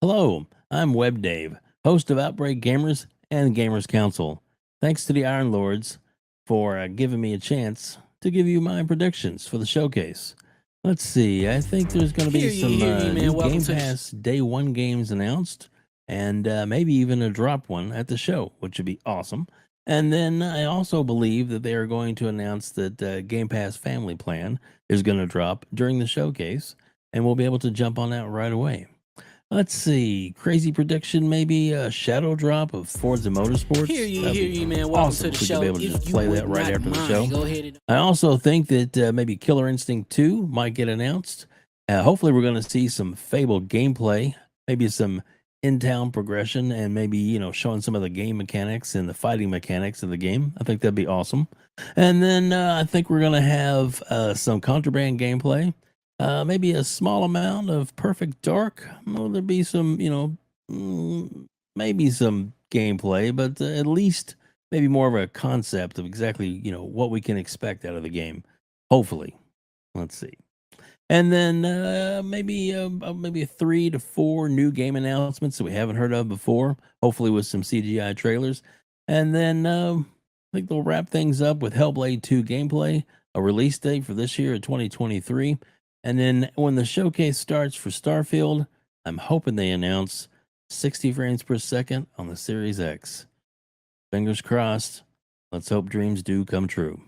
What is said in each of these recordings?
Hello, I'm Web Dave, host of Outbreak Gamers and Gamers Council. Thanks to the Iron Lords for giving me a chance to give you my predictions for the showcase. Let's see, I think there's going to be some man. new Welcome Game to the Pass Day 1 games announced, and maybe even a drop one at the show, which would be awesome. And then I also believe that they are going to announce that Game Pass Family Plan is going to drop during the showcase, and we'll be able to jump on that right away. Let's see. Crazy prediction, maybe a shadow drop of Forza Motorsports. Hear you, That'd be man. Welcome awesome to the if we show. could be able to If just you play would that right not after the mind, show. go ahead and I also think that maybe Killer Instinct 2 might get announced. Hopefully, we're going to see some Fable gameplay, maybe some in-town progression, and maybe, showing some of the game mechanics and the fighting mechanics of the game. I think that'd be awesome. And then I think we're going to have some Contraband gameplay. Maybe a small amount of Perfect Dark. Will there be some, maybe some gameplay, but at least maybe more of a concept of exactly, what we can expect out of the game. Hopefully. Let's see. And then maybe 3 to 4 new game announcements that we haven't heard of before, hopefully with some CGI trailers. And then I think they'll wrap things up with Hellblade 2 gameplay, a release date for this year of 2023. And then when the showcase starts for Starfield, I'm hoping they announce 60 frames per second on the Series X. Fingers crossed. Let's hope dreams do come true.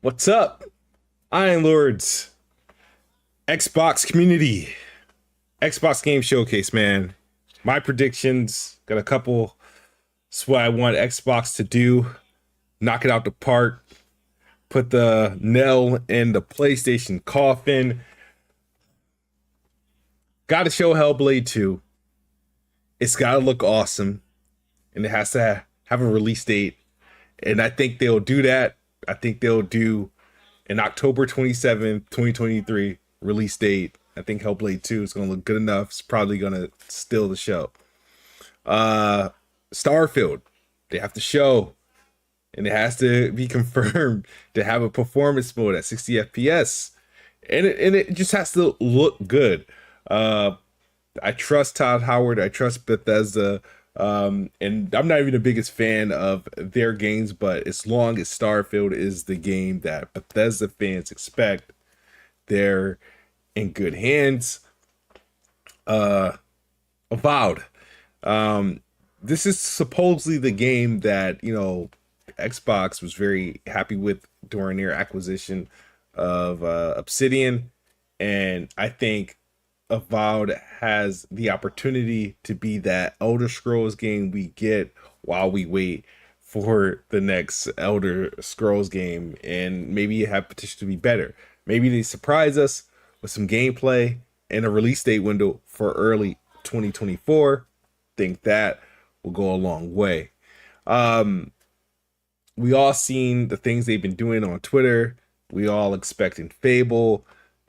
What's up, Iron Lords, Xbox community, Xbox Game Showcase, man. My predictions, got a couple. It's what I want Xbox to do. Knock it out the park. Put the nail in the PlayStation coffin. Gotta show Hellblade 2. It's gotta look awesome. And it has to have a release date. And I think they'll do that. I think they'll do an October 27th, 2023 release date. I think Hellblade 2 is going to look good enough. It's probably going to steal the show. Starfield, they have to show, and it has to be confirmed to have a performance mode at 60 FPS. And it just has to look good. I trust Todd Howard. I trust Bethesda. And I'm not even the biggest fan of their games, but as long as Starfield is the game that Bethesda fans expect, they're in good hands. Avowed. This is supposedly the game that, Xbox was very happy with during their acquisition of Obsidian. And I think Avowed has the opportunity to be that Elder Scrolls game we get while we wait for the next Elder Scrolls game, and maybe it have potential to be better. Maybe they surprise us with some gameplay and a release date window for early 2024. Think that will go a long way. We all seen the things they've been doing on Twitter. We all expecting Fable.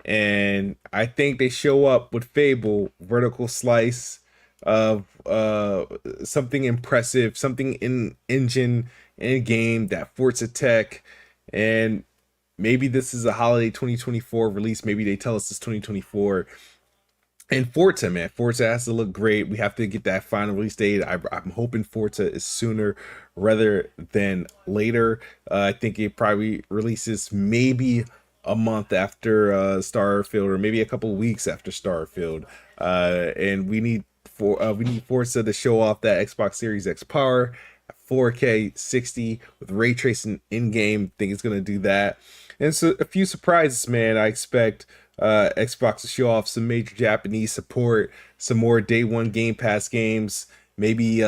And I think they show up with Fable, vertical slice of something impressive, something in engine, in game, that Forza tech. And maybe this is a holiday 2024 release. Maybe they tell us it's 2024. And Forza, man, Forza has to look great. We have to get that final release date. I'm hoping Forza is sooner rather than later. I think it probably releases maybe a month after Starfield, or maybe a couple weeks after Starfield. And we need Forza to show off that Xbox Series X power, 4K 60 with ray tracing in game. Think it's gonna do that. And so a few surprises, man. I expect Xbox to show off some major Japanese support, some more day one Game Pass games, maybe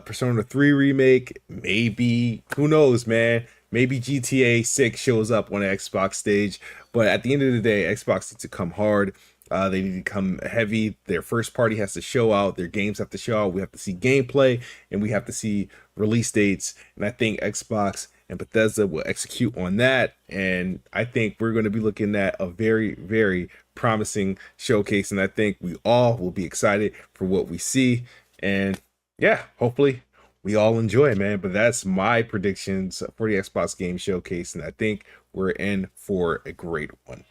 Persona 3 remake, maybe, who knows, man. Maybe GTA 6 shows up on the Xbox stage. But at the end of the day, Xbox needs to come hard. They need to come heavy. Their first party has to show out. Their games have to show out. We have to see gameplay, and we have to see release dates. And I think Xbox and Bethesda will execute on that. And I think we're going to be looking at a very, very promising showcase. And I think we all will be excited for what we see. And yeah, hopefully we all enjoy it, man. But that's my predictions for the Xbox Game Showcase. And I think we're in for a great one.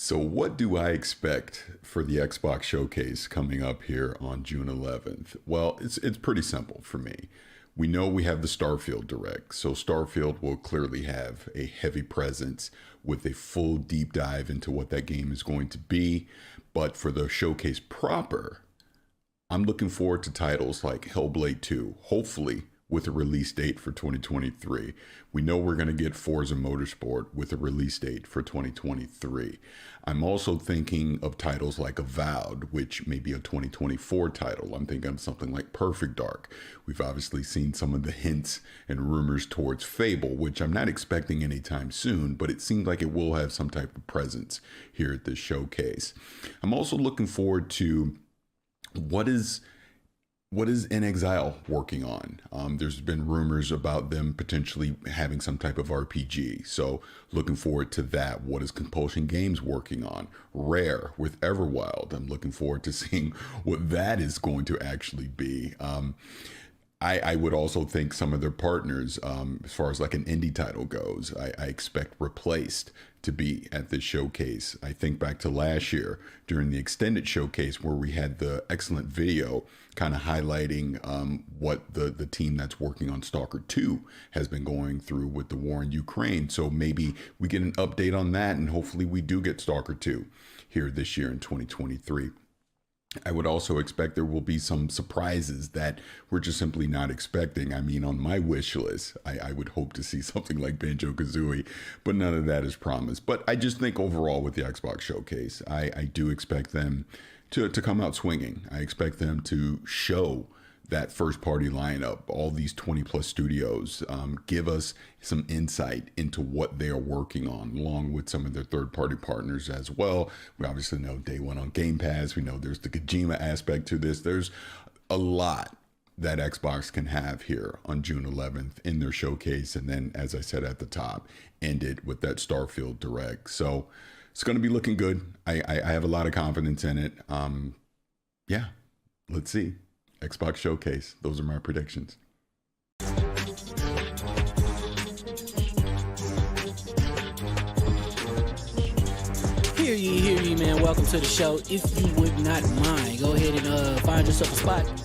So what do I expect for the Xbox Showcase coming up here on June 11th? Well, it's pretty simple for me. We know we have the Starfield Direct, so Starfield will clearly have a heavy presence with a full deep dive into what that game is going to be. But for the showcase proper, I'm looking forward to titles like Hellblade 2, hopefully with a release date for 2023. We know we're going to get Forza Motorsport with a release date for 2023. I'm also thinking of titles like Avowed, which may be a 2024 title. I'm thinking of something like Perfect Dark. We've obviously seen some of the hints and rumors towards Fable, which I'm not expecting anytime soon, but it seems like it will have some type of presence here at this showcase. I'm also looking forward to what is In Exile working on? There's been rumors about them potentially having some type of RPG. So looking forward to that. What is Compulsion Games working on? Rare with Everwild. I'm looking forward to seeing what that is going to actually be. I would also think some of their partners, as far as like an indie title goes, I expect Replaced to be at this showcase. I think back to last year during the extended showcase where we had the excellent video kind of highlighting what the team that's working on Stalker 2 has been going through with the war in Ukraine. So maybe we get an update on that, and hopefully we do get Stalker 2 here this year in 2023. I would also expect there will be some surprises that we're just simply not expecting. I mean, on my wish list, I would hope to see something like Banjo-Kazooie, but none of that is promised. But I just think overall with the Xbox Showcase, I do expect them to come out swinging. I expect them to show that first party lineup, all these 20 plus studios, give us some insight into what they are working on, along with some of their third party partners as well. We obviously know Day One on Game Pass. We know there's the Kojima aspect to this. There's a lot that Xbox can have here on June 11th in their showcase. And then, as I said at the top, end it with that Starfield Direct. So it's going to be looking good. I have a lot of confidence in it. Yeah, let's see. Xbox Showcase. Those are my predictions. Hear ye, man. Welcome to the show. If you would not mind, go ahead and find yourself a spot.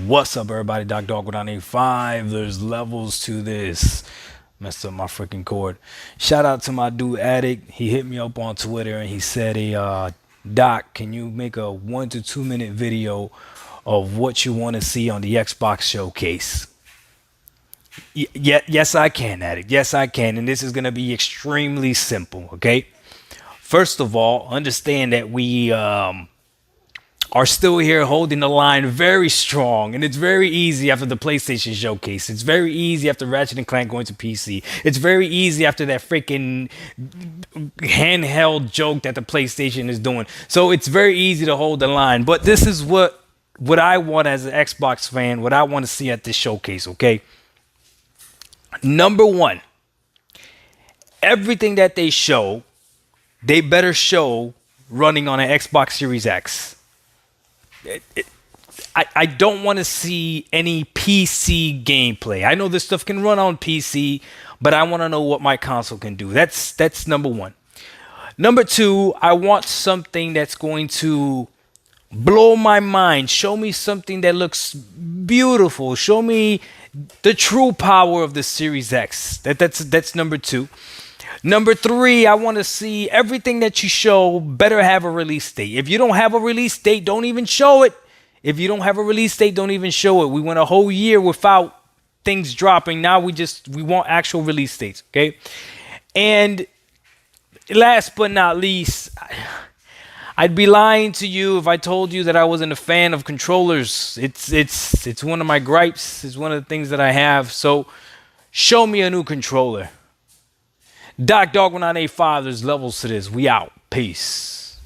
What's up, everybody? Doc Dog with 985. There's levels to this. Messed up my freaking cord. Shout out to my dude Addict. He hit me up on Twitter and he said, "Hey, Doc, can you make a 1 to 2 minute video of what you want to see on the Xbox showcase?" Yes, I can, Addict. Yes, I can. And this is going to be extremely simple, okay? First of all, understand that we are still here holding the line very strong, and it's very easy after the PlayStation showcase. It's very easy after Ratchet and Clank going to PC. It's very easy after that freaking handheld joke that the PlayStation is doing. So it's very easy to hold the line. But this is what I want as an Xbox fan, what I want to see at this showcase, okay? Number one, everything that they show, they better show running on an Xbox Series X. I don't want to see any PC gameplay. I know this stuff can run on PC, but I want to know what my console can do. That's number one. Number two, I want something that's going to blow my mind. Show me something that looks beautiful. Show me the true power of the Series X. That's number two. Number three, I want to see everything that you show better have a release date. If you don't have a release date, don't even show it. If you don't have a release date, don't even show it. We went a whole year without things dropping. Now we want actual release dates, okay? And last but not least, I'd be lying to you if I told you that I wasn't a fan of controllers. It's one of my gripes. It's one of the things that I have. So show me a new controller. Doc Dog 1985, there's levels to this. We out. Peace.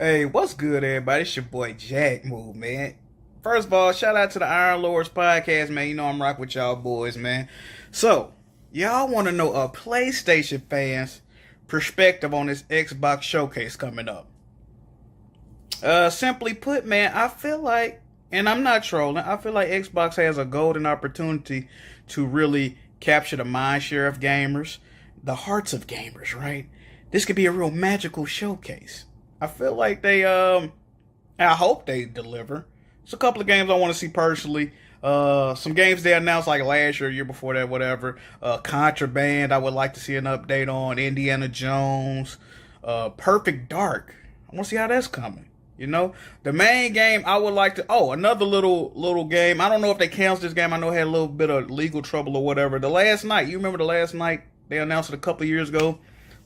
Hey, what's good, everybody? It's your boy Jack Move, man. First of all, shout out to the Iron Lords podcast, man. You know I'm rocking with y'all boys, man. So, y'all want to know a PlayStation fans' perspective on this Xbox showcase coming up. Simply put, man, I feel like, and I'm not trolling, I feel like Xbox has a golden opportunity to really capture the mind share of gamers, the hearts of gamers, right? This could be a real magical showcase. I feel like I hope they deliver. There's a couple of games I want to see personally. Some games they announced like last year before that, whatever. Contraband, I would like to see an update on. Indiana Jones. Perfect Dark. I want to see how that's coming. You know, the main game I would like to. Oh, another little game. I don't know if they canceled this game. I know it had a little bit of legal trouble or whatever. The Last Night. You remember The Last Night? They announced it a couple of years ago.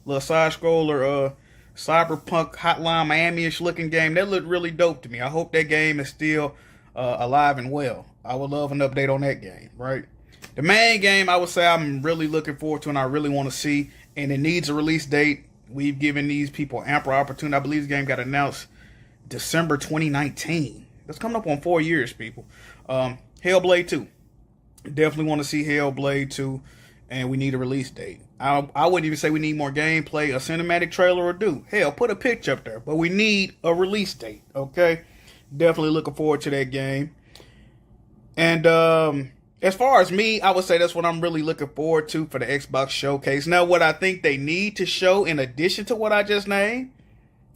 Little side scroller. Cyberpunk Hotline Miami-ish looking game. That looked really dope to me. I hope that game is still alive and well. I would love an update on that game, right? The main game I would say I'm really looking forward to and I really want to see, and it needs a release date. We've given these people ample opportunity. I believe this game got announced December 2019. That's coming up on 4 years, people. Hellblade 2. Definitely want to see Hellblade 2, and we need a release date. I wouldn't even say we need more gameplay, a cinematic trailer, or do. Hell, put a picture up there. But we need a release date, okay? Definitely looking forward to that game. And as far as me, I would say that's what I'm really looking forward to for the Xbox Showcase. Now, what I think they need to show in addition to what I just named,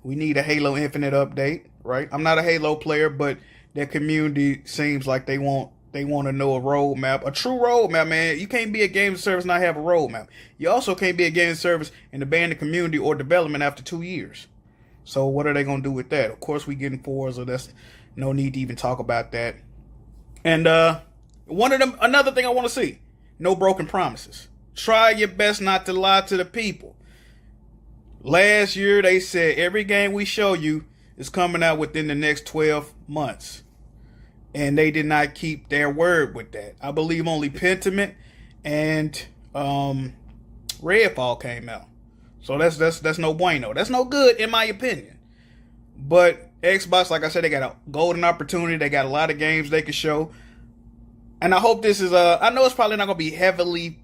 we need a Halo Infinite update, right? I'm not a Halo player, but their community seems like they want to know a roadmap, a true roadmap, man. You can't be a game service and not have a roadmap. You also can't be a game service and abandon community or development after 2 years. So what are they going to do with that? Of course, we getting Forza. That's no need to even talk about that. And another thing I want to see, no broken promises. Try your best not to lie to the people. Last year, they said every game we show you is coming out within the next 12 months. And they did not keep their word with that. I believe only Pentiment and Redfall came out. So that's no bueno. That's no good in my opinion. But Xbox, like I said, they got a golden opportunity. They got a lot of games they can show. And I hope this is I know it's probably not gonna be heavily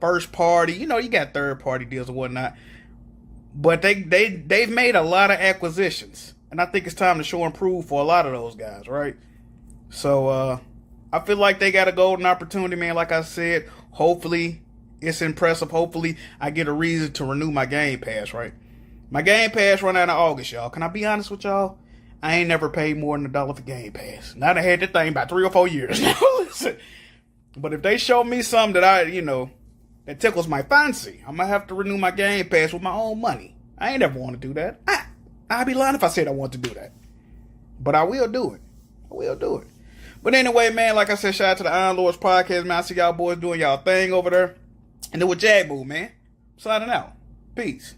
first party. You know, you got third party deals and whatnot. But they've made a lot of acquisitions. And I think it's time to show and prove for a lot of those guys, right? So, I feel like they got a golden opportunity, man. Like I said, hopefully it's impressive. Hopefully I get a reason to renew my Game Pass, right? My Game Pass run out in August, y'all. Can I be honest with y'all? I ain't never paid more than $1 for Game Pass. Now I had that thing about 3 or 4 years. Listen, but if they show me something that that tickles my fancy, I'm going to have to renew my Game Pass with my own money. I ain't ever want to do that. I'd be lying if I said I want to do that. But I will do it. I will do it. But anyway, man, like I said, shout out to the Iron Lords podcast, man. I see y'all boys doing y'all thing over there. And then with Jagbu, man. Signing out. Peace.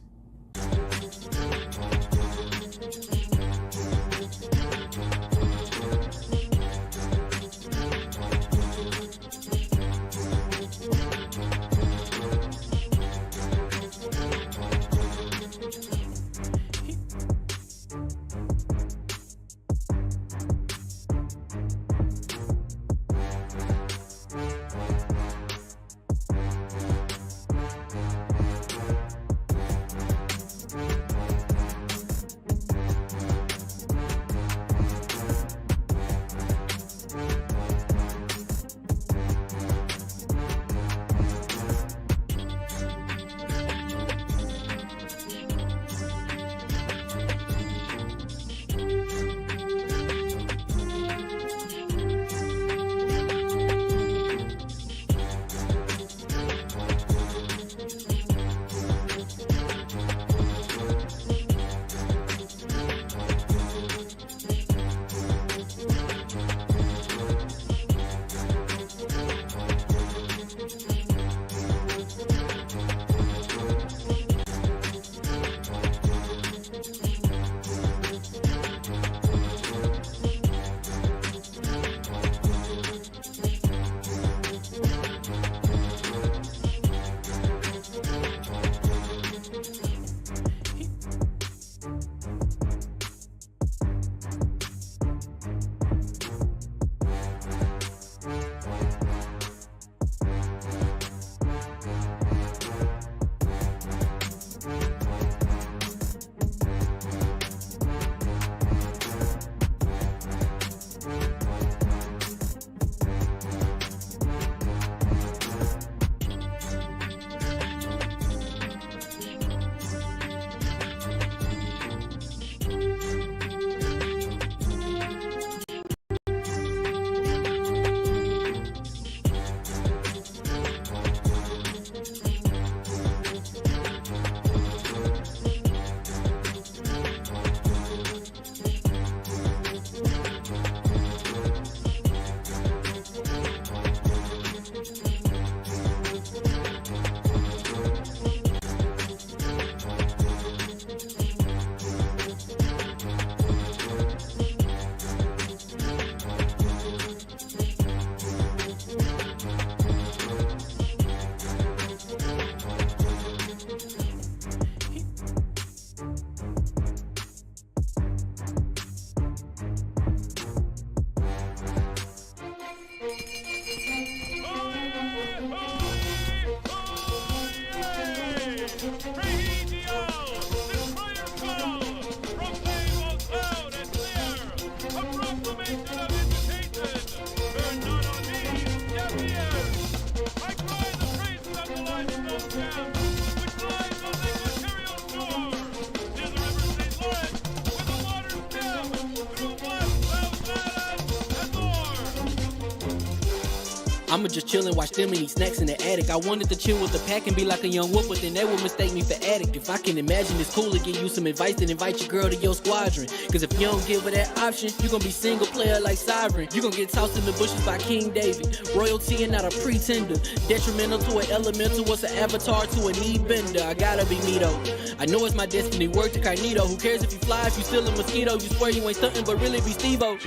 I'ma just chill and watch them and eat snacks in the attic. I wanted to chill with the pack and be like a young wolf, but then they would mistake me for addict. If I can imagine it's cool to give you some advice, then invite your girl to your squadron. Cause if you don't give her that option, you gon' be single player like Sovereign. You gon' get tossed in the bushes by King David. Royalty and not a pretender. Detrimental to an elemental, what's an avatar to a knee bender? I gotta be me though. I know it's my destiny, word to Carnito. Who cares if you fly, if you still a mosquito? You swear you ain't stuntin', but really be Steve-O.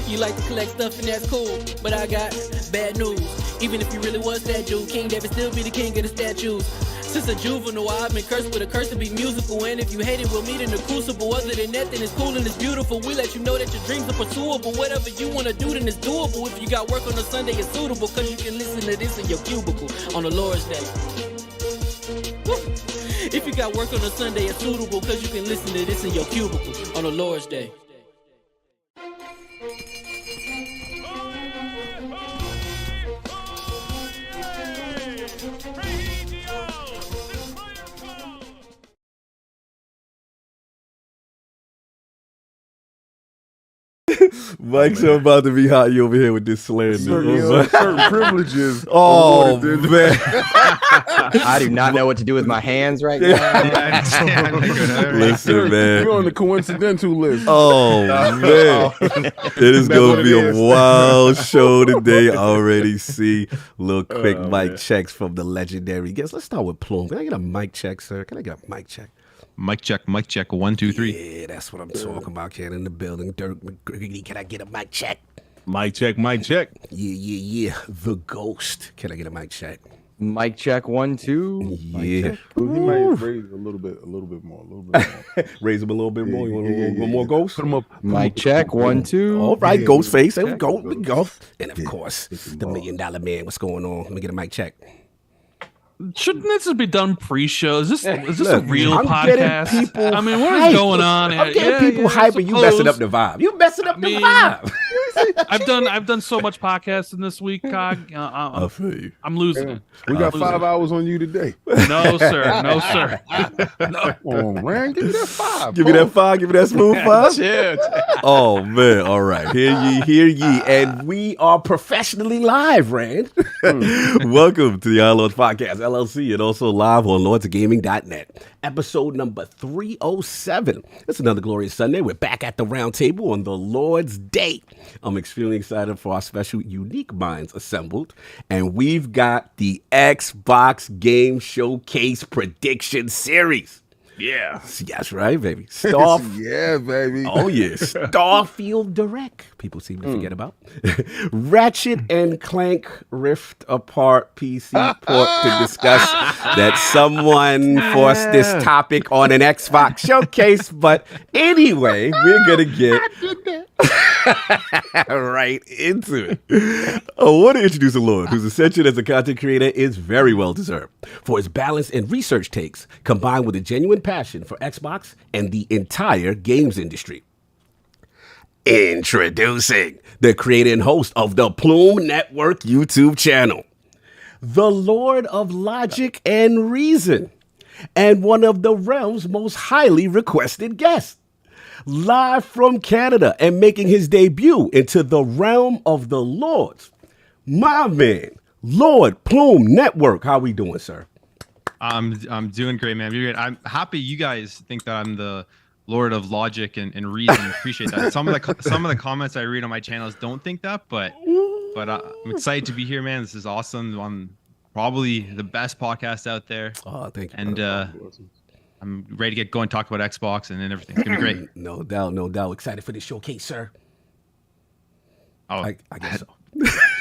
You like to collect stuff and that's cool, but I got bad news. Even if you really was that dude, King David still be the king of the statues. Since a juvenile, I've been cursed with a curse to be musical. And if you hate it, we'll meet in the crucible. Other than that, then it's cool and it's beautiful. We let you know that your dreams are pursuable. Whatever you wanna do, then it's doable. If you got work on a Sunday, it's suitable. Cause you can listen to this in your cubicle on the Lord's Day. Woo. If you got work on a Sunday, it's suitable. Cause you can listen to this in your cubicle on the Lord's Day. Mike's about to be hot. You over here with this slander. Certain privileges. Oh, man. I do not know what to do with my hands right now. Listen, man. You're on the coincidental list. Oh, man. It is going to be a wild show today. I already see little quick mic checks from the legendary guests. Let's start with Plume. Can I get a mic check, sir? Can I get a mic check? Mic check, 1, 2, 3. Yeah, that's what I'm talking about. Cat in the building. Dirk Griggity, can I get a mic check? Mic check, mic check. Yeah. The Ghost. Can I get a mic check? Mic check 1, 2. Yeah. He might raise a little bit more. Raise him a little bit more. You want a little more Ghost? Put him up. Mic check 1, 2. All right, Ghostface. There we go. And of course, the $1 Million Man. What's going on? Let me get a mic check. Shouldn't this be done pre-show? Is this a real I'm podcast? People I mean, what is going on? I'm getting people hype, and you messing up the vibe. You messing up the vibe. I've done so much podcasting this week, Cog. I'm losing it. We got 5 hours on you today. No, sir. No, sir. No. Oh, man, give me that 5. Give me that 5. Give me that smooth 5. Oh man! All right, hear ye, and we are professionally live, Rand. Welcome to the Lords Podcast LLC, and also live on LordsGaming.net. Episode number 307. It's another glorious Sunday. We're back at the round table on the Lord's Day. I'm extremely excited for our special unique minds assembled, and we've got the Xbox Game Showcase Prediction Series. Yeah. That's right, baby. Yeah, baby. Oh, yeah. Starfield Direct. People seem to forget about. Ratchet and Clank Rift Apart PC Port to discuss that someone forced this topic on an Xbox showcase. But anyway, we're going to get right into it. I want to introduce a Lord whose ascension as a content creator is very well deserved for his balance and research takes combined with a genuine passion for Xbox and the entire games industry. Introducing the creator and host of the Plume Network YouTube channel, the Lord of Logic and Reason, and one of the realm's most highly requested guests. Live from Canada and making his debut into the realm of the Lords, my man, Lord Plume Network. How we doing, sir? I'm doing great, man. I'm happy you guys think that I'm the Lord of Logic and Reason. Appreciate that. Some of the comments I read on my channels don't think that, but I'm excited to be here, man. This is awesome. I'm probably the best podcast out there. Oh, thank you. And I'm ready to get going, talk about Xbox and everything. It's gonna be great. No doubt. Excited for this showcase, sir. Oh, I guess so.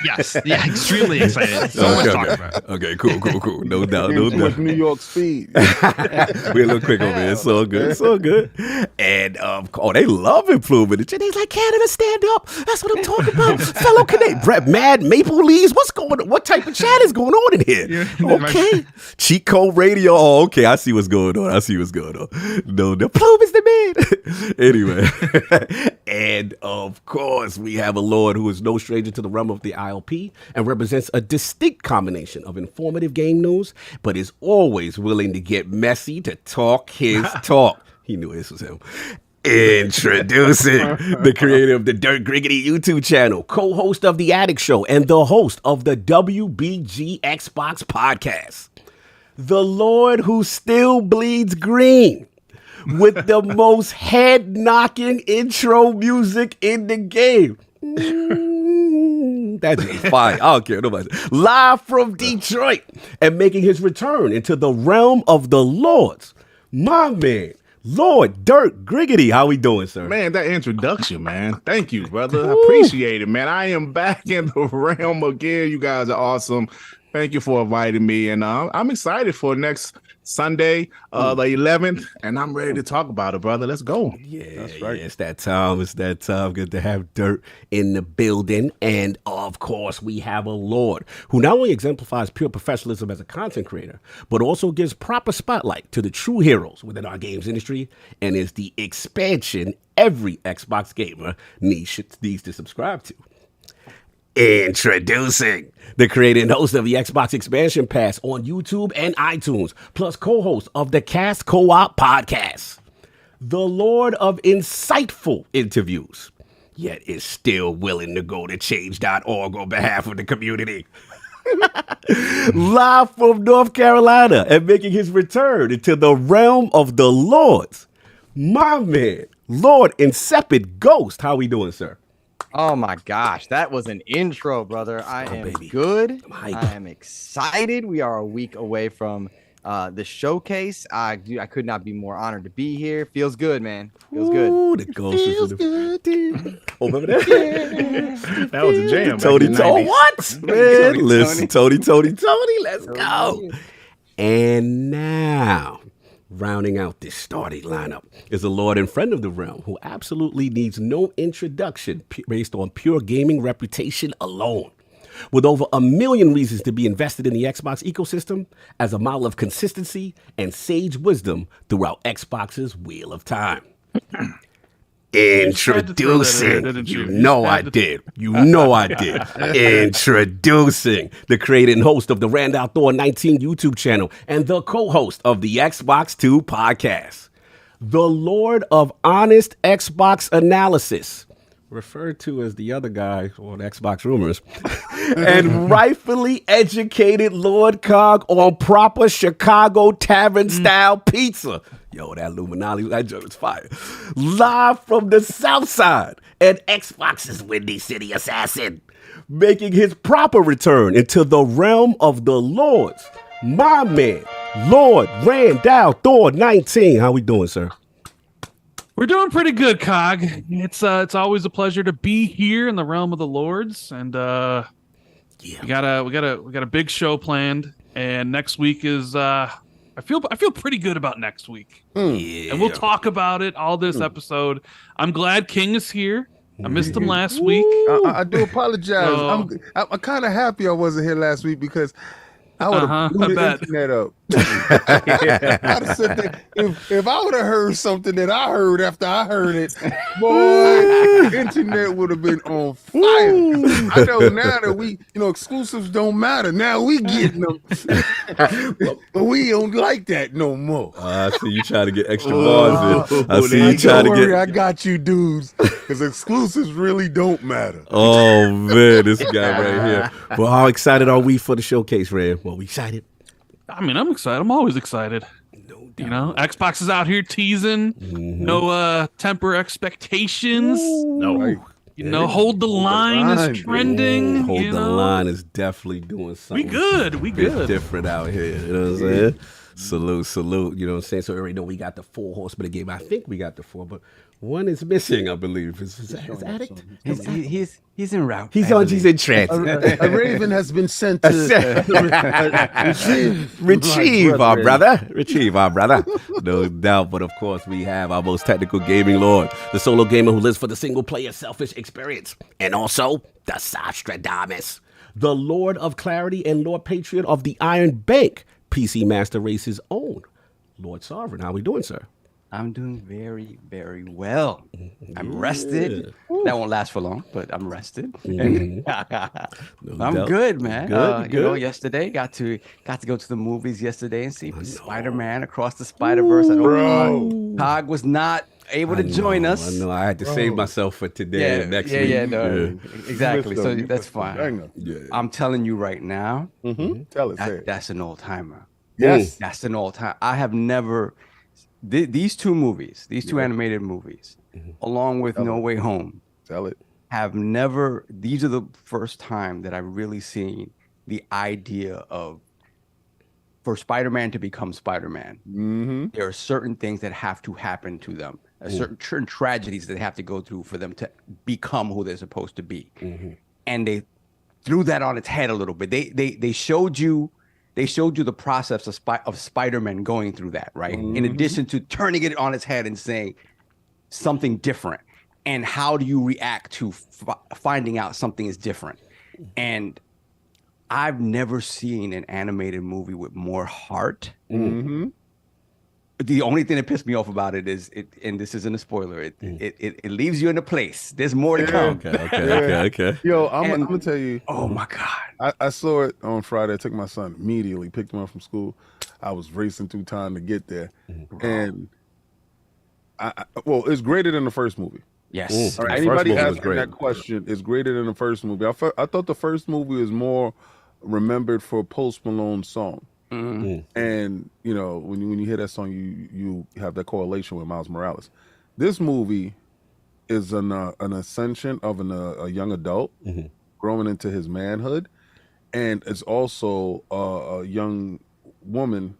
Yes, yeah, extremely excited. So much to talk about. Okay, cool. No doubt. New York speed. We're a little quick over here. It's all good. And they love it, Plume. And they're like, Canada, stand up. That's what I'm talking about. Fellow Canadian. Brett, Mad Maple Leaves. What's going on? What type of chat is going on in here? Yeah, okay. Cheat Code Radio. Oh, okay. I see what's going on. No, the Plume is the man. Anyway. And of course, we have a Lord who is no stranger to the realm of the ILP and represents a distinct combination of informative game news, but is always willing to get messy to talk his talk. He knew this was him. Introducing the creator of the Dirt Griggity YouTube channel, co-host of The Attic Show, and the host of the WBG Xbox podcast. The Lord who still bleeds green with the most head-knocking intro music in the game. That's just fire. I don't care. Nobody. Live from Detroit and making his return into the realm of the Lords. My man, Lord Dirt Griggity. How we doing, sir? Man, that introduction, man. Thank you, brother. I appreciate it, man. I am back in the realm again. You guys are awesome. Thank you for inviting me. And I'm excited for next Sunday, the 11th, and I'm ready to talk about it, brother. Let's go. Yeah, that's right. Yeah, it's that time. It's that time. Good to have Dirt in the building. And of course, we have a Lord who not only exemplifies pure professionalism as a content creator, but also gives proper spotlight to the true heroes within our games industry and is the expansion every Xbox gamer needs to subscribe to. Introducing the creator and host of the Xbox Expansion Pass on YouTube and iTunes, plus co-host of the Cast Co-op podcast. The Lord of insightful interviews, yet is still willing to go to change.org on behalf of the community. Live from North Carolina and making his return into the realm of the Lords. My man, Lord Insipid Ghost. How we doing, sir? Oh my gosh, that was an intro, brother. I am good. I am excited. We are a week away from the showcase. I could not be more honored to be here. Feels good, man. Feels good. Ooh, the ghost feels good. Oh, remember that? Yeah. That was a jam. Tony, what? Man, listen, Tony, let's go. And now, rounding out this starting lineup is a Lord and friend of the realm who absolutely needs no introduction based on pure gaming reputation alone. With over 1 million reasons to be invested in the Xbox ecosystem as a model of consistency and sage wisdom throughout Xbox's Wheel of Time. Introducing, you know I did. Introducing the creator and host of the Thor 19 YouTube channel and the co-host of the Xbox 2 podcast. The Lord of honest Xbox analysis, referred to as the other guy on Xbox Rumors, and rightfully educated Lord Cog on proper Chicago tavern-style pizza. Yo, that Illuminati, that joke is fire. Live from the South Side and Xbox's Windy City assassin, making his proper return into the realm of the Lords. My man, Lord Thor 19. How we doing, sir? We're doing pretty good, Cog. It's always a pleasure to be here in the realm of the Lords, and we got a big show planned, and next week is I feel pretty good about next week. Yeah. And we'll talk about it all this episode. I'm glad King is here. I missed him last week. I do apologize. I'm kind of happy I wasn't here last week because I would have blew the internet up. I'd have said that if I would have heard something that I heard after I heard it, boy, the internet would have been on fire. I know now that exclusives don't matter. Now we getting them, but we don't like that no more. I see you trying to get extra bars in. I see you trying to get. I got you, dudes, because exclusives really don't matter. Oh man, this guy right here. Well, how excited are we for the showcase, Red? Well, we excited. I mean, I'm excited. I'm always excited. No doubt. Xbox is out here teasing. No temper expectations. No. Hold the line is trending. Hold the line is definitely doing something. We good. Different out here. You know what I'm saying? Salute. You know what I'm saying? So we already know we got the 4 horsemen of the game. I think we got the 4, but one is missing, I believe. Is Addict? He's en route. He's in transit. A raven has been sent to retrieve our brother. No doubt, but of course we have our most technical gaming lord, the solo gamer who lives for the single player selfish experience, and also the Sastradamus, the Lord of Clarity and Lord Patriot of the Iron Bank, PC Master Race's own Lord Sovereign. How we doing, sir? I'm doing very, very well. I'm rested. That won't last for long, but I'm rested. I'm good, man. Good. Yesterday got to go to the movies yesterday and see Spider-Man Across the Spider-Verse. I know Cog was not able to join us. I know I had to save myself for today and next week. No, exactly. So that's fine. I'm telling you right now, Tell it. That's an all-timer. Yes. That's an all-time. I have never these two movies, these two animated movies, along with No Way Home. Tell it. Have never, these are the first time that I've really seen the idea of, for Spider-Man to become Spider-Man, there are certain things that have to happen to them, certain tragedies that they have to go through for them to become who they're supposed to be. And they threw that on its head a little bit. They showed you the process of Spider-Man going through that, right? In addition to turning it on its head and saying something different. And how do you react to finding out something is different? And I've never seen an animated movie with more heart. The only thing that pissed me off about it is, and this isn't a spoiler, it leaves you in a place. There's more to come. Okay. Yo, I'm gonna tell you. Oh my God. I saw it on Friday. I took my son immediately, picked him up from school. I was racing through time to get there. And well, it's greater than the first movie. Yes. All right, anybody asking that question is greater than the first movie. I thought the first movie was more remembered for Post Malone's song. And you know, when you hear that song, you have that correlation with Miles Morales. This movie is an ascension of a young adult growing into his manhood, and it's also a young woman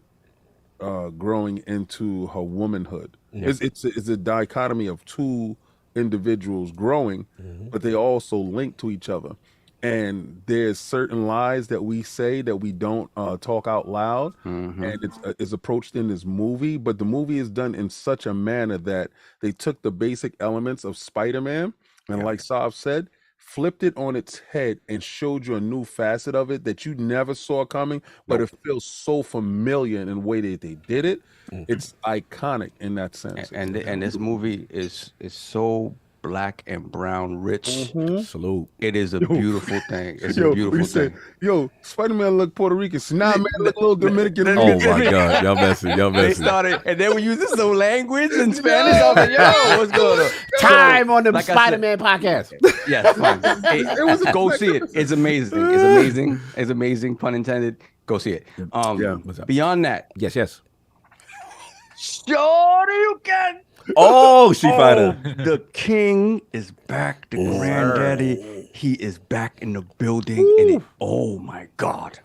growing into her womanhood. It's a dichotomy of two individuals growing, but they also link to each other. And there's certain lies that we say that we don't talk out loud, and it's approached in this movie. But the movie is done in such a manner that they took the basic elements of Spider-Man and, like Sav said, flipped it on its head and showed you a new facet of it that you never saw coming, but it feels so familiar in the way that they did it. It's iconic in that sense. And this movie is so black and brown rich. Salute. It is a beautiful thing. It's a beautiful thing. Yo, Spider-Man look Puerto Rican. Nah, man, look a little Dominican. Oh my God, y'all messing. They started, and then we used some language in Spanish. I was like, yo, what's going on? Time on the Spider-Man podcast. Yes, hey, go see it. It's amazing. It's amazing. It's amazing. Pun intended. Go see it. Beyond that, yes. Sure you can. Oh, Street Fighter. The king is back. The granddaddy, he is back in the building. And oh my God.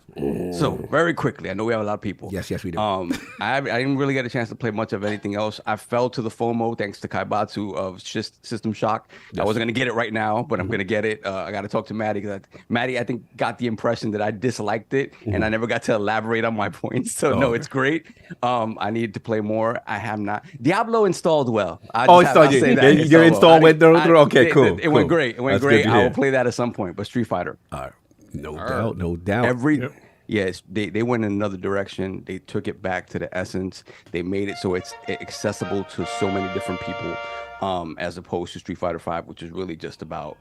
So very quickly, I know we have a lot of people. Yes, we do. I didn't really get a chance to play much of anything else. I fell to the FOMO thanks to Kaibatsu of System Shock. I wasn't gonna get it right now, but I'm gonna get it. I got to talk to Maddie because Maddie, I think, got the impression that I disliked it, and I never got to elaborate on my points. So no, it's great. I need to play more. I have not. Diablo installed well. Your install went through. Okay, cool. It went great. It went great. I will play that at some point. But Street Fighter. No doubt. Yes, they went in another direction. They took it back to the essence. They made it so it's accessible to so many different people, as opposed to Street Fighter V, which is really just about,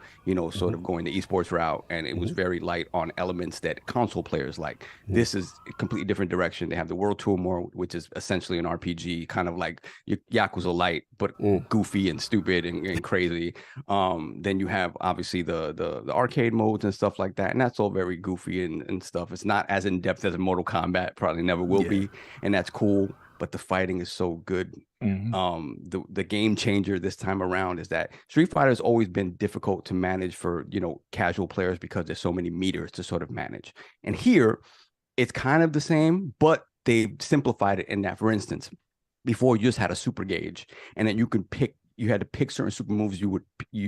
sort of going the esports route. And it was very light on elements that console players like. This is a completely different direction. They have the World Tour more, which is essentially an RPG, kind of like Yakuza Light, but goofy and stupid and crazy. Then you have obviously the arcade modes and stuff like that. And that's all very goofy and stuff. It's not as in depth as a Mortal Kombat, probably never will be. And that's cool. But the fighting is so good. The game changer this time around is that Street Fighter has always been difficult to manage for casual players because there's so many meters to sort of manage. And here, it's kind of the same, but they simplified it in that, for instance, before you just had a super gauge, and then you had to pick certain super moves you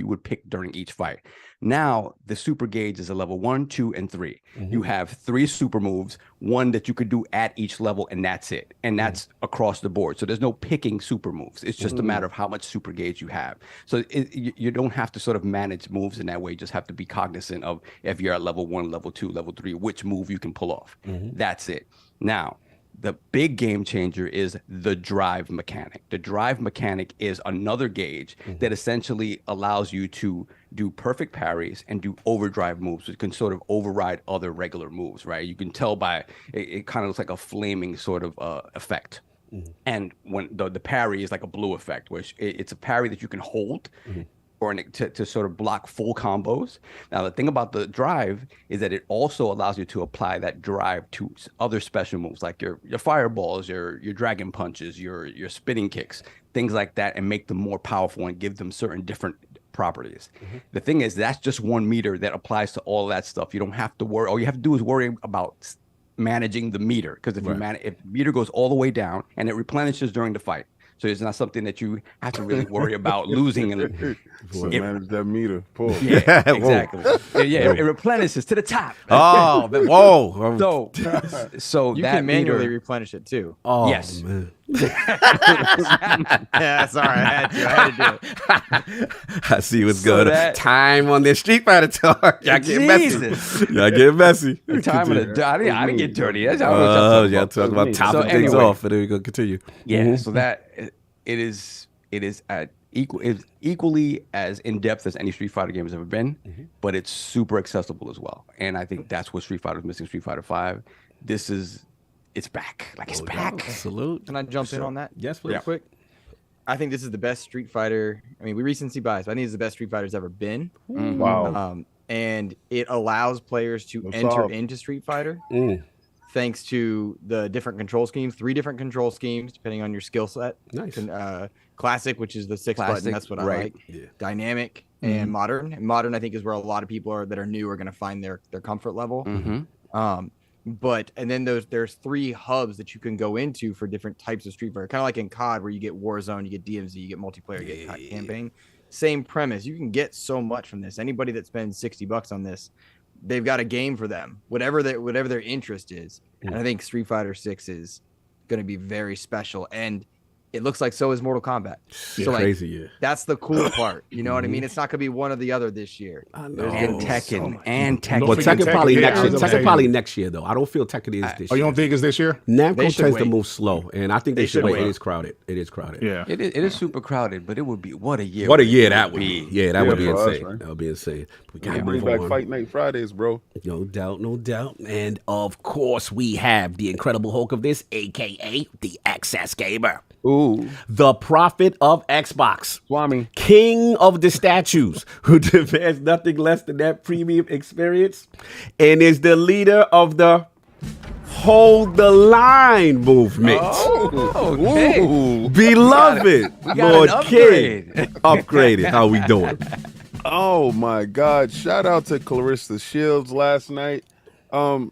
would pick during each fight. Now the super gauge is a level 1, 2, and 3. You have 3 super moves, one that you could do at each level, and that's it. And that's across the board. So there's no picking super moves. It's just a matter of how much super gauge you have. So you don't have to sort of manage moves in that way. You just have to be cognizant of, if you're at level 1, level 2, level 3, which move you can pull off. That's it. Now, the big game changer is the drive mechanic. The drive mechanic is another gauge that essentially allows you to do perfect parries and do overdrive moves. It can sort of override other regular moves, right? You can tell by it kind of looks like a flaming sort of effect. And when the parry is like a blue effect, which it's a parry that you can hold or to sort of block full combos. Now, the thing about the drive is that it also allows you to apply that drive to other special moves, like your fireballs, your dragon punches, your spinning kicks, things like that, and make them more powerful and give them certain different properties. The thing is, that's just 1 meter that applies to all that stuff. You don't have to worry. All you have to do is worry about managing the meter, because if if the meter goes all the way down and it replenishes during the fight, so it's not something that you have to really worry about losing. And manage that meter. Pull. Yeah, exactly. It replenishes to the top. Oh, whoa! So You that can manually meter, replenish it too. Oh, yes. man. Yeah, sorry, I had to do it. I see what's So good. that- Time on this Street Fighter talk. Y'all get messy. Y'all get messy. The time of the I didn't get dirty. That's how Y'all talk about topping things off, and then we're gonna continue. Yeah, so that it is equally as in depth as any Street Fighter game has ever been, but it's super accessible as well. And I think that's what Street Fighter is missing. Street Fighter 5. It's back. Like it's back. Salute. Can I jump in on that? Yes, please. Real quick. I think this is the best Street Fighter. I mean, we recency bias, but I think it's the best Street Fighter's ever been. Wow. And it allows players to What's enter up? into Street Fighter thanks to the different control schemes, 3 different control schemes, depending on your skill set. Nice. Classic, which is the 6 button. Classic, That's what I right. like. Yeah. Dynamic and modern. And modern, I think, is where a lot of people that are new are going to find their comfort level. And then there's 3 hubs that you can go into for different types of Street Fighter, kind of like in COD, where you get Warzone, you get DMZ, you get multiplayer, you get campaign. Same premise. You can get so much from this. Anybody that spends $60 on this, they've got a game for them, whatever their interest is. And I think Street Fighter 6 is going to be very special. And it looks like so is Mortal Kombat. So Crazy, that's the cool part. You know what I mean? It's not going to be one or the other this year. And Tekken. Well, Tekken probably Tekken, next yeah, year. I was Tekken saying. probably next year though. I don't feel Tekken is this Oh, you year. don't think it's this year? Namco They should tends to wait. move slow, and I think they should should wait. wait. It is crowded. Yeah. It is super crowded, but it would be what a year. What a year that would be. Yeah, that would be for us, insane. right? That would be insane. We gotta Bring move back on. Fight Night Fridays, bro. No doubt, no doubt. And of course, we have the Incredible Hulk of this, aka the XS Gamer. Ooh, The prophet of Xbox. Swami. King of the statues, who demands nothing less than that premium experience, and is the leader of the Hold the Line movement. Okay. Beloved got Lord an King. Upgraded. How we doing? Oh my God! Shout out to Clarissa Shields last night.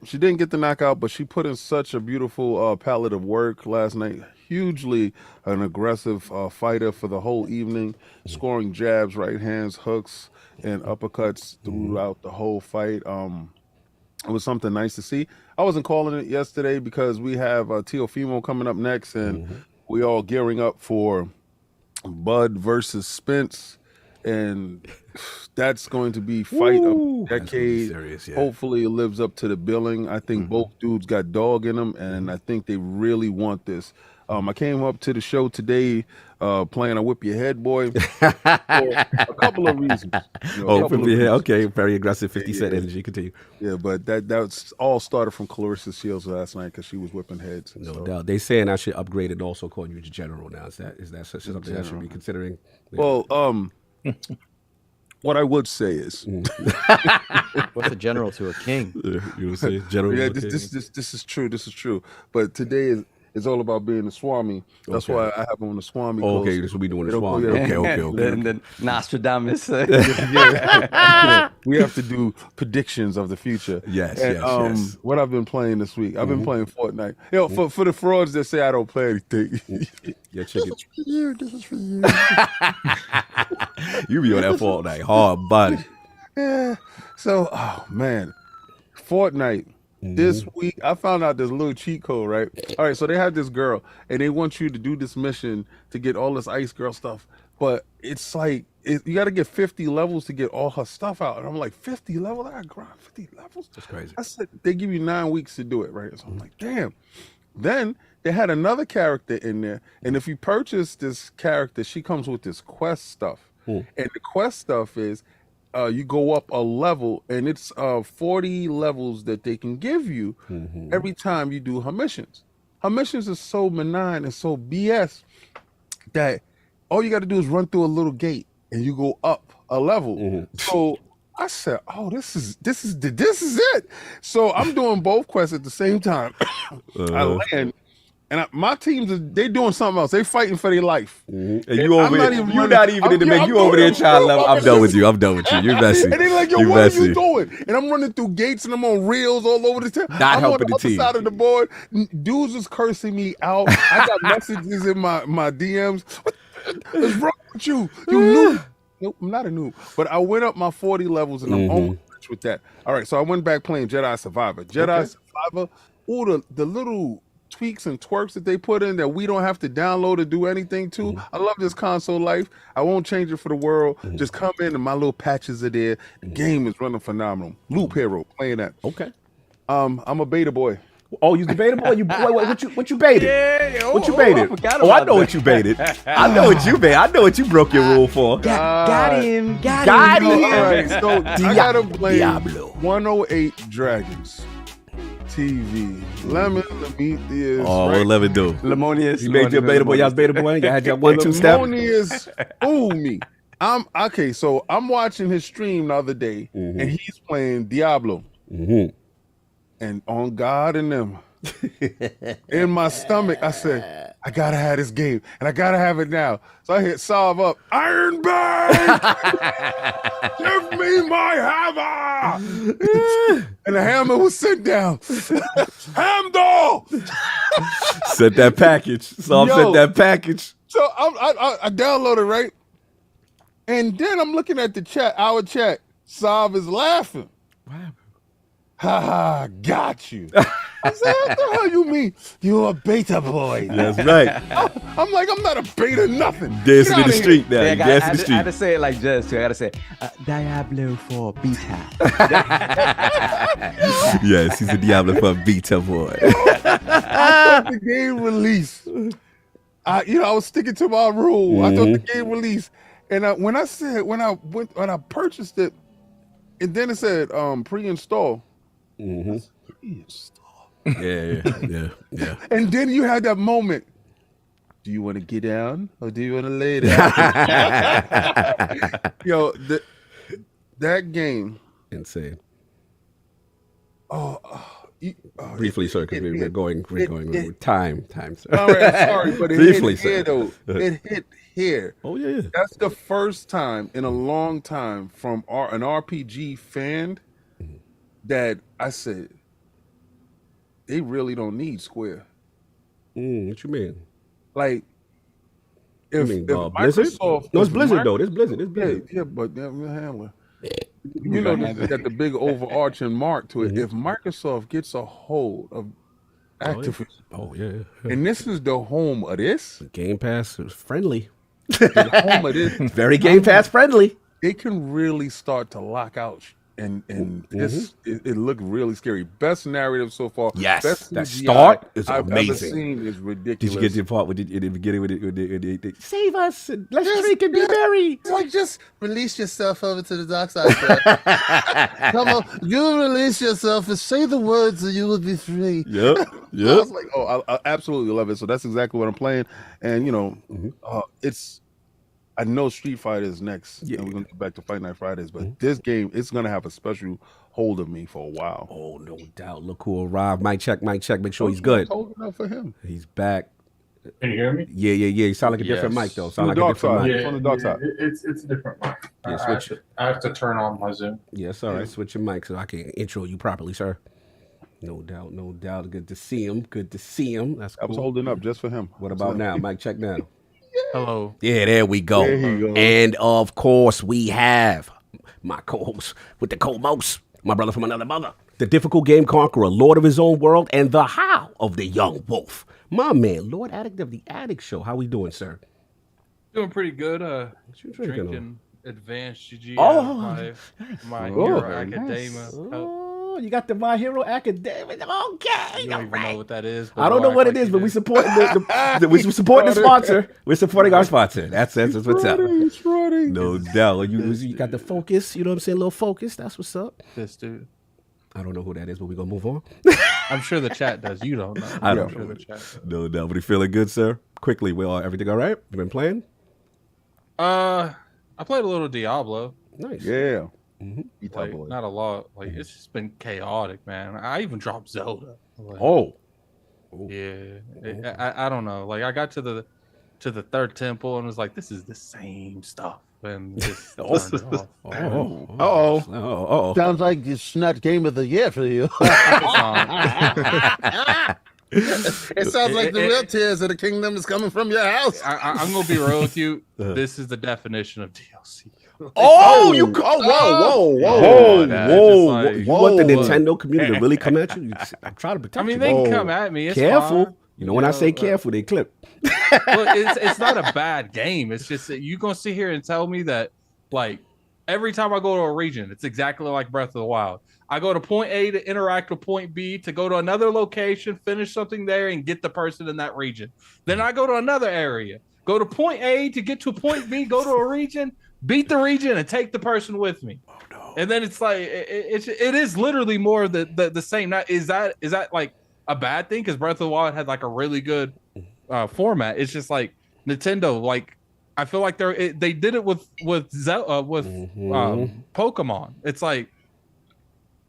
She didn't get the knockout, but she put in such a beautiful palette of work last night. Hugely an aggressive fighter for the whole evening, scoring jabs, right hands, hooks, and uppercuts throughout the whole fight. It was something nice to see. I wasn't calling it yesterday because we have Teofimo coming up next, and we all gearing up for Bud versus Spence, and that's going to be fight of the decade. Serious, yeah. Hopefully it lives up to the billing. I think both dudes got dog in them, and I think they really want this. I came up to the show today playing a Whip Your Head Boy for a couple of reasons. Okay, very aggressive 50 Cent energy. Continue. Yeah, but that's all started from Clarissa Shields last night because she was whipping heads. And No so. doubt. They saying I should upgrade and also call you the general now. Is that something I should be considering? Well, what I would say is, What's a general to a king? You know what I'm saying? General. yeah, okay. this is true. This is true. But today is all about being a Swami. That's why I have on the Swami. Oh, okay, clothes. this will be doing the It'll- Swami. yeah, Okay. The Nostradamus. Yeah, we have to do predictions of the future. Yes, And, yes. what I've been playing this week, I've been playing Fortnite. Yo, for the frauds that say I don't play anything, Yeah, chicken. this is for you. You be on that Fortnite hard body. Yeah. So, oh man, Fortnite. This week, I found out this little cheat code, right? All right, so they had this girl, and they want you to do this mission to get all this Ice Girl stuff, but it's like you got to get 50 levels to get all her stuff out, and I'm like, 50 levels? I got to grind 50 levels? That's crazy. I said they give you 9 weeks to do it, right? So I'm like, damn. Then they had another character in there, and if you purchase this character, she comes with this quest stuff, and the quest stuff is you go up a level, and it's 40 levels that they can give you every time you do her missions. Her missions are so benign and so BS that all you got to do is run through a little gate and you go up a level. So I said, "Oh, this is it." So I'm doing both quests at the same time. I land, and my teams they doing something else. They fighting for their life. And you over there? You're not even in the mix. You over there trying to level. I'm done with you. I'm done with you. You're messy. And they like, "Yo, what are you doing?" And I'm running through gates and I'm on rails all over the town. Not I'm helping on the the team. other side of the board. Dudes is cursing me out. I got messages in my DMs. What's wrong with you? You noob. Nope, I'm not a noob. But I went up my 40 levels and I'm almost rich with that. All right, so I went back playing Jedi Survivor. Survivor, all the little tweaks and twerks that they put in that we don't have to download or do anything to. I love this console life. I won't change it for the world. Just come in and my little patches are there. The game is running phenomenal. Loop Hero, playing that. Okay. I'm a beta boy. Oh, you the beta boy? What you baited? What you baited? I know what you baited. I know what you baited. I know what you broke your rule for. Got him. All right, so I gotta play 108 Dragons TV. Lemon, Lemonious. Oh, what Lemon do? Lemonious. You made your beta boy. Y'all beta boy. Y'all had your 1-2 step. Lemonious. Ooh, me. Okay. So I'm watching his stream the other day, and he's playing Diablo. And on God and them, in my stomach, I said, I gotta have this game, and I gotta have it now. So I hit solve up. Iron Bang! Give me my hammer! And the hammer was sent down. Hamdall! Sent that package. Sent that package. So I downloaded, right? And then I'm looking at the chat, our chat. Sav is laughing. Wow. Ha ha, got you. I said, what the hell you mean? You're a beta boy. That's right. I'm like, I'm not a beta nothing. Dancing in the street now. Dancing in the street. I had to say it like Jez too. I gotta say Diablo for beta. Yes, he's a Diablo for beta boy. I thought the game released. I was sticking to my rule. I thought the game released. And when I purchased it, and then it said pre-install. Pre-install. Yeah. And then you had that moment. Do you want to get down or do you want to lay down? Yo, that game. Insane. Briefly, sir, because we're going time, sir. All right, sorry, but it Briefly, hit here, though. It hit here. Oh, yeah. That's the first time in a long time from an RPG fan that I said, they really don't need Square. What you mean? Like, if Blizzard? Microsoft... No, it's Blizzard, though. It's Blizzard. It's Blizzard. Yeah, but handler. You know, they got the big overarching mark to it. If Microsoft gets a hold of Activision... Oh, yeah. And this is the home of this. Game Pass is friendly. The home of this. Very Game Pass friendly. It can really start to lock out. And it looked really scary. Best narrative so far. Yes, best that CGI start is I've amazing. ever seen is ridiculous. Did you get to the part with the beginning with it? Save us and let's drink and be merry. It's like, just release yourself over to the dark side. Come on, you release yourself and say the words and you will be free. Yep. I was like, I absolutely love it. So that's exactly what I'm playing. And it's. I know Street Fighter is next, and we're gonna get back to Fight Night Fridays. But this game, it's gonna have a special hold of me for a while. Oh, no doubt. Look who arrived. Mic check. Make sure he's good. Holding up for him. He's back. Can you hear me? Yeah. You sound like a different mic though. Sound like a different mic. On the dark side. It's a different mic. Yeah, switch it. I have to turn on my Zoom. Yes, all right. Switch your mic so I can intro you properly, sir. No doubt. Good to see him. That's cool. I was holding up just for him. What about now? Mic check now. Hello. Yeah, there we go. There he goes. And of course, we have my co-host with the co-most, my brother from another mother, the difficult game conqueror, lord of his own world, and the how of the young wolf. My man, Lord Addict of the Addict Show. How we doing, sir? Doing pretty good. What you Drinking advanced GG. My Hero Academia. You got the My Hero Academia. Okay. You don't even know what that is. I don't know what it is, but we support we supporting the sponsor. We're supporting our sponsor. That's what's up. No doubt. You got the focus. You know what I'm saying? A little focus. That's what's up. This dude. I don't know who that is, but we're gonna move on. I'm sure the chat does. You don't know. I I'm don't sure know. the chat does. No doubt. But you feeling good, sir? Quickly, everything all right? You been playing? I played a little Diablo. Nice. Yeah. Like, not a lot. Like it's just been chaotic, man. I even dropped Zelda. Like, yeah. I don't know. Like I got to the third temple and was like, this is the same stuff. And just turned it off. Sounds like it's not game of the year for you. It sounds like the real tears of the kingdom is coming from your house. I'm gonna be real with you. This is the definition of DLC. Whoa! You want the Nintendo community to really come at you? I'm trying to protect you. I mean, they can come at me. It's careful. Fine. You know, when I say careful, they clip. Look, it's not a bad game. It's just that you're gonna sit here and tell me that, like, every time I go to a region, it's exactly like Breath of the Wild. I go to point A to interact with point B, to go to another location, finish something there, and get the person in that region. Then I go to another area, go to point A to get to point B, go to a region, beat the region, and take the person with me. Oh, no. And then it's like it is literally more of the same. Now, is that like a bad thing? Because Breath of the Wild had like a really good format. It's just like Nintendo, like I feel like they did it with Pokemon. It's like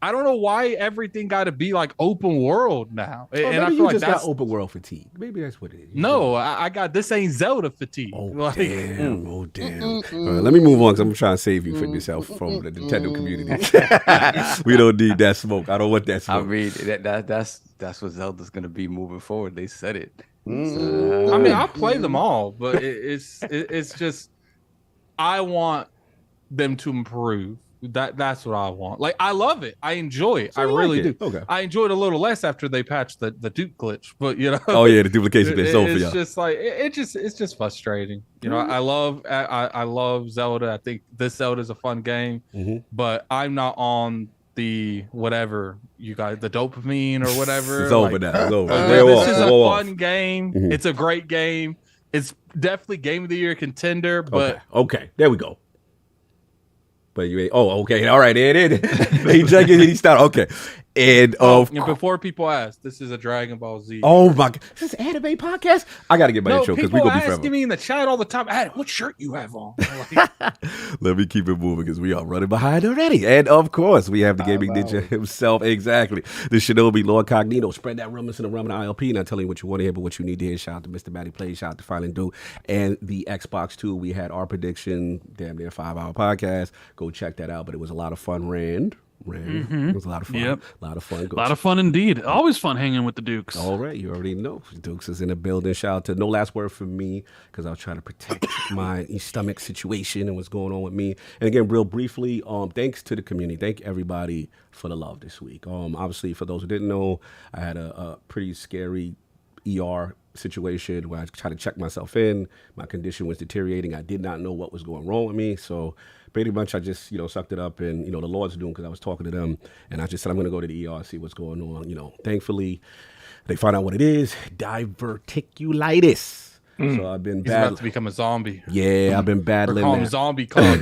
I don't know why everything got to be like open world now. And I maybe feel you like just got open world fatigue. Maybe that's what it is. No, I got this ain't Zelda fatigue. Oh, damn. All right, let me move on because I'm trying to save you from yourself from the Nintendo community. We don't need that smoke. I don't want that smoke. I mean, that's what Zelda's gonna be moving forward. They said it. I mean, I'll play them all, but it's just I want them to improve. That's what I want. Like I love it. I enjoy it. So I really do. Okay. Okay. I enjoyed it a little less after they patched the Duke glitch, but you know. Oh yeah, the duplication been so for It's y'all. just like it's just frustrating. You know, I love Zelda. I think this Zelda is a fun game, but I'm not on the whatever you guys, the dopamine or whatever. It's over now. It's over. This is a fun game. It's a great game. It's definitely game of the year contender. But okay, there we go. But you ain't. Oh, okay. All right. There it is. He drank it and he started. Okay. And before people ask, this is a Dragon Ball Z. Oh my God, this is an anime podcast. I got to get my intro because we're gonna be forever. People asking me in the chat all the time, Adam, what shirt you have on? Let me keep it moving because we are running behind already. And of course, we have the gaming ninja himself. Exactly, the Shinobi Lord Cognito. Spread that rumors in the rum and ILP. Not telling you what you want to hear, but what you need to hear. Shout out to Mr. Matty Play. Shout out to Filing Do and the Xbox 2. We had our prediction, damn near 5-hour podcast. Go check that out. But it was a lot of fun, Rand. It was a lot of fun. Yep. A lot of fun. A lot of fun indeed. Always fun hanging with the Dukes. All right, you already know. Dukes is in the building. Shout out to no last word from me because I was trying to protect my stomach situation and what's going on with me. And again, real briefly, thanks to the community. Thank everybody for the love this week. Obviously, for those who didn't know, I had a pretty scary ER situation where I tried to check myself in. My condition was deteriorating. I did not know what was going wrong with me. So pretty much I just, sucked it up and, the Lord's doing because I was talking to them and I just said, I'm going to go to the ER and see what's going on. Thankfully they found out what it is, diverticulitis. So I've been about to become a zombie. Yeah, I've been battling call him that. Zombie Club.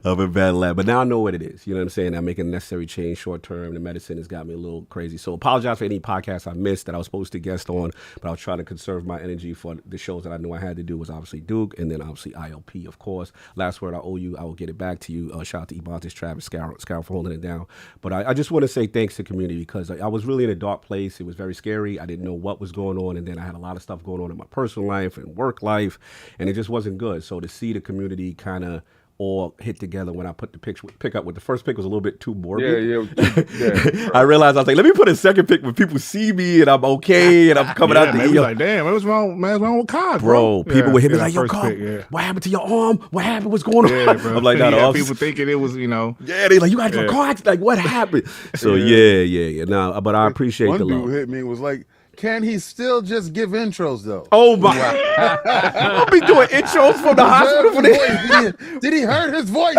I've been battling that, but now I know what it is. You know what I'm saying? I'm making a necessary change short term. The medicine has got me a little crazy. So apologize for any podcasts I missed that I was supposed to guest on, but I was trying to conserve my energy for the shows that I knew I had to do was obviously Duke and then obviously ILP, of course. Last word I owe you. I will get it back to you. Shout out to Ebontis, Travis, Scout for holding it down. But I just want to say thanks to the community because I was really in a dark place. It was very scary. I didn't know what was going on. And then I had a lot of stuff going on in my personal life and work life, and it just wasn't good. So to see the community kind of all hit together when I put the pick up with the first pick was a little bit too morbid. Yeah. I realized I was like, let me put a second pick when people see me and I'm okay and I'm coming out the ER. Like, damn, what was wrong? Man, what's wrong with Cog, bro? People would hit me like, yo, Cog, what happened to your arm? What happened? What's going on? Bro. I'm like, no, people thinking it was, Yeah, they like, you got to a car accident. Like, what happened? So yeah. Nah, but I appreciate the love. One dude hit me was like, can he still just give intros though? Oh my! I'll be doing intros from the hospital for this. Did he hurt his voice?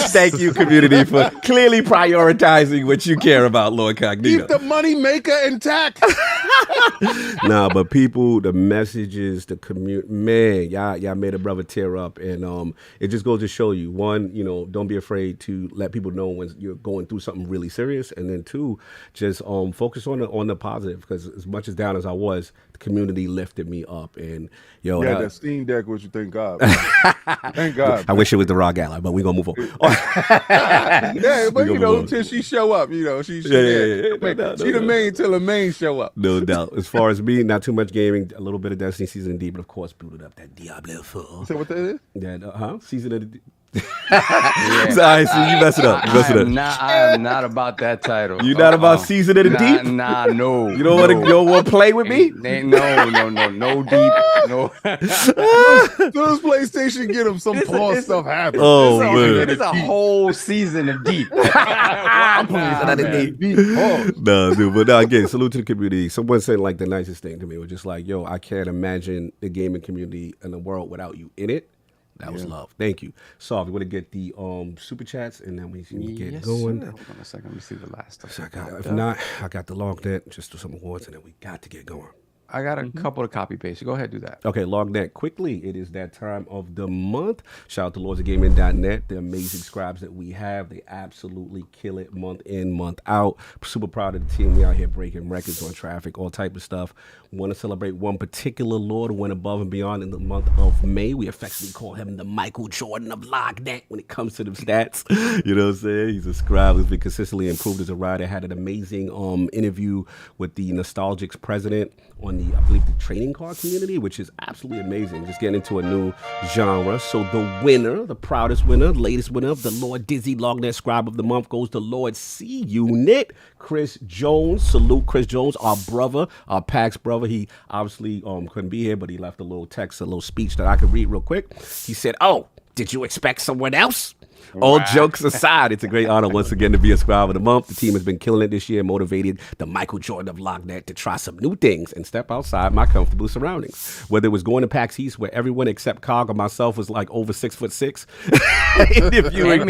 Thank you, community, for clearly prioritizing what you care about, Lord Cognito. Keep the money maker intact. Nah, but people, the messages, the community, man, y'all made a brother tear up, and it just goes to show you, one, don't be afraid to let people know when you're going through something really serious, and then two, just focus on the positive, because as much as down as I was, the community lifted me up, and that Steam Deck, what you thank God. Thank God. I wish it was the Raw Gala, but we're gonna move on. Yeah, but till she show up, she the main till the main show up. No doubt. As far as me, not too much gaming, a little bit of Destiny Season D, but of course booted up that Diablo 4. So what that is? That Season of the Sorry, so you mess it up. I am not about that title. You not about Season of the Deep? Nah, no. You don't want to play with me? No deep. No. Those PlayStation get them some Paul stuff happen. Oh man, it's a whole season of deep. Nah, dude, but again, salute to the community. Someone said like the nicest thing to me was just like, "Yo, I can't imagine the gaming community in the world without you in it." That was love. Thank you. So we're gonna get the super chats and then we can get going. Sir. Hold on a second. Let me see the last stuff. So I got the LogNet, just do some awards and then we got to get going. I got a couple of copy paste. Go ahead, do that. Okay, LogNet quickly. It is that time of the month. Shout out to lordsofgaming.net, the amazing scribes that we have. They absolutely kill it month in, month out. Super proud of the team. We out here breaking records on traffic, all type of stuff. Want to celebrate one particular Lord who went above and beyond in the month of May. We affectionately call him the Michael Jordan of LogNet when it comes to the stats. You know what I'm saying? He's a scribe who's been consistently improved as a writer. Had an amazing interview with the Nostalgics president on the, I believe, the trading card community, which is absolutely amazing. Just getting into a new genre. So the winner, the proudest winner, latest winner of the Lord Dizzy LogNet Scribe of the Month goes to Lord C Unit, Chris Jones. Salute Chris Jones, our brother, our PAX brother. He obviously couldn't be here, but he left a little text, a little speech that I could read real quick. He said, "Oh, did you expect someone else?" All jokes aside, it's a great honor once again to be a Scribe of the Month. The team has been killing it this year, motivated the Michael Jordan of LogNet to try some new things and step outside my comfortable surroundings. Whether it was going to PAX East, where everyone except Cog or myself was like over 6'6", interviewing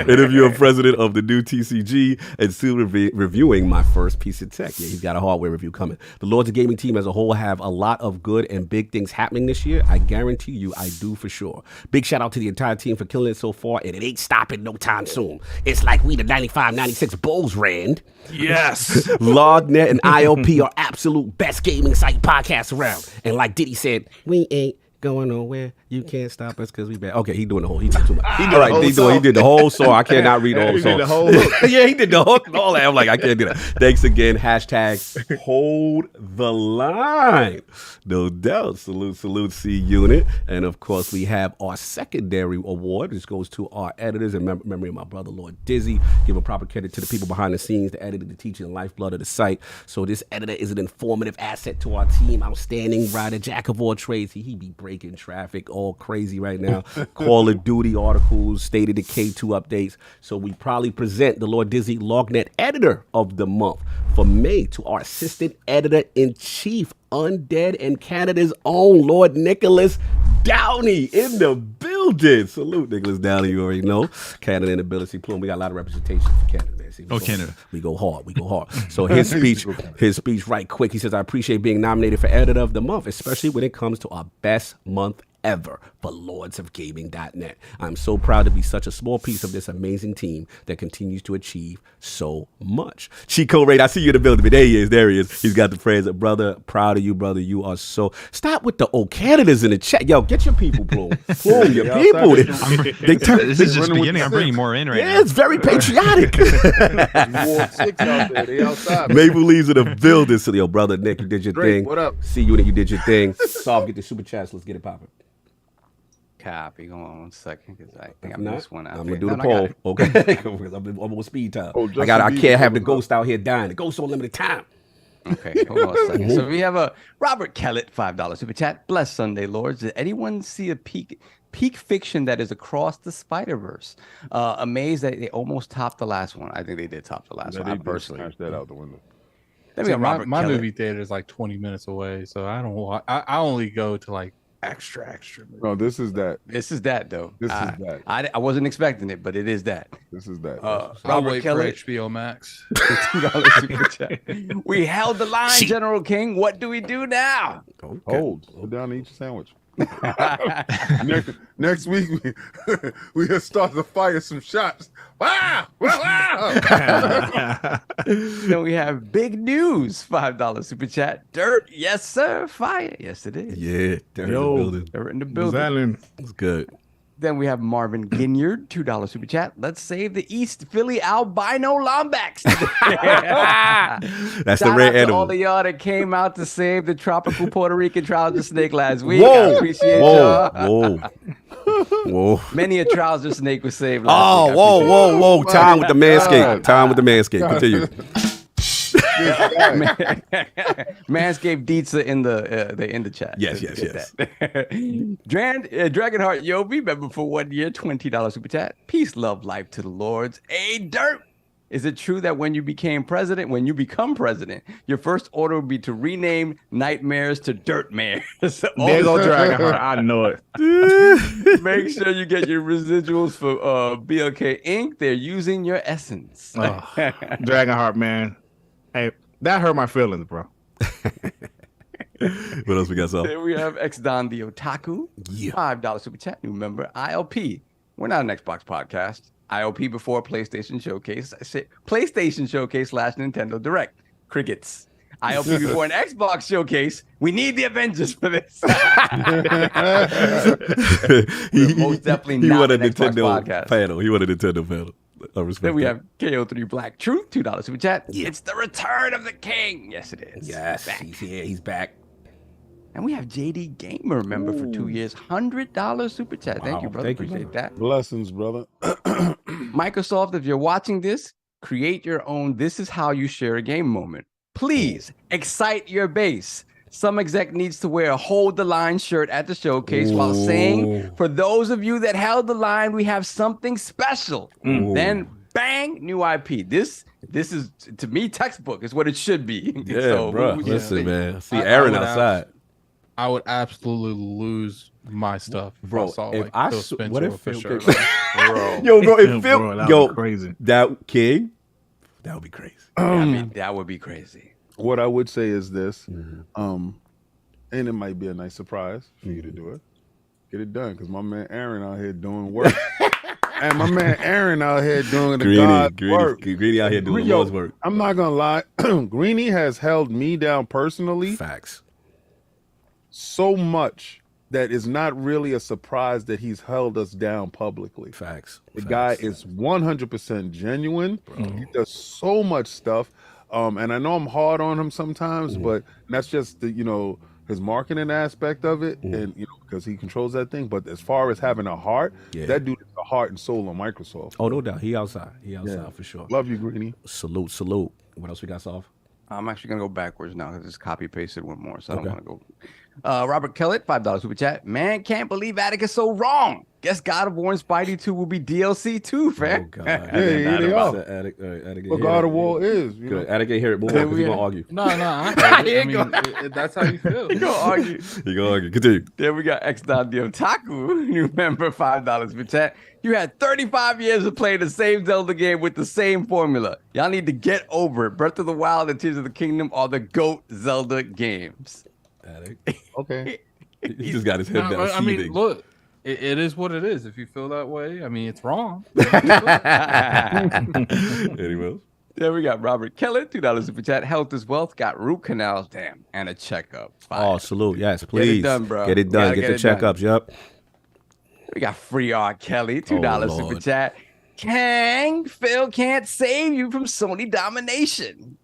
interviewing president of the new TCG and still reviewing my first piece of tech. Yeah, he's got a hardware review coming. The Lords of Gaming team as a whole have a lot of good and big things happening this year. I guarantee you, I do for sure. Big shout out to the entire team for killing it so far, and it ain't stopping no time soon. It's like we the 95-96 Bulls, Rand. Yes. LogNet and IOP are absolute best gaming site podcasts around. And like Diddy said, we ain't going nowhere. You can't stop us because we bad. Okay, he doing the whole. He did too much. He did the whole song. I cannot read the whole song. Did the whole hook. Yeah, he did the hook and all that. I'm like, I can't do that. Thanks again. Hashtag hold the line. No doubt. Salute C Unit. And of course, we have our secondary award. This goes to our editors in memory of my brother, Lord Dizzy. Give a proper credit to the people behind the scenes, the editor, the teacher, and lifeblood of the site. So this editor is an informative asset to our team. Outstanding writer, jack of all trades. He be breaking traffic all crazy right now. Call of Duty articles, State of Decay 2 updates. So we probably present the Lord Dizzy LogNet Editor of the Month for May to our Assistant Editor-in-Chief, Undead and Canada's own Lord Nicholas Downey in the building. Salute, Nicholas Downey. You already know. Canada and Ability Plume. We got a lot of representation for Canada, man. See, Canada. We go hard. So his speech right quick. He says, "I appreciate being nominated for Editor of the Month, especially when it comes to our best month ever for lordsofgaming.net. I'm so proud to be such a small piece of this amazing team that continues to achieve so much." Chico Raid, I see you in the building. There he is. He's got the phrase, "Brother, proud of you, brother. You are so..." Stop with the old Canadas in the chat. Yo, get your people, Plume. Plume, your people. This is just beginning. I'm bringing more in right now. Yeah, it's very patriotic. Ward 6 out there. They outside. Maple Leaves in the building. So, yo, brother Nick, you did your Drake, thing. what up? See you, you did your thing. Solve, get the super chats. Let's get it popping. Copy. Hold on 1 second, because I think I Not, missed one out I'm there. gonna do the poll, okay? Because I'm on speed time. Oh, I can't have the ghost out here dying. The ghost on limited time. Okay, hold on a second. So we have a Robert Kellett, $5 super chat. Bless Sunday, Lords. Did anyone see a peak fiction that is across the Spider-Verse? Amazed that they almost topped the last one. I think they did top the last one. I personally smashed that out the window. Then we got my Robert Kellett. movie theater is like 20 minutes away, so I don't. I only go to like extra. No, this is that. This is that though. This is that. I wasn't expecting it, but it is that. This is that. I'll Robert wait Kelly, for HBO Max. $2 super chat. We held the line, General King. What do we do now? Okay. Hold. Sit down and eat your sandwich. next week we just start to fire some shots. Wow! Then we have big news. $5 super chat. Dirt, yes sir. Fire, yes it is. Yeah, they're in the building. They're in the building. It's good. Then we have Marvin Ginyard, $2 super chat. Let's save the East Philly albino Lombax. That's Shout the rare out to animal. all of y'all that came out to save the tropical Puerto Rican trouser snake last week. Whoa, I appreciate y'all. Whoa. Many a trouser snake was saved Oh, last week. whoa. Time with the manscape. Time with the manscape. Continue. Manscaped Deetza in the chat. Yes. Dragonheart Yobi, member for 1 year, $20 super chat. Peace, love, life to the Lords. Hey, Dirt. Is it true that when you become president, your first order would be to rename nightmares to Dirtmares? There go Dragonheart. I know it. Make sure you get your residuals for BLK Inc. They're using your essence. Dragonheart, man. Hey, that hurt my feelings, bro. What else we got, Sal? Then we have X Don the Otaku. Yeah. $5 super chat. New member, ILP. We're not an Xbox podcast. ILP before PlayStation Showcase. I said PlayStation Showcase / Nintendo Direct. Crickets. ILP before an Xbox Showcase. We need the Avengers for this. Most definitely he not wanted an a Xbox Nintendo podcast. panel. He wanted a Nintendo panel. I respect Then we that. have KO3 Black Truth, $2 super chat. Yeah. It's the return of the king. Yes, it is. Yes, he's here. He's back. And we have JD Gamer member for 2 years, $100 super chat. Thank you, brother. Thank you, Appreciate that. Blessings, brother. Microsoft, if you're watching this, create your own "This is how you share a game" moment. Please excite your base. Some exec needs to wear a hold the line shirt at the showcase while saying, for those of you that held the line, we have something special. Then bang, new IP. This is, to me, textbook is what it should be. Yeah, So, bro. we- Listen, man. I see I Aaron would outside. I would absolutely lose my stuff, Bro, I saw, if like, I Phil s- Spencer what if for Phil sure. could- Bro. Yo, bro, if Phil, Bro, that yo, was crazy. that King, that would be crazy. I mean, that would be crazy. What I would say is this, and it might be a nice surprise for you to do it. Get it done, because my man Aaron out here doing work. And my man Aaron out here doing the God's work. Greedy out here doing the Yo, Lord's work. I'm not gonna lie, Greeny has held me down personally. Facts. So much that is not really a surprise that he's held us down publicly. Facts. The guy is 100% genuine. He does so much stuff. And I know I'm hard on him sometimes, but that's just the, his marketing aspect of it, and because he controls that thing. But as far as having a heart, that dude is the heart and soul on Microsoft. Oh, no doubt. He outside. For sure. Love you, Greeny. Salute. What else we got, Solve? I'm actually gonna go backwards now because it's copy pasted one more, so I don't want to go. Robert Kellett, $5 super chat. Man, can't believe Atticus so wrong. Guess God of War and Spidey 2 will be DLC too, fam. Oh, God. Yeah, they are. What God of War is. Good. Attic ain't hear it. Move on, because he's going to argue. No, I mean, that's how you feel. You gonna argue. He going to argue. Continue. Then we got X Don the Otaku, new member, $5 per chat. You had 35 years of playing the same Zelda game with the same formula. Y'all need to get over it. Breath of the Wild and Tears of the Kingdom are the GOAT Zelda games. Okay. He just got his head down. I mean, look, it is what it is. If you feel that way, I mean, it's wrong. Anyways. Then we got Robert Keller, $2 super chat. Health is wealth. Got root canals, damn, and a checkup. Oh, salute. Yes, please. Get it done, bro. Get it done. Gotta Get the it done. checkups. Yep. We got Free R. Kelly, $2 super Lord. chat. Kang, Phil can't save you from Sony domination.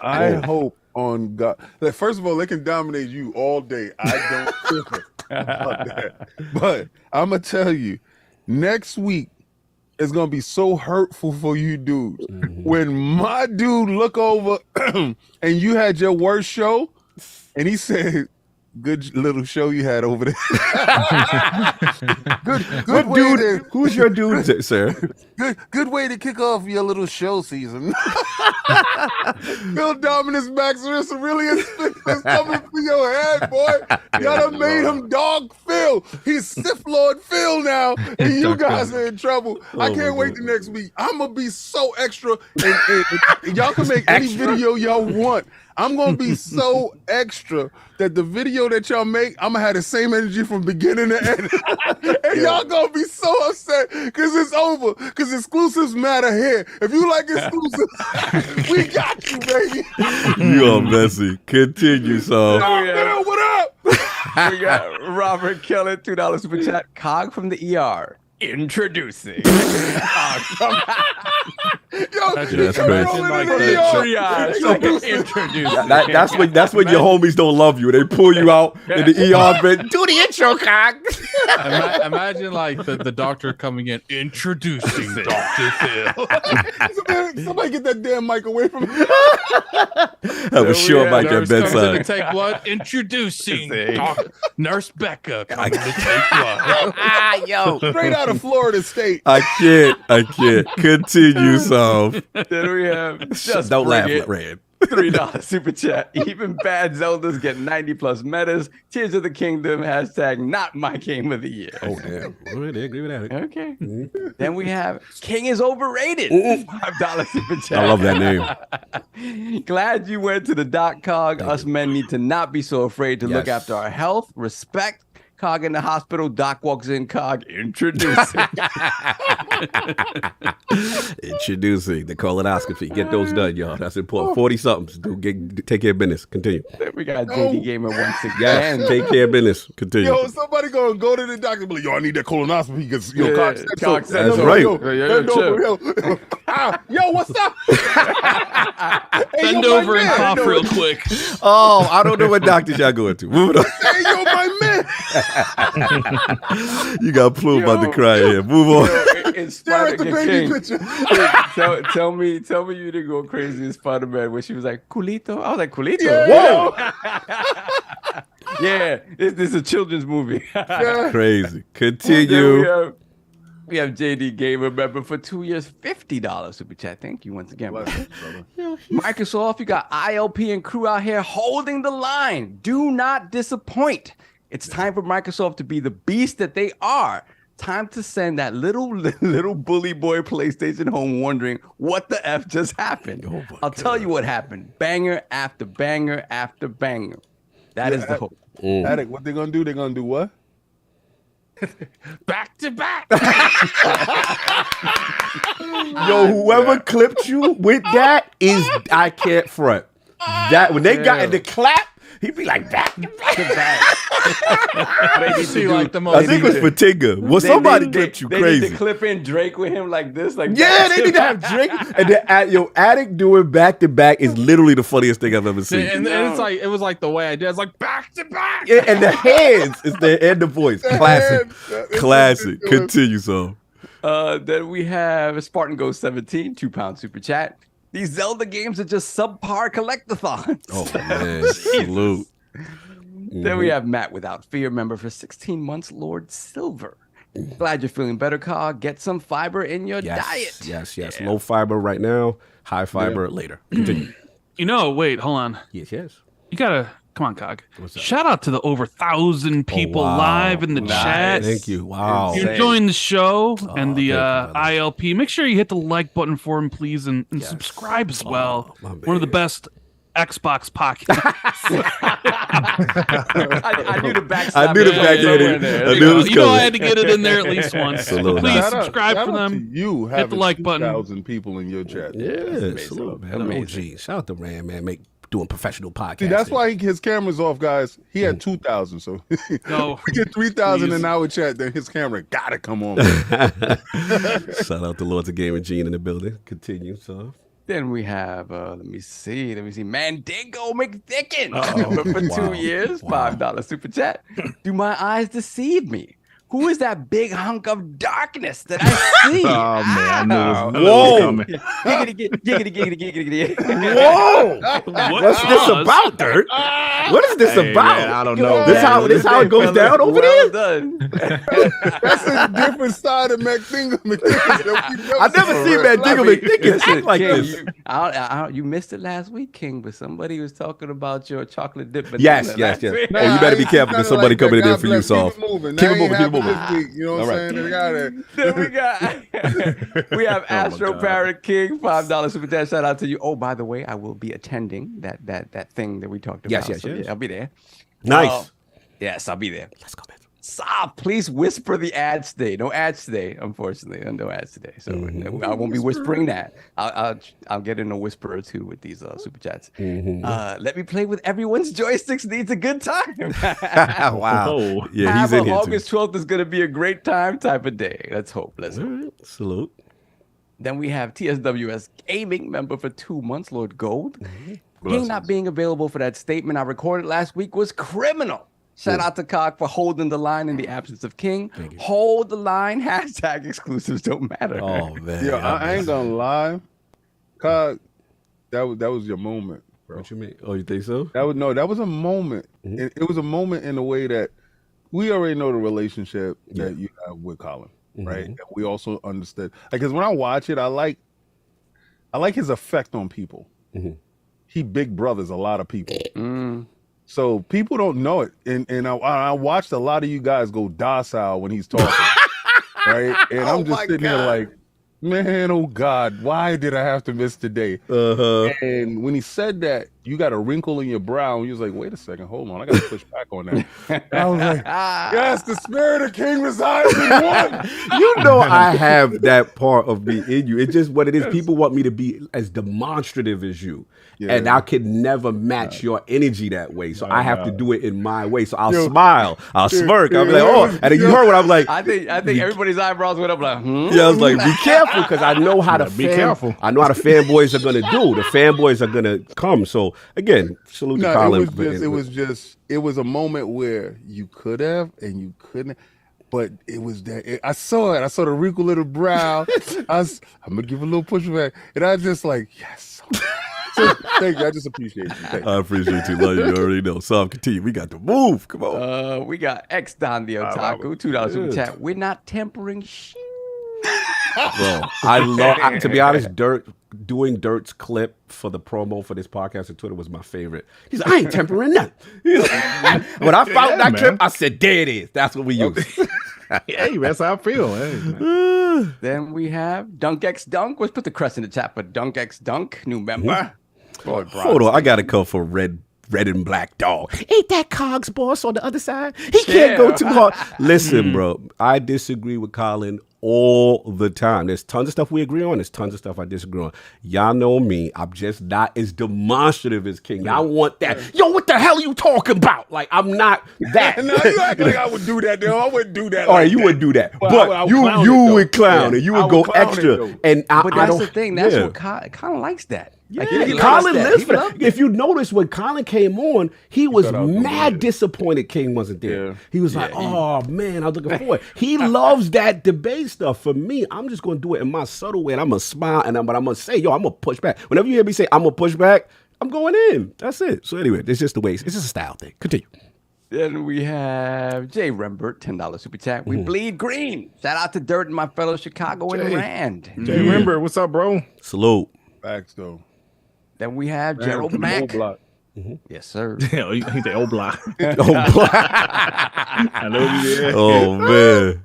I hope on God. Like, first of all, they can dominate you all day. I don't care about that. But I'm going to tell you, next week is going to be so hurtful for you dudes. When my dude look over and you had your worst show and he said, Good little show you had over there. good What way dude? to- Who's your dude, sir? Good way to kick off your little show season. Phil Dominus Maximus Aurelius is coming for your head, boy. Y'all done made him Dog Phil. He's Sith Lord Phil now, and you guys are in trouble. I can't wait till next week. I'm gonna be so extra, and y'all can make any video y'all want. I'm gonna be so extra that the video that y'all make, I'm gonna have the same energy from beginning to end. And y'all gonna be so upset because it's over. Because exclusives matter here. If you like exclusives, we got you, baby. You are messy. Continue, so. Phil, what up? We got Robert Kelly, $2 super chat. Cog from the ER. Introducing. Yo, that's crazy. Like That's when your homies don't love you. They pull you out in the ER bed. Do the intro, cock. Imagine like the doctor coming in, introducing Dr. Phil. Somebody get that damn mic away from me. Have a short mic at Nurse comes in to bedside. take blood. Introducing Nurse Becca coming to take blood. Yo. Straight out of Florida State. I can't. Continue, so. Then we have just Don't laugh, Bring It, Red. $3 super chat. Even bad Zeldas get 90 plus metas. Tears of the Kingdom. Hashtag not my game of the year. Oh, damn. Well, they agree with that. Okay. Then we have King is overrated. $5 super chat. I love that name. Glad you went to the .cog. Us men need to not be so afraid to look Yes. after our health. Respect. Cog in the hospital. Doc walks in. Cog introducing. Introducing the colonoscopy. Get those done, y'all. That's important. 40 somethings. Take care of business. Continue. Then we got JD Gamer 16. Yes, take care of business. Continue. Yo, somebody gonna go to the doctor and be like, yo, I need that colonoscopy because your Yeah, cock said so. cock said That's so. right. Yo, Yeah, bend chill. over, yo, what's up? Hey, Bend yo, my over and man. cough real quick. Oh, I don't know what doctors y'all going to. Moving on. Hey, yo, my man. You got Plume about to cry here. Move on. In Stare at the Spider-Man baby King. picture. Tell me you didn't go crazy in Spider-Man when she was like, Culito? I was like, Culito? Yeah. Whoa! Yeah, this is a children's movie. Crazy. Then Continue. we have JD Gamer member for 2 years, $50 super chat. Thank you once again, brother. Microsoft, you got ILP and crew out here holding the line. Do not disappoint. It's time for Microsoft to be the beast that they are. Time to send that little bully boy PlayStation home wondering what the F just happened. I'll tell you what happened. Banger after banger after banger. That is the hope. Attic, what they gonna do? They gonna do what? Back to back. Yo, whoever clipped you with that is, I can't front. That when they got in the clap, he'd be like back to back. They See, like the I most. think it was Fatinga. Well, somebody clipped you They crazy. need to clip in Drake with him like this, like Yeah, they need to have Drake. And then Attic doing back to back is literally the funniest thing I've ever seen. And it's like it was like the way I did. It's like back to back. Yeah, and the hands is the and the voice. Classic. Classic. Continue, so. Then we have Spartan Ghost 17, £2 super chat. These Zelda games are just subpar collectathons. Oh man, salute. Then we have Matt Without Fear, member for 16 months, Lord Silver. Glad you're feeling better, Cog. Get some fiber in your diet. Yes. Low fiber right now, high fiber later. Continue. You know, wait, hold on. Yes. You gotta come on, Cog. Shout out to the over 1,000 people live in the chat. Thank you. Wow. If you're enjoying the show and the thank you, brother. ILP, make sure you hit the like button for him, please, and subscribe as well. One of the best Xbox podcasts. I knew the back. I knew the back end. I knew it was You know I coming. had to get it in there at least once. Salute. Please Shout out- subscribe shout for out them. to you Hit the having like button. 2,000 people in your chat. Yeah, salute, man. Amazing. OG. Shout out to Rand, man. Doing professional podcasting. See, that's why his camera's off, guys. He had 2,000, so No, we get 3,000 please. in our chat. Then his camera gotta come on. Shout out to Lords of Game and Gene in the building. Continue, so. Then we have, let me see, Mandingo McDickens, member for 2 years, $5 super chat. Do my eyes deceive me? Who is that big hunk of darkness that I see? Oh man, I knew it Whoa. was coming. Giggity. Whoa! What's this about, Dirt? What is this Hey, about? man, I don't know. This how it goes down over Well there? done. That's a different side of I never seen McDingle act like King, this. you missed it last week, King, but somebody was talking about your chocolate dip. Yes. last week. Oh, you better be careful because somebody coming in there for you, Soft. Keep it moving. You know what I'm saying? Then we have Astro Parrot King, $5 super chat. Shout out to you. Oh, by the way, I will be attending that thing that we talked about. Yes. Yeah, I'll be there. Nice. Yes, I'll be there. Let's go, man. Stop, please whisper the ads today. No ads today, unfortunately. No ads today. So I won't be whispering that. I'll get in a whisper or two with these super chats. Let me play with everyone's joysticks needs a good time. Wow. Yeah, he's in here August 12th is going to be a great time type of day. Let's hope. too. Salute. Then we have TSWS Gaming member for 2 months, Lord Gold. King not being available for that statement I recorded last week was criminal. Shout out to Cog for holding the line in the absence of King. Hold the line. # exclusives don't matter. Oh man. Yeah, I ain't gonna lie. Cog, that was your moment, bro. What you mean? Oh, you think so? That was a moment. It was a moment in a way that we already know the relationship that you have with Colin, right? And we also understood. Because when I watch it, I like his effect on people. He big brothers a lot of people. So people don't know it. And I watched a lot of you guys go docile when he's talking. Right? And I'm just sitting here like, man, oh God, why did I have to miss today? And when he said that, you got a wrinkle in your brow, and you was like, wait a second, hold on, I got to push back on that. And I was like, yes, the spirit of King resides in one. You know I have that part of me in you. It's just what it is. People want me to be as demonstrative as you. And I could never match your energy that way. So I have to do it in my way. So I'll smile. I'll smirk. I'll be like, oh. And then you heard what I'm like. I think everybody's eyebrows went up like, Yeah, I was like, be careful, because I know how be careful. I know how the fanboys are gonna do. The fanboys are gonna come. So again, salute to Colin. It was a moment where you could have and you couldn't. But it was that I saw it. I saw the wrinkle in the brow. I'm gonna give a little pushback, and I was just like, yes. So, thank you. I just appreciate you. I appreciate you. Love you. You already know. So continue. We got to move. Come on. We got X Don the Otaku, $2 super chat. We're not tempering shit. Bro, I love. To be honest, doing Dirt's clip for the promo for this podcast on Twitter was my favorite. He's like, I ain't tempering nothing. When I found that clip, I said, there it is. That's what we use. Hey, that's how I feel. Hey. Then we have Dunk X Dunk. Let's put the crest in the chat for Dunk X Dunk, new member. Hold on, I gotta come for red and black dog. Ain't that Cog's boss on the other side? He can't go too hard. Listen, bro, I disagree with Colin all the time. There's tons of stuff we agree on. There's tons of stuff I disagree on. Y'all know me. I'm just not as demonstrative as King. I want that. Yo, what the hell are you talking about? Like, I'm not that. No, you act like I would do that, though. I wouldn't do that. All right, you wouldn't do that. But you would clown and you would go extra. And but that's the thing. That's what Colin likes that. Yeah, Colin lives for that. If you notice, when Colin came on, he was mad disappointed King wasn't there. He was like, oh, man, I was looking forward. He loves that debate stuff. For me, I'm just going to do it in my subtle way, and I'm going to smile, but I'm going to say, yo, I'm going to push back. Whenever you hear me say, I'm going to push back, I'm going in. That's it. So anyway, it's just the way. It's just a style thing. Continue. Then we have Jay Rembert, $10 super chat. We bleed green. Shout out to Dirt and my fellow Chicago and Rand. Jay Rembert, what's up, bro? Salute. Facts, though. Then we have Gerald Mack. Yes, sir. He's the old block. I know you did. Oh, man.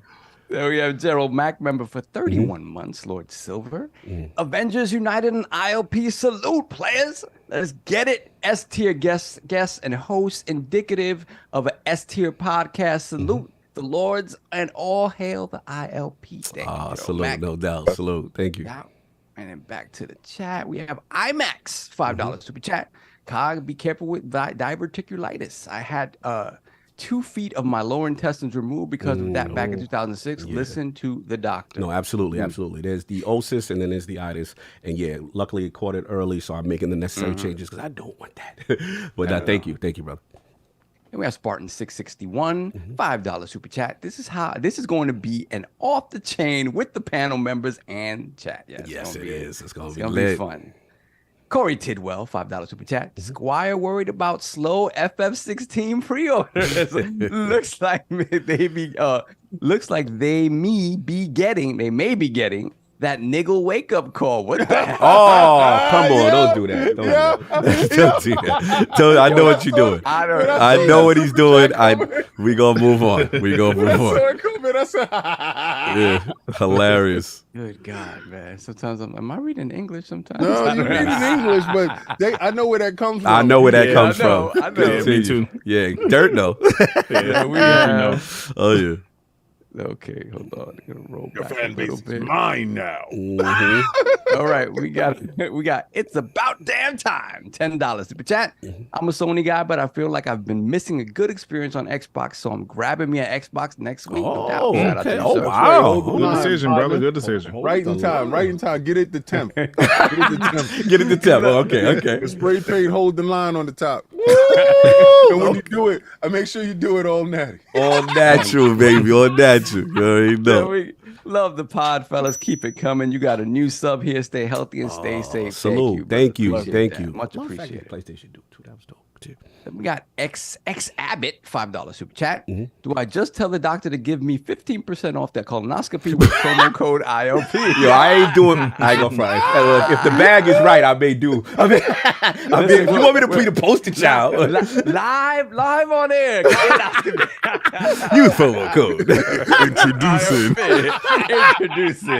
Then we have Gerald Mack, member for 31 months, Lord Silver. Avengers United and ILP salute, players. Let's get it. S-tier guests and hosts indicative of an S-tier podcast. Salute the Lords and all hail the ILP. Salute, Mack. no doubt. Salute. Thank you. Yeah. And then back to the chat, we have IMAX, $5 super chat. Cog, be careful with diverticulitis. I had 2 feet of my lower intestines removed because of that back in 2006. Listen to the doctor. No, absolutely, absolutely. There's the osis and then there's the itis. And yeah, luckily it caught it early, so I'm making the necessary changes because I don't want that. But thank you, brother. And we have Spartan 661, $5 super chat. This is going to be an off the chain with the panel members and chat. Yes, it is. It's gonna be fun. Corey Tidwell, $5 super chat. Squire worried about slow FF16 pre-orders. looks like they may be getting that niggle wake up call. What the heck? Oh, come on! Don't do that. Don't do that. I know what you're doing. I know what he's doing. We gonna move on. Yeah, hilarious. Good God, man! Sometimes am I reading English? Sometimes no, you're reading English, but I know where that comes from. I know where that comes from. I know. Yeah, me too. Yeah, Dirt no. Yeah, we know. Oh yeah. Okay, hold on. I'm gonna roll Your back fan a base little is bit. mine now. All right, we got it's about damn time. $10 super chat. I'm a Sony guy, but I feel like I've been missing a good experience on Xbox, so I'm grabbing me an Xbox next week. No doubt. Shout out to you, Oh, sir. wow. Good decision, brother. Good decision. Right in time. Get it to temp. Get it to temp. Oh, okay. The spray paint hold the line on the top. And when you do it, I make sure you do it all natty. All natural, baby. All natural. You already know. Yeah, we love the pod, fellas. Keep it coming. You got a new sub here. Stay healthy and stay safe. Salute. Thank you. Much appreciated. PlayStation do too. That was dope too. Then we got X Abbott, $5 super chat. Do I just tell the doctor to give me 15% off that colonoscopy with promo code ILP? Yo, I ain't gonna front. If the bag is right, I may do. I mean, if you want me to be the poster child, live on air. use promo code. Introducing.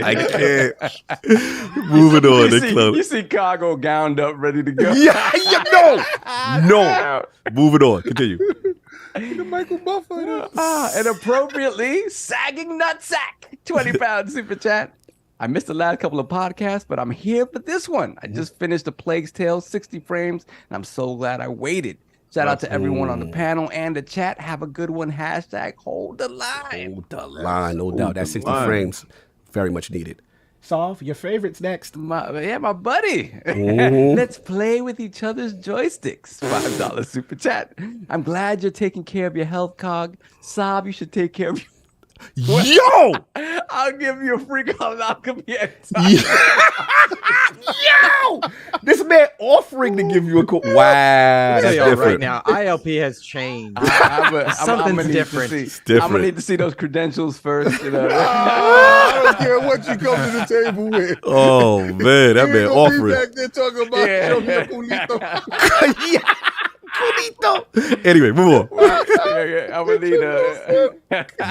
I can't. Moving on. You see Cargo gowned up, ready to go. No. Moving on. Continue. The Michael Buffer. And appropriately, sagging nutsack, 20-pound super chat. I missed the last couple of podcasts, but I'm here for this one. I just finished The Plague's Tale, 60 frames, and I'm so glad I waited. Shout out to everyone on the panel and the chat. Have a good one. Hashtag hold the line. Hold the line, no doubt. That 60 frames, very much needed. Solve your favorites next. My buddy. Let's play with each other's joysticks. $5 super chat. I'm glad you're taking care of your health, Cog. Sob, you should take care of your... Yo! I'll give you a free colonoscopy. Yo! This man offering to give you a call. Wow. That's different. Right now, ILP has changed. Something's different. It's different. I'm gonna need to see those credentials first. You know? I don't care what you come to the table with. Oh man, that man offering. Back there talking about Anyway, move on. I'm gonna need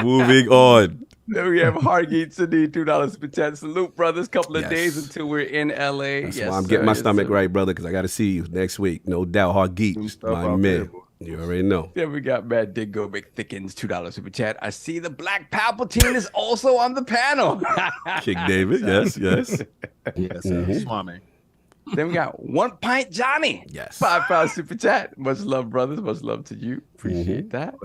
Moving on. Then we have Hargeet Sadi, $2 super chat. Salute, brothers. Couple of days until we're in LA. That's why I'm getting my stomach right, brother, because I got to see you next week. No doubt, Hargeet, my man. You already know. Then we got Matt Dingo McThickens, $2 super chat. I see the Black Palpatine is also on the panel. King David, yes. Swami. Then we got One Pint Johnny. Yes. $5 super chat. Much love, brothers. Much love to you. Appreciate that.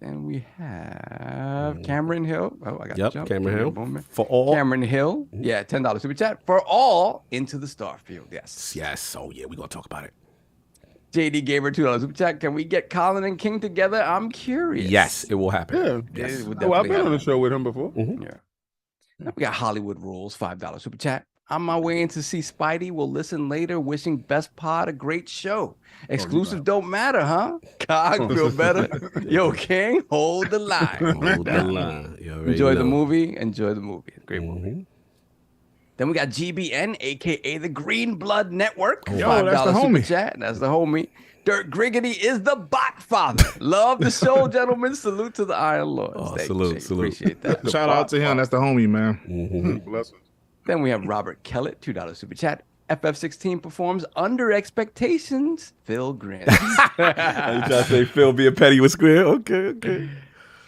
Then we have Cameron Hill. Oh, I got to jump. Cameron Hill. For all. Cameron Hill. Yeah, $10 super chat. For all into the Starfield. Yes. Oh, yeah, we're going to talk about it. JD gave her $2 super chat. Can we get Colin and King together? I'm curious. Yes, it will happen. Yeah. Yes. I've been on the show with him before. Yeah. Now we got Hollywood Rules, $5 super chat. On my way in to see Spidey. Will listen later. Wishing Best Pod a great show. Exclusive don't matter, huh? Cog, feel better. Yo, King, hold the line. Hold the line. Enjoy the movie. Great movie. Then we got GBN, aka the Green Blood Network. Yo, that's the homie. Chat. That's the homie. Dirt Griggity is the bot father. Love the show, gentlemen. Salute to the Iron Lords. Oh, Thank salute. you, appreciate that. Shout out to him. That's the homie, man. Bless him. Then we have Robert Kellett, $2 super chat. FF16 performs under expectations. Phil grins. You trying to say Phil being petty with Square? Okay.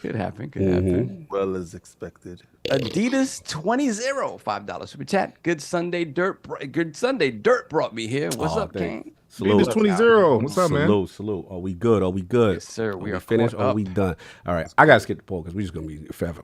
Could happen. Well as expected. Adidas 20 $5 super chat. Good Sunday Dirt brought me here. What's up, King? Salute. Adidas 20. What's up, man? Salute. Are we good? Yes, sir. We are finished. Are we done? All right. I gotta skip the poll because we're just gonna be forever.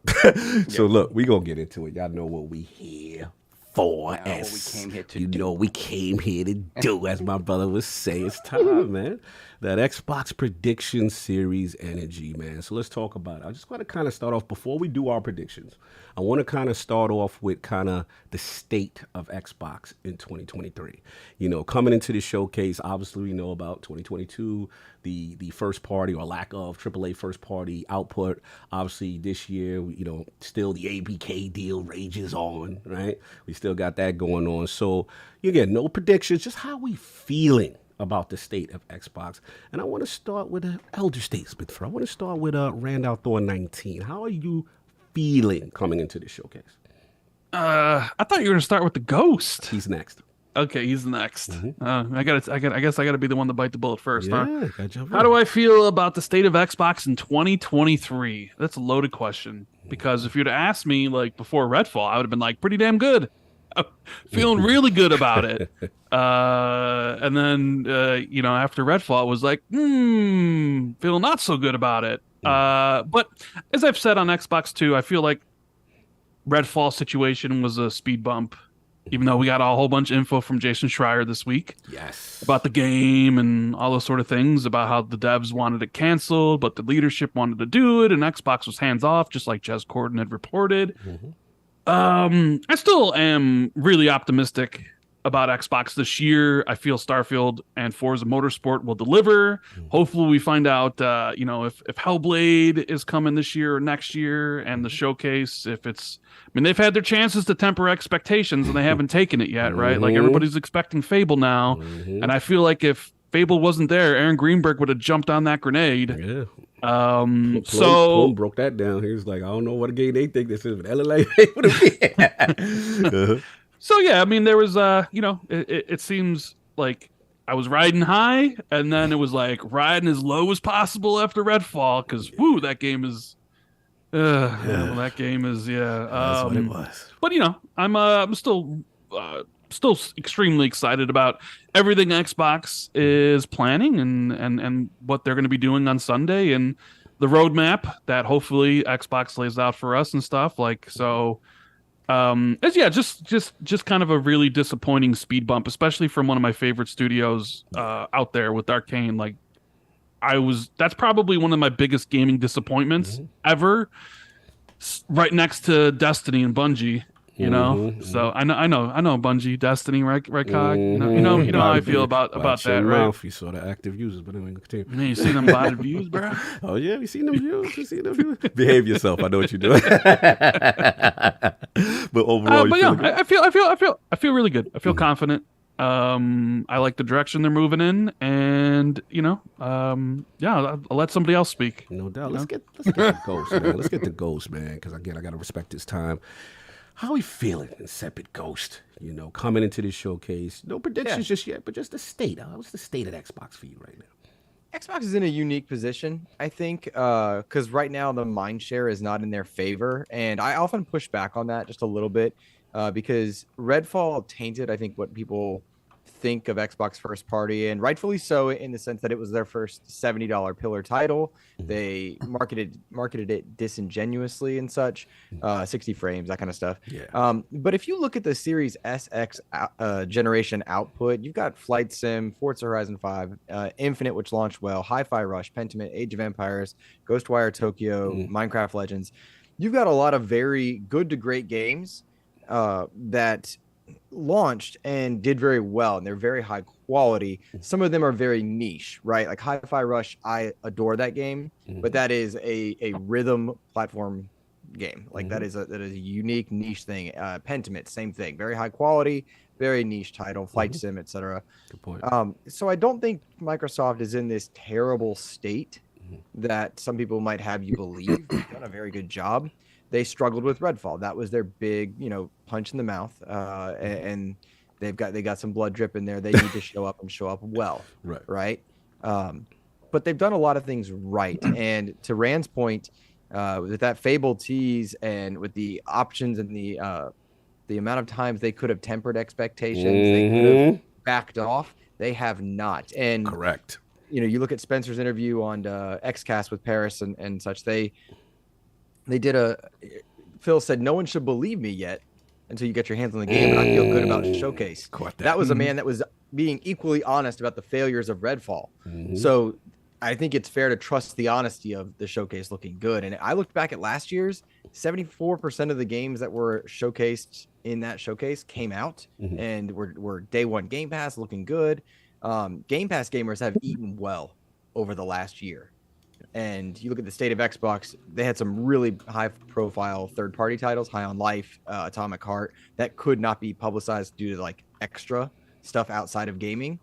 So look, we gonna get into it. Y'all know what we here 4 What we came here to you do. know, we came here to do, as my brother would say. It's time, man. That Xbox Prediction Series energy, man. So let's talk about it. I just want to kind of start off, before we do our predictions, I want to kind of start off with kind of the state of Xbox in 2023. You know, coming into the showcase, obviously we know about 2022, the first party or lack of AAA first party output. Obviously this year, you know, still the ABK deal rages on, right? We still got that going on. So again, no predictions, just how we feeling about the state of Xbox. And I want to start with an elder statesman. I want to start with Randall Thor 19. How are you feeling coming into the showcase? I thought you were going to start with the Ghost. He's next. Okay, he's next. I guess I gotta be the one to bite the bullet first. Yeah, huh? gotta jump How in. do I feel about the state of Xbox in 2023? That's a loaded question, because if you'd have asked me like before Redfall, I would have been like pretty damn good. Feeling really good about it. And then you know, after Redfall, it was like, feel not so good about it. But as I've said on Xbox 2, I feel like Redfall situation was a speed bump, even though we got a whole bunch of info from Jason Schreier this week. Yes. About the game and all those sort of things, about how the devs wanted it canceled, but the leadership wanted to do it, and Xbox was hands off, just like Jez Corden had reported. I still am really optimistic about Xbox this year. I feel Starfield and Forza Motorsport will deliver. Hopefully we find out, you know, if Hellblade is coming this year or next year, and the showcase, if it's, I mean, they've had their chances to temper expectations and they haven't taken it yet, right? Like everybody's expecting Fable now. And I feel like if Fable wasn't there, Aaron Greenberg would have jumped on that grenade. Yeah. So Plum broke that down. He was like, I don't know what game they think this is, but LLA. So yeah, I mean, there was you know, it seems like I was riding high, and then it was like riding as low as possible after Redfall, because woo, that game is that game is That's what it was. But you know, I'm still extremely excited about everything Xbox is planning and what they're going to be doing on Sunday, and the roadmap that hopefully Xbox lays out for us and stuff. Like, so just kind of a really disappointing speed bump, especially from one of my favorite studios out there with Arcane. Like, that's probably one of my biggest gaming disappointments ever, right next to Destiny and Bungie. You know, so I know Bungie, Destiny, right, Cog? You know how I feel about that, right? You saw the active users, but anyway, continue. Man, you see them botted views, bro? Oh yeah, we seen them views. Behave yourself. I know what you're doing. But overall, but yeah, I feel really good. I feel confident. I like the direction they're moving in, and you know, yeah, I'll let somebody else speak. No doubt. Let's get the Ghost, man. Let's get the Ghost, man, because again, I gotta respect his time. How are we feeling, Insipid Ghost? You know, coming into this showcase. No predictions just yet, but just the state. What's the state of Xbox for you right now? Xbox is in a unique position, I think, because right now the mind share is not in their favor. And I often push back on that just a little bit because Redfall tainted, I think, what people think of Xbox first party, and rightfully so, in the sense that it was their first $70 pillar title. They marketed it disingenuously and such, 60 frames, that kind of stuff. But if you look at the Series SX generation output, you've got Flight Sim, Forza Horizon 5, Infinite, which launched well, Hi-Fi Rush, Pentiment, Age of Empires, Ghostwire Tokyo, Minecraft Legends. You've got a lot of very good to great games that launched and did very well, and they're very high quality. Some of them are very niche, right? Like Hi-Fi Rush, I adore that game, but that is a rhythm platform game. Like that is a unique niche thing. Pentiment, same thing, very high quality, very niche title, Flight Sim, etc. Good point. So I don't think Microsoft is in this terrible state that some people might have you believe. They've done a very good job. They struggled with Redfall. That was their big, punch in the mouth. And they got some blood drip in there. They need to show up and show up well. Right. But they've done a lot of things right. And to Rand's point, with that Fable tease and with the options and the amount of times they could have tempered expectations, they could have backed off. They have not. And correct. You look at Spencer's interview on XCast with Paris and such. They did Phil said, no one should believe me yet, until you get your hands on the game. And I feel good about the showcase. That was a man that was being equally honest about the failures of Redfall. So I think it's fair to trust the honesty of the showcase looking good. And I looked back at last year's, 74% of the games that were showcased in that showcase came out and were day one Game Pass looking good. Game Pass gamers have eaten well over the last year. And you look at the state of Xbox, they had some really high profile third-party titles, High on Life, Atomic Heart, that could not be publicized due to like extra stuff outside of gaming.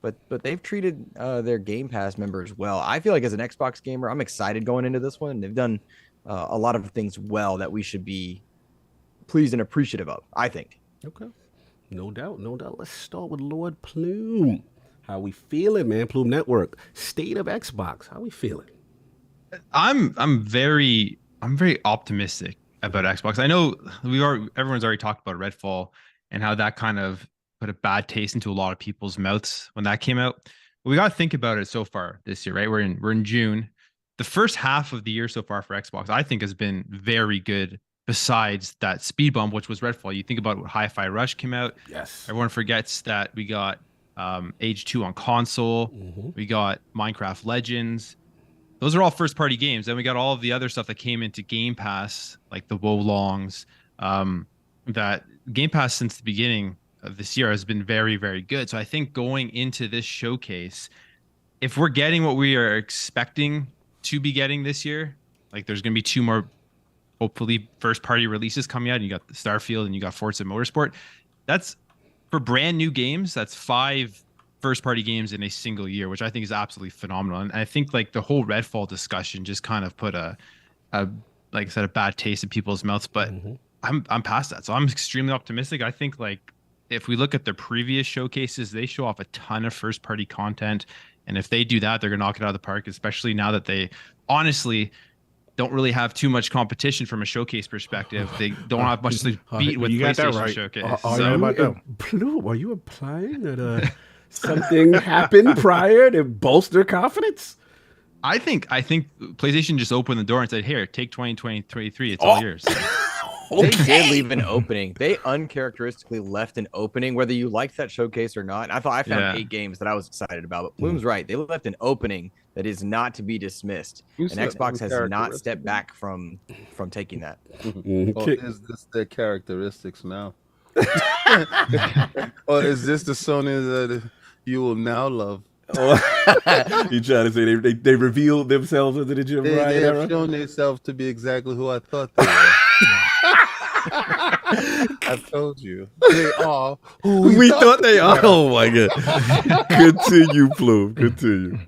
But they've treated their Game Pass members well. I feel like as an Xbox gamer, I'm excited going into this one. They've done a lot of things well that we should be pleased and appreciative of, I think. Okay. No doubt. Let's start with Lord Plume. How we feeling, man? Plume Network. State of Xbox. How we feeling? I'm very optimistic about Xbox. I know everyone's already talked about Redfall and how that kind of put a bad taste into a lot of people's mouths when that came out. But we got to think about it so far this year, right? We're in June. The first half of the year so far for Xbox, I think, has been very good. Besides that speed bump, which was Redfall, you think about what Hi-Fi Rush came out. Yes. Everyone forgets that we got Age 2 on console. We got Minecraft Legends. Those are all first-party games. Then we got all of the other stuff that came into Game Pass, like the Wolongs. That Game Pass since the beginning of this year has been very, very good. So I think going into this showcase, if we're getting what we are expecting to be getting this year, like there's going to be 2 more, hopefully, first-party releases coming out. And you got Starfield and you got Forza Motorsport. That's for brand new games. That's 5 first-party games in a single year, which I think is absolutely phenomenal. And I think like the whole Redfall discussion just kind of put a like I said, a bad taste in people's mouths. But I'm past that, so I'm extremely optimistic. I think like if we look at the previous showcases, they show off a ton of first-party content, and if they do that, they're gonna knock it out of the park. Especially now that they honestly don't really have too much competition from a showcase perspective. They don't have much to beat with PlayStation Showcase. Plume, are you implying that something happened prior to bolster confidence? I think PlayStation just opened the door and said, "Here, take 2023. It's all yours." They did leave an opening. They uncharacteristically left an opening, whether you liked that showcase or not. I found 8 games that I was excited about, but Plume's right. They left an opening that is not to be dismissed, and Xbox has not stepped back from taking that. Or is this their characteristics now? Or is this the Sony that you will now love? You trying to say they revealed themselves into the Jim Ryan They era? have shown themselves to be exactly who I thought they were. I told you. They are who we thought they are. Oh my god. Continue, Plume. Continue.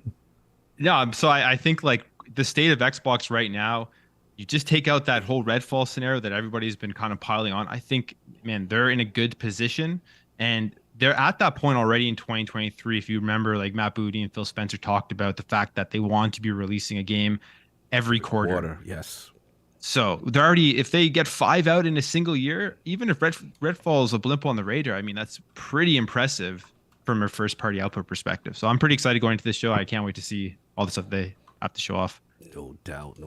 Yeah, so I think like the state of Xbox right now, you just take out that whole Redfall scenario that everybody's been kind of piling on. I think, man, they're in a good position, and they're at that point already in 2023. If you remember, like Matt Booty and Phil Spencer talked about the fact that they want to be releasing a game every quarter. Yes. So they're already, if they get 5 out in a single year, even if Redfall is a blimp on the radar, I mean, that's pretty impressive from a first party output perspective. So I'm pretty excited going into this show. I can't wait to see all the stuff they have to show off. No doubt.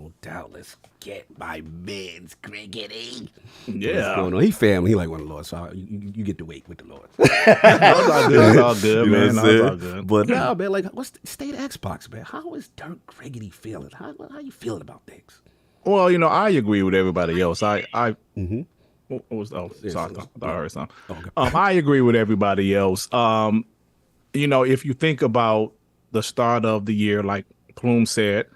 Let's get my man's Griggity. Yeah. What's going on? He family. He like one of the Lords, so you get to wait with the Lords. It's all good, man. It's all good. But no, man, like, what's the state of Xbox, man? How is Dirk Griggity feeling? How you feeling about things? Well, I agree with everybody else. Sorry, I heard something. Okay. I agree with everybody else. If you think about the start of the year, like Plume said,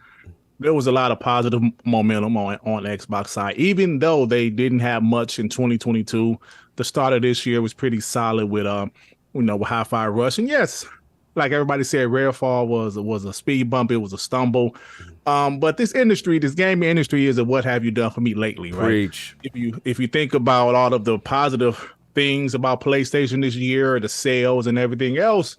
there was a lot of positive momentum on the Xbox side. Even though they didn't have much in 2022, the start of this year was pretty solid with with Hi-Fi Rush. And yes, like everybody said, Redfall was a speed bump. It was a stumble. But this gaming industry is a what have you done for me lately, right? Preach. If you think about all of the positive things about PlayStation this year, the sales and everything else,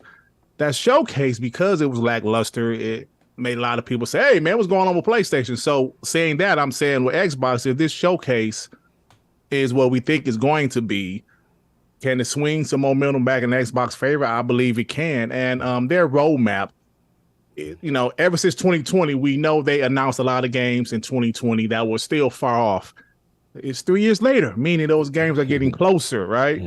that showcase, because it was lackluster, it made a lot of people say, "Hey, man, what's going on with PlayStation?" So saying that, I'm saying with Xbox, if this showcase is what we think it's going to be, can it swing some momentum back in Xbox favor? I believe it can. And their roadmap, ever since 2020, we know they announced a lot of games in 2020 that were still far off. It's 3 years later, meaning those games are getting closer, right?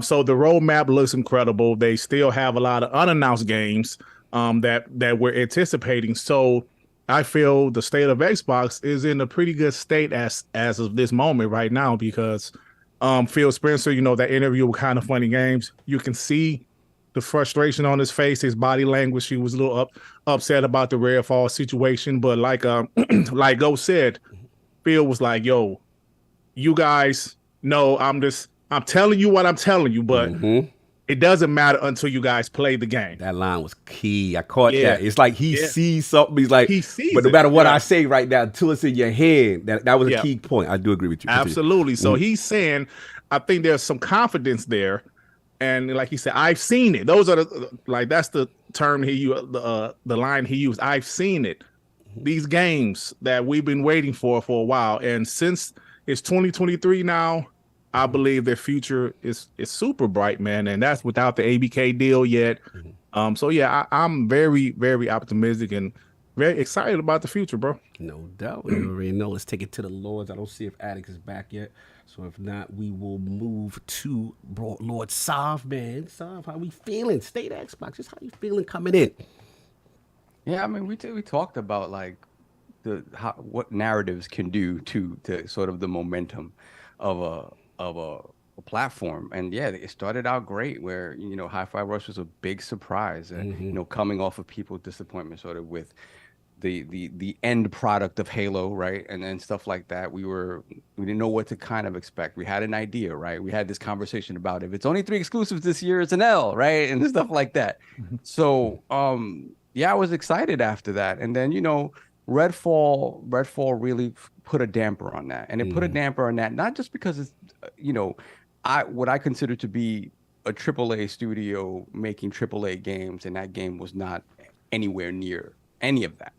So the roadmap looks incredible. They still have a lot of unannounced games that we're anticipating. So I feel the state of Xbox is in a pretty good state as of this moment right now, because Phil Spencer, that interview with Kind of Funny Games, you can see the frustration on his face, his body language. He was a little upset about the Redfall situation, but like Go said, Phil was like, "Yo, you guys know I'm telling you what I'm telling you, but it doesn't matter until you guys play the game." That line was key. I caught that. It's like he sees something. He's like, he sees but no it. matter what I say right now, until it's in your hand, that was a Yeah. key point. I do agree with you. Continue. Absolutely. So he's saying, I think there's some confidence there. And like he said, I've seen it. Those are that's the term he used, the line he used. I've seen it. These games that we've been waiting for a while. And since it's 2023 now, I believe their future is super bright, man. And that's without the ABK deal yet. So yeah, I'm very, very optimistic and very excited about the future, bro. No doubt. You already know. Let's take it to the Lords. I don't see if Attic is back yet. So if not, we will move to Lord Sav, man. Sav, how we feeling? State Xbox. Just how you feeling coming in? Yeah, I mean, we talked about like what narratives can do to sort of the momentum of a platform. And yeah, it started out great where, Hi-Fi Rush was a big surprise and, coming off of people's disappointment sort of with the end product of Halo, right? And then stuff like that. We didn't know what to kind of expect. We had an idea, right? We had this conversation about if it's only 3 exclusives this year, it's an L, right? And stuff like that. So, yeah, I was excited after that. And then, Redfall really put a damper on that. And it put a damper on that, not just because it's, what I consider to be a AAA studio making AAA games, and that game was not anywhere near any of that.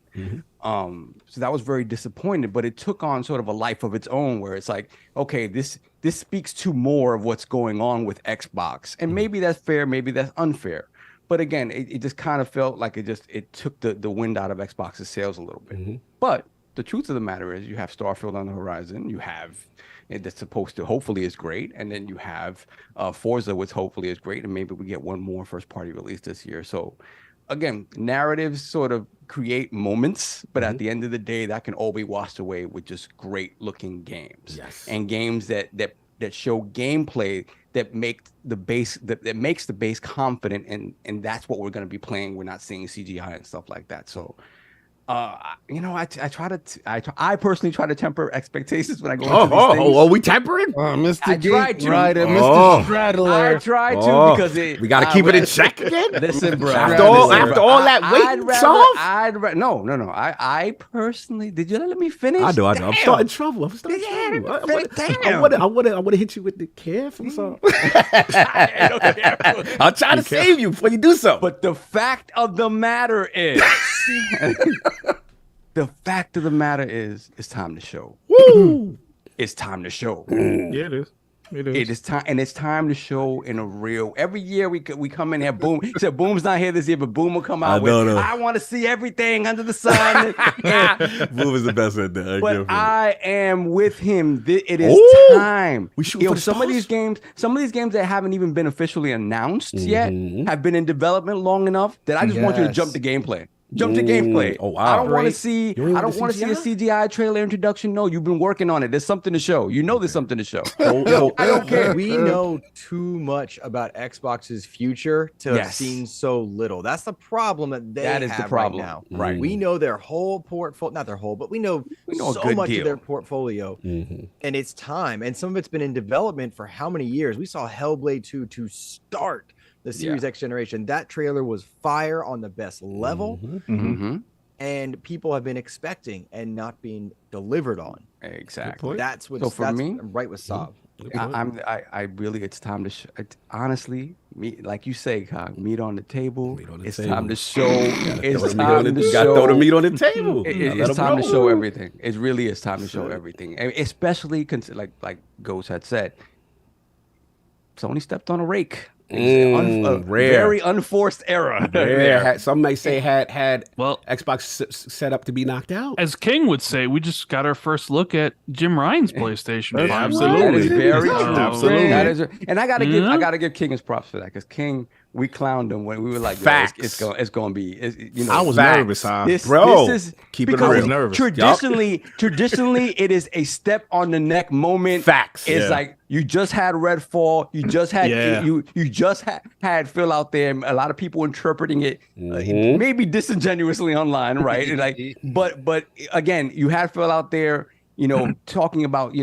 So that was very disappointing, but it took on sort of a life of its own where it's like, okay, this speaks to more of what's going on with Xbox. And maybe that's fair, maybe that's unfair. But again, it just kind of felt like it took the wind out of Xbox's sails a little bit. But the truth of the matter is you have Starfield on the horizon. You have that's supposed to hopefully is great. And then you have Forza, which hopefully is great. And maybe we get one more first party release this year. So again, narratives sort of create moments, but at the end of the day, that can all be washed away with just great looking games. And games that show gameplay that makes the base confident, and that's what we're going to be playing. We're not seeing CGI and stuff like that. So I personally try to temper expectations when I go into these things. Are we tempering? Mr. I tried to. Right, Mr. Straddler. I tried to because we got to keep it in check again. Listen, bro. After all that waiting, No. I personally, did you let me finish? I know. I'm starting trouble. I want to hit you with the careful song. I'll try to save you before you do something. But the fact of the matter is, it's time to show. Woo! It's time to show. Yeah, it is. It is time, and it's time to show in a real. Every year we come in here. Boom. He said Boom's not here this year, but Boom will come out with. I want to see everything under the sun. Boom is the best at that. But I am with him. It is time. We shoot for the some of these games that haven't even been officially announced yet have been in development long enough that I just want you to jump to gameplay. Jump to gameplay. Oh wow! I don't want to see. I don't want to see a CGI trailer introduction. No, you've been working on it. There's something to show. There's something to show. I don't care. We know too much about Xbox's future to have seen so little. That's the problem that they have the problem right now. Right. We know their whole portfolio, not their whole, but we know so much of their portfolio, and it's time. And some of it's been in development for how many years? We saw Hellblade 2 to start the Series X generation. That trailer was fire on the best level, and people have been expecting and not being delivered on. Exactly. That's what. So for me, I'm right with Sav. I really, it's time to honestly, like you say, Cog, meat on the table. It's time to show. It's time to show. Throw the meat on the table. It's time to show everything. It really is time to show everything, especially like Ghost had said. Sony stepped on a rake. Rare. Very unforced error. Rare. Some may say had Xbox set up to be knocked out. As King would say, we just got our first look at Jim Ryan's PlayStation. Absolutely. That is very true. Absolutely. That is, and I gotta give King his props for that, because King, we clowned him when we were like, it's gonna be, I was nervous, huh? Bro, this is keep it because real. Traditionally, it is a step on the neck moment. Facts. It's like you just had Redfall, you just had you just had Phil out there. A lot of people interpreting it maybe disingenuously online, right? But again, you had Phil out there, talking about,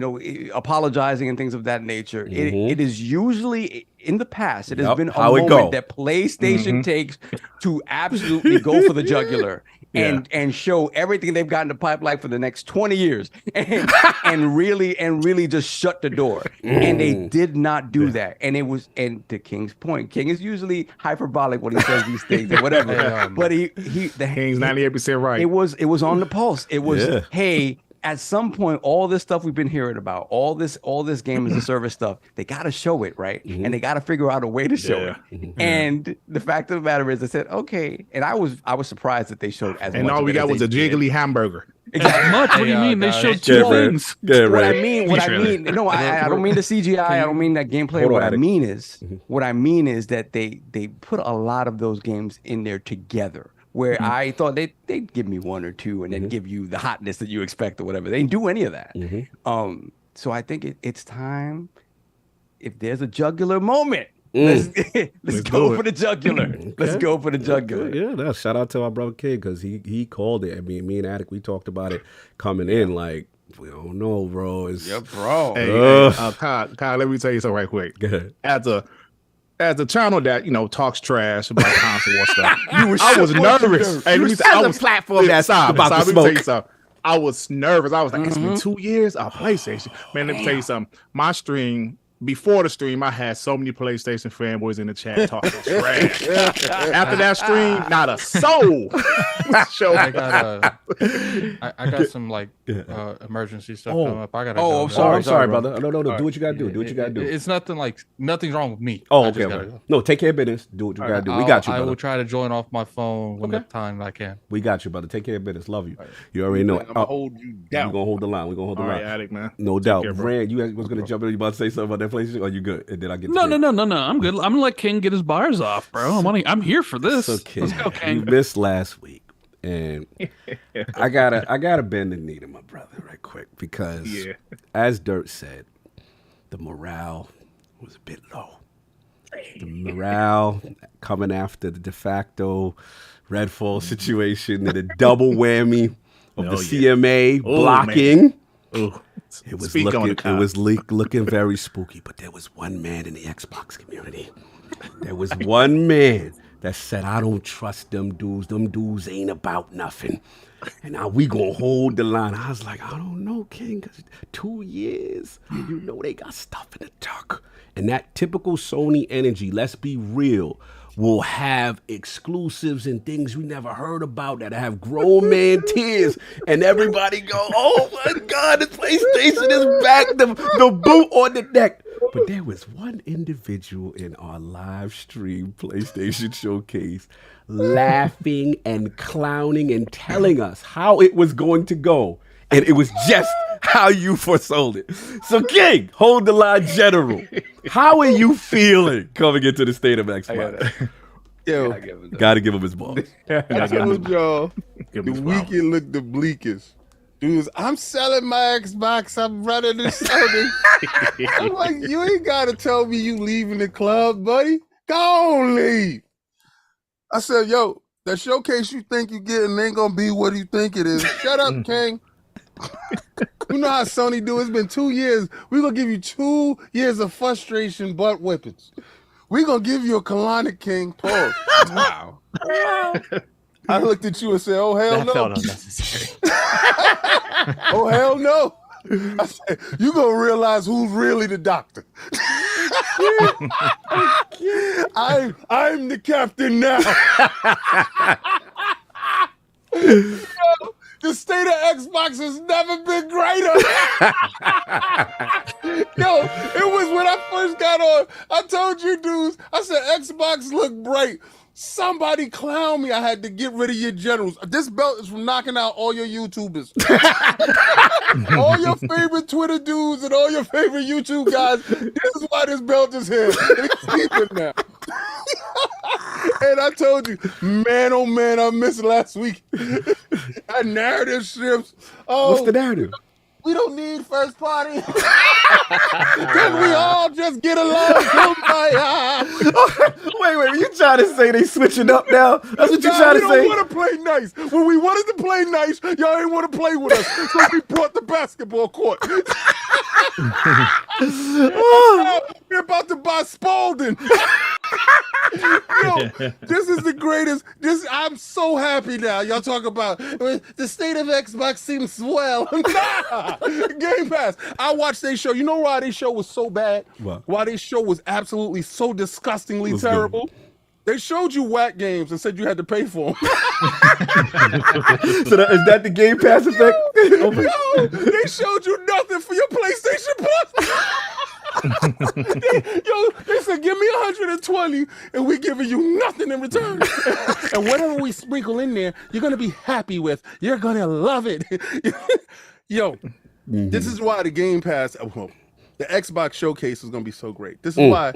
apologizing and things of that nature. It is usually, in the past, it has been a moment that PlayStation takes to absolutely go for the jugular and show everything they've got in the pipeline for the next 20 years and really just shut the door. And they did not do that. And and to King's point, King is usually hyperbolic when he says these things or whatever. But the King's 98% right. It was on the pulse. It was, hey, at some point, all this stuff we've been hearing about, all this game as a service stuff, they got to show it, right? And they got to figure out a way to show it. And the fact of the matter is, I said, okay. And I was surprised that they showed as much. And all we got was a jiggly hamburger. Exactly. Much? What do you mean? They showed two things. What I mean, no, I don't mean the CGI. I don't mean that gameplay. What I mean is that they put a lot of those games in there together, where I thought they'd give me one or two and then give you the hotness that you expect or whatever. They didn't do any of that. So I think it's time, if there's a jugular moment, let's go for the jugular. Let's go for the jugular. Yeah, shout out to our brother Kid, because he called it. I mean, me and Attic, we talked about it coming in, like, we don't know, bro. Bro. Hey, Kyle, let me tell you something right quick. Go ahead. As a channel that talks trash about console war stuff, I was nervous. Hey, as a platform that's about to smoke. I was nervous. I was like, it's been 2 years of PlayStation. Man, let me tell you something. My stream, before the stream, I had so many PlayStation fanboys in the chat talking trash. After that stream, not a soul. I got some emergency stuff coming up. I gotta go. I'm sorry, brother. No. Do what you gotta do. Do what you gotta do. It's nothing's wrong with me. Oh, okay. Go. No, take care of business. Do what you gotta do. We got you, brother. I will try to join off my phone when the time I can. We got you, brother. Take care of business. Love you. You already know. I'm gonna hold you down. We're gonna hold the line. We're gonna hold the line. Addict, man. No doubt. Rand, you was gonna jump in. You about to say something about that PlayStation? Or you good? And then I get no. I'm good. I'm gonna let King get his bars off, bro. I'm here for this. Okay. Let's go, King. You missed last week, and I gotta bend the knee to my brother right quick, because as Dirt said, the morale was a bit low. The morale coming after the de facto Redfall situation and a double whammy of the CMA blocking. It was looking very spooky, but there was one man in the Xbox community. There was one man that said, I don't trust them dudes. Them dudes ain't about nothing. And now we gonna hold the line. I was like, I don't know, King, because 2 years, they got stuff in the tuck. And that typical Sony energy, let's be real, will have exclusives and things we never heard about that have grown man tears, and everybody go, oh my God, the PlayStation is back, the boot on the neck. But there was one individual in our live stream PlayStation Showcase laughing and clowning and telling us how it was going to go. And it was just how you foresold it. So, King, hold the line, General. How are you feeling coming into the state of Xbox? Gotta give him his balls. I told y'all the weekend looked the bleakest. Dudes, I'm selling my Xbox. I'm running this Sony. I'm like, you ain't gotta tell me you leaving the club, buddy. Go on, leave. I said, yo, that showcase you think you getting ain't gonna be what you think it is. Shut up, King. You know how Sony do. It's been 2 years. We're gonna give you 2 years of frustration butt whippings. We're gonna give you a colonic, King. Pause. Wow. I looked at you and said, oh hell that no. Felt unnecessary. Oh hell no. I said, you gonna realize who's really the doctor. I'm the captain now. The state of Xbox has never been greater. Yo, it was when I first got on. I told you dudes, I said Xbox look bright. Somebody clown me. I had to get rid of your generals. This belt is from knocking out all your YouTubers. All your favorite Twitter dudes and all your favorite YouTube guys. This is why this belt is here. It's keeping now. And I told you, man, oh man, I missed last week. That narrative strips. Oh, what's the narrative? We don't need first party. Can we all just get along? Wait, you trying to say they switching up now? That's what you trying to say? We don't want to play nice. When we wanted to play nice, y'all ain't want to play with us. So we brought the basketball court. We're about to buy Spalding. Yo, this is the greatest. I'm so happy now. Y'all talk about the state of Xbox seems swell. Nah, Game Pass. I watched their show. You know why their show was so bad? What? Why their show was absolutely so disgustingly terrible? They showed you whack games and said you had to pay for them. So is that the Game Pass effect? No, they showed you nothing for your PlayStation Plus. They said, give me 120 and we're giving you nothing in return. And whatever we sprinkle in there, you're going to be happy with. You're going to love it. Yo, this is why the Game Pass, the Xbox Showcase is going to be so great. This is why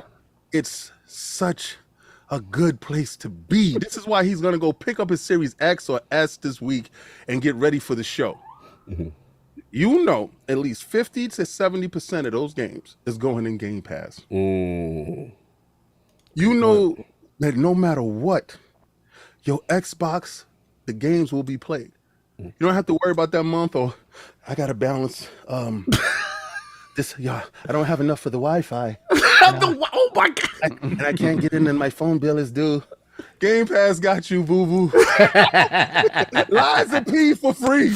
it's such a good place to be. This is why he's going to go pick up his Series X or S this week and get ready for the show. You know, at least 50 to 70% of those games is going in Game Pass. You know that no matter what, your Xbox, the games will be played. You don't have to worry about that month or I got to balance this. Yeah, I don't have enough for the Wi-Fi. Oh my God. And I can't get in and my phone bill is due. Game Pass got you, boo-boo. Lies of P for free.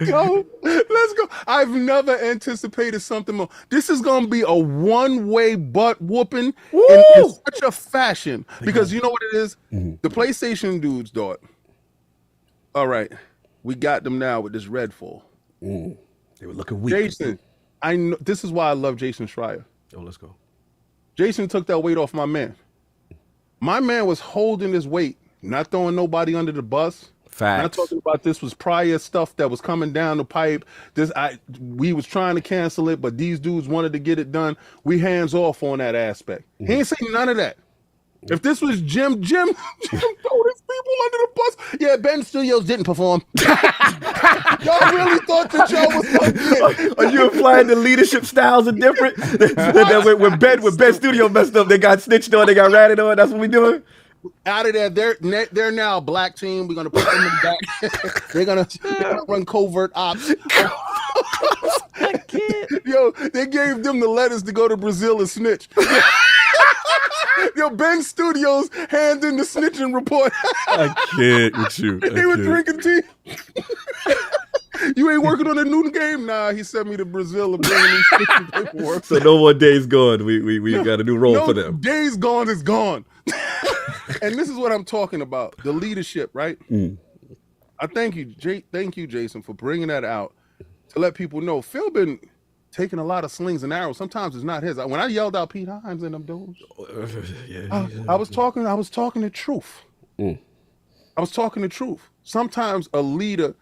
Let's go. I've never anticipated something more. This is going to be a one-way butt whooping in such a fashion. Because you know what it is? The PlayStation dudes thought, all right, we got them now with this Redfall. They were looking weak. Jason, I know this is why I love Jason Schreier. Oh, let's go. Jason took that weight off my man. My man was holding his weight, not throwing nobody under the bus. Facts. Not talking about this was prior stuff that was coming down the pipe. We was trying to cancel it, but these dudes wanted to get it done. We hands off on that aspect. He ain't saying none of that. If this was Jim throw his people under the bus. Yeah, Ben Studios didn't perform. Y'all really thought that y'all was something. Are you implying the leadership styles are different? when Ben Studio messed up, they got snitched on, they got ratted on. That's what we doing. Out of there, they're now a black team. We're gonna put them in the back. They're gonna run covert ops. I can't. Yo, they gave them the letters to go to Brazil and snitch. Yo, Ben Studios hand in the snitching report. I can't with you. They were drinking tea. You ain't working on a new game? Nah, he sent me to Brazil and bringing me snitching paperwork. So no more Days Gone. We got a new role for them. Days Gone is gone. And this is what I'm talking about. The leadership, right? I thank you, Jason, for bringing that out to let people know. Phil been taking a lot of slings and arrows. Sometimes it's not his. When I yelled out Pete Hines in them dudes, I was talking the truth. I was talking the truth. Sometimes a leader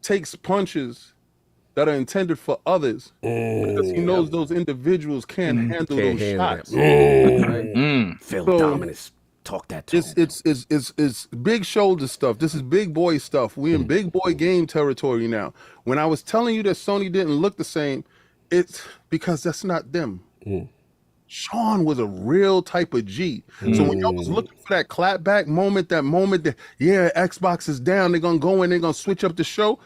takes punches that are intended for others because he knows those individuals can't handle those shots. Phil Dominus. Talk that to it's big shoulder stuff. This is big boy stuff. We in big boy game territory now. When I was telling you that Sony didn't look the same, it's because that's not them. Shaun was a real type of G. So when y'all was looking for that clapback moment, that Xbox is down, they're gonna go in, they're gonna switch up the show.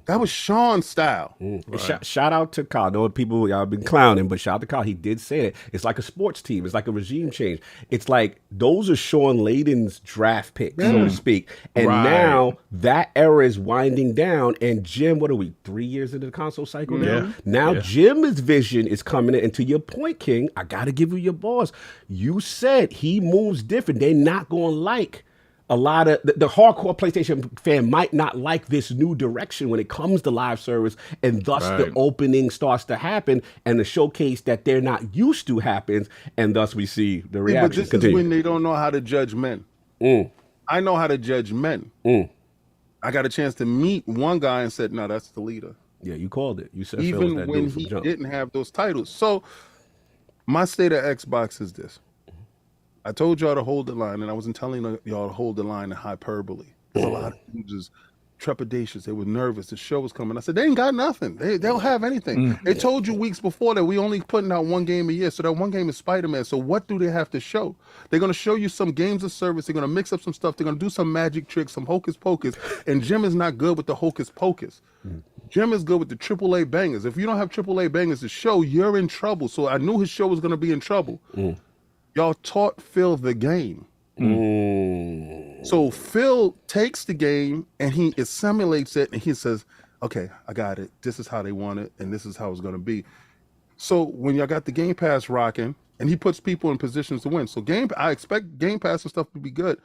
That was Shaun style. Right. Shout out to Kyle. I know people y'all been clowning, but shout out to Kyle. He did say it. It's like a sports team. It's like a regime change. It's like those are Shaun Layden's draft picks, so to speak. And now that era is winding down. And Jim, what are we, 3 years into the console cycle now? Now Jim's vision is coming in. And to your point, King, I gotta give you your boss. You said he moves different. They're not going to like a lot of the hardcore PlayStation fan might not like this new direction when it comes to live service, and thus the opening starts to happen, and the showcase that they're not used to happens, and thus we see the reaction. But this is when they don't know how to judge men. I know how to judge men. I got a chance to meet one guy and said, "No, that's the leader." Yeah, you called it. You said even when he didn't have those titles. So my state of Xbox is this. I told y'all to hold the line, and I wasn't telling y'all to hold the line in hyperbole. There's a lot of users trepidations. They were nervous. The show was coming. I said, they ain't got nothing. They don't have anything. They told you weeks before that we only putting out one game a year. So that one game is Spider-Man. So what do they have to show? They're going to show you some games of service. They're going to mix up some stuff. They're going to do some magic tricks, some hocus pocus. And Jim is not good with the hocus pocus. Jim is good with the AAA bangers. If you don't have AAA bangers to show, you're in trouble. So I knew his show was going to be in trouble. Y'all taught Phil the game. So Phil takes the game and he assimilates it and he says, okay, I got it. This is how they want it and this is how it's going to be. So when y'all got the Game Pass rocking, and he puts people in positions to win. So I expect Game Pass and stuff to be good,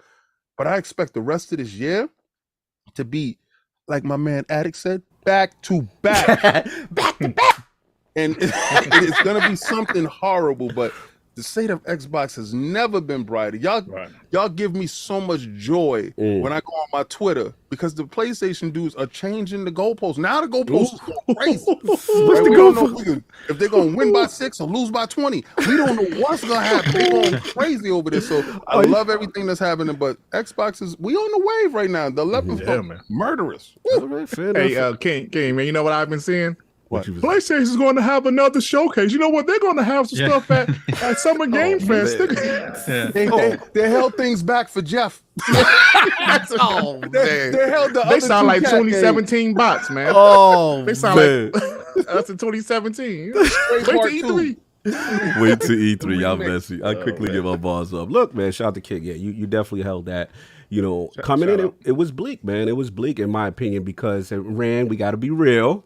but I expect the rest of this year to be, like my man Addict said, back to back. Back to back. And it's going to be something horrible, but the state of Xbox has never been brighter. Y'all give me so much joy when I go on my Twitter because the PlayStation dudes are changing the goalposts. Now the goalposts are going crazy. Right? We don't know if they're going to win by 6 or lose by 20. We don't know what's going to happen. They're going crazy over this. So I love everything that's happening, but Xbox we on the wave right now. The 11th murderous. King, man, you know what I've been seeing? PlayStation is going to have another showcase. You know what? They're going to have some stuff at Summer Game Fest. They held things back for Jeff. They sound like 2017 bots, man. They sound like that's in 2017. Wait to E3. Wait to E3. Y'all messy. I quickly give my balls up. Look, man, shout out to King. Yeah, you definitely held that. You know, coming in, it was bleak, man. It was bleak in my opinion because we got to be real.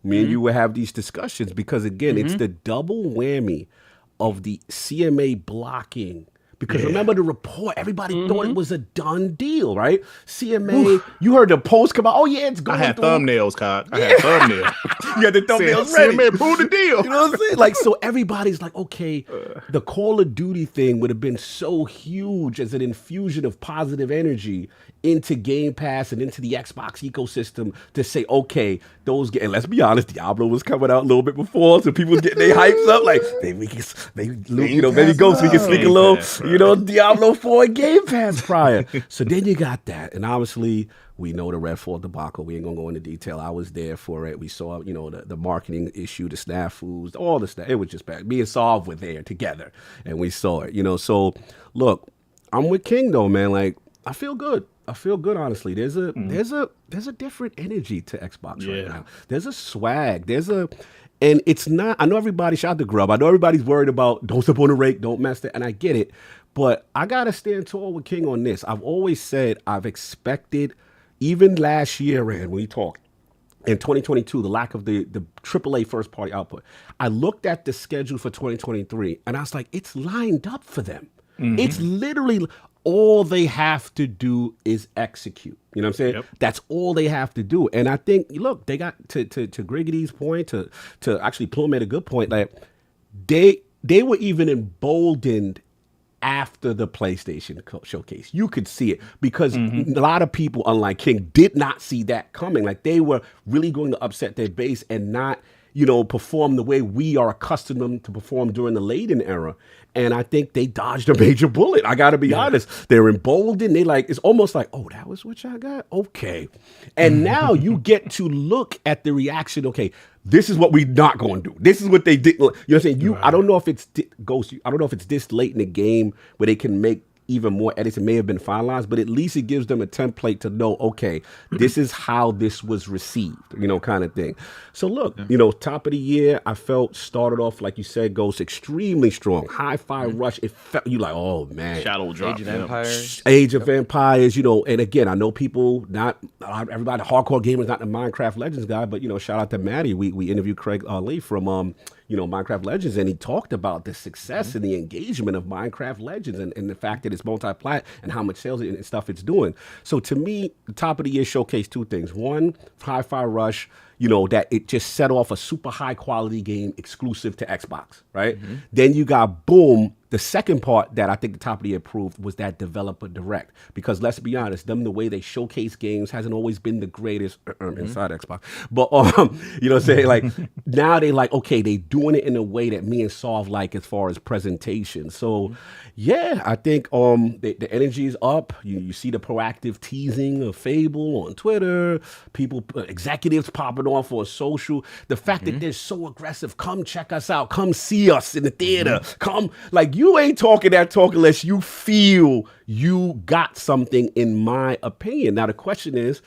Me and you will have these discussions because, again, it's the double whammy of the CMA blocking. Because remember the report, everybody thought it was a done deal, right? CMA, you heard the post come out. Oh, yeah, it's going I had thumbnails, Cod. I had thumbnails. You had the thumbnails ready. CMA approved the deal. You know what I'm saying? Like, so everybody's like, okay, the Call of Duty thing would have been so huge as an infusion of positive energy into Game Pass and into the Xbox ecosystem to say, okay, and let's be honest, Diablo was coming out a little bit before, so people was getting their hypes up, like, maybe we can sneak a little, Diablo 4 Game Pass prior. So then you got that, and obviously we know the Redfall debacle. We ain't gonna go into detail. I was there for it. We saw, the marketing issue, the snafus, all the stuff. It was just bad. Me and Solve were there together, and we saw it. So look, I'm with King though, man. Like, I feel good. Honestly. There's a different energy to Xbox right now. There's a swag. And it's not. I know everybody. Shout out to Grub. I know everybody's worried about don't step on the rake, don't mess that, and I get it. But I gotta stand tall with King on this. I've always said I've expected, even last year, when we talked in 2022, the lack of the AAA first party output. I looked at the schedule for 2023, and I was like, it's lined up for them. It's literally. All they have to do is execute. You know what I'm saying? Yep. That's all they have to do. And I think, look, they got to Griggity's point, to actually Plume made a good point. Like they were even emboldened after the PlayStation showcase. You could see it because a lot of people, unlike King, did not see that coming. Like they were really going to upset their base and not, perform the way we are accustomed to perform during the Layden era. And I think they dodged a major bullet. I got to be honest. They're emboldened. It's almost like, oh, that was what y'all got? Okay. And now you get to look at the reaction. Okay, this is what we're not going to do. This is what they did. You know what I'm saying? I don't know if it's Ghost. I don't know if it's this late in the game where they can make even more edits. It may have been finalized, but at least it gives them a template to know, okay, this is how this was received, kind of thing. So look, top of the year, I felt started off, like you said, Ghost, extremely strong. Hi-Fi Rush, it felt, you like, oh man. Shadow Drop. Age of Empires, and again, I know people, not everybody, hardcore gamers, not the Minecraft Legends guy, but, shout out to Maddie. We interviewed Craig Lee from, Minecraft Legends, and he talked about the success and the engagement of Minecraft Legends and the fact that it's multi-plat and how much sales and stuff it's doing. So to me, the top of the year showcased two things. One, Hi-Fi Rush, that it just set off a super high quality game exclusive to Xbox, right? Then you got Boom. The second part that I think the top of the year proved was that developer direct, because let's be honest, the way they showcase games hasn't always been the greatest inside Xbox. But you know what I'm saying? Like now they like, okay, they doing it in a way that me and Solve like as far as presentation. So yeah, I think the energy is up. You see the proactive teasing of Fable on Twitter, people executives popping off on social. The fact that they're so aggressive, come check us out, come see us in the theater, come like you ain't talking that talk unless you feel you got something, in my opinion. Now the question is,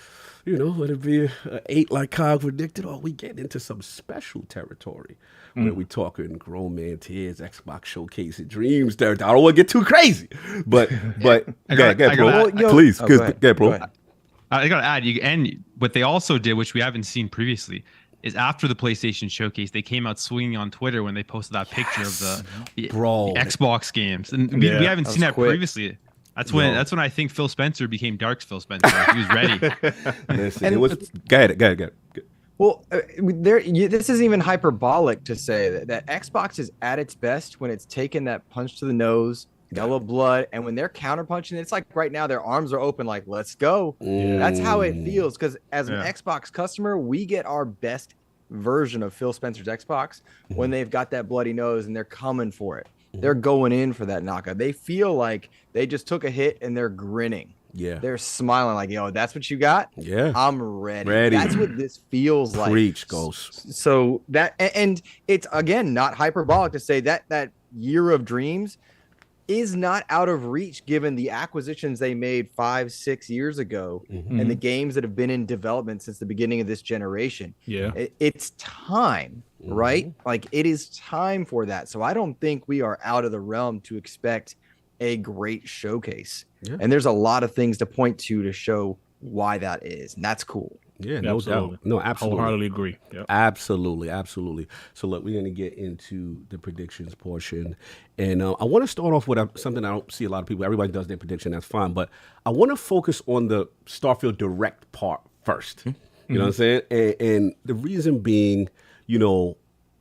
would it be an 8 like Cog predicted, or we get into some special territory where we talking grown man tears, Xbox Showcase and dreams territory? I don't want to get too crazy, but go ahead, bro. Please, go ahead, bro. I gotta add, and what they also did, which we haven't seen previously, is after the PlayStation Showcase, they came out swinging on Twitter when they posted that picture of the Xbox games, and we haven't seen that previously. That's when I think Phil Spencer became Dark's Phil Spencer. He was ready. Listen, it was go ahead. Well, this is even hyperbolic to say that Xbox is at its best when it's taken that punch to the nose, yellow blood, and when they're counterpunching, it's like right now their arms are open, like let's go. That's how it feels, because as an Xbox customer, we get our best version of Phil Spencer's Xbox when they've got that bloody nose and they're coming for it. They're going in for that knockout. They feel like they just took a hit and they're grinning. Yeah, they're smiling like, yo, that's what you got? Yeah, I'm ready. That's what this feels like. Preach, Ghost. So that, and it's again not hyperbolic to say that year of dreams is not out of reach given the acquisitions they made 5-6 years ago and the games that have been in development since the beginning of this generation. Yeah, it's time, right? Like it is time for that. So I don't think we are out of the realm to expect a great showcase. And there's a lot of things to point to show why that is, and that's cool. Yeah, no doubt. No, absolutely. Wholeheartedly agree. Yep. Absolutely. So look, we're going to get into the predictions portion. And I want to start off with something I don't see a lot of people. Everybody does their prediction. That's fine. But I want to focus on the Starfield Direct part first. You know what I'm saying? And the reason being,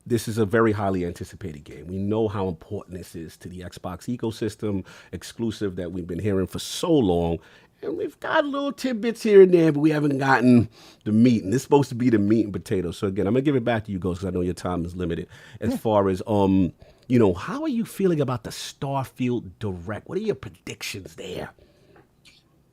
this is a very highly anticipated game. We know how important this is to the Xbox ecosystem, exclusive that we've been hearing for so long. And we've got little tidbits here and there, but we haven't gotten the meat. And this is supposed to be the meat and potatoes. So again, I'm going to give it back to you, Ghost, because I know your time is limited. As far as, how are you feeling about the Starfield Direct? What are your predictions there?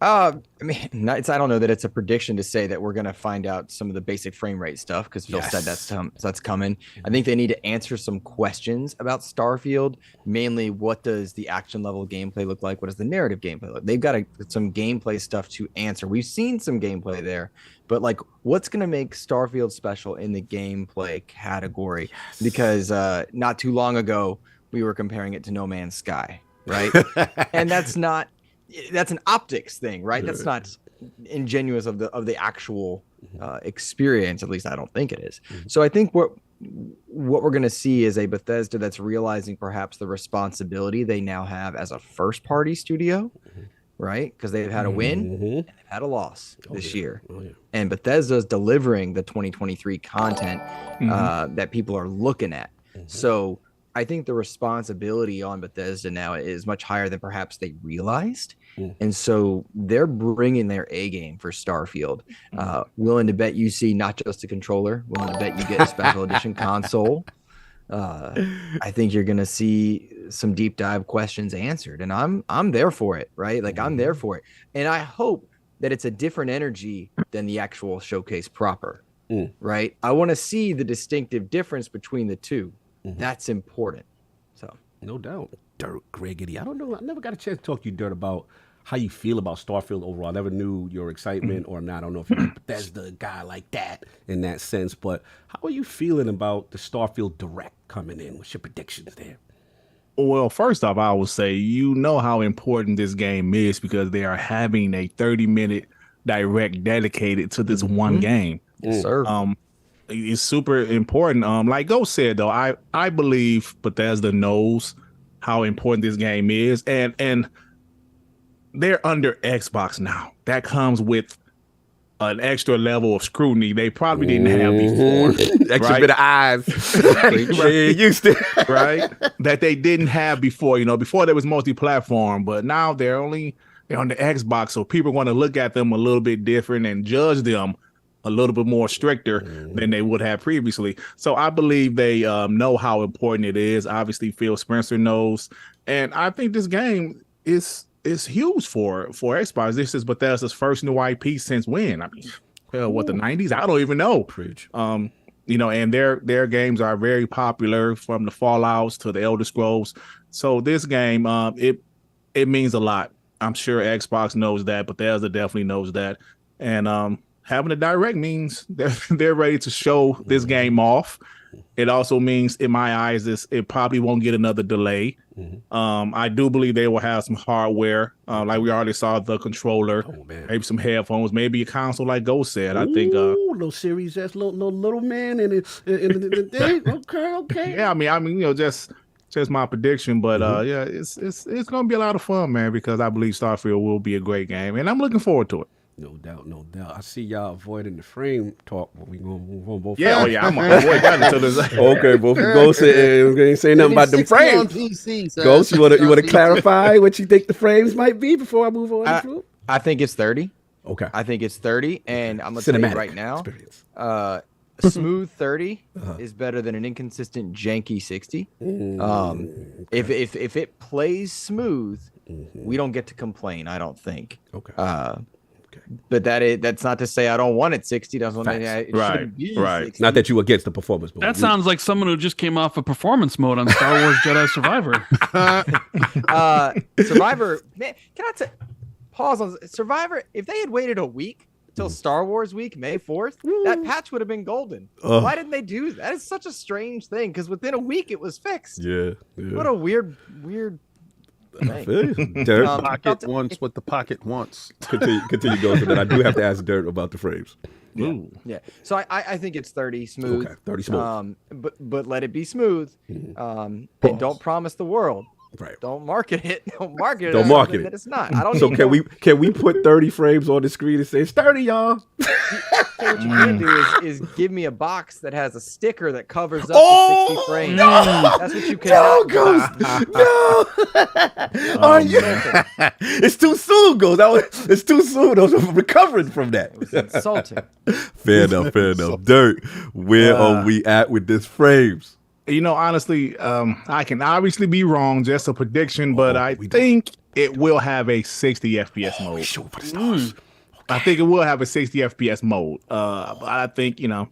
I don't know that it's a prediction to say that we're going to find out some of the basic frame rate stuff, because Phil said that's coming. I think they need to answer some questions about Starfield. Mainly, what does the action level gameplay look like? What does the narrative gameplay look? They've got some gameplay stuff to answer. We've seen some gameplay there, but like, what's going to make Starfield special in the gameplay category? Because not too long ago, we were comparing it to No Man's Sky, right? And that's an optics thing, right? That's not ingenuous of the actual experience. At least I don't think it is. So I think what we're going to see is a Bethesda that's realizing perhaps the responsibility they now have as a first party studio, right? Because they've had a win and they've had a loss this year. And Bethesda's delivering the 2023 content that people are looking at. So I think the responsibility on Bethesda now is much higher than perhaps they realized. And so they're bringing their A game for Starfield. Willing to bet you see not just a controller, willing to bet you get a special edition console. I think you're going to see some deep dive questions answered, and I'm there for it, right? Like I'm there for it. And I hope that it's a different energy than the actual showcase proper, right? I want to see the distinctive difference between the two. That's important. So no doubt. Dirt, Griggity. I don't know. I never got a chance to talk to you, Dirt, about how you feel about Starfield overall. I never knew your excitement or not. I don't know if you're a Bethesda guy like that in that sense, but how are you feeling about the Starfield Direct coming in? What's your predictions there? Well, first off, I would say, how important this game is because they are having a 30-minute direct dedicated to this one game. Yes, sir. is super important. Like Ghost said though, I believe Bethesda knows how important this game is, and they're under Xbox now. That comes with an extra level of scrutiny they probably didn't have before. Extra bit of eyes. Right? Used to. Right? That they didn't have before. You know, before there was multi-platform, but now they're on the Xbox, so people want to look at them a little bit different and judge them a little bit more stricter than they would have previously. So I believe they know how important it is. Obviously, Phil Spencer knows, and I think this game is huge for Xbox. This is Bethesda's first new IP since when? I mean, hell, what, the 90s? I don't even know. You know, and their games are very popular, from the Fallouts to the Elder Scrolls. So this game, it means a lot. I'm sure Xbox knows that, but Bethesda definitely knows that. And having a direct means they're ready to show this game off. It also means, in my eyes, it probably won't get another delay. I do believe they will have some hardware, like we already saw the controller, maybe some headphones, maybe a console, like Ghost said. I think little Series S, little man, and okay. Yeah, I mean, you know, just my prediction, but yeah, it's gonna be a lot of fun, man, because I believe Starfield will be a great game, and I'm looking forward to it. No doubt, no doubt. I see y'all avoiding the frame talk, but we gonna move on both. Yeah, I'm gonna avoid that until this. Okay, both Ghost ain't say nothing about them frames. Ghost, you wanna clarify what you think the frames might be before I move on? I think it's 30. Okay, I think it's 30, and I'm gonna tell you right now, smooth 30 is better than an inconsistent janky 60. If it plays smooth, we don't get to complain, I don't think. Okay. But that's not to say I don't want it 60. Doesn't mean it shouldn't be 60. Not that you against the performance mode. That sounds like someone who just came off a performance mode on Star Wars Jedi Survivor. Survivor, man, can I pause on Survivor? If they had waited a week till Star Wars week, May 4th, that patch would have been golden. Why didn't they do that? It's such a strange thing, because within a week it was fixed. Yeah. What a weird Dirt. Pocket wants what the pocket wants. Continue going. So then I do have to ask Dirt about the frames. Yeah. So I think it's 30 smooth. Okay, 30 smooth. But let it be smooth. And don't promise the world. Right. Don't market it. Don't market it. Don't market it. That it's not. I don't. So can we put 30 frames on the screen and say it's 30, y'all? So what you can do is give me a box that has a sticker that covers up the 60 frames. No! That's what you can. No, Ghost. No. Are you? It's too soon, Ghost. It's too soon. I was recovering from that. It was insulting. Fair enough. Dirt, where are we at with this frames? You know, honestly, I can obviously be wrong, just a prediction, but I think it will have a 60 FPS mode. Sure for the stars. I think it will have a 60 FPS mode. But I think, you know,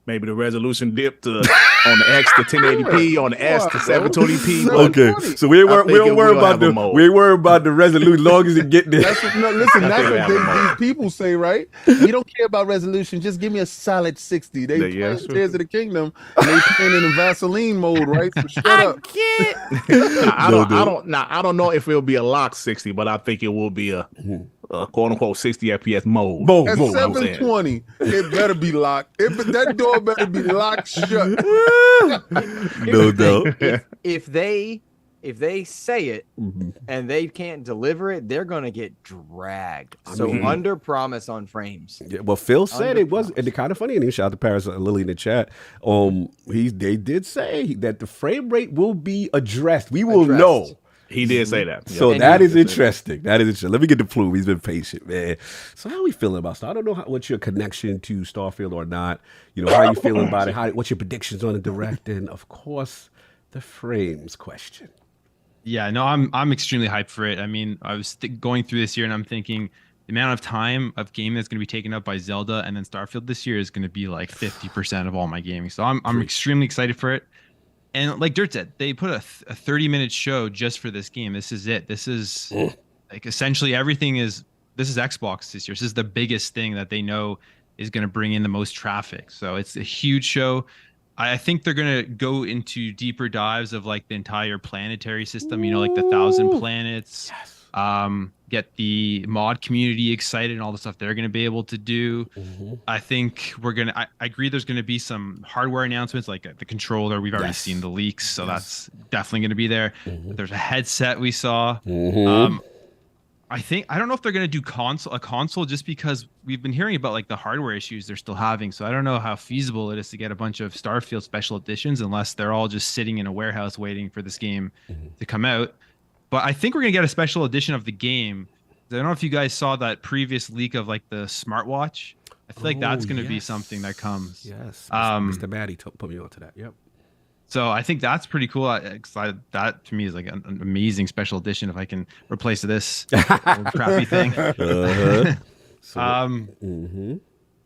maybe the resolution dipped on the X to 1080p, on the S to 720p. Okay, so we ain't worry about the resolution, as long as it get there. That's what these people say, right? We don't care about resolution. Just give me a solid 60. They playing Tears of the Kingdom, and they playing in the Vaseline mode, right? So shut up. I don't know if it'll be a locked 60, but I think it will be a quote unquote 60 FPS mode. At 720, it better be locked. That door better be locked shut. No doubt. If they say it and they can't deliver it, they're gonna get dragged. So under promise on frames. Yeah, well, Phil said it was, and it's kind of funny. And shout out to Paris and Lily in the chat. They did say that the frame rate will be addressed. We will know. He did say that. So that is interesting. That is interesting. Let me get the Plume. He's been patient, man. So how are we feeling about Star? I don't know what's your connection to Starfield or not. You know, how are you feeling about it? What's your predictions on the direct? And of course, the frames question. Yeah, no, I'm extremely hyped for it. I mean, I was going through this year and I'm thinking the amount of time of gaming that's going to be taken up by Zelda and then Starfield this year is going to be like 50% of all my gaming. So I'm extremely excited for it. And like Dirt said, they put a 30-minute show just for this game. This is it. This is like essentially everything is. This is Xbox this year. This is the biggest thing that they know is going to bring in the most traffic. So it's a huge show. I think they're going to go into deeper dives of like the entire planetary system. You know, like the 1,000 planets. Yes. get the mod community excited and all the stuff they're going to be able to do. I think I agree there's going to be some hardware announcements like the controller. We've already seen the leaks, so that's definitely going to be there. There's a headset we saw. I don't know if they're going to do a console just because we've been hearing about like the hardware issues they're still having. So I don't know how feasible it is to get a bunch of Starfield special editions unless they're all just sitting in a warehouse waiting for this game to come out. But I think we're going to get a special edition of the game. I don't know if you guys saw that previous leak of like the smartwatch. I feel like that's going to be something that comes. Yes. Mr. Maddie put me onto that. Yep. So I think that's pretty cool. That to me is like an amazing special edition if I can replace this old crappy thing.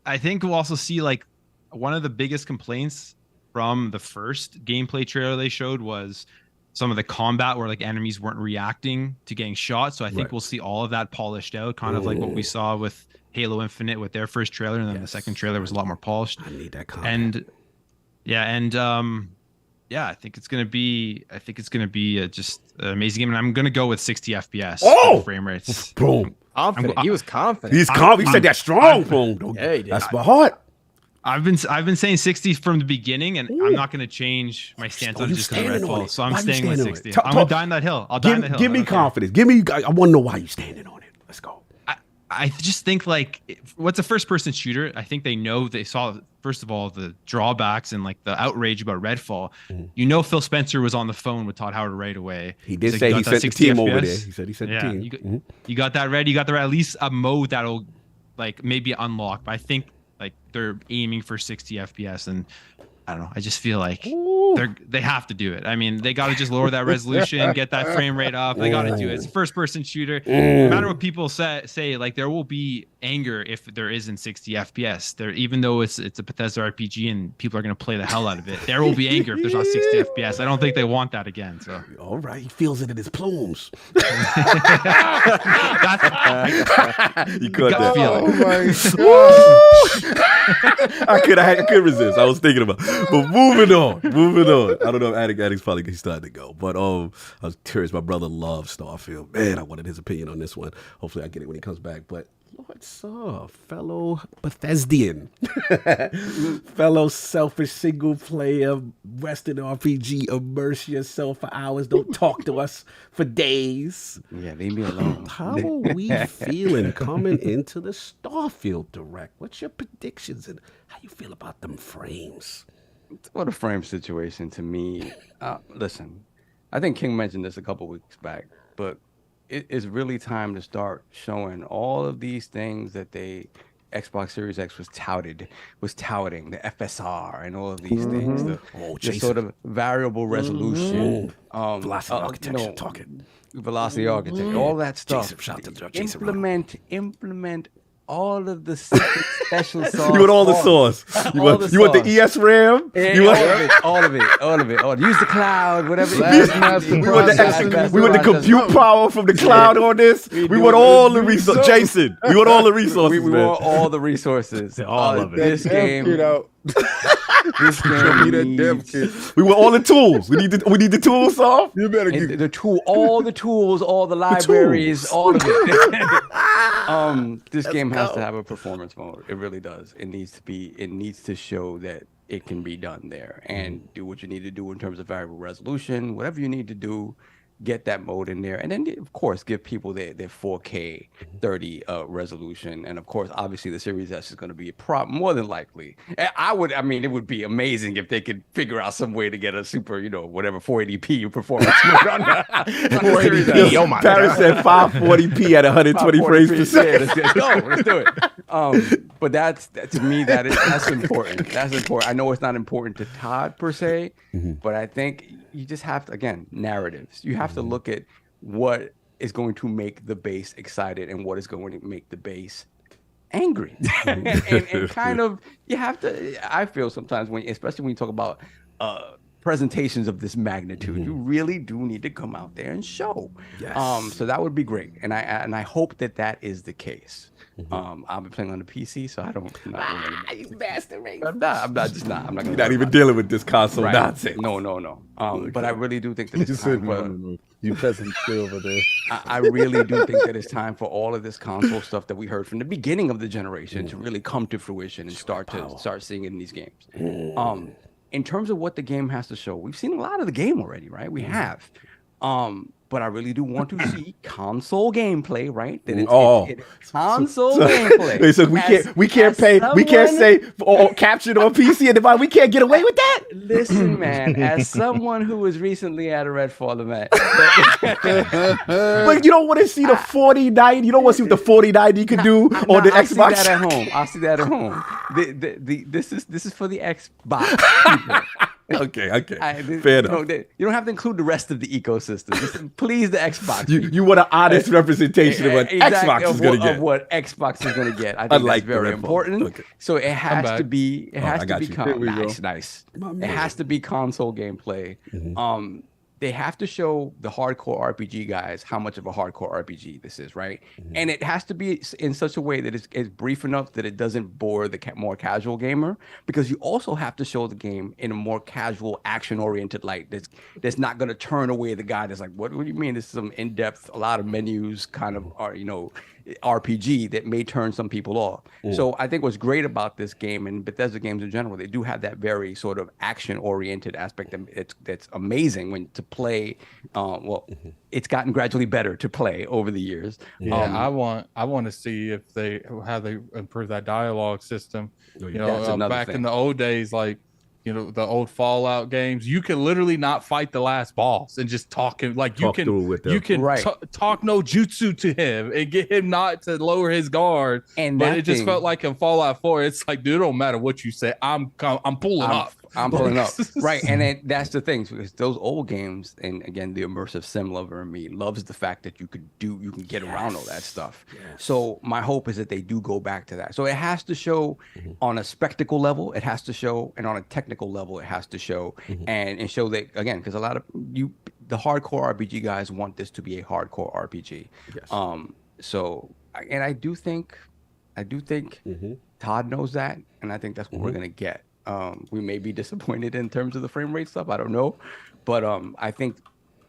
I think we'll also see like one of the biggest complaints from the first gameplay trailer they showed was some of the combat where like enemies weren't reacting to getting shot. So I think we'll see all of that polished out, kind of like what we saw with Halo Infinite with their first trailer, and then the second trailer was a lot more polished. I need that combat. I think it's gonna be just an amazing game, and I'm gonna go with 60 FPS frame rates. Boom. He was confident. He's confident. He said that strong. Boom. That's my heart. I've been saying 60 from the beginning, and I'm not gonna change my stance on just Redfall. So I'm staying with 60. I'm gonna die on that hill. I'll die on the hill. Give me confidence. I want to know why you're standing on it. Let's go. I just think like what's a first-person shooter? I think they saw first of all the drawbacks and like the outrage about Redfall. You know, Phil Spencer was on the phone with Todd Howard right away. He did say he sent the team over there. He said he sent the team. You got that ready. You got at least a mode that'll like maybe unlock. But I think like they're aiming for 60 FPS, and I don't know. I just feel like they have to do it. I mean, they got to just lower that resolution, get that frame rate up. They got to do it. It's a first-person shooter. No matter what people say, like there will be anger if there isn't 60 FPS. There, even though it's a Bethesda RPG and people are going to play the hell out of it, there will be anger if there's not 60 FPS. I don't think they want that again. So all right, he feels it in his plumes. You could feel it. Oh my god! I could resist. I was thinking about. But moving on. I don't know if Addict's probably starting to go. But I was curious. My brother loves Starfield. Man, I wanted his opinion on this one. Hopefully I get it when he comes back. But Lord Saw, fellow Bethesdian, fellow selfish single player Western RPG, immerse yourself for hours. Don't talk to us for days. Yeah, leave me alone. How are we feeling coming into the Starfield Direct? What's your predictions and how you feel about them frames? What a frame situation to me. Listen, I think King mentioned this a couple weeks back, but it is really time to start showing all of these things that Xbox Series X was touting, the FSR and all of these things, the sort of variable resolution, velocity architecture, velocity architecture, all that stuff. Implement all of the special sauce. You want all the sauce. You want the ES RAM? All of it. Use the cloud, whatever. We want the compute power from the cloud on this. We want all the resources. Jason, we want all the resources. We want all the resources. All of it. This game. This game we want all the tools. We need the tools, Soft. You better get all the tools, all the libraries, all of it. This game has to have a performance mode. It really does. It needs to show that it can be done there, and do what you need to do in terms of variable resolution, whatever you need to do. Get that mode in there, and then of course give people their 4K 30 resolution, and of course obviously the Series S is going to be more than likely. It would be amazing if they could figure out some way to get a super, whatever 480p performance mode on the Series S. Oh my Paris said 540p at 120 frames per second. Let's do it. But that's to me that's important. That's important. I know it's not important to Todd per se, but I think you just have to, again, narratives. You have to look at what is going to make the base excited and what is going to make the base angry. and kind of, you have to, I feel sometimes, especially when you talk about presentations of this magnitude, you really do need to come out there and show. Yes. So that would be great. And I hope that is the case. I'll be playing on the PC, so I don't. You bastard race. I'm not You're not even dealing with this console nonsense. No. But I really do think that it's time You peasant over there. I really do think that it's time for all of this console stuff that we heard from the beginning of the generation to really come to fruition and start seeing it in these games. In terms of what the game has to show, we've seen a lot of the game already, right? We have. But I really do want to see console gameplay, right? That it's console gameplay. So we can't say captured on PC and device. We can't get away with that. Listen, man, as someone who was recently at a Redfall event, but you don't want to see the 4090. You don't want to see what the 4090 could do on the Xbox. I'll see that at home. I'll see that at home. This is for the Xbox people. Okay. Fair enough. You don't have to include the rest of the ecosystem. Just please the Xbox. You want an honest representation of what Xbox is going to get. Of what Xbox is going to get. I think that's very important. Okay. So it has to be. It has to be. Nice. It has to be console gameplay. They have to show the hardcore RPG guys how much of a hardcore RPG this is, right? And it has to be in such a way that it's brief enough that it doesn't bore the more casual gamer, because you also have to show the game in a more casual, action-oriented light that's not going to turn away the guy that's like, what do you mean? This is some in-depth, a lot of menus kind of, RPG that may turn some people off. So I think what's great about this game and Bethesda games in general, they do have that very sort of action-oriented aspect, and that's amazing when to play. It's gotten gradually better to play over the years. Yeah, I want to see if how they improve that dialogue system. Back in the old days, like the old Fallout games, you can literally not fight the last boss and just talk him you can talk no jutsu to him and get him not to lower his guard. But it just felt like in Fallout 4, it's like, dude, it don't matter what you say, I'm pulling up. I'm pulling up. Right. And that's the thing, because those old games, and again, the immersive sim lover in me loves the fact that you can get around all that stuff. So my hope is that they do go back to that. So it has to show on a spectacle level, it has to show, and on a technical level, it has to show, and show that, again, because a lot of the hardcore RPG guys want this to be a hardcore RPG. So, and I do think Todd knows that, and I think that's what we're gonna get. We may be disappointed in terms of the frame rate stuff. I don't know, but I think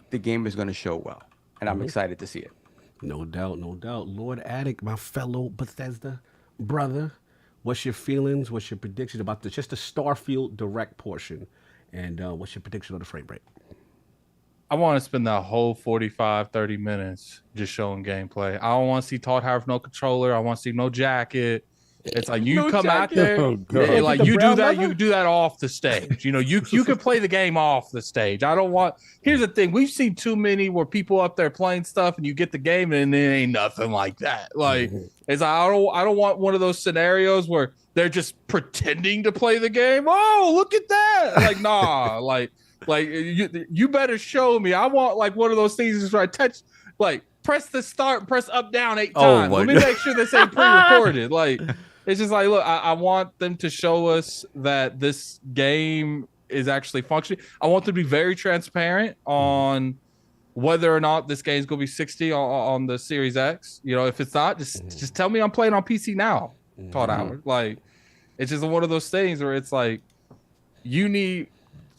the game is going to show well, and I'm excited to see it. No doubt. Lord Attic, my fellow Bethesda brother, what's your feelings? What's your prediction about just the Starfield Direct portion, and what's your prediction on the frame rate? I want to spend that whole 30 minutes just showing gameplay. I don't want to see Todd Howard no controller. I want to see no jacket. It's like you come out there, like you do that. You do that off the stage. You can play the game off the stage. I don't want. Here's the thing: we've seen too many where people up there playing stuff, and you get the game, and it ain't nothing like that. Like it's I don't want one of those scenarios where they're just pretending to play the game. Oh, look at that! Like nah, like you better show me. I want like one of those things where I touch like press the start, press up down 8 times. Let me make sure this ain't pre-recorded. Like. It's just like, look, I want them to show us that this game is actually functioning. I want them to be very transparent on whether or not this game is going to be 60 on the Series X. If it's not, just tell me I'm playing on PC now, Todd Howard. Like, it's just one of those things where it's like, you need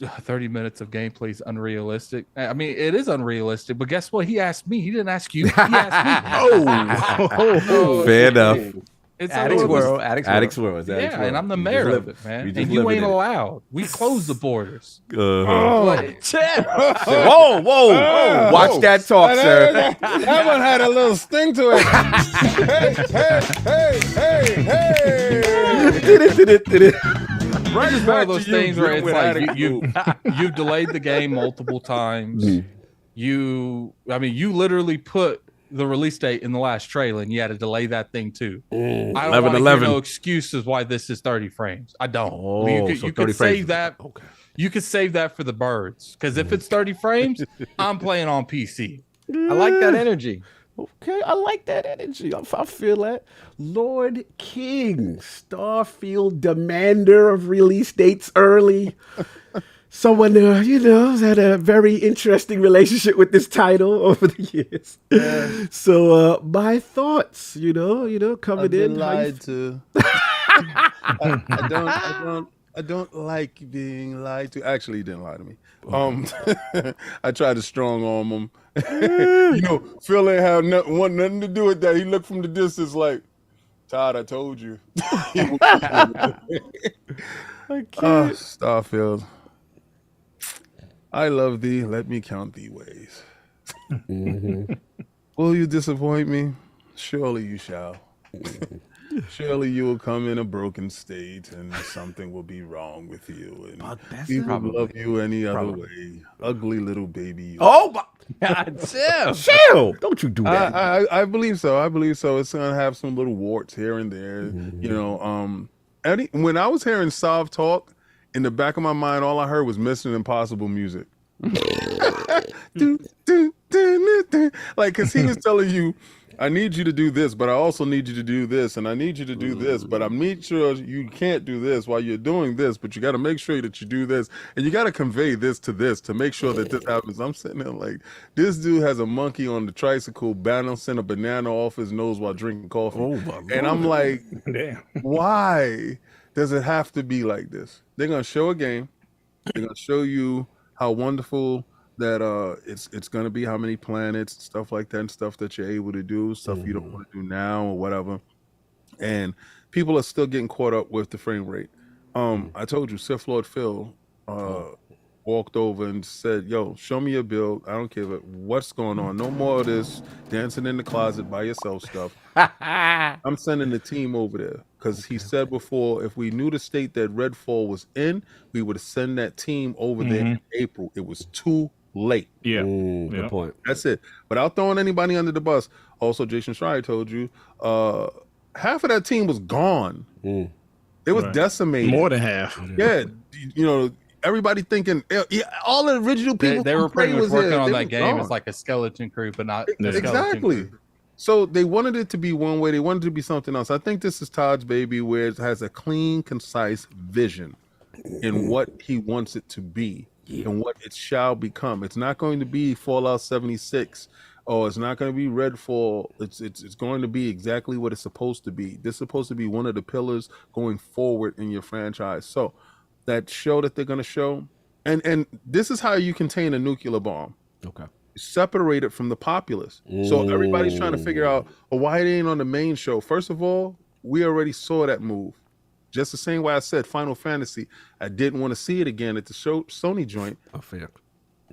30 minutes of gameplay is unrealistic. I mean, it is unrealistic, but guess what? He asked me. He didn't ask you. He asked me. Fair enough. It's Addict's World. Yeah, and I'm the mayor of it, man. And you ain't allowed. We closed the borders. Whoa! Watch that talk, sir. That one had a little sting to it. Hey. Right, it's one of those things where it's like you've delayed the game multiple times. You literally put the release date in the last trailer, and you had to delay that thing too. I don't want to hear no excuses why this is 30 frames. I don't. You could save that. Okay. You could save that for the birds, because if it's 30 frames, I'm playing on PC. I like that energy. Okay, I like that energy. I feel that. Lord King, Starfield demander of release dates early. Someone, has had a very interesting relationship with this title over the years. So, my thoughts, coming in. Lied to. I I don't like being lied to. Actually, he didn't lie to me. I tried to strong arm him. Phil ain't have nothing to do with that. He looked from the distance like, Todd, I told you. Starfield. I love thee. Let me count thee ways. Will you disappoint me? Surely you shall. Surely you will come in a broken state and something will be wrong with you. And we will love you any other way. Ugly little baby. Chill. Don't you do that. I believe so. It's going to have some little warts here and there. When I was hearing Sav talk, in the back of my mind, all I heard was Mission Impossible music. Like, because he was telling you, I need you to do this, but I also need you to do this, and I need you to do this, but I'm not sure you can't do this while you're doing this, but you got to make sure that you do this, and you got to convey this to make sure that this happens. I'm sitting there like, this dude has a monkey on the tricycle balancing a banana off his nose while drinking coffee. And I'm like, damn, why does it have to be like this? They're going to show a game. They're going to show you how wonderful that it's going to be, how many planets, stuff like that, and stuff that you're able to do, stuff you don't want to do now or whatever. And people are still getting caught up with the frame rate. I told you, Sith Lord Phil walked over and said, yo, show me your build. I don't care what's going on. No more of this dancing in the closet by yourself stuff. I'm sending the team over there because he said before, if we knew the state that Redfall was in, we would send that team over there in April. It was too late. Good point. That's it. Without throwing anybody under the bus. Also, Jason Schreier told you, half of that team was gone. It was decimated. More than half. Yeah, everybody thinking, all the original people. They were pretty much working on that game as like a skeleton crew, but not exactly. Crew. So they wanted it to be one way. They wanted it to be something else. I think this is Todd's baby, where it has a clean, concise vision in what he wants it to be and what it shall become. It's not going to be Fallout 76. Oh, it's not going to be Redfall. It's going to be exactly what it's supposed to be. This is supposed to be one of the pillars going forward in your franchise. So that show that they're going to show, and this is how you contain a nuclear bomb. Okay. Separate it from the populace. So everybody's trying to figure out, why it ain't on the main show. First of all, we already saw that move. Just the same way I said Final Fantasy, I didn't want to see it again at the Sony joint. Oh, fair.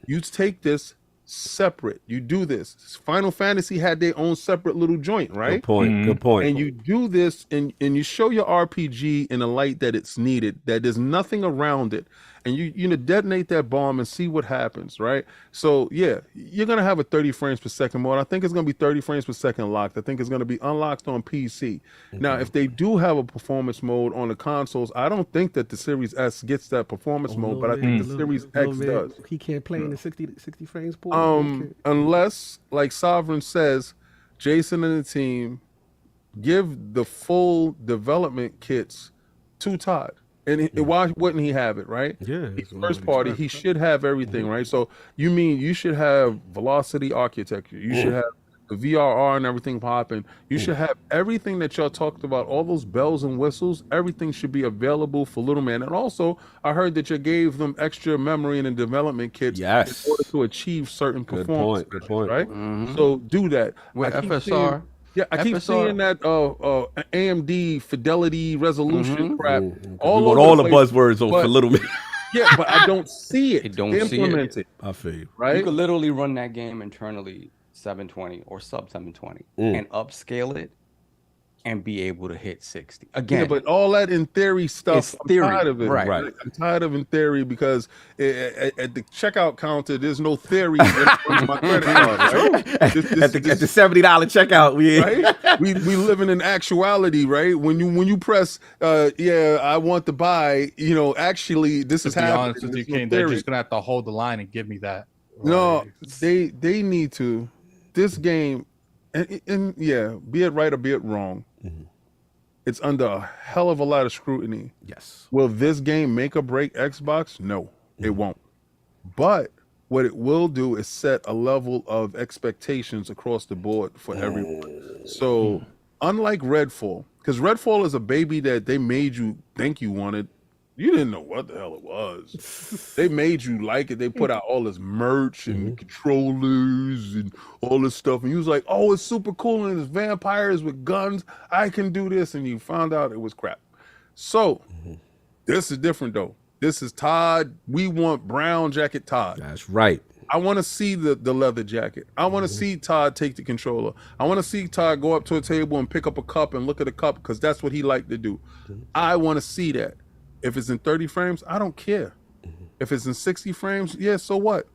You take this separate. You do this. Final Fantasy had their own separate little joint, right? Good point. Good point. And you do this and you show your RPG in a light that it's needed, that there's nothing around it. And you detonate that bomb and see what happens, right? So yeah, you're gonna have a 30 frames per second mode. I think it's gonna be 30 frames per second locked. I think it's gonna be unlocked on PC. Now, if they do have a performance mode on the consoles, I don't think that the Series S gets that performance mode, but I think the Series X does. He can't play in the 60 frames per unless, like Sovereign says, Jason and the team give the full development kits to Todd. And why wouldn't he have it, right? Yeah. He's first party. He should have everything, right? So you mean you should have velocity architecture. You should have the VRR and everything popping. You should have everything that y'all talked about, all those bells and whistles. Everything should be available for Little Man. And also, I heard that you gave them extra memory and development kits in order to achieve certain performance. Good point. Right? So do that. With FSR. I keep seeing that AMD fidelity resolution crap. All the buzzwords for Little Man. Yeah, but I don't see it. I don't see it. I feel you. Right? You could literally run that game internally 720 or sub 720 and upscale it and be able to hit 60 again. Yeah, but all that in theory stuff, I'm tired of it. Right. I'm tired of in theory because at the checkout counter, there's no theory on my credit card. Right? At the $70 checkout, we living in actuality, right? When you press, I want to buy. Actually, this is to be happening. honest with you, King, they're just gonna have to hold the line and give me that. No, they need to. This game, and be it right or be it wrong, it's under a hell of a lot of scrutiny. Yes. Will this game make or break Xbox? No, it won't. But what it will do is set a level of expectations across the board for everyone. So unlike Redfall, because Redfall is a baby that they made you think you wanted, You didn't know what the hell it was. They made you like it. They put out all this merch and controllers and all this stuff. And you was like, oh, it's super cool. And it's vampires with guns. I can do this. And you found out it was crap. So this is different, though. This is Todd. We want brown jacket Todd. That's right. I want to see the leather jacket. I want to see Todd take the controller. I want to see Todd go up to a table and pick up a cup and look at a cup because that's what he liked to do. I want to see that. If it's in 30 frames, I don't care. If it's in 60 frames, yeah, so what?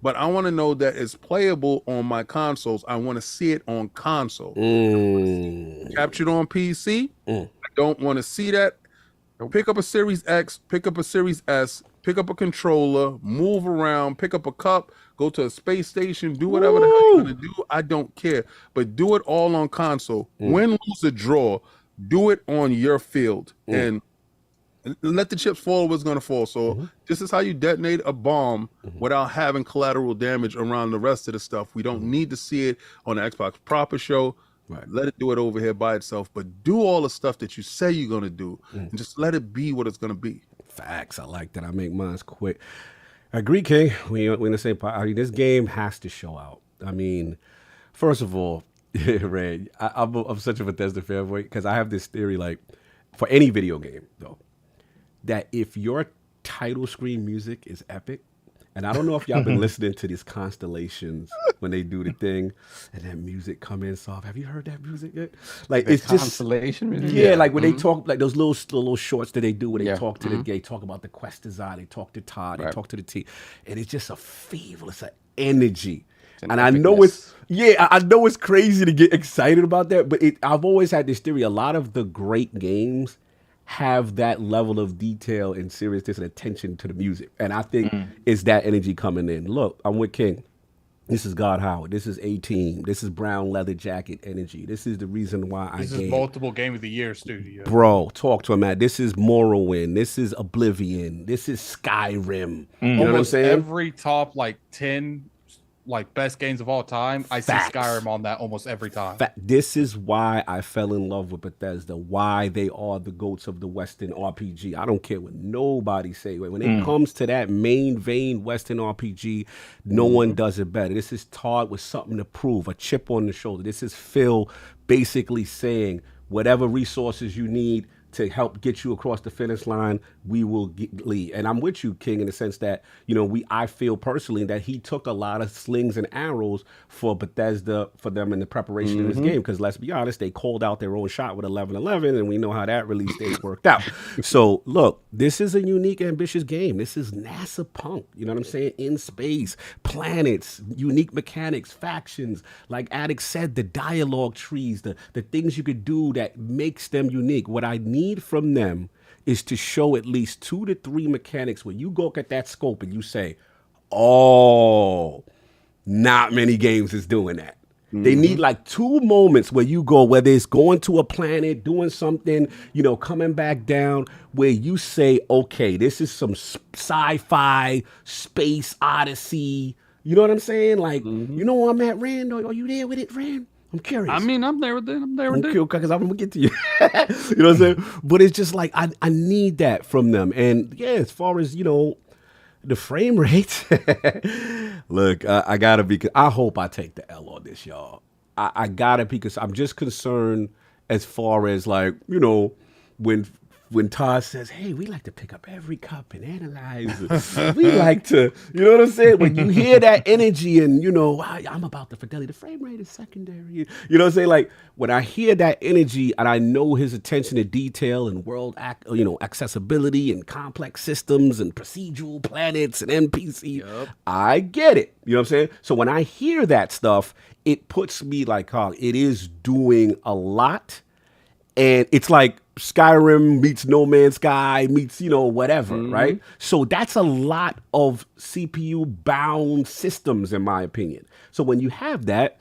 But I want to know that it's playable on my consoles. I want to see it on console. Captured on PC. I don't want to see that. Pick up a Series X, pick up a Series S, pick up a controller, move around, pick up a cup, go to a space station, do whatever the hell you're going to do. I don't care. But do it all on console. Win, lose, or draw. Do it on your field. And let the chips fall what's going to fall. So this is how you detonate a bomb without having collateral damage around the rest of the stuff. We don't need to see it on the Xbox proper show. Let it do it over here by itself, but do all the stuff that you say you're going to do and just let it be what it's going to be. Facts. I like that. I make mine quick. I agree, King. We're in the same part. I mean, this game has to show out. I mean, first of all, Ray, I'm such a Bethesda fanboy because I have this theory, like, for any video game, though, that if your title screen music is epic, and I don't know if y'all been listening to these constellations when they do the thing, and that music come in soft. Have you heard that music yet? Like The it's just constellation music? yeah, like when they talk, like those little shorts that they do where they Yeah. talk to they talk about the quest design, they talk to Todd, they talk to the team, and it's just a feel, it's an energy. an And I know epicness. I know it's crazy to get excited about that, but I've always had this theory. A lot of the great games have that level of detail and seriousness and attention to the music. And I think it's that energy coming in. Look, I'm with King. This is God Howard. This is A-Team. This is brown leather jacket energy. This is the reason why This I is multiple Game of the Year studio. Bro, talk to him, man. This is Morrowind. This is Oblivion. This is Skyrim. You know what I'm Almost saying? every top 10 best games of all time, I Facts. see Skyrim on that almost every time. This is why I fell in love with Bethesda, why they are the GOATs of the Western RPG. I don't care what nobody say. When it comes to that main vein Western RPG, no one does it better. This is Todd with something to prove, a chip on the shoulder. This is Phil basically saying, whatever resources you need to help get you across the finish line, we will lead. And I'm with you, King, in the sense that, I feel personally that he took a lot of slings and arrows for Bethesda, for them in the preparation of this game. Because let's be honest, they called out their own shot with 11-11, and we know how that release date worked out. So, look, this is a unique, ambitious game. This is NASA punk, you know what I'm saying? In space, planets, unique mechanics, factions. Like Addict said, the dialogue trees, the things you could do that makes them unique. What I need from them is to show at least 2 to 3 mechanics where you go at that scope and you say, oh, not many games is doing that. They need like 2 moments where you go, whether it's going to a planet, doing something, coming back down, where you say, okay, this is some sci-fi, space odyssey. You know what I'm saying? Like, you know where I'm at, Rand? Are you there with it, Rand? I'm curious. I mean, I'm there with it. I'm there with it. Because I'm gonna get to you. You know what I'm saying? But it's just like I need that from them. And yeah, as far as the frame rate, look, I gotta be. I hope I take the L on this, y'all. I gotta be, because I'm just concerned as far as like when Todd says, hey, we like to pick up every cup and analyze it. We like to, you know what I'm saying? When you hear that energy and, I'm about the fidelity, the frame rate is secondary. You know what I'm saying? Like, when I hear that energy and I know his attention to detail and accessibility and complex systems and procedural planets and NPC, I get it. You know what I'm saying? So when I hear that stuff, it puts me like, it is doing a lot. And it's like Skyrim meets No Man's Sky meets, whatever, right? So that's a lot of CPU-bound systems, in my opinion. So when you have that,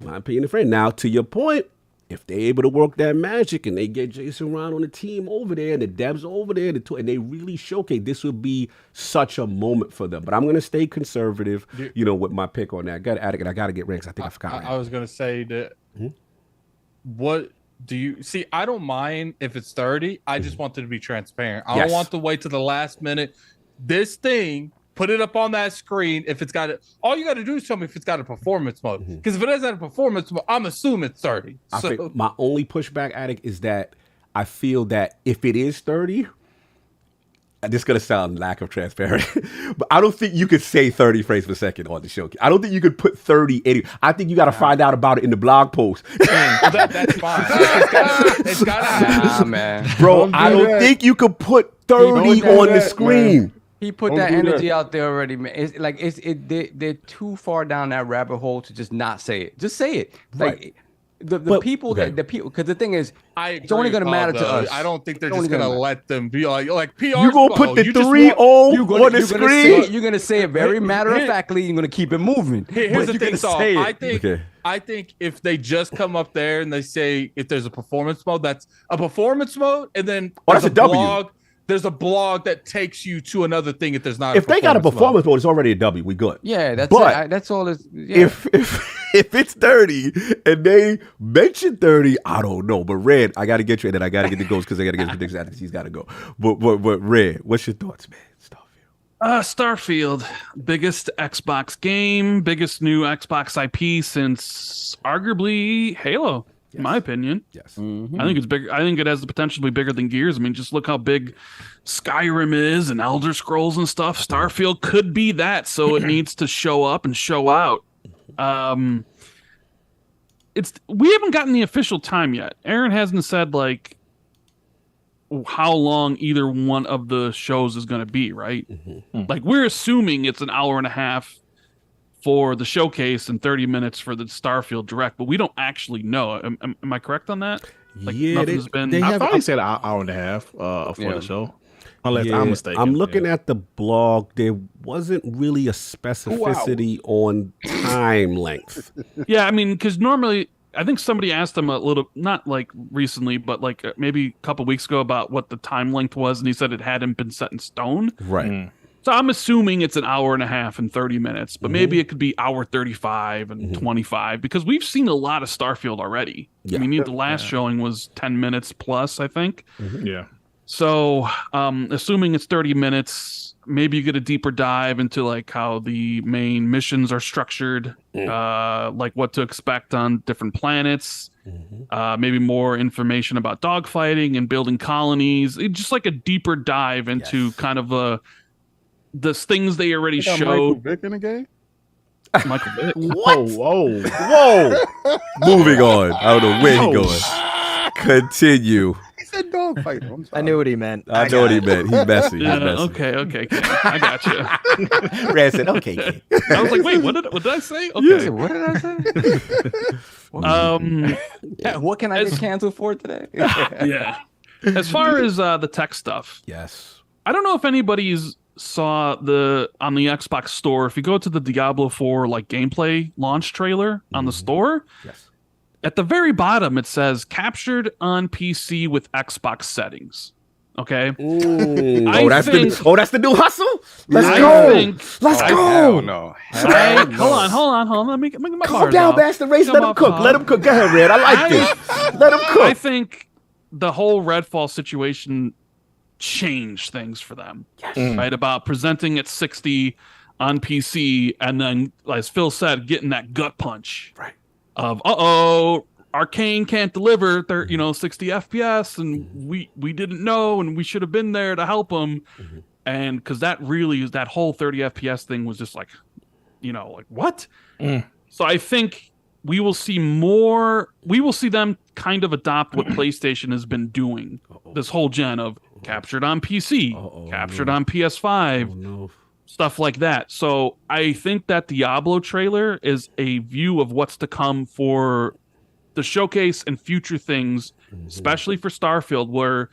my opinion, friend. Now, to your point, if they're able to work that magic and they get Jason Ron on the team over there and the devs over there, and they really showcase, this would be such a moment for them. But I'm going to stay conservative, with my pick on that. I got to get Ranks. I think I forgot. I was going to say that what Do you see? I don't mind if it's 30. I just want it to be transparent. I Yes. don't want to wait to the last minute. This thing, put it up on that screen. If it's got it, all you got to do is tell me if it's got a performance mode. Because if it doesn't have a performance mode, I'm assuming it's 30. I So think my only pushback, Addict, is that I feel that if it is 30, this is going to sound lack of transparency, but I don't think you could say 30 frames per second on the show. I don't think you could put 30 anywhere. I think you got to find out about it in the blog post. that's fine. It's gotta Nah, man. Bro, I don't think you could put 30 on the screen. He put Don't that do that. energy out there already, man. It's like they're too far down that rabbit hole to just not say it. Just say it. Like the people that the people, because the thing is, it's only gonna matter to us. I don't think they're It's only just gonna matter. let them be like PR. You gonna put the 3-0 on the screen? You're gonna say it very matter of factly. You're gonna keep it moving. Here's the thing, Saul. say it. I think if they just come up there and they say if there's a performance mode, that's a performance mode, and then that's a W. blog. There's a blog that takes you to another thing if there's not. If they got a performance mode, it's already a W. We good. Yeah, that's But it. That's all. Yeah. If it's 30 and they mention 30, I don't know. But Red, I got to get you, and then I got to get the ghost because I got to get the predictions. I think he's got to go. But Red, what's your thoughts, man? Starfield, biggest Xbox game, biggest new Xbox IP since arguably Halo, in my opinion. Yes. I think it's big. I think it has the potential to be bigger than Gears. I mean, just look how big Skyrim is and Elder Scrolls and stuff. Starfield could be that, so it needs to show up and show out. We haven't gotten the official time yet. Aaron hasn't said like how long either one of the shows is going to be, right? Like we're assuming it's an hour and a half for the showcase and 30 minutes for the Starfield Direct, but we don't actually know. Am I correct on that? Like Yeah, nothing's been. I thought he said an hour and a half for the show. Unless I'm mistaken. I'm looking at the blog. There wasn't really a specificity on time length. Yeah, I mean, because normally I think somebody asked him a little, not like recently, but like maybe a couple weeks ago about what the time length was, and he said it hadn't been set in stone. Right. So I'm assuming it's an hour and a half and 30 minutes, but maybe it could be hour 35 and 25 because we've seen a lot of Starfield already. Yeah. I mean, the last showing was 10 minutes plus, I think. Yeah. So assuming it's 30 minutes, maybe you get a deeper dive into like how the main missions are structured, like what to expect on different planets, maybe more information about dogfighting and building colonies. It's just like a deeper dive into kind of the things they already Michael showed. Vick in the game? Michael Vick. What? Whoa. Moving on. I don't know where he going. Continue. He said dogfight. I'm sorry. I knew what he meant. I know what he meant. He's messy. He's Yeah, messy. okay. I got you. Red said, okay. I was like, wait, what did I say? Okay. Yeah, what did I say? Yeah, what can I get canceled for today? Yeah. As far as the tech stuff, yes. I don't know if anybody's saw on the Xbox store. If you go to the Diablo 4 like gameplay launch trailer on the store, yes, at the very bottom it says captured on PC with Xbox settings. Okay. That's the new hustle. Let's go. No. Hold on. Let me get my Calm bars down, off. Bastard Race. Come Let him up, cook. Let him cook. Go ahead, Red. I like this. Let him cook. I think the whole Redfall situation changed things for them, right? About presenting at 60 on PC, and then, as Phil said, getting that gut punch, right? Of Arcane can't deliver 60 FPS, and we didn't know, and we should have been there to help them, and because that whole 30 FPS thing was just like, like what? So I think we will see more. We will see them kind of adopt what PlayStation has been doing this whole gen of captured on PC, captured on PS5, stuff like that. So I think that Diablo trailer is a view of what's to come for the showcase and future things, especially for Starfield, where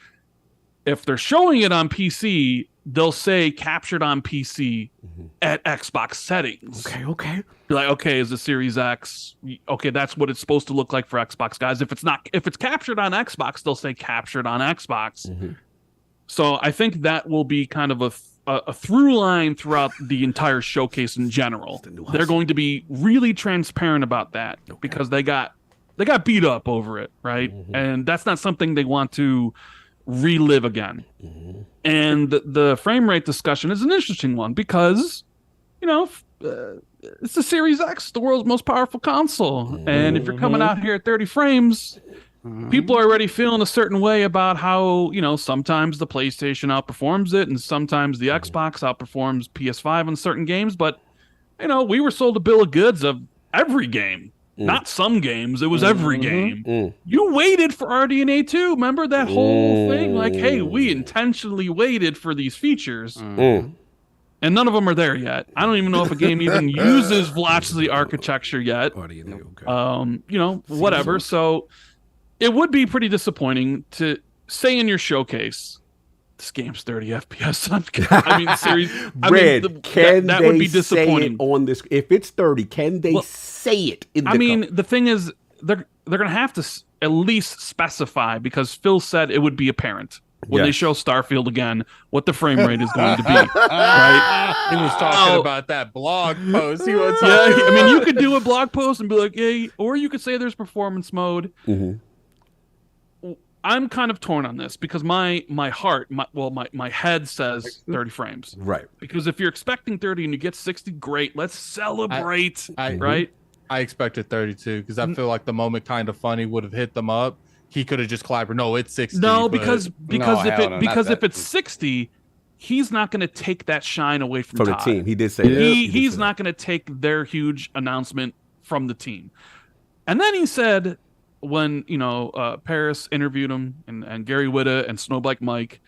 if they're showing it on PC, they'll say captured on PC at Xbox settings. Okay. Be like, okay, is the Series X? Okay, that's what it's supposed to look like for Xbox guys. If it's captured on Xbox, they'll say captured on Xbox. So I think that will be kind of a through line throughout the entire showcase in general. They're going to be really transparent about that because they got beat up over it, right? And that's not something they want to relive again. And the frame rate discussion is an interesting one because, it's the Series X, the world's most powerful console. And if you're coming out here at 30 frames, people are already feeling a certain way about how, sometimes the PlayStation outperforms it and sometimes the Xbox outperforms PS5 on certain games. But, we were sold a bill of goods of every game. Not some games, it was every game. You waited for RDNA 2. Remember that whole thing? Like, hey, we intentionally waited for these features. And none of them are there yet. I don't even know if a game even uses velocity architecture yet. Whatever. So it would be pretty disappointing to say in your showcase, this game's 30 FPS on. Series. That would be disappointing. On this, if it's 30, can they say it? The thing is, they're going to have to at least specify because Phil said it would be apparent when they show Starfield again what the frame rate is going to be. Right? He was talking about that blog post. You could do a blog post and be like, "Hey," or you could say there's performance mode. I'm kind of torn on this because my heart, my head says 30 frames. Right. Because if you're expecting 30 and you get 60, great. Let's celebrate. Right. I expected 32 because I feel like the moment Kind of Funny would have hit them up. He could have just collaborated. No, it's 60. No, because if it's 60, he's not going to take that shine away from the Todd. team. He did say that. He's not going to take their huge announcement from the team. And then he said, when Paris interviewed him and Gary Whitta and Snowbike Mike,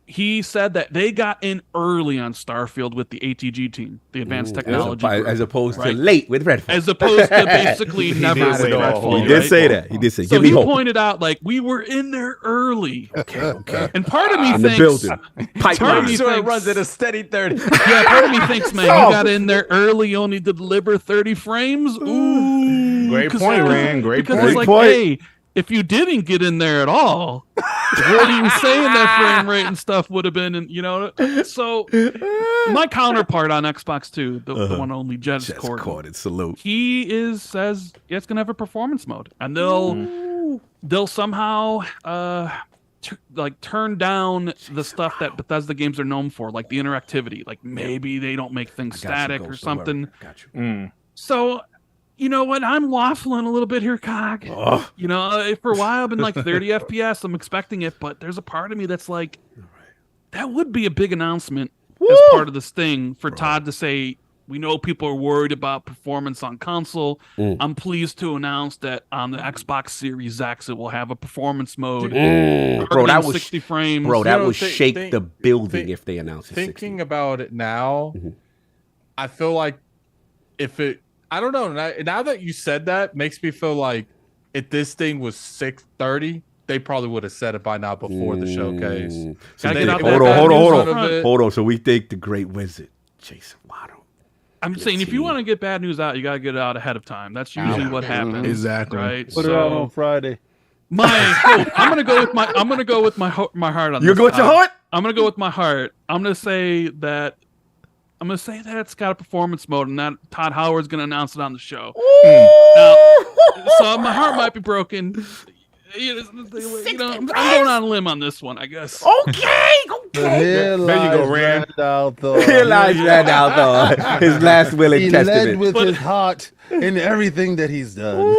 he said that they got in early on Starfield with the ATG team, the Advanced Technology Group, as opposed to late with Redfall. As opposed to basically never with Redfall. He did say that. He did say. So he pointed out, like, we were in there early. Okay. And part of me In thinks, the building. It runs at a steady 30. Yeah, part of me thinks, man, you got in there early only to deliver 30 frames. Ooh, great point, Rand. Great point. It's like, hey, if you didn't get in there at all, what are you saying that frame rate and stuff would have been? And so my counterpart on Xbox 2, the one only Jets Corden, salute. He says it's gonna have a performance mode, and they'll somehow turn down the stuff that Bethesda games are known for, like the interactivity. Like maybe they don't make things static or something. Got you. So. You know what? I'm waffling a little bit here, Cog. For a while I've been like 30 FPS. I'm expecting it, but there's a part of me that's like, that would be a big announcement as part of this thing for Todd to say, we know people are worried about performance on console. I'm pleased to announce that on the Xbox Series X, it will have a performance mode. Bro, that would 60 frames. Bro, that would shake the building if they announced it. Thinking about it now, I feel like I don't know. Now that you said that, makes me feel like if this thing was 630, they probably would have said it by now before the showcase. So hold on. So we think the Great Wizard, Jason Waddle. I'm saying if you want to get bad news out, you got to get it out ahead of time. That's usually what happens. Exactly. Right. Put it out on Friday. I'm gonna go with my heart on this. You go with your heart? I'm gonna go with my heart. I'm gonna say that it's got a performance mode, and that Todd Howard's going to announce it on the show. Now, so my heart might be broken. I'm going on a limb on this one, I guess. Okay. There you go, Rand. Here lies Rand. His last will and testament. He led with his heart in everything that he's done.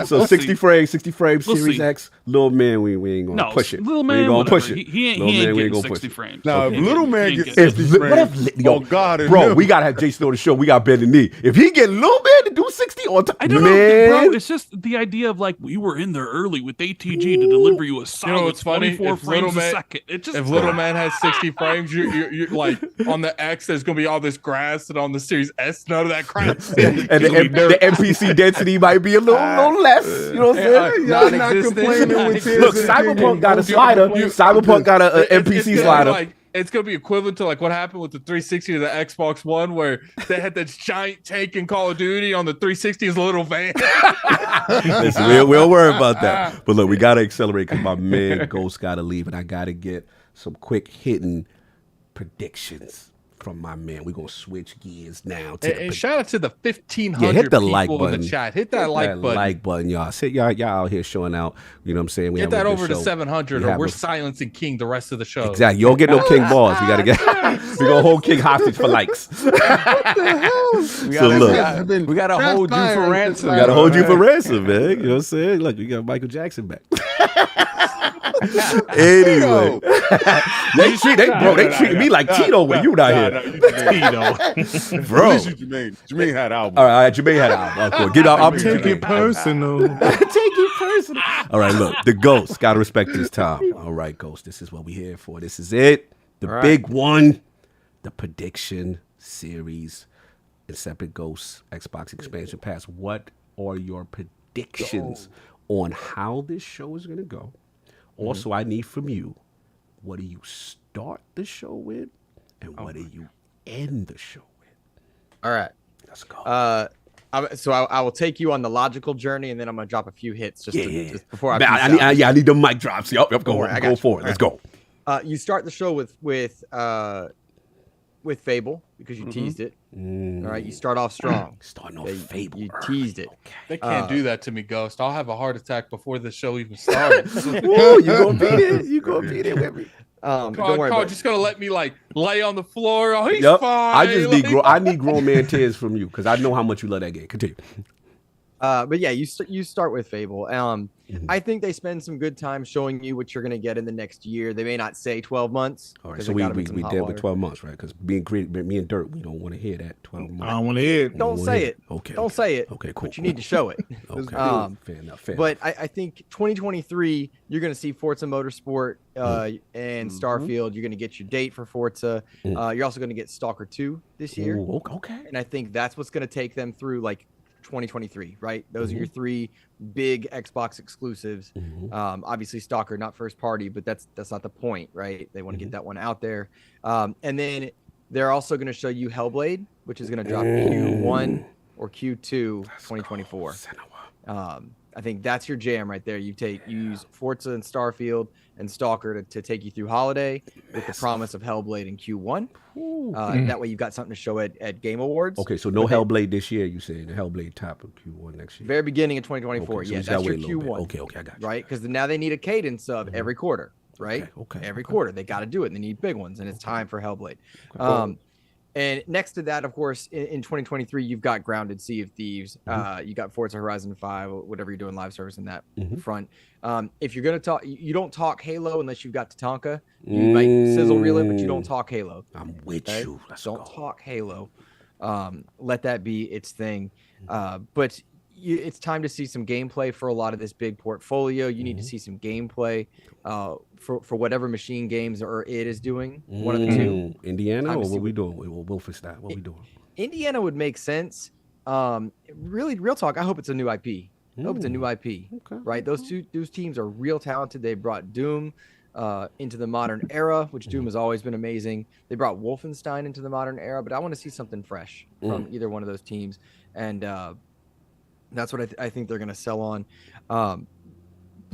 So 60 frames, Series X. Little man, we ain't gonna push it. Little man, we ain't gonna push it. He ain't getting 60 frames. No, if little man gets 60 frames, bro, we gotta have Jason on the show. We got better than me. If he get little man to do 60 on time, I don't know, bro. It's just the idea of like we were in there early with ATG to deliver you a solid 24 frames a second. If little man has 60 frames, you're like on the X. There's gonna be all this grass, and on the Series S, none of that grass. And the NPC density might be a little less. You know what I'm saying? Y'all not complaining with Look, Cyberpunk got a slider. Cyberpunk got an NPC slider. It's gonna be equivalent to like what happened with the 360 to the Xbox One, where they had this giant tank in Call of Duty on the 360 is a little van. Listen, we'll worry about that. But look, we gotta accelerate because my man Ghost gotta leave, and I gotta get some quick hitting predictions from my man. We're gonna switch gears now. And shout out to the 1,500 hit the people like in button. the chat. Hit that like button. Like button, y'all. See, y'all out here showing out. You know what I'm saying? Get that over to 700, or we're silencing King the rest of the show. Exactly. You don't get no King balls. We gotta get. We gonna hold King hostage for likes. We gotta hold you for ransom. We gotta hold you for ransom, man. You know what I'm saying? Look, we got Michael Jackson back. Anyway, they treat me like Tito when you not here. Tito, bro. Jermaine had album. All right, Jermaine had album. Cool. Get out. I'm Take it personal. Take it personal. All right, look, the Ghost. Gotta respect this time. All right, Ghost. This is what we here for. This is it. The big one. The Prediction Series. Insipid Ghost Xbox Expansion Pass. What are your predictions on how this show is gonna go? Also, I need from you, what do you start the show with, and what do you end the show with? All right. Let's go. So I will take you on the logical journey, and then I'm gonna drop a few hits just before I need the mic drops. Yep, go for it. Let's go. You start the show with Fable because you teased it. All right, you start off strong. Starting off Fable. You teased it. They can't do that to me, Ghost. I'll have a heart attack before the show even started. Whoa, you gonna be there? You gonna be there with me? Don't worry about it. Just gonna let me like lay on the floor. Oh, he's Yep. fine. I just need I need grown man tears from you because I know how much you love that game. Continue. But yeah, you start with Fable. I think they spend some good time showing you what you're gonna get in the next year. They may not say 12 months. All right, so we dead with 12 months, right? Because me and Dirt, we don't want to hear that 12 months. I don't want to hear it. Don't say it. Okay. Don't say it. Okay, cool. But you need to show it. Okay. Fair enough. But I think 2023, you're going to see Forza Motorsport and Starfield. You're going to get your date for Forza. You're also going to get Stalker 2 this year. Ooh, okay. And I think that's what's going to take them through like 2023, right? Those are your three big Xbox exclusives. Obviously Stalker, not first party, but that's not the point, right? They want to get that one out there. And then they're also going to show you Hellblade, which is going to drop Q1 or Q2 2024. I think that's your jam right there. You use Forza and Starfield and Stalker to take you through holiday with the promise of Hellblade in Q1. That way you've got something to show at Game Awards. Okay, so no Hellblade this year, you say. The Hellblade top of Q1 next year. Very beginning of 2024. Okay, so yeah, that's your Q1. Okay, I got you. Right? Because now they need a cadence of every quarter, right? Every quarter. They got to do it, and they need big ones, and it's time for Hellblade. And next to that, of course, in 2023, you've got Grounded, Sea of Thieves. You got Forza Horizon 5, whatever you're doing live service in that front. If you're going to talk, you don't talk Halo unless you've got Tatanka. You might sizzle reel it, but you don't talk Halo. I'm with you. Don't talk Halo. Let that be its thing. But it's time to see some gameplay for a lot of this big portfolio. You need to see some gameplay for whatever machine games or it is doing. One of the two. Indiana, or what we doing? Wolfenstein, what we doing? Indiana would make sense. Really, real talk. I hope it's a new IP. I hope it's a new IP. Right? Those teams are real talented. They brought Doom into the modern era, which Doom has always been amazing. They brought Wolfenstein into the modern era, but I want to see something fresh from either one of those teams. And that's what I think they're going to sell on.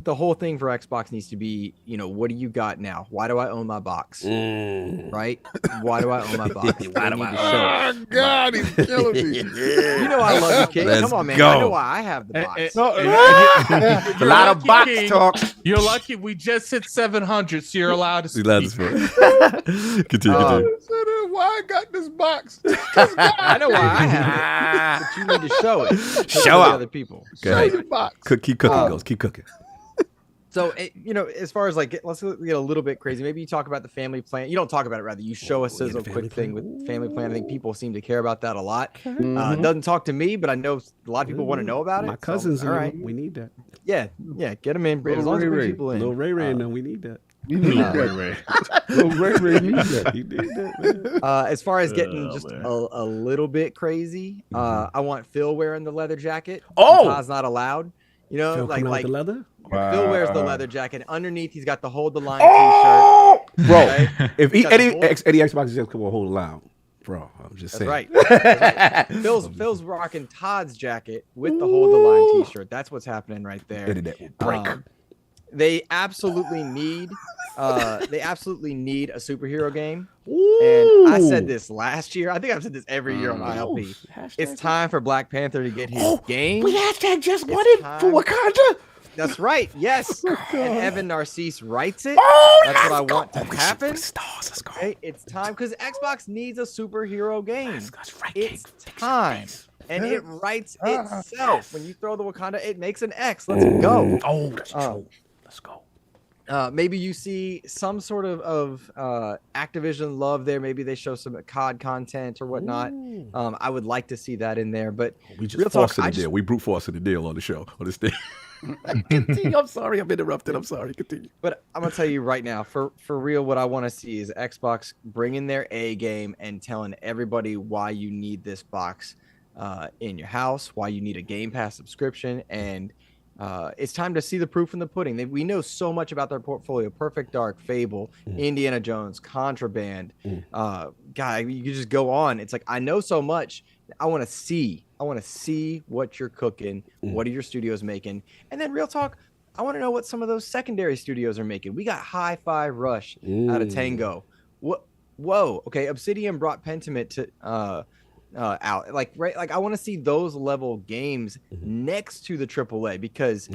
The whole thing for Xbox needs to be, what do you got now? Why do I own my box? Right? Why do I own my box? Oh, God, he's killing me. You know I love you, kid. Come on, man. Go. I know why I have the box. A lot of box talk. You're lucky we just hit 700, so you're allowed to speak. Continue. Why I got this box? I know why I have it, but you need to show it. Show to up. other people. Okay. Show the box. Keep cooking, Ghost. Keep cooking. So, as far as let's get a little bit crazy. Maybe you talk about the family plan. You don't talk about it, rather. You show a sizzle quick thing with family plan. I think people seem to care about that a lot. It doesn't talk to me, but I know a lot of people want to know about it. My cousins, all right. We need that. Yeah, get them in. As long as we bring people in. Little Ray, no, we need that. You need that, Ray. Little Ray need that. You need that, man. As far as getting just a little bit crazy, I want Phil wearing the leather jacket. Todd's not allowed. Phil like the leather? Phil wears the leather jacket. Underneath, he's got the Hold the Line T-shirt. Bro, Okay? if any Xbox just come on Hold the Line, bro, I'm just saying. Right. That's right. Phil's rocking Todd's jacket with the Hold the Line T-shirt. That's what's happening right there. Internet will break. They absolutely need They absolutely need a superhero game. And I said this last year. I think I've said this every year on ILP. It's time for Black Panther to get his game. We hashtag just wanted for Wakanda. That's right. Yes. And Evan Narcisse writes it. That's what I want to happen. Let's go. Okay, it's time because Xbox needs a superhero game. It's time. And it writes itself. When you throw the Wakanda, it makes an X. Let's go. Oh, that's true. Let's go. Maybe you see some sort of Activision love there. Maybe they show some COD content or whatnot. I would like to see that in there. But we just forced the deal. We brute forced the deal on the show on this thing. Continue. I'm sorry, I'm interrupted. I'm sorry. Continue. But I'm gonna tell you right now, for real, what I want to see is Xbox bringing their A game and telling everybody why you need this box in your house, why you need a Game Pass subscription, and it's time to see the proof in the pudding. We know so much about their portfolio: Perfect Dark, Fable, Indiana Jones, Contraband. God, you could just go on. It's like I know so much. I want to see what you're cooking. What are your studios making? And then real talk, I want to know what some of those secondary studios are making. We got Hi-Fi Rush out of Tango. Whoa. Okay, Obsidian brought Pentiment to out. Like I want to see those level games next to the AAA because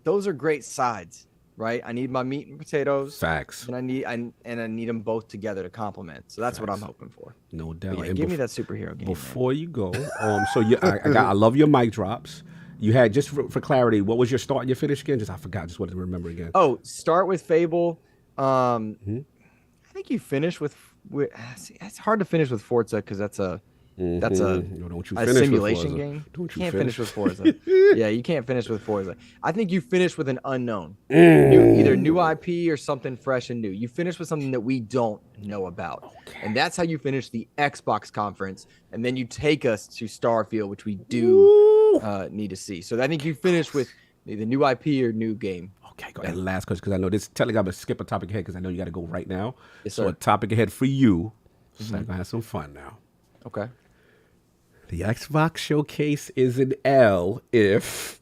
those are great sides. Right, I need my meat and potatoes. Facts. And I need them both together to complement. So that's what I'm hoping for. No doubt. Yeah, give me that superhero game. Before you go, so I love your mic drops. You had, just for clarity, what was your start and your finish again? I forgot. Just wanted to remember again. Oh, start with Fable. I think you finish with. See, it's hard to finish with Forza because that's a simulation game. You can't finish with Forza. Yeah, you can't finish with Forza. I think you finish with an unknown, either new IP or something fresh and new. You finish with something that we don't know about, and that's how you finish the Xbox conference. And then you take us to Starfield, which we do need to see. So I think you finish with either new IP or new game. Okay, go ahead. Last question, because I know this. Telling I'm gonna skip a topic ahead because I know you got to go right now. Yes, so sir. a topic ahead for you. So I'm gonna have some fun now. Okay. The Xbox Showcase is an L if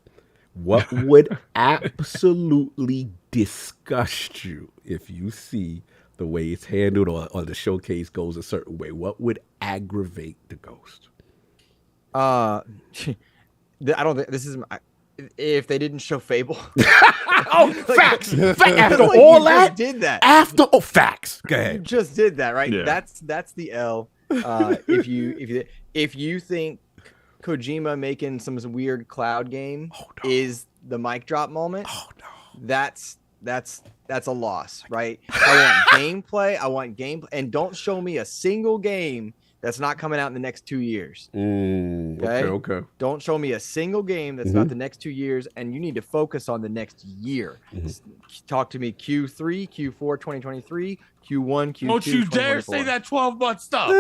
what would absolutely disgust you if you see the way it's handled or the showcase goes a certain way? What would aggravate the ghost? I don't think this is if they didn't show Fable. Facts. After all that, did that. Facts. Go ahead. You just did that, right? Yeah. That's the L. If you think Kojima making some weird cloud game is the mic drop moment, that's a loss, right? I want gameplay. And don't show me a single game that's not coming out in the next 2 years. Okay. Don't show me a single game that's not the next 2 years, and you need to focus on the next year. Talk to me Q3, Q4 2023, Q1, Q2. Don't you dare say that 12-month stuff.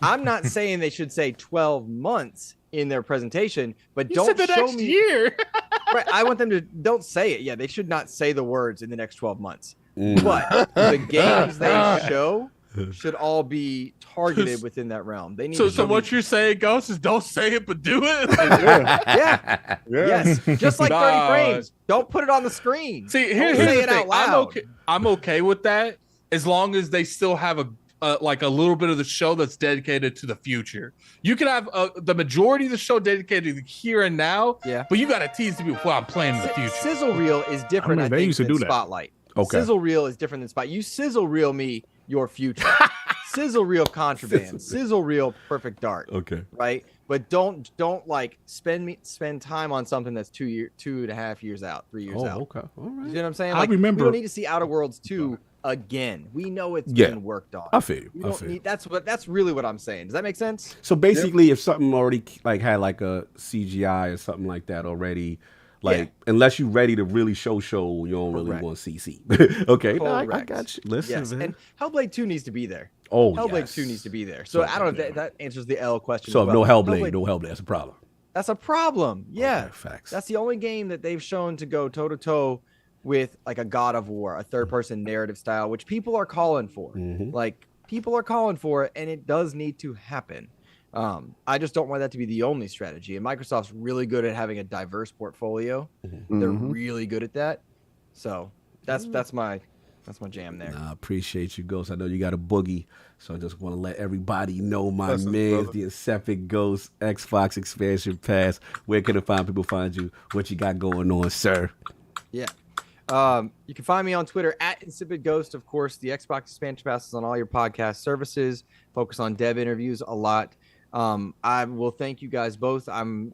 I'm not saying they should say 12 months in their presentation, but You don't said the show next me year. Right, I want them to don't say it. Yeah, they should not say the words in the next 12 months. But the games they show should all be targeted within that realm. They need. So what you're saying, Ghost, is don't say it, but do it. Yeah. Yes. Just like 30 frames. Don't put it on the screen. See, Don't here's say the it thing. out loud. I'm okay with that as long as they still have a little bit of the show that's dedicated to the future. You can have the majority of the show dedicated to the here and now. Yeah. But you got to tease the people while I'm playing in the future. Sizzle reel is different. I they think, used to than do that. Spotlight. Okay. Sizzle reel is different than Spotlight. You sizzle reel me your future. Sizzle reel Contraband. Sizzle reel Perfect Dark. Okay. Right. But don't like spend time on something that's 2.5 years out, 3 years out. Okay. All right. You know what I'm saying? I Like, remember- we don't need to see Outer Worlds 2 again. We know it's Yeah. been worked on. I feel you. We I don't feel you. need, that's really what I'm saying. Does that make sense? So basically, if something already had like a CGI or something like that already, unless you're ready to really show, you don't really Correct. want to see. Okay, no, I Correct. got you. Listen, Yes, man. and Hellblade 2 needs to be there. Oh, Hellblade yes. 2 needs to be there. So I don't know if that answers the L question. So as if well. no Hellblade, that's a problem. That's a problem. Yeah. Okay, facts. That's the only game that they've shown to go toe to toe with like a God of War, a third person narrative style, which people are calling for. Like people are calling for it, and it does need to happen. I just don't want that to be the only strategy. And Microsoft's really good at having a diverse portfolio. They're really good at that. So that's my That's my jam there. Nah, I appreciate you, Ghost. I know you got a boogie, so I just want to let everybody know my Blessings, man's brother. the Insipid Ghost Xbox Expansion Pass. Where can people find you? What you got going on, sir? Yeah. You can find me on Twitter at Insipid Ghost. Of course, the Xbox Expansion Pass is on all your podcast services. Focus on dev interviews a lot. I will thank you guys both. King,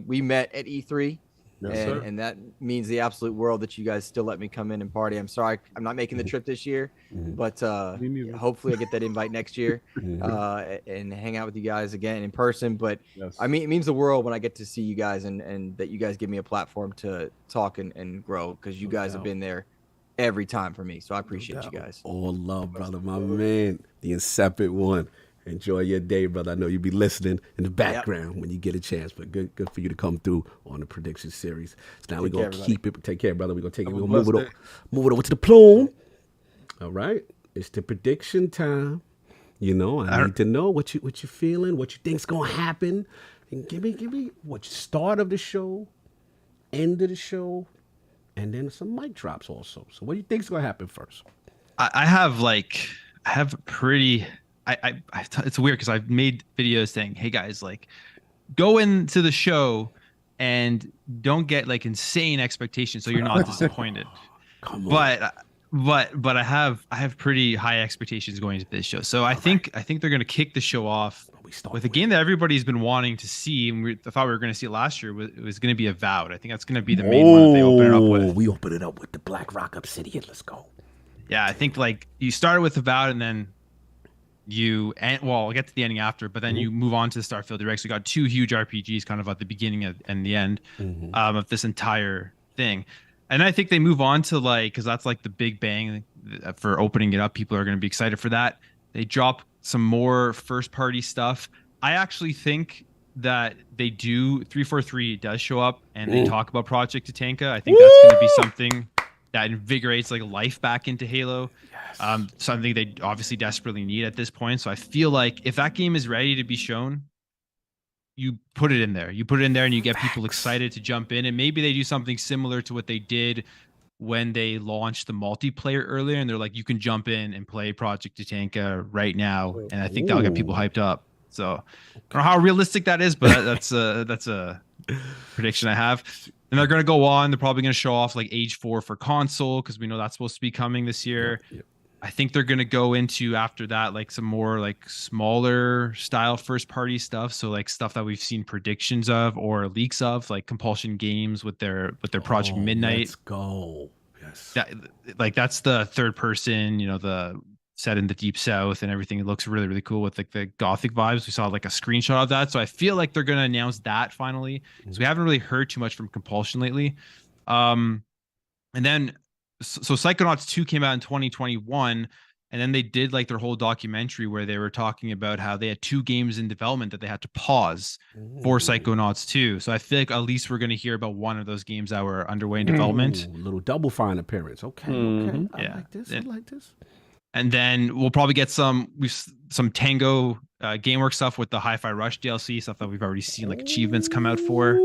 we met at E3. Yes, sir. And that means the absolute world that you guys still let me come in and party. I'm sorry I'm not making the trip this year, but hopefully I get that invite next year and hang out with you guys again in person. But I mean, it means the world when I get to see you guys and that you guys give me a platform to talk and grow, because you guys have been there every time for me. So I appreciate you guys. All love, brother, my man, the Insipid one. Enjoy your day, brother. I know you'll be listening in the background when you get a chance, but good for you to come through on the prediction series. So now we're going to keep it. Take care, brother. We're going to take it. We're going to move it over to the Plume. All right. It's the prediction time. You know, I need to know what you're feeling, what you think's going to happen. And give me what start of the show, end of the show, and then some mic drops also. So what do you think's going to happen first? I have pretty... it's weird because I've made videos saying, hey guys, like, go into the show and don't get like insane expectations so you're not disappointed. Come on. But I have pretty high expectations going into this show. So I think they're gonna kick the show off with a game that everybody's been wanting to see, and I thought we were gonna see it last year. It was gonna be Avowed. I think that's gonna be the main one that they open it up with. We open it up with the Black Rock Obsidian. Let's go. Yeah, I think like you started with Avowed and then I'll get to the ending after, but then you move on to Starfield Direct. So you got two huge RPGs kind of at the beginning and the end of this entire thing. And I think they move on to because that's like the big bang for opening it up. People are going to be excited for that. They drop some more first party stuff. I actually think that they do 343 does show up and they talk about Project Tatanka. I think that's going to be something that invigorates like life back into Halo. Something they obviously desperately need at this point. So I feel like if that game is ready to be shown, you put it in there. You put it in there and you get people excited to jump in. And maybe they do something similar to what they did when they launched the multiplayer earlier. And they're like, you can jump in and play Project Tatanka right now. And I think that'll get people hyped up. So I don't know how realistic that is, but that's a prediction I have. And they're going to go on. They're probably going to show off like Age 4 for console, because we know that's supposed to be coming this year. Yep. I think they're going to go into after that like some more like smaller style first party stuff. So like stuff that we've seen predictions of or leaks of, like Compulsion Games with their Project Midnight. Let's go. Yes. That's the third person, the set in the Deep South and everything. It looks really, really cool with like the gothic vibes. We saw like a screenshot of that. So I feel like they're going to announce that finally. So we haven't really heard too much from Compulsion lately. And then so Psychonauts 2 came out in 2021, and then they did like their whole documentary where they were talking about how they had 2 games in development that they had to pause for Psychonauts 2. So I feel like at least we're going to hear about one of those games that were underway in development. A little Double Fine appearance. Okay. I like this. And then we'll probably get some Tango Gameworks stuff with the Hi-Fi Rush DLC, stuff that we've already seen like achievements come out for.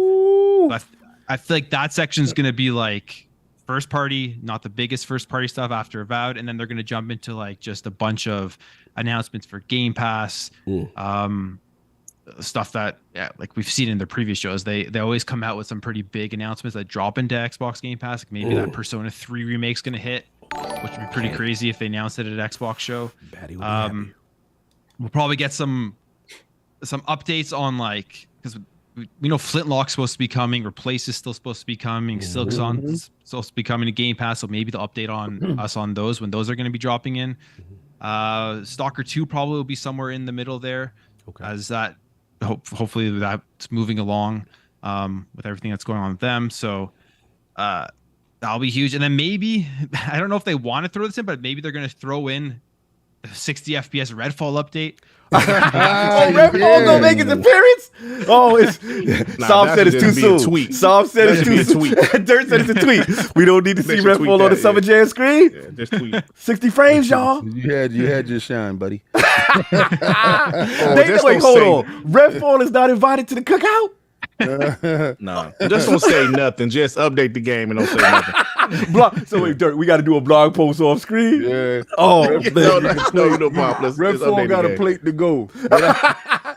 But I feel like that section is going to be like first party, not the biggest first party stuff after Avowed, and then they're going to jump into like just a bunch of announcements for Game Pass, stuff that like we've seen in their previous shows. They always come out with some pretty big announcements that drop into Xbox Game Pass. Like maybe that Persona 3 remake's going to hit, which would be pretty crazy if they announced it at Xbox show. We'll probably get some updates on like, because we know Flintlock's supposed to be coming, Replace is still supposed to be coming, Silksong's supposed to be coming to Game Pass, so maybe they'll update on us on those when those are going to be dropping in. Stalker 2 probably will be somewhere in the middle there, as that hopefully that's moving along with everything that's going on with them. So that'll be huge. And then maybe, I don't know if they want to throw this in, but maybe they're going to throw in the 60 FPS Redfall update. Redfall gonna make its appearance? Oh, Saab said it's too soon. Saab said it's too soon. Dirt said it's a tweet. We don't need to see Redfall on the Summer Jam screen. Yeah, just tweet. 60 frames, y'all. You had your shine, buddy. Wait, hold on. Redfall is not invited to the cookout? No, just don't say nothing. Just update the game and don't say nothing. So wait, Dirk, we got to do a blog post off screen. Yeah. Oh, Ref, no problem. Repsol got a plate to go.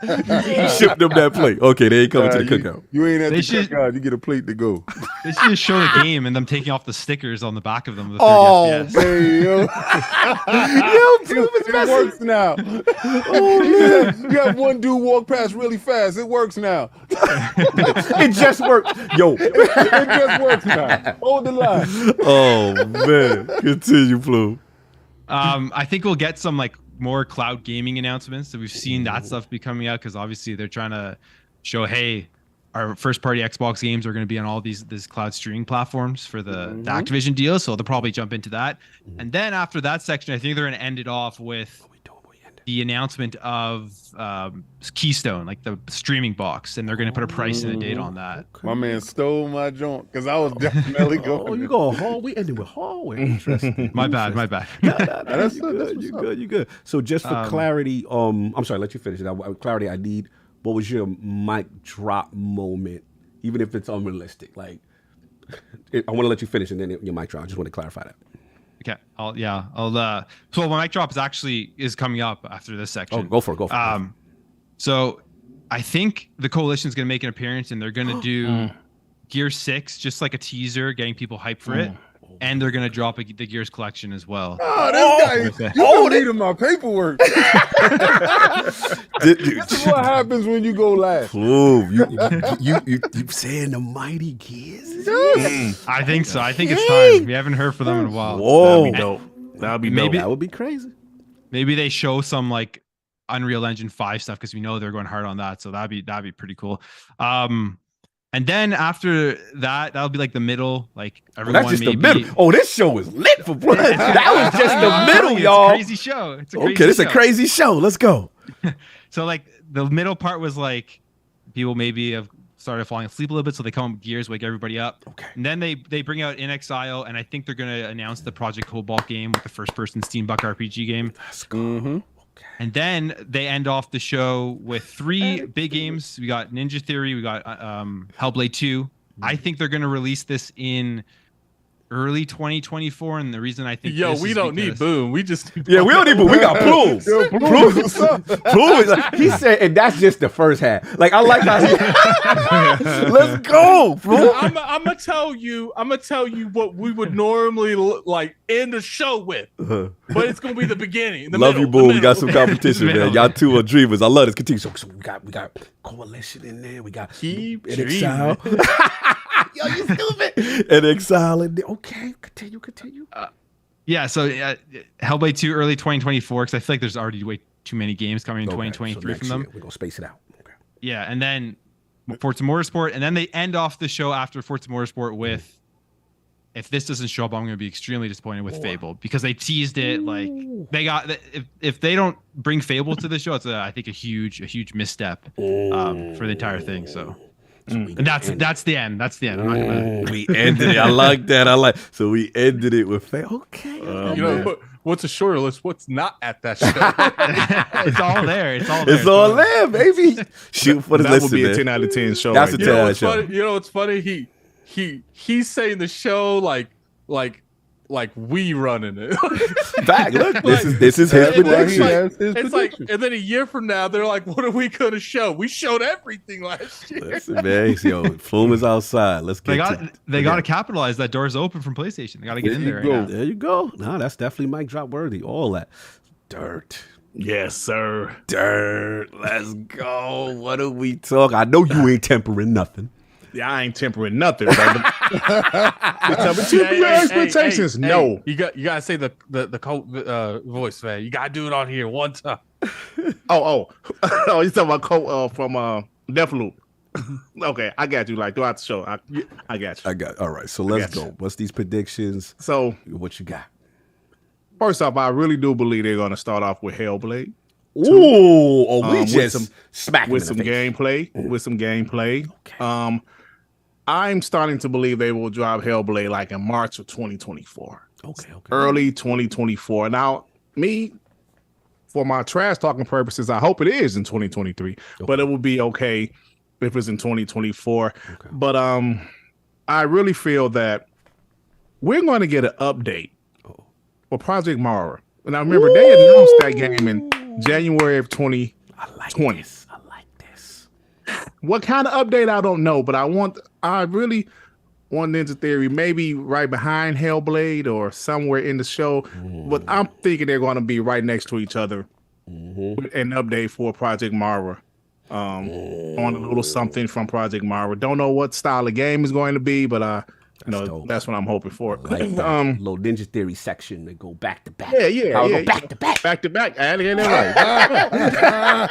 You ship them that plate. Okay, they ain't coming to the cookout. You ain't at They the should- cookout. You get a plate to go. They should just show the game and them taking off the stickers on the back of them. With the 30 Oh, FPS. man, yo. It works now. You have one dude walk past really fast. It works now. It just worked. Yo. It just works now. Hold the line. Oh man. Continue, Plume. I think we'll get some like more cloud gaming announcements. So we've seen that stuff be coming out because obviously they're trying to show, hey, our first party Xbox games are going to be on all these cloud streaming platforms for the Activision deal. So they'll probably jump into that. And then after that section, I think they're going to end it off with the announcement of Keystone, like the streaming box, and they're going to put a price and a date on that. My man stole my joint because I was definitely going. Oh, you go hall? We ended with hallway. Interesting. My bad. That's You good. So just for clarity, I'm sorry, let you finish it. Clarity, I need. What was your mic drop moment, even if it's unrealistic? Like, I want to let you finish, and then your mic drop. I just want to clarify that. Okay. So my mic drop is coming up after this section. Oh, go for it. So I think the coalition is going to make an appearance, and they're going to do Gear 6, just like a teaser, getting people hyped for it. And they're going to drop the Gears collection as well. Oh, this guy, you don't need my paperwork. This is what happens when you go last. Plume, you saying the mighty Gears? I think so. I think it's time. We haven't heard from them in a while. Whoa. That'd be dope. That'd be dope. That would be crazy. Maybe they show some like Unreal Engine 5 stuff because we know they're going hard on that. So that'd be pretty cool. And then after that, that'll be like the middle, like everyone. That's just the middle. Oh, this show is lit for blood. That was just the middle, y'all. It's a crazy show. It's a crazy show. Let's go. So like the middle part was like people maybe have started falling asleep a little bit, so they come up Gears, wake everybody up. Okay. And then they bring out In Exile, and I think they're gonna announce the Project Cobalt game with the first-person steampunk RPG game. Let's go. And then they end off the show with 3 big games. We got Ninja Theory, we got Hellblade 2. I think they're going to release this in early 2024, and the reason I think we don't need Boom. We just we don't need Boom. We got Plume. Plume. He said, and that's just the first half. Like I like how let's go, Plume. I'm gonna tell you what we would normally like end the show with, but it's gonna be the beginning. Love you, Boom. We got some competition, man. Y'all two are dreamers. I love this. Continue. So we got Coalition in there. We got Keep In Exile. Yo, you stupid. And Exile in there. Okay, continue. So Hellblade 2 early 2024, because I feel like there's already way too many games coming in 2023 from them. We're gonna space it out. Okay. Yeah, and then Forza Motorsport, and then they end off the show after Forza Motorsport with, if this doesn't show up, I'm going to be extremely disappointed with Fable, because they teased it. Like they got, if they don't bring Fable to the show, it's I think a huge misstep for the entire thing. So. And that's the end. That's the end. I'm not gonna... We ended it. I like that. So we ended it with okay. You know what's a shorter list? What's not at that show? It's all there. It's all there, baby. Shoot for the that list. Would be a 10 out of 10 show. That's a 10 out of 10 show. You know what's funny? He's saying the show like we running it. Back, look, this is his prediction. It's like, and then a year from now, they're like, "What are we gonna show? We showed everything last year." Listen, man, yo, Plume is outside. Let's get. They got to capitalize. That door's open from PlayStation. They got to get in there. Right now. There you go. No, that's definitely mic drop worthy. All that dirt. Yes, sir. Dirt. Let's go. What do we talk? I know you ain't tempering nothing. Yeah, I ain't tempering nothing, brother. But your expectations, no. You gotta say the voice, man. You gotta do it on here one time. Oh, you talking about Colt from Deathloop? Okay, I got you. Like throughout the show, I got you. All right, so let's go. What's these predictions? So what you got? First off, I really do believe they're gonna start off with Hellblade. Ooh, we just smacked with some gameplay. Okay. I'm starting to believe they will drop Hellblade like in March of 2024. Okay. Early 2024. Now, for my trash talking purposes, I hope it is in 2023. But it will be okay if it's in 2024. But I really feel that we're going to get an update for Project Mara. And I remember they announced that game in January of 2020. I like this. What kind of update, I don't know, but I really want Ninja Theory maybe right behind Hellblade or somewhere in the show. But I'm thinking they're going to be right next to each other with an update for Project Mara. On a little something from Project Mara. Don't know what style of game is going to be, but that's what I'm hoping for. Like that little Ninja Theory section that go back to back. Yeah. Back to back. Back to back. Addict ain't that right?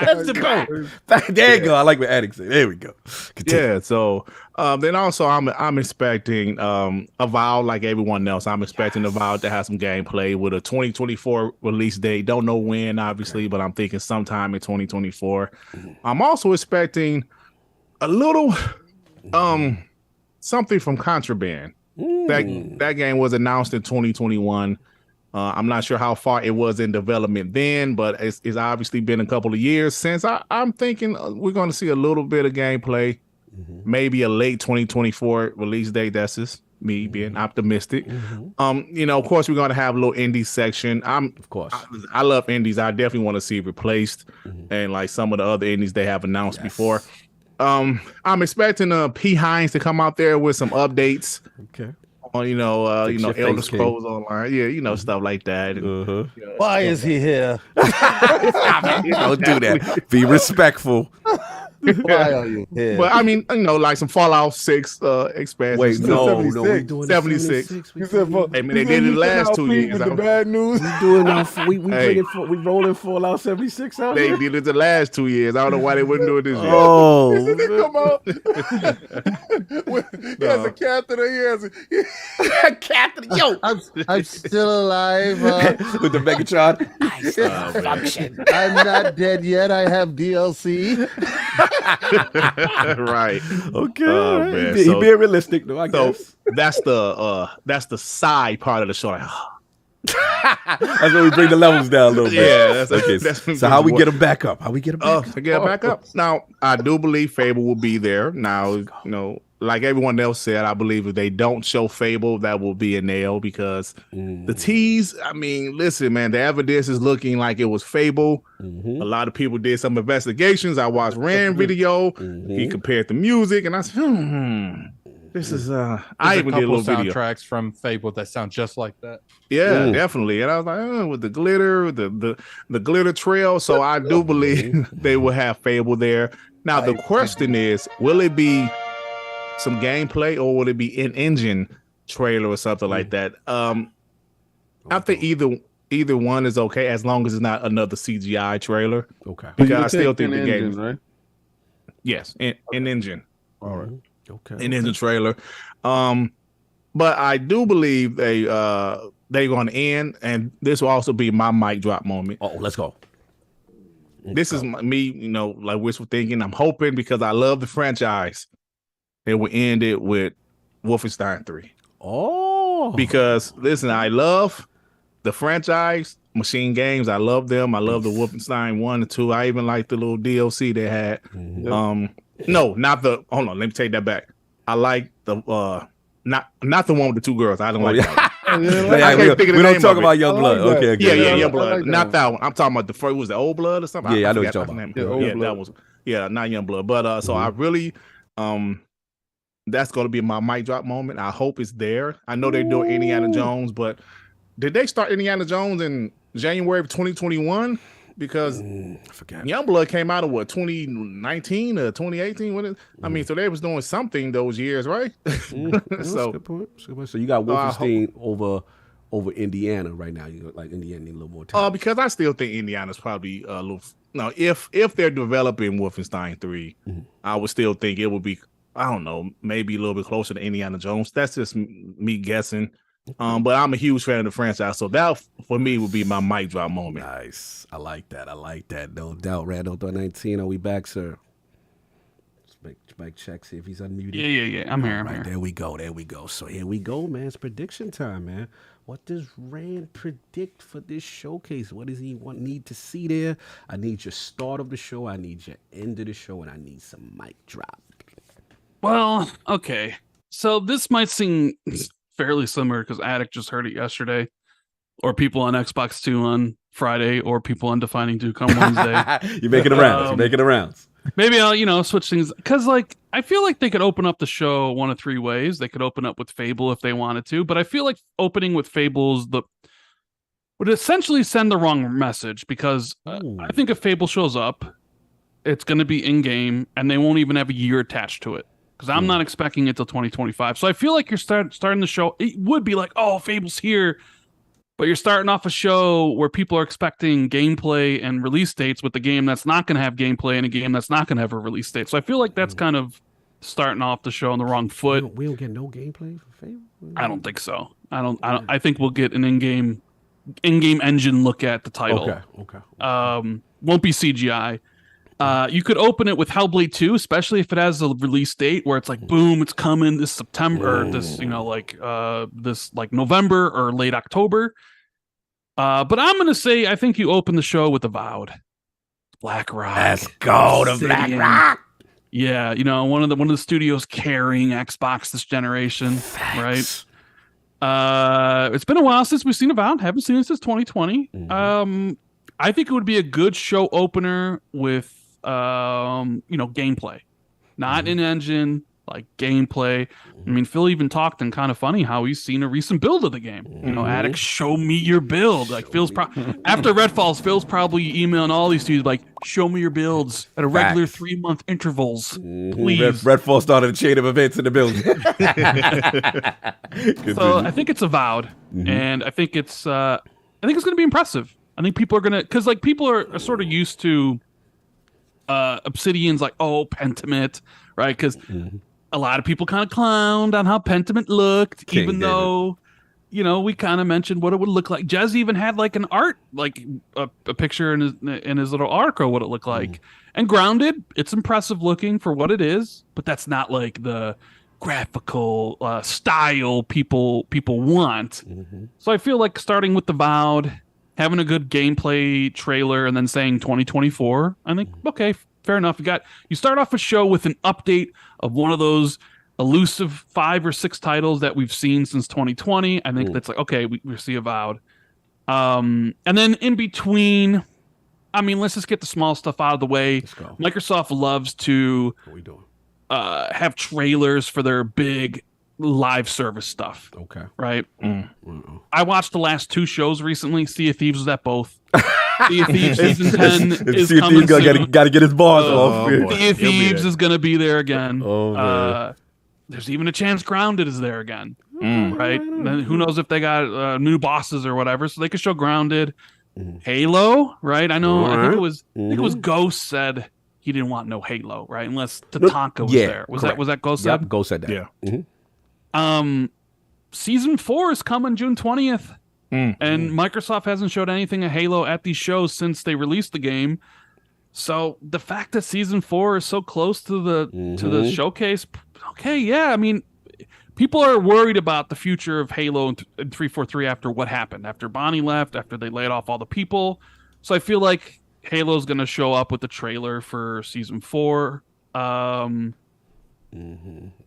That's the back. There you go. I like what Addict said. There we go. Continue. Yeah. So then also I'm expecting Avowed like everyone else. I'm expecting Avowed to have some gameplay with a 2024 release date. Don't know when, obviously, but I'm thinking sometime in 2024. I'm also expecting a little something from Contraband. That game was announced in 2021. I'm not sure how far it was in development then, but it's obviously been a couple of years since. I'm thinking we're going to see a little bit of gameplay, maybe a late 2024 release date. That's just me being optimistic. Of course, we're going to have a little indie section. I love indies. I definitely want to see it replaced, and like some of the other indies they have announced before. I'm expecting P. Hines to come out there with some updates. Okay. On Elder Scrolls Online. Yeah, stuff like that. Why is he here? Don't do that. Be respectful. Why are you here? But I mean, like some Fallout 6 expansion. Wait, no, we doing 76. You said, hey, man, they did it the last 2 years. The bad news. We rolling Fallout 76 out. They did it the last 2 years. I don't know why they wouldn't do it this year. Oh, did it come out? He has a catheter. He has a catheter. Yo, I'm still alive. With the Megatron. I'm not dead yet. I have DLC. Right. Okay. Man. He being realistic though, I guess. That's the side part of the show. That's when we bring the levels down a little bit. Yeah. That's so how we get them back up? How we get them back up? Now, I do believe Fable will be there. Now, like everyone else said, I believe if they don't show Fable, that will be a nail because the tease, I mean, listen, man, the evidence is looking like it was Fable. A lot of people did some investigations. I watched Rand video. He compared the music, and I said, this is I even did a little soundtracks from Fable that sound just like that. Yeah, definitely. And I was like, with the glitter, the glitter trail. So I do believe they will have Fable there. Now the question is, will it be some gameplay or will it be an engine trailer or something like that? I think either one is okay as long as it's not another CGI trailer. Okay. Because I still think the game is right. Yes, an engine. All right. Okay. An engine trailer. But I do believe they're going to end, and this will also be my mic drop moment. Oh, let's go. This is me, like wishful thinking. I'm hoping because I love the franchise. They will end it with Wolfenstein 3. Oh. Because, listen, I love the franchise, Machine Games. I love them. I love the Wolfenstein 1 and 2. I even like the little DLC they had. No, not the... Hold on, let me take that back. I like the... not the one with the two girls. I don't like that one. I can't think of the we don't name talk of about it. Young Blood. Okay. Yeah, Young Blood. Not that one. I'm talking about the first... Was it Old Blood or something? Yeah, I know what forgot you're talking the about. name. That was... Yeah, not Young Blood. But so I really... that's going to be my mic drop moment. I hope it's there. I know they're doing Indiana Jones, but did they start Indiana Jones in January of 2021? Because Youngblood came out of 2019 or 2018? I mean, so they was doing something those years, right? So good point. So you got Wolfenstein over Indiana right now. You like Indiana need a little more time. Because I still think Indiana's probably a little. No, if they're developing Wolfenstein 3, I would still think it would be. I don't know, maybe a little bit closer to Indiana Jones. That's just me guessing. But I'm a huge fan of the franchise, so that for me would be my mic drop moment. Nice. I like that. No doubt. Randall 19. Are we back, sir? Let's make Mic check. See if he's unmuted. Yeah. I'm here. Right, there we go. So here we go, man. It's prediction time, man. What does Rand predict for this showcase? What does he need to see there? I need your start of the show. I need your end of the show, and I need some mic drop. Well, okay. So this might seem fairly similar because Attic just heard it yesterday, or people on Xbox 2 on Friday, or people on Defining 2 come Wednesday. You're making the rounds. Maybe I'll switch things because I feel like they could open up the show one of three ways. They could open up with Fable if they wanted to, but I feel like opening with Fables would essentially send the wrong message because I think if Fable shows up, it's going to be in game and they won't even have a year attached to it because I'm not expecting it till 2025. So I feel like you're starting the show. It would be like, oh, Fable's here. But you're starting off a show where people are expecting gameplay and release dates with the game that's not going to have gameplay and a game that's not going to have a release date. So I feel like that's kind of starting off the show on the wrong foot. We don't get no gameplay for Fable? I don't think so. I think we'll get an in-game engine look at the title. Okay. Won't be CGI. You could open it with Hellblade 2, especially if it has a release date where it's like, boom, it's coming this September, or this, this like November or late October. But I'm gonna say I think you open the show with Avowed, Black Rock. Let's go to Black Rock. Yeah, one of the studios carrying Xbox this generation, right? It's been a while since we've seen Avowed. Haven't seen it since 2020. I think it would be a good show opener with gameplay, not in engine, like gameplay. I mean, Phil even talked and kind of funny how he's seen a recent build of the game. Attic, show me your build. Like Phil's after Redfalls, Phil's probably emailing all these dudes like, show me your builds at a regular 3-month intervals, please. Redfall started a chain of events in the building. So I think it's Avowed, and I think it's going to be impressive. I think people are gonna, because like people are sort of used to Obsidian's like, oh, Pentiment, right? Because a lot of people kind of clowned on how Pentiment looked, even though we kind of mentioned what it would look like. Jez even had like an art, like a picture in his little article what it looked like. And Grounded, it's impressive looking for what it is, but that's not like the graphical style people want. So I feel like starting with the Avowed, having a good gameplay trailer, and then saying 2024, I think, okay, fair enough. You start off a show with an update of one of those elusive 5 or 6 titles that we've seen since 2020. I think that's like, okay, we see Avowed. And then in between, I mean, let's just get the small stuff out of the way. Microsoft loves to have trailers for their big live service stuff. Okay. Right? I watched the last 2 shows recently. Sea of Thieves was at both. Sea of Thieves season 10 is coming soon. Got to get his balls off. Sea of Thieves is going to be there again. There's even a chance Grounded is there again. Right? Then who knows if they got new bosses or whatever, so they could show Grounded. Halo, right? I know. I think it was Ghost said he didn't want no Halo, right? Unless Tatanka was there. Was that Ghost said? Yep, Ghost said that. Yeah. Season 4 is coming June 20th, and Microsoft hasn't showed anything of Halo at these shows since they released the game. So the fact that Season 4 is so close to the showcase, okay, yeah, I mean, people are worried about the future of Halo and 343 after what happened, after Bonnie left, after they laid off all the people. So I feel like Halo's going to show up with the trailer for Season 4.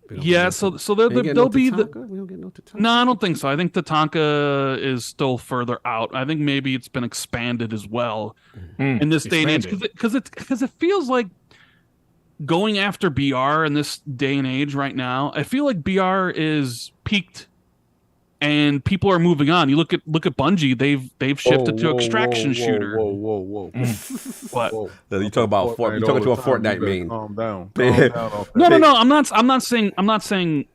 Yeah, so there'll be the. We don't get no Tatanka. No, I don't think so. I think Tatanka is still further out. I think maybe it's been expanded as well in this day and age because it feels like going after BR in this day and age right now. I feel like BR is peaked and people are moving on. You look at Bungie; they've shifted to extraction shooter. Whoa! What? You talking about Fortnite? You talking to a Fortnite main? Calm down. No. I'm not saying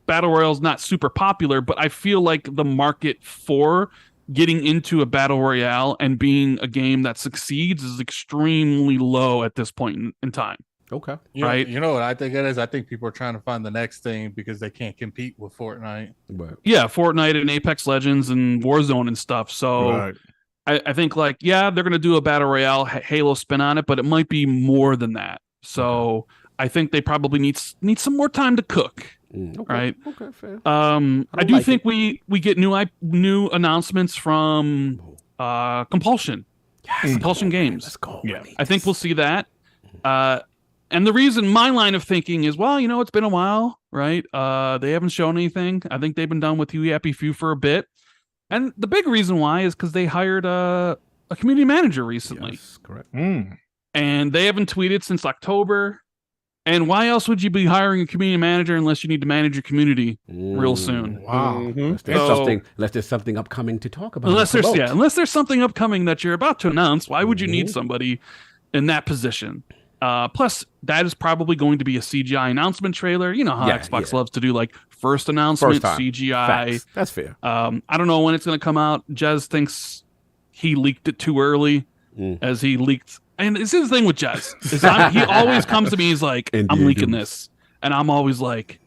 battle royale's not super popular, but I feel like the market for getting into a battle royale and being a game that succeeds is extremely low at this point in time. Okay. Right. You know what I think it is? I think people are trying to find the next thing because they can't compete with Fortnite. Yeah, Fortnite and Apex Legends and Warzone and stuff. So I think like, yeah, they're going to do a battle royale Halo spin on it, but it might be more than that. So I think they probably need some more time to cook. Okay, right? Okay, fair. I do think we get new announcements from Compulsion. Yes, Compulsion Games. Let's go. Yeah, I think we'll see that. And the reason, my line of thinking is, well, it's been a while, right? They haven't shown anything. I think they've been done with You Happy Few for a bit. And the big reason why is because they hired a community manager recently. Yes, correct. And they haven't tweeted since October. And why else would you be hiring a community manager unless you need to manage your community real soon? Wow. Unless there's something upcoming to talk about. Unless there's something upcoming that you're about to announce, why would you need somebody in that position? Plus, that is probably going to be a CGI announcement trailer. You know how Xbox loves to do like first announcement, CGI. Facts. That's fair. I don't know when it's going to come out. Jez thinks he leaked it too early, as he leaked. And this is the thing with Jez. He always comes to me. He's like, I'm leaking this. And I'm always like,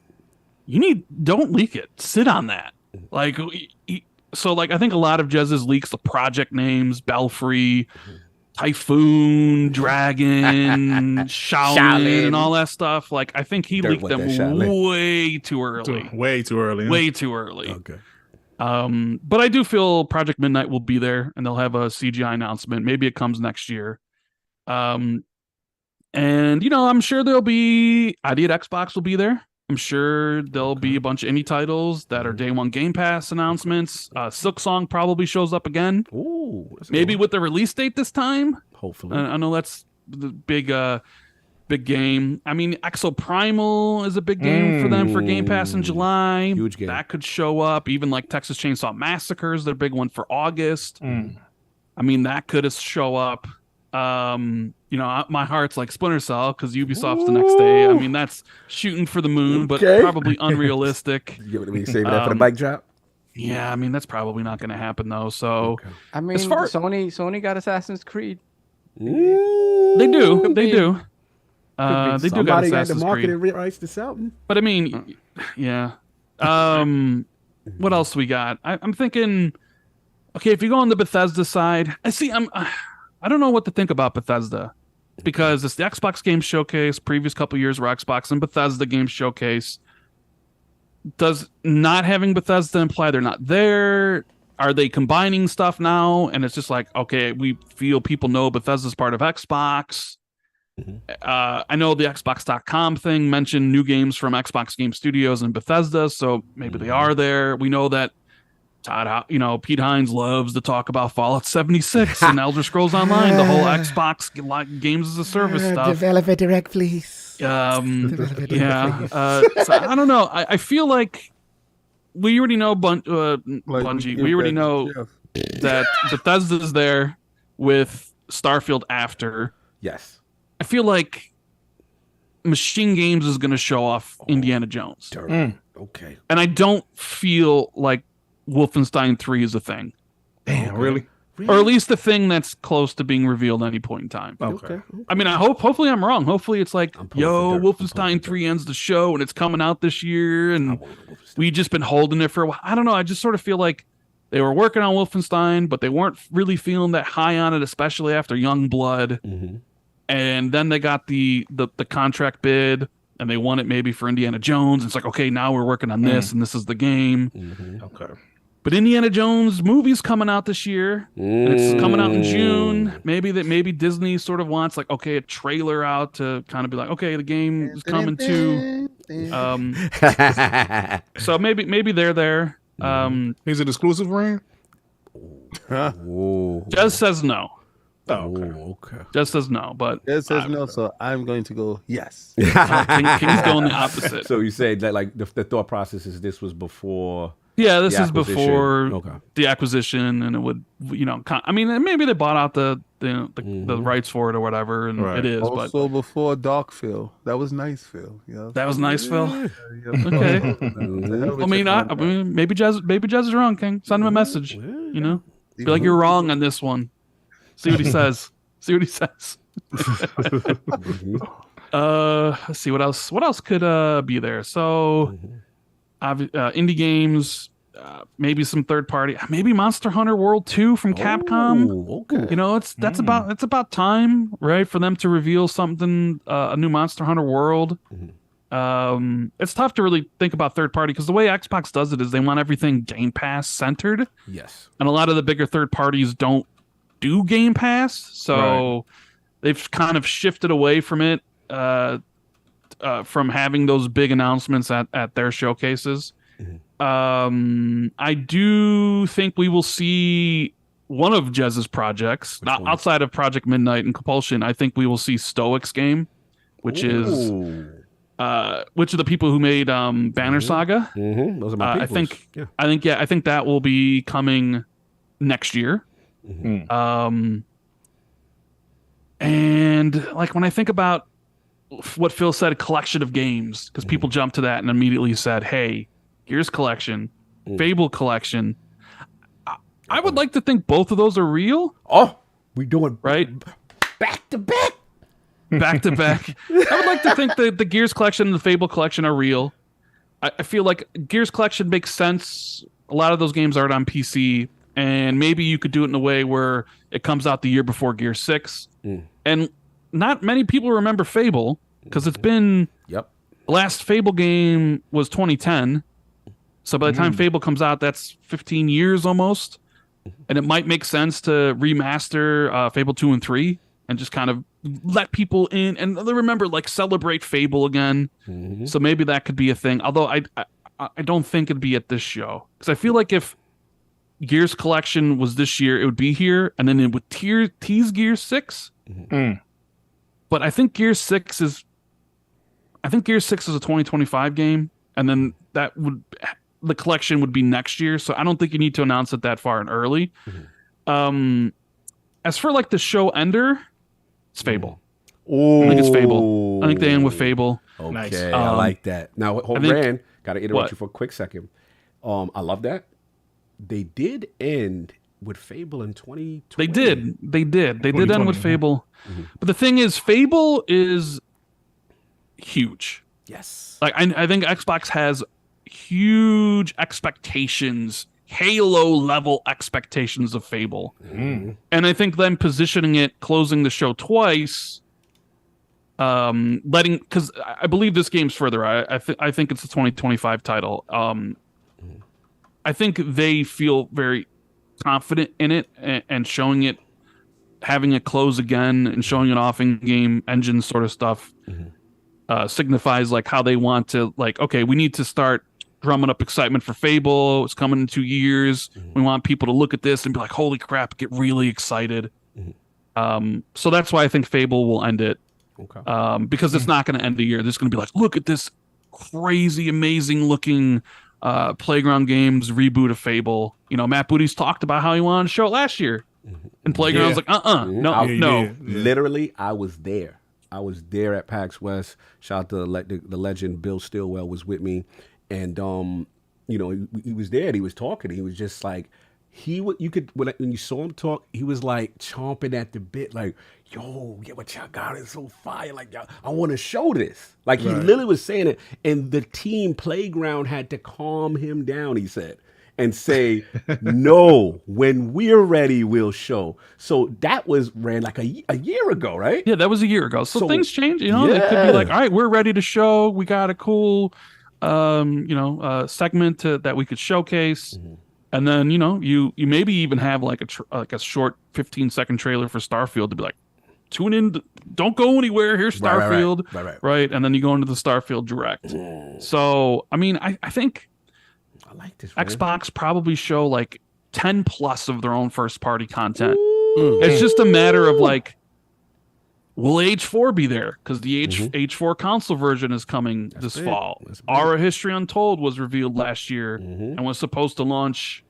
don't leak it. Sit on that. Like, I think a lot of Jez's leaks, the project names, Belfry, Typhoon, Dragon, Shaun, and all that stuff. Like, I think he leaked them way too early. Way too early. Way too early. Okay. But I do feel Project Midnight will be there, and they'll have a CGI announcement. Maybe it comes next year. And I'm sure there'll be ID at Xbox will be there. I'm sure there'll be a bunch of indie titles that are day one Game Pass announcements. Silksong probably shows up again. Ooh, maybe with the release date this time. Hopefully, I know that's the big game. I mean, Exoprimal is a big game for them for Game Pass in July. Huge game that could show up. Even like Texas Chainsaw Massacre is their big one for August. I mean, that could show up. My heart's like Splinter Cell because Ubisoft's the next day. I mean, that's shooting for the moon, but probably unrealistic. You saving that for the bike drop? Yeah, I mean, that's probably not going to happen though. So, I mean, Sony got Assassin's Creed. They do. They do got Somebody got the Assassin's marketing Creed. rights to something. But I mean, yeah. What else we got? I'm thinking. Okay, if you go on the Bethesda side, I don't know what to think about Bethesda because it's the Xbox Games Showcase. Previous couple years were Xbox and Bethesda Games Showcase. Does not having Bethesda imply they're not there? Are they combining stuff now? And it's just like, okay, we feel people know Bethesda's part of Xbox. I know the Xbox.com thing mentioned new games from Xbox Game Studios and Bethesda, so maybe they are there. We know that Pete Hines loves to talk about Fallout 76 and Elder Scrolls Online, the whole Xbox games as a service stuff. Developer Direct, please. So I don't know. I feel like we already know Bungie. We already know that Bethesda's there with Starfield after. Yes. I feel like Machine Games is going to show off Indiana Jones. Okay. And I don't feel like Wolfenstein 3 is a thing. Damn, really? Or at least the thing that's close to being revealed at any point in time. Okay. I mean, hopefully I'm wrong. Hopefully it's like, Wolfenstein 3 ends the show and it's coming out this year and we've just been holding it for a while. I don't know. I just sort of feel like they were working on Wolfenstein, but they weren't really feeling that high on it, especially after Youngblood. And then they got the contract bid and they won it maybe for Indiana Jones. It's like, okay, now we're working on this and this is the game. Okay. But Indiana Jones movie's coming out this year, and it's coming out in June. Maybe Disney sort of wants like, okay, a trailer out to kind of be like, okay, the game is coming too. So maybe they're there. Is it exclusive, Rand? Jez says no. Oh, okay. Jez says no, but Jez says no, so I'm going to go yes. King's going the opposite. So you say that like the thought process is this was before. Yeah, this is before the acquisition, and it would, I mean, maybe they bought out the rights for it or whatever, and it is. Also before Dark Phil. That was nice, Phil. Yeah. That was nice, Phil. Okay. I mean, maybe Jez is wrong, King. Send him a message. Feel like you're wrong on this one. See what he says. Let's see what else. What else could be there? So, indie games. maybe some third party, maybe Monster Hunter World 2 from Capcom. Okay. You know, it's about time, right, for them to reveal something, a new Monster Hunter World. It's tough to really think about third party because the way Xbox does it is they want everything Game Pass centered. Yes. And a lot of the bigger third parties don't do Game Pass, so they've kind of shifted away from it, from having those big announcements at their showcases. I do think we will see one of Jez's projects, outside of Project Midnight and Compulsion. I think we will see Stoic's game, which is which are the people who made Banner Saga. Those are my I think that will be coming next year. And like when I think about what Phil said, a collection of games, because people jumped to that and immediately said, "Hey, Gears collection, Fable collection." I would like to think both of those are real. Oh, we doing right back to back. Back to back. I would like to think that the Gears collection and the Fable collection are real. I feel like Gears collection makes sense. A lot of those games are on PC, and maybe you could do it in a way where it comes out the year before Gears 6. And not many people remember Fable because it's been the last Fable game was 2010. So by the time Fable comes out, that's 15 years almost. And it might make sense to remaster Fable 2 and 3 and just kind of let people in and remember, like, celebrate Fable again. So maybe that could be a thing. Although I don't think it'd be at this show, because I feel like if Gears collection was this year, it would be here, and then it would tease Gears 6. But I think Gears 6 is a 2025 game, and then the collection would be next year. So I don't think you need to announce it that far and early. As for like the show ender, it's Fable. I think it's Fable. I think they end with Fable. Okay, nice. I like that. Now, hold on, got to interrupt you for a quick second. I love that. They did end with Fable in 2020. They did end with Fable. But the thing is, Fable is huge. Yes. Like I think Xbox has huge expectations, Halo level expectations of Fable. And I think them positioning it, closing the show twice, because I believe this game's further. I think it's a 2025 title. I think they feel very confident in it, and showing it, having it close again and showing it off in game engine sort of stuff signifies like how they want to, like, okay, we need to start drumming up excitement for Fable. It's coming in 2 years. We want people to look at this and be like, holy crap, get really excited. So that's why I think Fable will end it. Because it's not going to end the year. There's going to be like, look at this crazy, amazing looking Playground Games reboot of Fable. You know, Matt Booty's talked about how he wanted to show it last year. And Playground's like, no. Literally, I was there. I was there at PAX West. Shout out to the legend Bill Stillwell was with me. And, you know, he was there and he was talking. He was just like, when you saw him talk, he was like chomping at the bit, like, yo, yeah, what y'all got is so fire. Like, y'all, I want to show this. Like, he literally was saying it. And the team Playground had to calm him down, he said, and say, no, when we're ready, we'll show. So that was ran like a year ago, right? Yeah, that was a year ago. So things change, you know, they could be like, all right, we're ready to show. We got a cool, segment that we could showcase. And then, you know, you maybe even have like a short 15-second trailer for Starfield to be like, tune in, don't go anywhere, here's Starfield. Right. And then you go into the Starfield Direct. So, I mean, I think I like this, Xbox probably show like 10 plus of their own first-party content. It's just a matter of like, will H4 be there? Because the H4 console version is coming this fall. Aura History Untold was revealed last year and was supposed to launch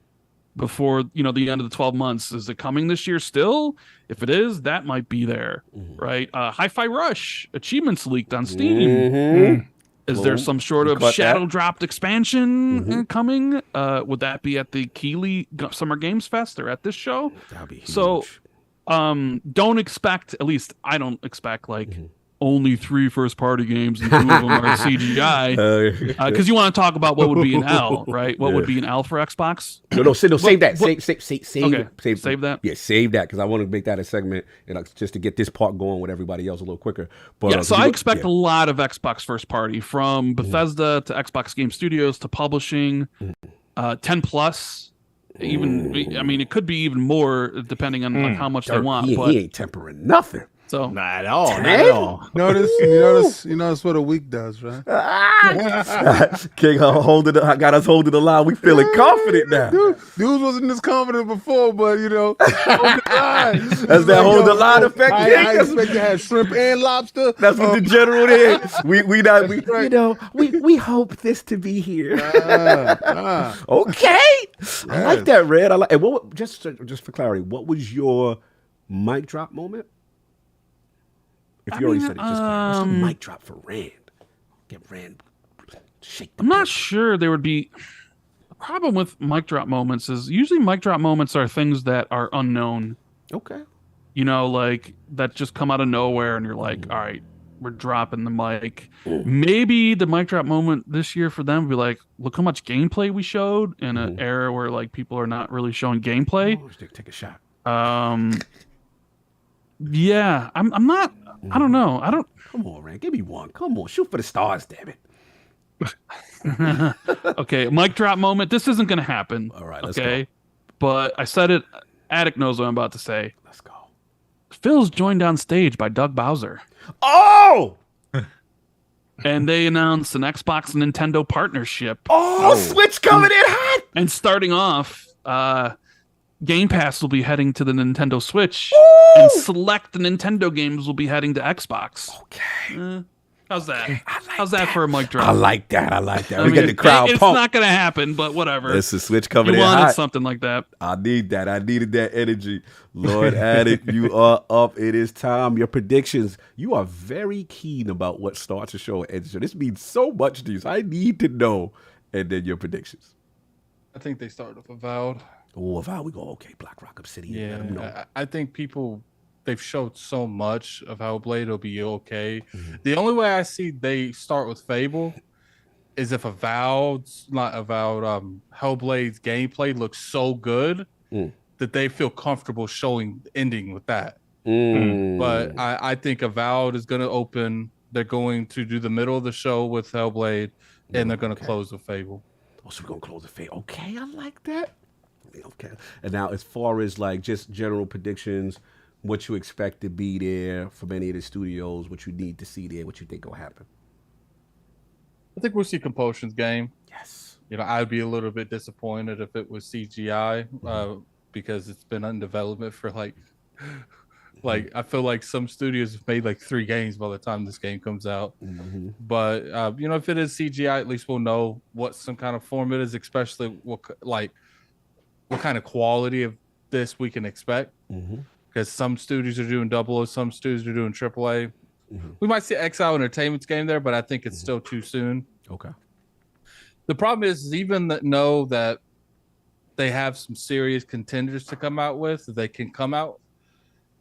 before, you know, the end of the 12 months. Is it coming this year still? If it is, that might be there, right? Hi-Fi Rush achievements leaked on Steam. Is there some sort of shadow dropped expansion coming? Would that be at the Keighley Summer Games Fest or at this show? That'd be huge. So don't expect, at least I don't expect, like only 3 first-party games and 2 of them are CGI. Because you want to talk about what would be an L, right? What would be an L for Xbox? No, save that. Okay, Save that. Yeah, save that because I want to make that a segment just to get this part going with everybody else a little quicker. But yeah, so I expect a lot of Xbox first-party from Bethesda to Xbox Game Studios to publishing, 10 plus. Even I mean, it could be even more depending on like how much they want. He but ain't tempering nothing. So not at all. Not at all. You notice what a week does, right? King got us holding the line. We feeling confident now. Dude wasn't this confident before, but that's that hold the line effect. I expect to have shrimp and lobster. That's what the general did. We hope this to be here. Okay, yes. I like that, Red. And what? Just for clarity, what was your mic drop moment? If you already said it, just what's the mic drop for Rand? Get Rand. I'm not sure there would be. The problem with mic drop moments is usually mic drop moments are things that are unknown. Okay. Like that just come out of nowhere, and you're like, all right, we're dropping the mic. Maybe the mic drop moment this year for them would be like, look how much gameplay we showed in an era where like people are not really showing gameplay. Take a shot. Yeah, I'm not. I don't know. I don't. Come on, Rand. Give me one. Come on. Shoot for the stars, damn it. Okay, mic drop moment. This isn't going to happen. All right, let's go. But I said it. Attic knows what I'm about to say. Let's go. Phil's joined on stage by Doug Bowser. Oh! And they announced an Xbox and Nintendo partnership. Oh, Switch coming in hot! And starting off, Game Pass will be heading to the Nintendo Switch, and select Nintendo games will be heading to Xbox. Okay. How's that? How's that for a mic drop? I like that. We got the crowd It's pumped. not going to happen, but whatever. It's a Switch coming you in wanted hot. something like that. I need that. I needed that energy. Lord Addict, you are up. It is time. Your predictions. You are very keen about what starts a show and ends a show. This means so much to you. So I need to know. And then your predictions. I think they start with Avowed. Oh, Avowed, we go, okay, Black Rock Obsidian. Yeah, Let 'em know. I think they've showed so much of how Blade will be okay. The only way I see they start with Fable is if Hellblade's gameplay looks so good that they feel comfortable ending with that. But I think Avowed is going to open. They're going to do the middle of the show with Hellblade, and they're going to close with Fable. Oh, so we're going to close with Fable. Okay, I like that. Okay. And now as far as like just general predictions, what you expect to be there from any of the studios, what you need to see there, what you think will happen. I think we'll see Compulsion's game. Yes. I'd be a little bit disappointed if it was CGI because it's been in development for like I feel like some studios have made like 3 games by the time this game comes out. But if it is CGI, at least we'll know what some kind of form it is, especially what kind of quality of this we can expect. Because some studios are doing AA, some studios are doing AAA. We might see Exile Entertainment's game there, but I think it's still too soon. Okay. The problem is even know that they have some serious contenders to come out with, that they can come out.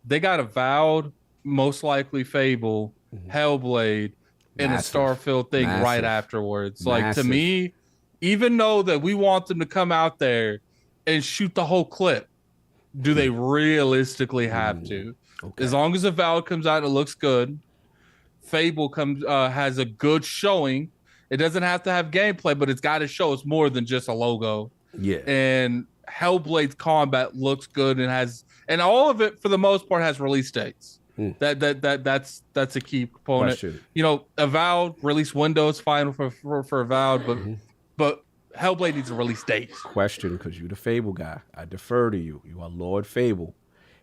They got Avowed, most likely Fable, Hellblade, and a Starfield thing right afterwards. Like, to me, even though that we want them to come out there and shoot the whole clip, do they realistically have to? Okay. As long as Avowed comes out and it looks good, Fable has a good showing. It doesn't have to have gameplay, but it's got to show us more than just a logo. Yeah. And Hellblade's combat looks good and all of it for the most part has release dates. That's a key component. Question. Avowed release windows final for Avowed, but Hellblade needs a release date. Question, because you're the Fable guy. I defer to you. You are Lord Fable.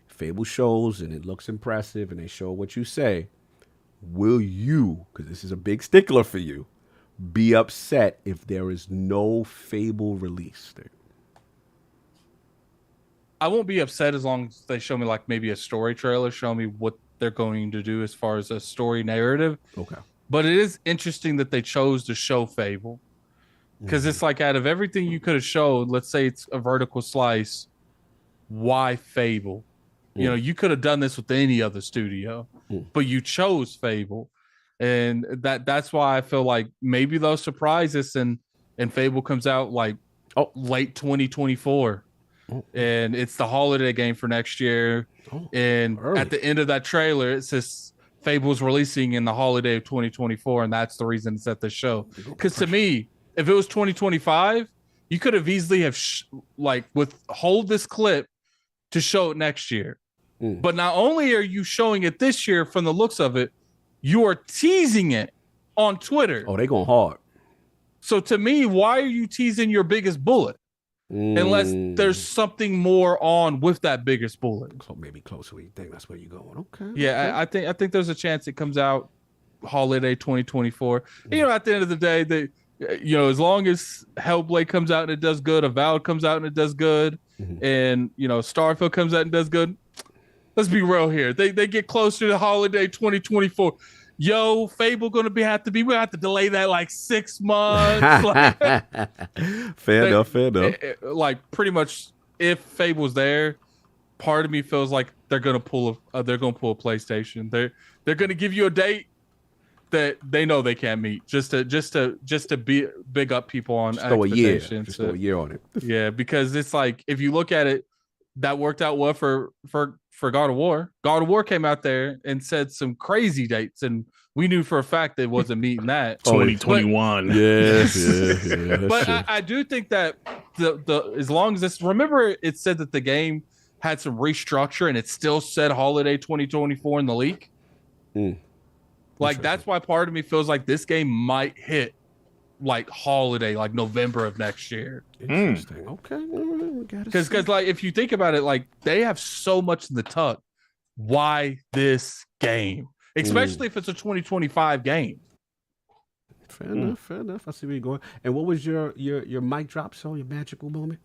Fable shows and it looks impressive and they show what you say. Will you, because this is a big stickler for you, be upset if there is no Fable release there? I won't be upset as long as they show me like maybe a story trailer, show me what they're going to do as far as a story narrative. Okay. But it is interesting that they chose to show Fable. Because it's like out of everything you could have showed, let's say it's a vertical slice, why Fable? You know, you could have done this with any other studio, but you chose Fable. And that's why I feel like maybe they'll surprise us and Fable comes out like late 2024. And it's the holiday game for next year. And at the end of that trailer, it says Fable's releasing in the holiday of 2024, and that's the reason it's at the show. Because to me, if it was 2025, you could have easily have withhold this clip to show it next year. But not only are you showing it this year from the looks of it, you are teasing it on Twitter. Oh, they going hard. So to me, why are you teasing your biggest bullet? Unless there's something more on with that biggest bullet. So maybe closer where you think that's where you're going. Okay. Yeah, I think there's a chance it comes out holiday 2024. You know, at the end of the day, as long as Hellblade comes out and it does good, Avowed comes out and it does good, and Starfield comes out and does good. Let's be real here. They get closer to holiday 2024. Yo, Fable we're gonna have to delay that like 6 months. Fair enough. Like pretty much, if Fable's there, part of me feels like they're gonna pull a PlayStation. They're gonna give you a date that they know they can't meet just to be big up people on expectations. Just throw a year on it. Yeah, because it's like if you look at it, that worked out well for God of War. God of War came out there and said some crazy dates, and we knew for a fact it wasn't meeting that. 2021. Yes. But I do think that the as long as this, remember it said that the game had some restructure and it still said holiday 2024 in the leak. Like that's why part of me feels like this game might hit like holiday, like November of next year. Interesting. Okay. Because like if you think about it, like they have so much in the tuck. Why this game? Especially if it's a 2025 game. Fair enough. I see where you're going. And what was your mic drop show, your magical moment?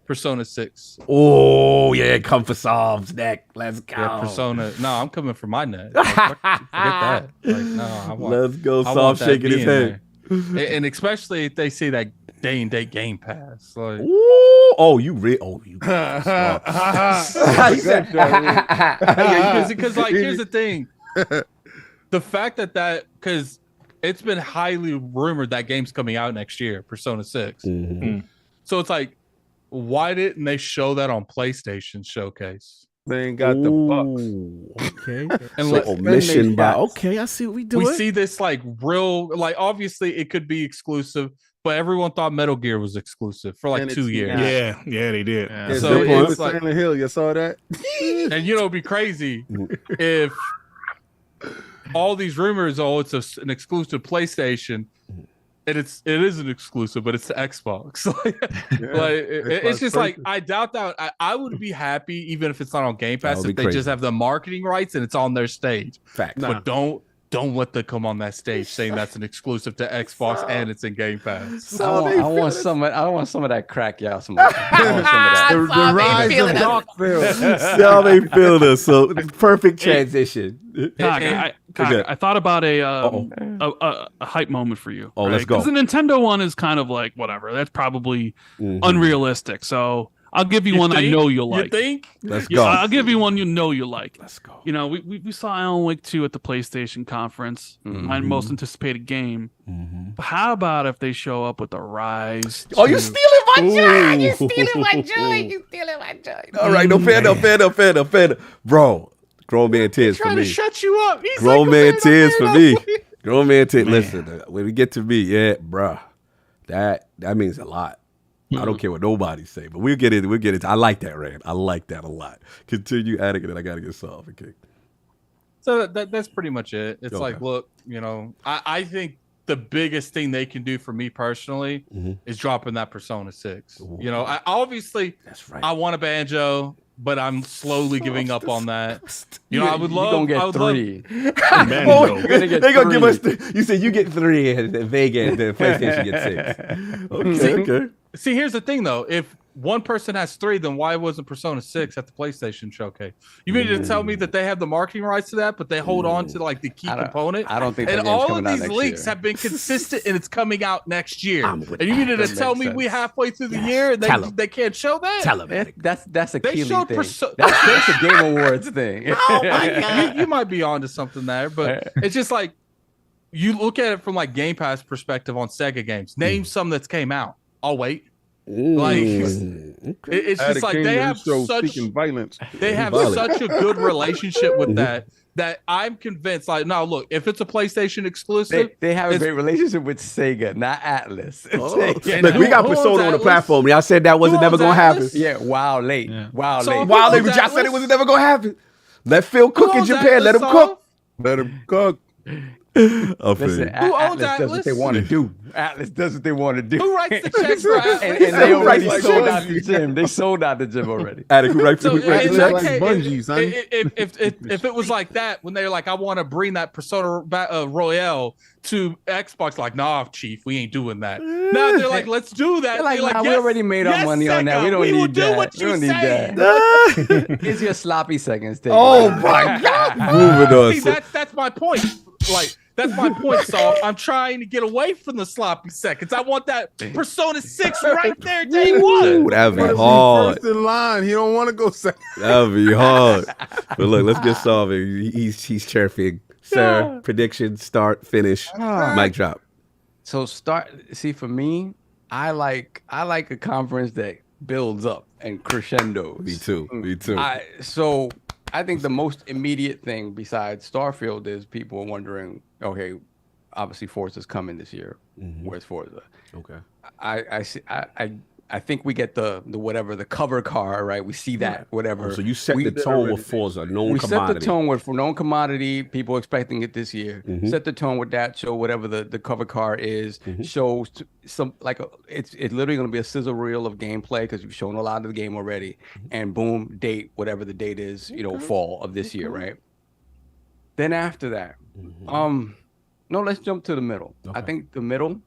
Persona 6. Oh, yeah, come for Psalm's neck. Let's go. Yeah, Persona. No, I'm coming for my neck. Like, forget that. Like, no, let's go. Psalm shaking his head. And especially if they see that day and date Game Pass. Like, you because like here's the thing. The fact that because it's been highly rumored that game's coming out next year, Persona 6. So it's like, why didn't they show that on PlayStation Showcase? They ain't got the bucks. Okay. And so omission by I see what we do. We see this like real, like obviously it could be exclusive, but everyone thought Metal Gear was exclusive for like 2 years. Yeah, they did. Yeah, so it's like Silent Hill. You saw that? And it'd be crazy if all these rumors, it's an exclusive PlayStation. And it is an exclusive, but it's the Xbox. It's just like I doubt that. I would be happy even if it's not on Game Pass if they just have the marketing rights and it's on their stage. Fact. But don't let them come on that stage saying that's an exclusive to Xbox and it's in Game Pass. I want some of that crack, y'all. Some of that. The rise of Darkfield. Y'all ain't feeling us. So perfect transition. I thought about a hype moment for you. Let's go. Because the Nintendo one is kind of like whatever. That's probably unrealistic. So I'll give you one I know you'll like. You think? Let's go. I'll give you one you know you'll like. Let's go. You know, we saw Alan Wake 2 at the PlayStation conference, my most anticipated game. But how about if they show up with the Rise? Oh, you stealing my joy! You stealing my joy! All right, no fair enough. Bro, grown man tears for me. Trying to shut you up. He's grown like, man tears for me. Grown man tears. Listen, when we get to me, bruh, that means a lot. I don't care what nobody say, but we'll get it. I like that, Rand. I like that a lot. Continue adding it, and I gotta get solved. Okay. So that's pretty much it. It's like, look, I think the biggest thing they can do for me personally is dropping that Persona 6. I obviously I want a Banjo, but I'm slowly giving up on that. I would love. You're gonna get 3. They're gonna give us. You said you get 3, and the PlayStation gets 6. Okay. See, here's the thing though. If one person has 3, then why wasn't Persona 6 at the PlayStation Showcase? You mean to tell me that they have the marketing rights to that, but they hold on to like the key component? I don't think. And that game's all coming of out these next leaks year. have been consistent, and it's coming out next year. And you mean to tell me we halfway through the year and they can't show that? Tell them. That's a They Keely showed thing. That's a Game Awards thing. Oh my God. You might be onto something there, but it's just like you look at it from like Game Pass perspective on Sega games. Name some that's came out. I'll wait. Like it's just like they have such violence. They have such a good relationship with that I'm convinced. Like, no, look, if it's a PlayStation exclusive, they have a great relationship with Sega, not Atlas. Look, we got Persona on the platform. Y'all said that wasn't never gonna happen. Yeah, wow, late. Wow, So late. wow, late. But y'all said it was never gonna happen. Let Phil cook in Japan. Let him cook. Let him cook. Listen, Atlas does what they want to do. Atlas does what they want to do. Who writes the checks for Atlas? And they already sold out the gym. They sold out the gym already. Attic, who writes So, the checks? if it was like that, when they're like, I want to bring that Persona Royale to Xbox, like, nah, Chief, we ain't doing that. Now they're like, let's do that. They're like, They're nah, we already made our money on that. We don't need that. We don't need that. Here's your sloppy seconds. Oh my God. Moving on. See, that's my point. Like, that's my point, Saul. I'm trying to get away from the sloppy seconds. I want that Persona 6 right there, day one. Ooh, that'd be hard. First in line. He don't want to go second. That'd be hard. But look, let's get started. He's chirping. Sir, prediction, start, finish, mic drop. So see, for me, I like a conference that builds up and crescendos. Me too. So I think the most immediate thing besides Starfield is people are wondering, okay, obviously Forza's coming this year. Where's Forza? Okay. I think we get the whatever, the cover car, right? We see that, whatever. So you set the tone with Forza, known commodity. We set the tone with known commodity, people expecting it this year. Set the tone with that, show whatever the cover car is, shows some, like, it's literally going to be a sizzle reel of gameplay because you've shown a lot of the game already. And boom, date, whatever the date is, fall of this year, right? Then after that, no, let's jump to the middle. I think the middle,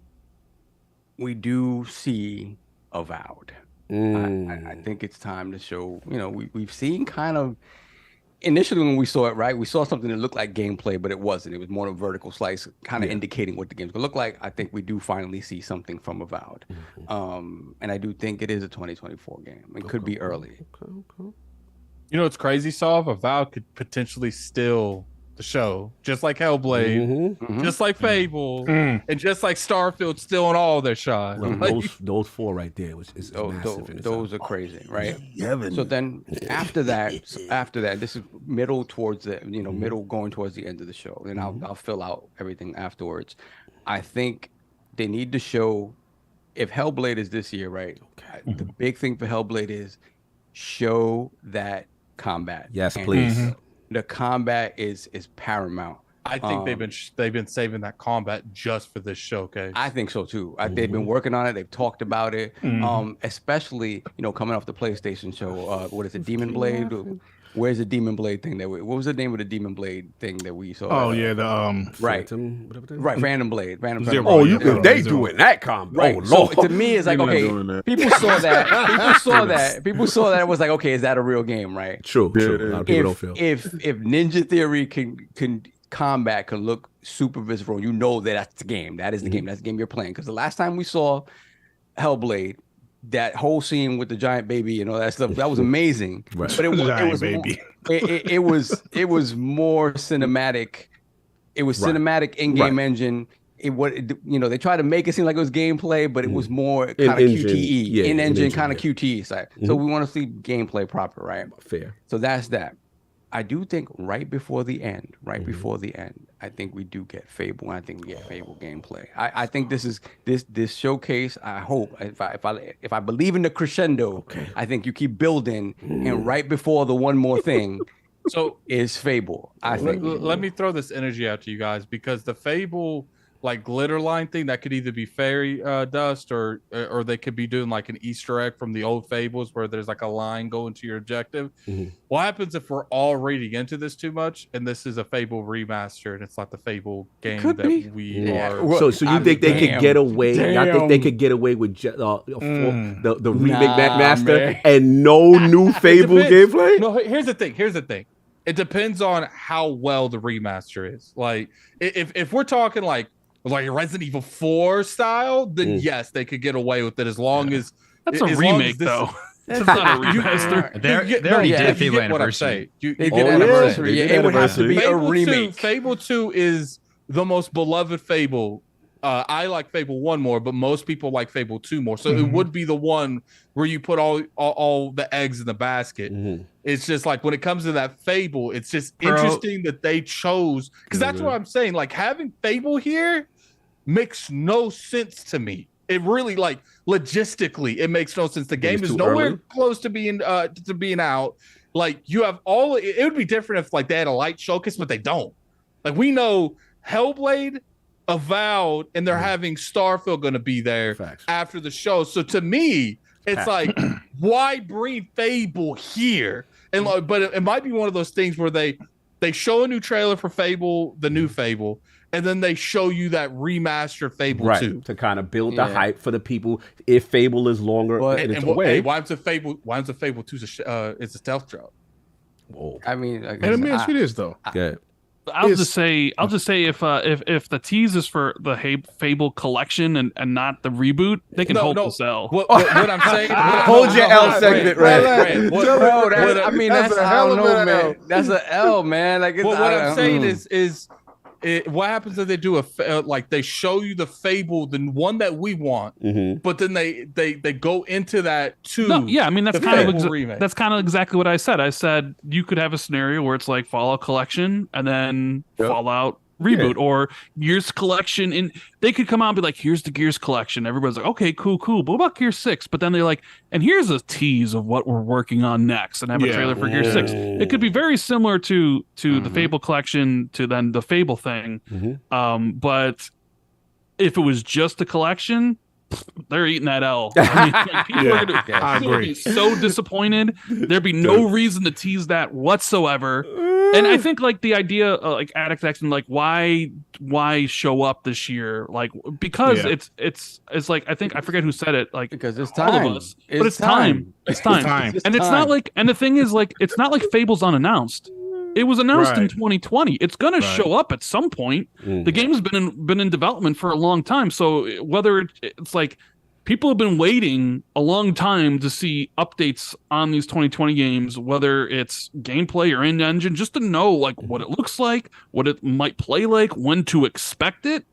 we do see Avowed. I think it's time to show, we've seen kind of initially when we saw it, right? We saw something that looked like gameplay, but it wasn't. It was more of a vertical slice, kind of indicating what the game's gonna look like. I think we do finally see something from Avowed. And I do think it is a 2024 game. It could be early. You know what's crazy, Saul? Avowed could potentially steal the show, just like Hellblade, just like Fable, and just like Starfield stealing all their shots. Well, those four right there was massive. Those are crazy, right? So then after that, this is middle towards the middle going towards the end of the show, and I'll fill out everything afterwards. I think they need to show, if Hellblade is this year, right? The big thing for Hellblade is show that combat. Yes, please. The combat is paramount. I think they've been saving that combat just for this showcase. I think so too. They've been working on it. They've talked about it. Especially coming off the PlayStation show. What is it, Demon Blade? Where's the Demon Blade thing what was the name of the Demon Blade thing that we saw? Oh yeah, the right, Phantom Blade. Oh, they doing that combat. Right. Oh Lord. So to me, it's like, okay, people saw that. People saw that. It was like, okay, is that a real game, right? True. A lot of people don't feel. If Ninja Theory can combat can look super visceral, that's the game. That is the game. That's the game you're playing. Because the last time we saw Hellblade, that whole scene with the giant baby and all that stuff, that was amazing. Right. But it was more cinematic. It was cinematic in-game engine. They tried to make it seem like it was gameplay, but it was more kind of QTE, in-engine kind of QTE side. So we want to see gameplay proper, right? Fair. So that's that. I do think right before the end, I think we do get Fable. And I think we get Fable gameplay. I think this showcase. I hope if I believe in the crescendo, I think you keep building, and right before the one more thing, is Fable. I think. Let me throw this energy out to you guys, because the Fable like glitter line thing that could either be fairy dust or they could be doing like an Easter egg from the old Fables where there's like a line going to your objective. What happens if we're all reading into this too much and this is a Fable remaster and it's not the Fable game that we are? So you think they could get away? I think they could get away with the remake master and no new Fable gameplay? No, here's the thing. It depends on how well the remaster is. Like if we're talking like Resident Evil 4 style, then yes, they could get away with it as long as that's a remake though. That's not a remaster. They already did a Fable anniversary. You get anniversary. It would have to be a remake. Fable 2 is the most beloved Fable. I like Fable 1 more, but most people like Fable 2 more. So it would be the one where you put all the eggs in the basket. It's just like when it comes to that Fable, it's just interesting that they chose, because that's what I'm saying. Like having Fable here makes no sense to me. It really, like, logistically, it makes no sense. The game is nowhere close to being out. Like you have it would be different if like they had a light showcase, but they don't. Like we know Hellblade, Avowed, and they're having Starfield going to be there after the show. So to me, it's like, why bring Fable here? And like, but it might be one of those things where they show a new trailer for Fable, the new Fable, and then they show you that remastered Fable 2 to kind of build the hype for the people. If Fable is longer and it's away, hey, why is it Fable 2 is a stealth drop? Whoa. I mean, and let me ask you this though. I'll just say if the tease is for the Fable collection and not the reboot, they can hold the sell. What I'm saying, hold your L segment, right? Bro, I mean, that's a hell of a man. That's an L, man. Like, what I'm saying is what happens if they do like they show you the Fable, the one that we want, but then they go into that too. No, yeah, I mean that's kind of exactly what I said. I said you could have a scenario where it's like Fallout Collection and then Fallout reboot or Gears Collection, and they could come out and be like, here's the Gears Collection. Everybody's like, okay, cool, but what about Gears 6? But then they're like, and here's a tease of what we're working on next, and have a trailer for Gears 6. It could be very similar to the Fable Collection, to then the Fable thing. But if it was just a collection, they're eating that L. I mean, like, people would be so disappointed. There'd be no reason to tease that whatsoever. And I think like the idea, like Addict X, and like why show up this year? Like because it's like I forget who said it. Like because it's time. All of us, but it's time. It's time. And it's not like, and the thing is like it's not like Fable's unannounced. It was announced in 2020. It's gonna show up at some point. The game's been in development for a long time. So whether it's like people have been waiting a long time to see updates on these 2020 games, whether it's gameplay or in-engine, just to know like what it looks like, what it might play like, when to expect it.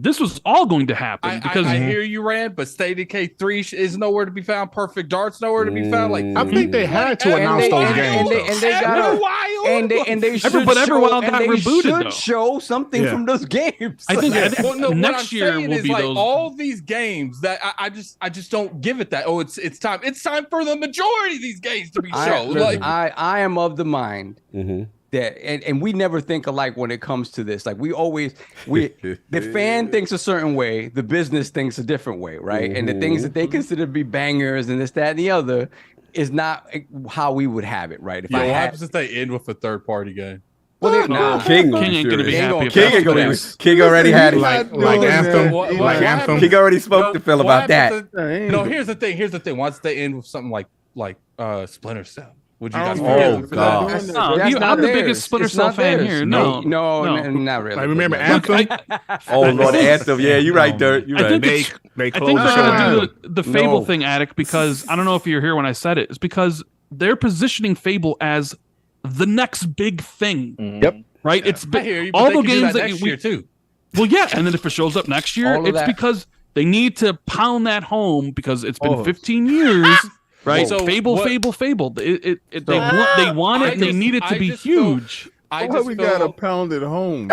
This was all going to happen because I hear you, Rand, but State of Decay 3 is nowhere to be found. Perfect Dart's nowhere to be found. Like I think they had to announce those games, and they should but everyone got rebooted. Though. Show something from those games. I think next year will be like those. All these games that I just don't give it that. Oh, it's time. It's time for the majority of these games to be shown. I am of the mind. That and we never think alike when it comes to this. Like the fan thinks a certain way, the business thinks a different way, right? And the things that they consider to be bangers and this, that, and the other is not how we would have it, right? What happens if they end with a third-party game? Well, King ain't gonna be happy. King already had it. Like Anthem. King already spoke to Phil about that. No, here's the thing. Once they end with something like Splinter Cell. Would you guys God. I'm the biggest Splinter Cell fan here. No, not really. I remember Anthem. Oh Lord, Anthem. Yeah, you're right, Dirt. You're right. I think they're gonna do the Fable thing, Attic, because I don't know if you're here when I said it. It's because they're positioning Fable as the next big thing. Yep. Right. Yeah. It's all the games that next year too. Well, yeah, and then if it shows up next year, it's because they need to pound that home because it's been 15 years. Right, so Fable. They want it. And they need it to be huge. We gotta pound it home.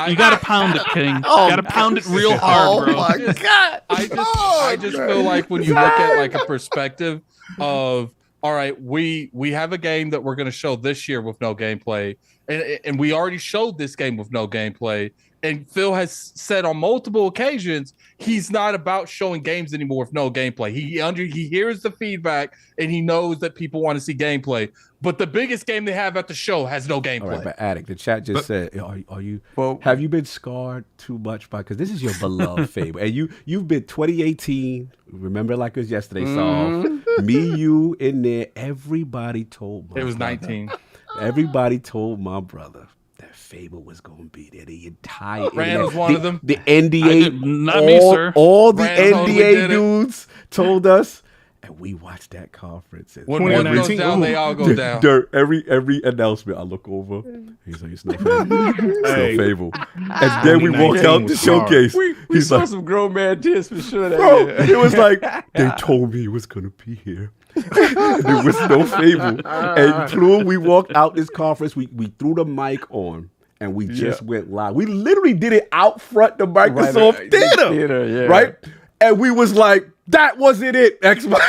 You gotta pound it, King. You gotta pound it real hard, bro. Oh my God! I just feel like when you look at like a perspective of, all right, we have a game that we're going to show this year with no gameplay, and we already showed this game with no gameplay, And Phil has said on multiple occasions he's not about showing games anymore with no gameplay. He hears the feedback and he knows that people want to see gameplay. But the biggest game they have at the show has no gameplay. All right, but Attic, the chat just said, have you been scarred too much by, because this is your beloved Fable, and you've been 2018. Remember, like it was yesterday. Saw me, you in there. Everybody told my it was brother, 19. Everybody told my brother that Fable was going to be there. The entire Rand was one of them. The NDA, not me, sir. All the Rand totally NDA dudes told us. And we watched that conference. And When one goes down, they all go down. Dirt, every announcement, I look over. He's like, it's no Fable. It's no Fable. And then we walked out the showcase. We saw some grown man tears for sure. Bro, it was like, they told me it was going to be here. There was no Fable. And Plume, we walked out this conference. We threw the mic on. And we just went live. We literally did it out front the Microsoft Theater. Right? And we was like, that wasn't it, Xbox.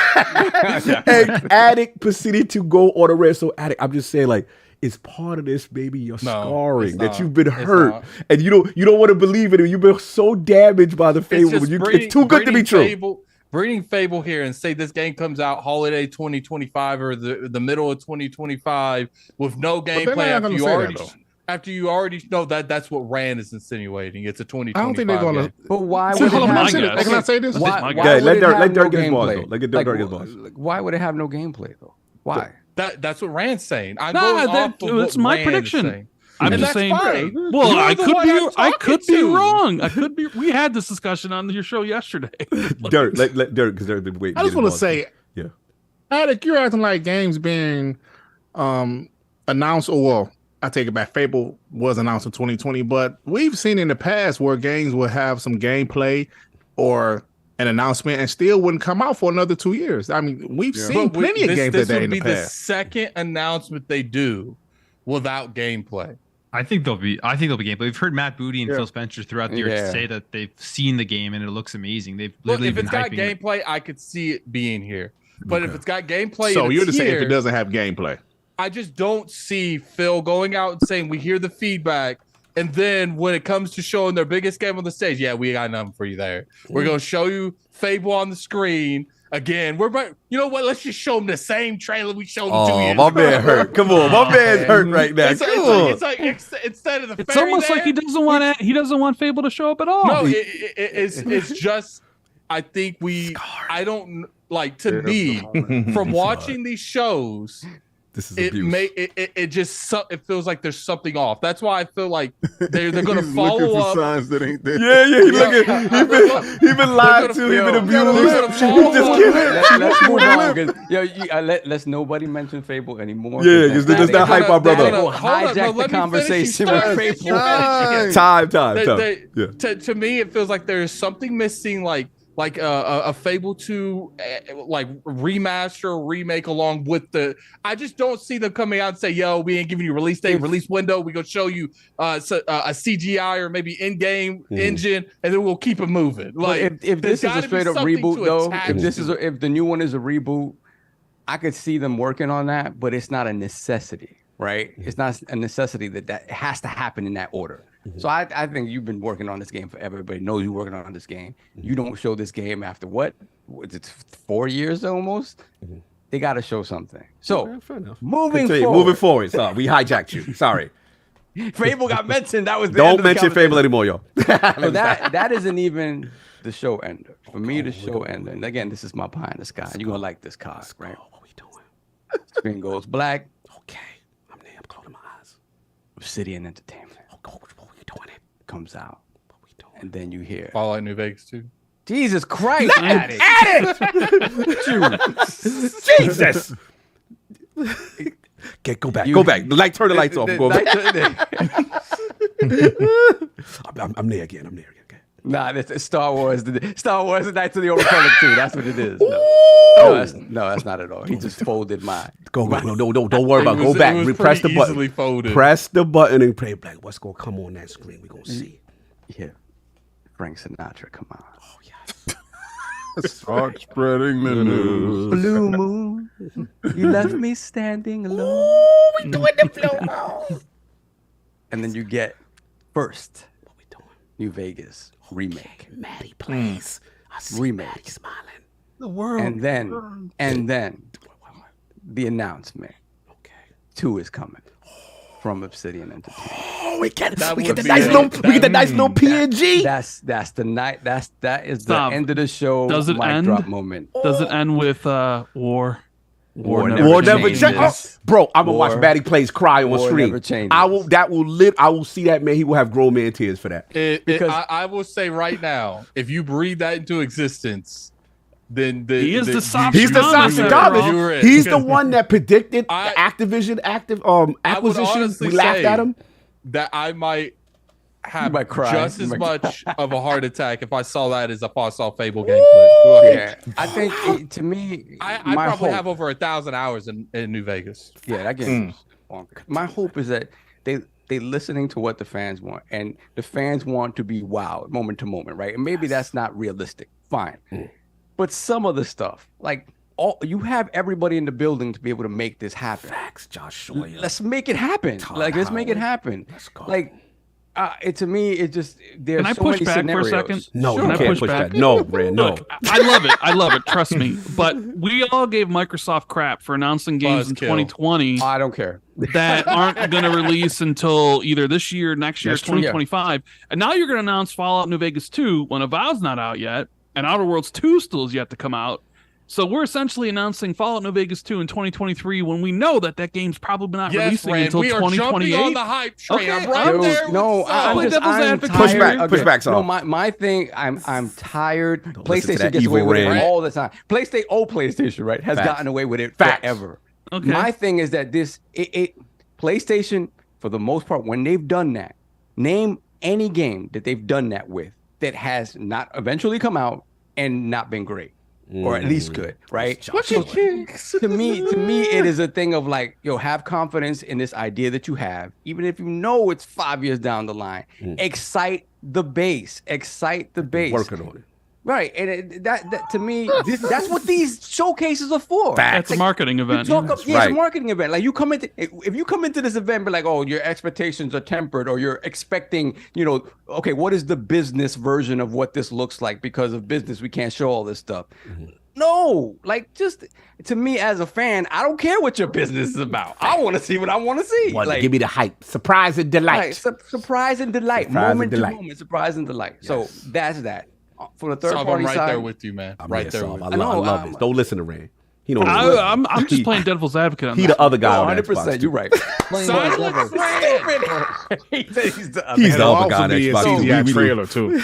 And Attic proceeded to go on the red. So Attic, I'm just saying, like, it's part of this, baby, your scarring that you've been hurt. And you don't want to believe it. You've been so damaged by the Fable. It's too good to be true. Bringing Fable here and say this game comes out holiday 2025 or the middle of 2025 with no gameplay after you already know that's what Rand is insinuating. It's a 2025. I don't think they're gonna. But why would it can I say this? Why let Dirk get his balls though. Let Dirk get his balls. Why would it have no gameplay though? Why? That's what Rand's saying. It's my prediction. I'm just saying. Fine. Well, I could be wrong. We had this discussion on your show yesterday. Dirk, let Dirk, because Dirk been waiting. I just want to say, yeah, Attic, you're acting like games being announced. Or well, I take it back. Fable was announced in 2020, but we've seen in the past where games would have some gameplay or an announcement and still wouldn't come out for another 2 years. I mean, we've seen plenty of games that in the past. This would be the second announcement they do without gameplay. I think there'll be gameplay. We've heard Matt Booty and Phil Spencer throughout the year say that they've seen the game and it looks amazing. They've literally been hyping it. If it's got gameplay, I could see it being here. But if it's got gameplay, so you're just saying if it doesn't have gameplay. I just don't see Phil going out and saying we hear the feedback, and then when it comes to showing their biggest game on the stage, we got nothing for you there. We're gonna show you Fable on the screen again. You know what? Let's just show them the same trailer we showed them 2 years ago. My man hurt. Come on, my man's hurt right now. It's like instead of the it's almost like he doesn't want Fable to show up at all. No, it's just I think I don't like to me from watching these shows. This is abuse. It feels like there's something off. That's why I feel like they're going to follow up. Signs that ain't there. He been lied to. He been abused. Let's move on. Let's nobody mention Fable anymore. Yeah, because there's that hype our brother. Hijack the conversation with Fable. Time. To me, it feels like there's something missing. Like a Fable 2 like remaster or remake along with I just don't see them coming out and say, yo, we ain't giving you release date, release window. We're going to show you a CGI or maybe in-game engine, and then we'll keep it moving. Like if this is a straight up reboot though, if the new one is a reboot, I could see them working on that, but it's not a necessity, right? It's not a necessity that has to happen in that order. So I think you've been working on this game forever. Everybody knows you're working on this game. You don't show this game after what? It's 4 years almost? They got to show something. So moving forward. Sorry, we hijacked you. Sorry. Fable got mentioned. That was the Don't mention Fable anymore, yo. So that isn't even the show ender. For me, the show ender. And again, this is my pie in the sky. You're going to like this card, right? What we doing? Screen goes black. Okay. I'm closing my eyes. Obsidian Entertainment. Comes out, and then you hear Fallout New Vegas 2. Jesus Christ! Attic! Jesus! Okay, go back. Turn the lights off. Go back. I'm there again. Okay. Nah, it's Star Wars. Star Wars: The Knights of the Old Republic 2. That's what it is. No, that's not at all. He just folded mine. No, don't worry about it. Go back. Press the button. Folded. Press the button and play black. What's gonna come on that screen? We're gonna see. Yeah. Frank Sinatra, come on. Oh yes. Start spreading the news. Blue moon, you left me standing alone. Ooh, we doing the flow. And then you get first. What we doing? New Vegas remake. Maddie plays. I see Remake. Maddie smiling. The world. And then the announcement. Okay. 2 is coming from Obsidian Entertainment. Oh, we get the nice little PNG. That's the night. That is Stop. the end of the show. Does it mic end? drop moment. Does it end with war? War never changes. changes. Bro, I'm gonna watch War- Maddie plays cry on War stream. never changes. I will see that man. He will have grown man tears for that. I will say right now, if you breathe that into existence, then He is the He's the Nostradamus. Nostradamus. He's the one that predicted the Activision I would acquisition. honestly We laughed say at him. that I might have might cry. just You as might much of a heart attack if I saw that as if I saw Fable gameplay. Yeah, I think to me, I my probably hope- have over 1,000 hours in New Vegas. Yeah, that game. is bonkers. My hope is that they listening to what the fans want, and the fans want to be wowed moment to moment, right? And maybe that's not realistic. Fine, but some of the stuff, like you have everybody in the building to be able to make this happen. Facts, Josh Schroyer. Let's make it happen. Let's make it happen. Let's go. To me, it just there's Can I so push many back scenarios. for a second? No, Can you I can't push push back? that. No, Brand, no. Look, I love it. I love it. Trust me. But we all gave Microsoft crap for announcing games in Buzzkill. 2020 I don't care. that aren't going to release until either this year, next year, That's true, yeah. 2025. And now you're going to announce Fallout New Vegas 2 when Avowed's not out yet, and Outer Worlds 2 still is yet to come out. So we're essentially announcing Fallout New Vegas 2 in 2023 when we know that game's probably not Yes, releasing Rand, until we are jumping 2028. on the hype train. Okay, I'm right Dude, there. no, with I'm Play just devil's I'm advocate. tired. Push back, push back, No, Saul. my thing, I'm tired. listen to PlayStation that gets away evil with it Rand. all the time. PlayStation, right, has Facts. gotten away with it Facts. forever. Okay. My thing is that PlayStation, for the most part, when they've done that, name any game that they've done that with that has not eventually come out and not been great. Or at least good, right? So to me, it is a thing of like, have confidence in this idea that you have, even if you know it's 5 years down the line. Excite the base. Working on it. Right, and that to me, that's what these showcases are for. That's a marketing event. It's a marketing event. Like if you come into this event, be like, oh, your expectations are tempered, or you're expecting, okay, what is the business version of what this looks like? Because of business, we can't show all this stuff. No, just to me as a fan, I don't care what your business is about. I want to see what I want to see. Give me the hype, surprise and delight. Right, surprise and delight, moment to moment, surprise and delight. So that's that. For the third Sob, party I'm right side, there with you, man. I'm right there, there Sob. with I you. love this. Don't listen to Rand. He don't. I'm just playing devil's advocate on He this. the other guy on 100%. Xbox. You're right. Silence Rand! He said he's the He's the other guy on Also be a Xbox. CGI trailer too.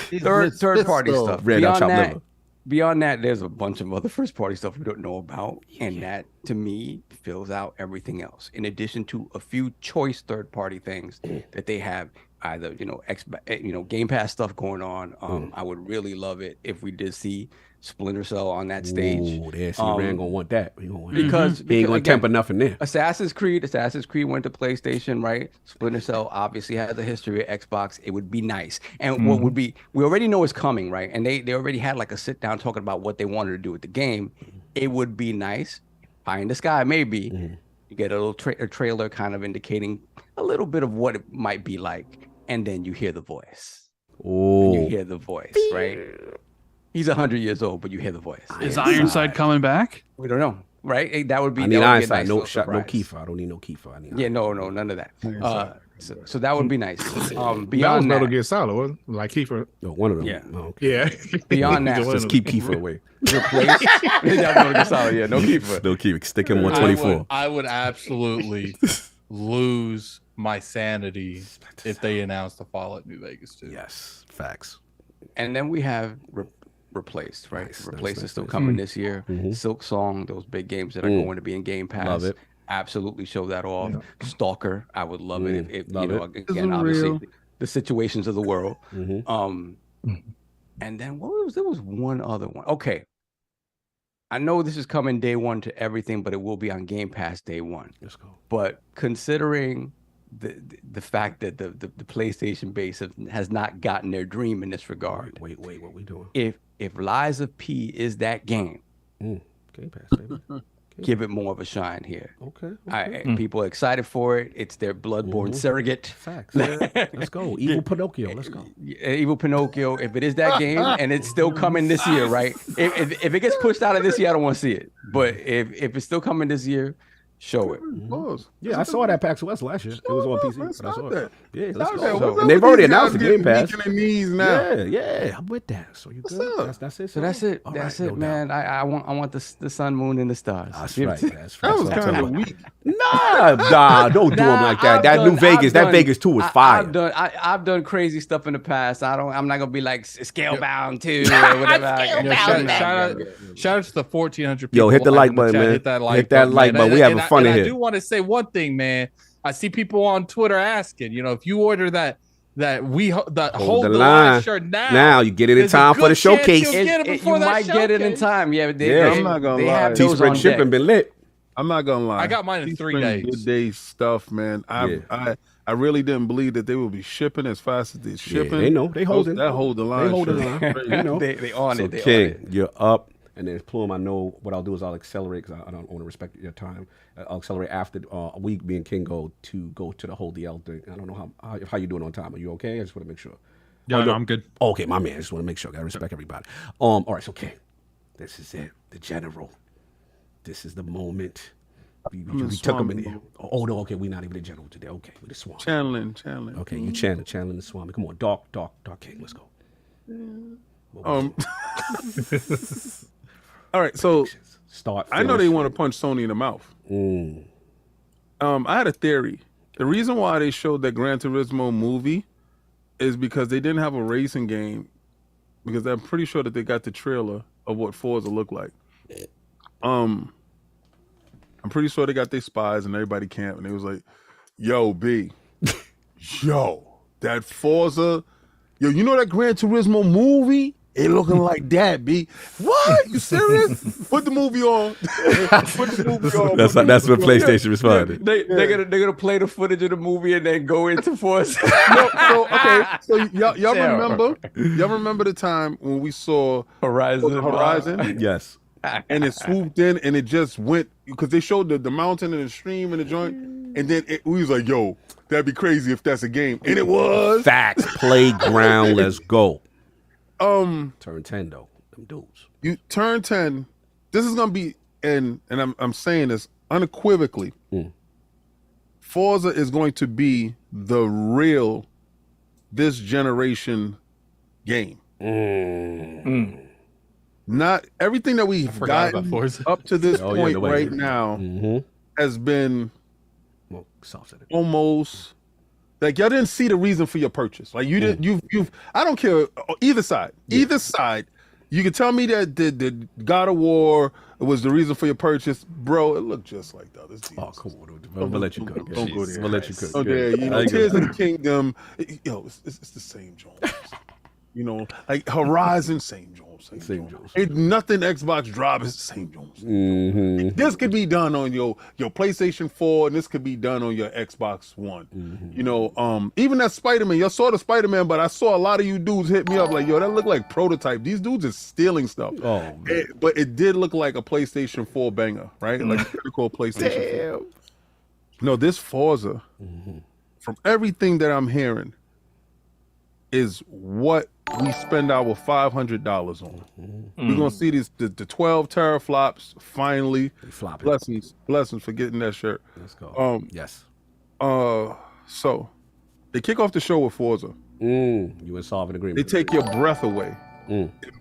third party stuff. Red Hot Chopped Liver. Beyond that, there's a bunch of other first party stuff we don't know about, and that to me fills out everything else. In addition to a few choice third party things that they have, either Game Pass stuff going on. I would really love it if we did see Splinter Cell on that stage. Ooh, there, see, Rand gonna want that. He gonna want Because he ain't gonna again, temper nothing there. Assassin's Creed went to PlayStation, right? Splinter Cell obviously has a history at Xbox. It would be nice. And what would be, we already know it's coming, right? And they already had like a sit down talking about what they wanted to do with the game. It would be nice, pie in the sky maybe, you get a little trailer kind of indicating a little bit of what it might be like. And then you hear the voice. Oh, You hear the voice, right? He's 100 years old, but you hear the voice. Is Ironside coming back? We don't know, right? That would be. I need that would be a Ironside. nice No little shot. No surprise. Kiefer. I don't need no Kiefer. I need. Yeah, no, none of that. So that would be nice. That was Beyond Metal that, Gear Solid, wasn't it? Like Kiefer. No, one of them. Yeah. Oh, okay. Yeah. Beyond that, Just keep Kiefer away. replace. Metal Gear Solid, yeah, no Kiefer. No Kiefer. Stick him 124. I would absolutely lose my sanity if they announced the Fallout New Vegas 2. Yes, facts. And then we have replaced, right? Nice, Replaced nice, is still nice. coming this year. Silk Song, those big games that are going to be in Game Pass. Love it. Absolutely show that off. Stalker, I would love it if love you know, it. again, Is it obviously real? the situations of the world. Mhm. And then there was one other one. Okay. I know this is coming day one to everything, but it will be on Game Pass day one. Let's go. But considering the fact that the PlayStation base has not gotten their dream in this regard, Wait, what we doing? if Lies of P is that game, Game Pass, baby. give it more of a shine here. Okay. People are excited for it. It's their Bloodborne surrogate. Facts. Let's go. Evil Pinocchio. Let's go. Evil Pinocchio. If it is that game, and it's still coming this year, right? If it gets pushed out of this year, I don't want to see it. But if it's still coming this year, show it. Yeah, I saw that PAX West last year. It was on PC. But I saw it. Yeah, let's Stop go. that. And they've already announced the Game Pass. Weak in the knees now. Yeah, I'm with that. So you good? That's it. So that's it. All That's right, it, no man. I want the sun, moon, and the stars. That's right. That's That right. was kind of weak. Nah, don't do them like that. That New Vegas, that Vegas 2 was fire. I've done crazy stuff in the past. I'm not gonna be like Scalebound 2 or whatever. Shout out to the 1,400 people. Yo, hit the like button, man. Hit that like Hit that like button. We having fun in I here. do want to say one thing, man. I see people on Twitter asking, if you order that hold the line shirt now you get it in time for the showcase. You might get it in time. Yeah, I'm not gonna lie. Teespring shipping been lit. I'm not gonna lie. I got mine in 3 days. Good day stuff, man. I really didn't believe that they would be shipping as fast as they're shipping. They know. They holding. That hold the line. They holding the line. You know. They on So it. They King, on it. you're up. And then Plume, I know what I'll do is I'll accelerate because I don't want to respect your time. I'll accelerate after a week. Me and King go to the whole DL thing. I don't know how you doing on time. Are you okay? I just want to make sure. Yeah, no, I'm good. Okay, my man. I just want to make sure. I gotta respect everybody. All right, so King, this is it. The general. This is the moment. We took him in there. Oh no, okay, we're not even the general today. Okay, we're the Swami. Channeling. Okay, you channeling the Swami. Come on, Dark King. Let's go. All right, so start. I know they want to punch Sony in the mouth. I had a theory. The reason why they showed that Gran Turismo movie is because they didn't have a racing game, because I'm pretty sure that they got the trailer of what Forza looked like. I'm pretty sure they got their spies and everybody camped, and they was like, "Yo, B, yo, that Forza, yo, you know that Gran Turismo movie? It looking like that, B. What? You serious? Put the movie on. Put the movie on. That's what PlayStation responded. They're gonna play the footage of the movie and then go into Forza. So y'all remember the time when we saw Horizon? Yes. And it swooped in and it just went, because they showed the mountain and the stream and the joint, and then we was like, yo, that'd be crazy if that's a game. And it was. Facts. Playground. Let's go. Turn 10 though. Them dudes. You turn 10. This is gonna be, and I'm saying this unequivocally. Forza is going to be the real this generation game. Not everything that we've gotten up to this point right now has been almost like y'all didn't see the reason for your purchase. Like you didn't. You've. I don't care either side. Either side. You can tell me that the God of War was the reason for your purchase, bro. It looked just like the others. Oh, come on. I'm gonna let you go. Don't go there. I'm gonna let you go. Okay, you know, Tears of the Kingdom. It's the same Jones. You know, like Horizon, same Jones. Ain't nothing Xbox drop is the same Jones. This could be done on your PlayStation 4, and this could be done on your Xbox One. You know, even that Spider-Man, y'all saw the Spider-Man, but I saw a lot of you dudes hit me up like, yo, that looked like prototype. These dudes is stealing stuff. But it did look like a PlayStation 4 banger, right? Like a typical PlayStation 4. No, this Forza, from everything that I'm hearing, is what we spend our $500 on. We're gonna see the 12 teraflops finally. Blessings for getting that shirt. Let's go. Yes. So they kick off the show with Forza. You would solve an agreement. They take your breath away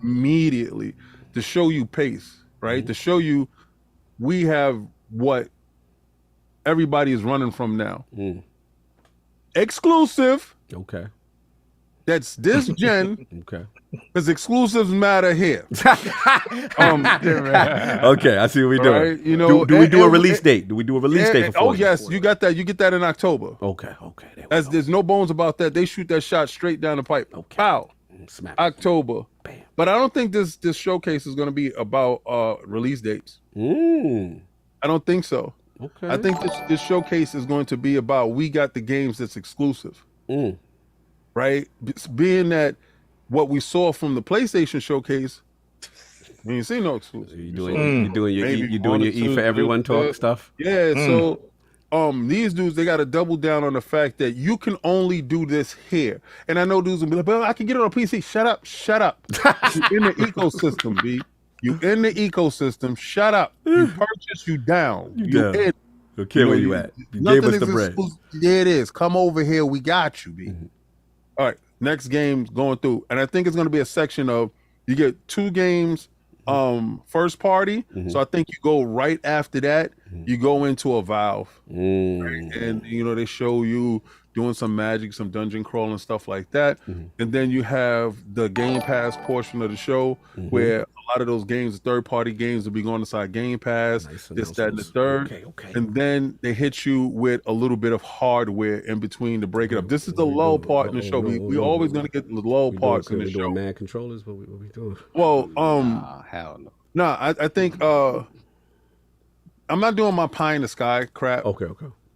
immediately to show you pace, right? To show you we have what everybody is running from now. Exclusive. Okay. That's this gen. Okay. Because exclusives matter here. Okay, I see what we're doing. Right? You know, do we do a release date? Do we do a release date for Forza? Oh yes, you got that. You get that in October. Okay. There's no bones about that. They shoot that shot straight down the pipe. Okay. Pow. Smack. October. Bam. But I don't think this showcase is going to be about release dates. I don't think so. Okay. I think this showcase is going to be about we got the games that's exclusive. Right? Being that what we saw from the PlayStation showcase We ain't seen no exclusive. You doing your E for everyone talk stuff. Yeah. So these dudes, they got to double down on the fact that you can only do this here. And I know dudes will be like, "Well, I can get it on PC." Shut up. You in the ecosystem, B. You in the ecosystem. Shut up. You purchase, you down. You in. Don't care where you at. You gave us the bread. There it is. Come over here. We got you, B. All right. Next game's going through. And I think it's going to be a section of, you get 2 games first party. So I think you go right after that, you go into a Valve. Right? And they show you doing some magic, some dungeon crawling, stuff like that. And then you have the Game Pass portion of the show where a lot of those games, the third-party games, will be going inside Game Pass, this, that, and the third. Okay. And then they hit you with a little bit of hardware in between to break it up. This is the lull part in the show. We always going to get the lull parts in the show. Mad controllers? What we doing? Well, hell no. No, I think I'm not doing my pie in the sky crap. Okay.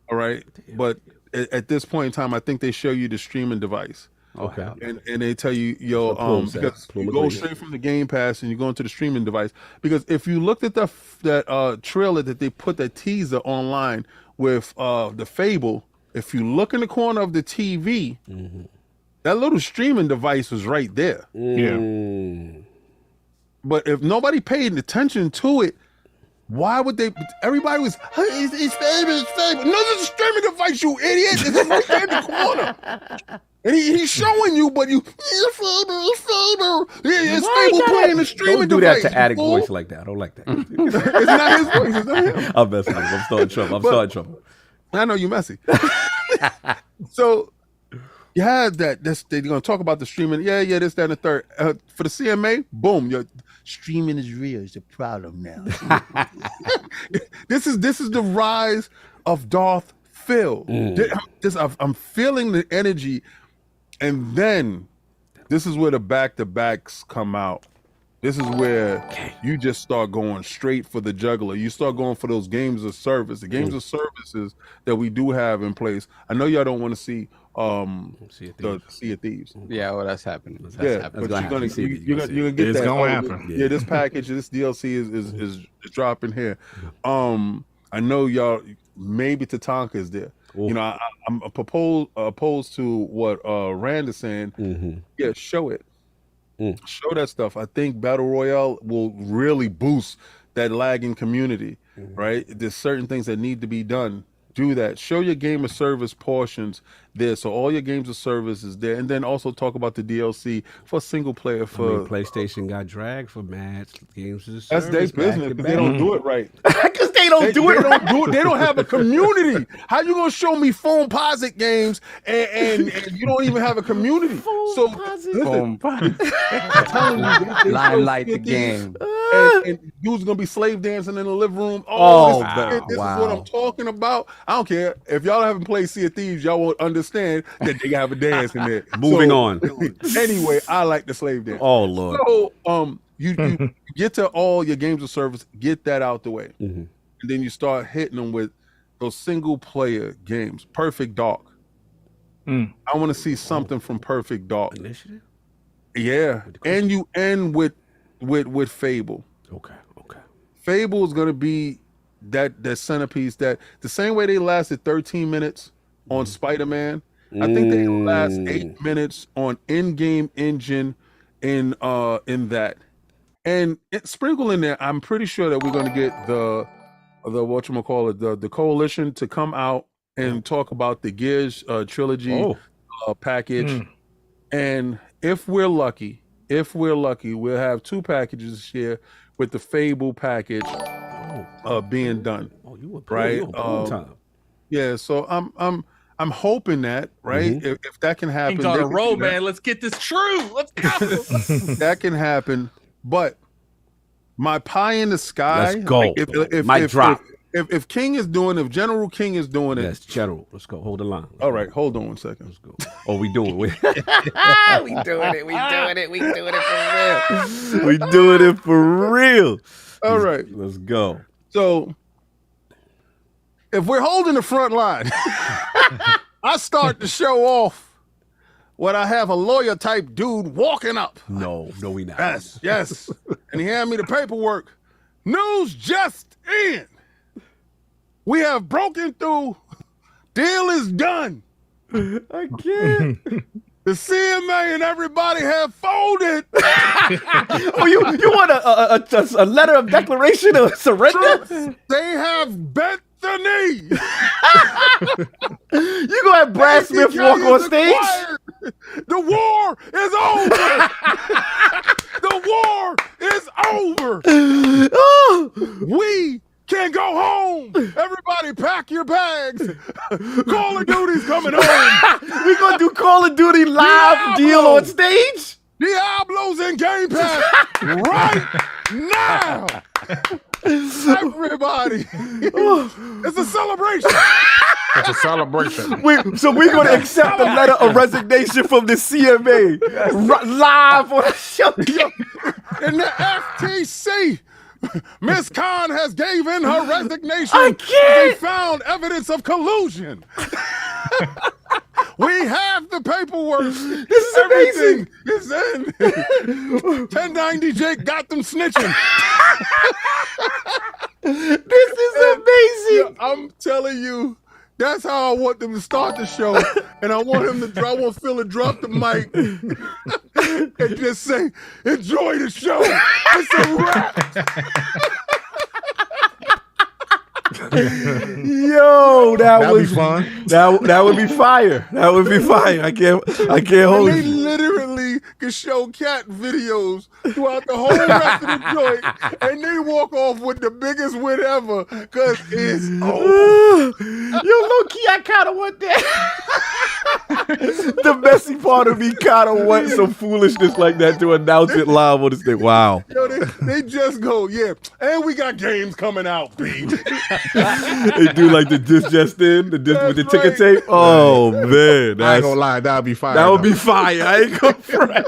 All right. But at this point in time, I think they show you the streaming device. Okay. And they tell you, because you go straight from the Game Pass and you go into the streaming device. Because if you looked at that trailer that they put, that teaser online with the Fable, if you look in the corner of the TV, that little streaming device was right there. Yeah. But if nobody paid attention to it, why would they? Everybody was, it's Fable. No, this is a streaming device, you idiot. It's right there in the corner. And he's showing you, but it's Fable. It's Fable playing the streaming device. Don't do that to Attic voice like that. I don't like that. It's not his voice. It's not him. I'm messing with him. I'm starting trouble. I know you're messy. So you have that. They're going to talk about the streaming. Yeah, this, that, and the third. For the CMA, boom, your streaming is real. It's a problem now. This is the rise of Darth Phil. I'm feeling the energy, and then this is where the back-to-backs come out. This is where you just start going straight for the juggler. You start going for those games of service, the games of services that we do have in place. I know y'all don't want to see the Sea of Thieves. Yeah, well, that's happening. But you're gonna get it's that. Gonna happen. Yeah, this package, this DLC is dropping here. I know y'all. Maybe Tatanka is there. Ooh. I'm opposed to what Rand is saying. Yeah, show it. Show that stuff. I think Battle Royale will really boost that lagging community, right? There's certain things that need to be done. Do that. Show your game of service portions there, so all your games of service is there, and then also talk about the DLC for single player. PlayStation got dragged for match games of service. That's their business because they don't do it right. Because they don't do it right. They don't have a community. How you gonna show me phone posit games and you don't even have a community? I'm telling you, limelight the game. And dude's gonna be slave dancing in the living room. This is what I'm talking about. I don't care if y'all haven't played Sea of Thieves. Y'all won't understand that they have a dance in there. Moving on. Anyway, I like the slave dance. Oh Lord. So you get to all your games of service, get that out the way, and then you start hitting them with those single player games. Perfect Dark. I want to see something from Perfect Dark. Initiative. Yeah, and you end with Fable. Okay. Fable is going to be that centerpiece, that the same way they lasted 13 minutes on Spider-Man, I think they last 8 minutes on in-game engine in that. And sprinkle in there, I'm pretty sure that we're going to get the whatchamacallit, the coalition to come out and talk about the Gears trilogy package. And if we're lucky, we'll have 2 packages this year with the Fable package being done. Right? Yeah, so I'm hoping that, right? If that can happen. Things on a roll, man. Let's get this true. Let's go. That can happen. But my pie in the sky. Let's go. If King is doing it, if General King is doing it. Yes, General. Let's go. Hold the line. All right, hold on 1 second. Let's go. Oh, we doing it. We doing it. We doing it for real. All right. Let's go. So if we're holding the front line, I start to show off when I have a lawyer type dude walking up. No, we not. Yes. and he handed me the paperwork. News just in. We have broken through. Deal is done. I can't. The CMA and everybody have folded. Oh, you want a letter of declaration of surrender? They have bent the knee. You gonna have Brad Smith walk on stage? Acquired. The war is over. The war is over. We can go home. Everybody pack your bags. Call of Duty's coming home. We gonna do Call of Duty live deal on stage? Diablo's in Game Pass right now. Everybody. It's a celebration. It's a celebration. So we're going to accept the letter of resignation from the CMA live on the show. In the FTC, Miss Khan has given her resignation. I can't. They found evidence of collusion. We have the paperwork. This is amazing. Is in. 1090 Jake got them snitching. This is amazing. I'm telling you, that's how I want them to start the show. And I want Phil to drop the mic and just say, enjoy the show. It's a wrap. Yo, that would be fun. That would be fire. That would be fire. I can't hold They you. literally can show cat videos throughout the whole rest of the joint, and they walk off with the biggest win ever because it's over. Yo, low key, I kind of want that. The messy part of me kind of want some foolishness like that to announce it live on this thing. Wow. Yo, they just go, yeah, and we got games coming out, B. They do like the disc just in, the disc with the ticker tape. Oh man, I ain't gonna lie, that would be fire. That would be fire. I ain't gonna front.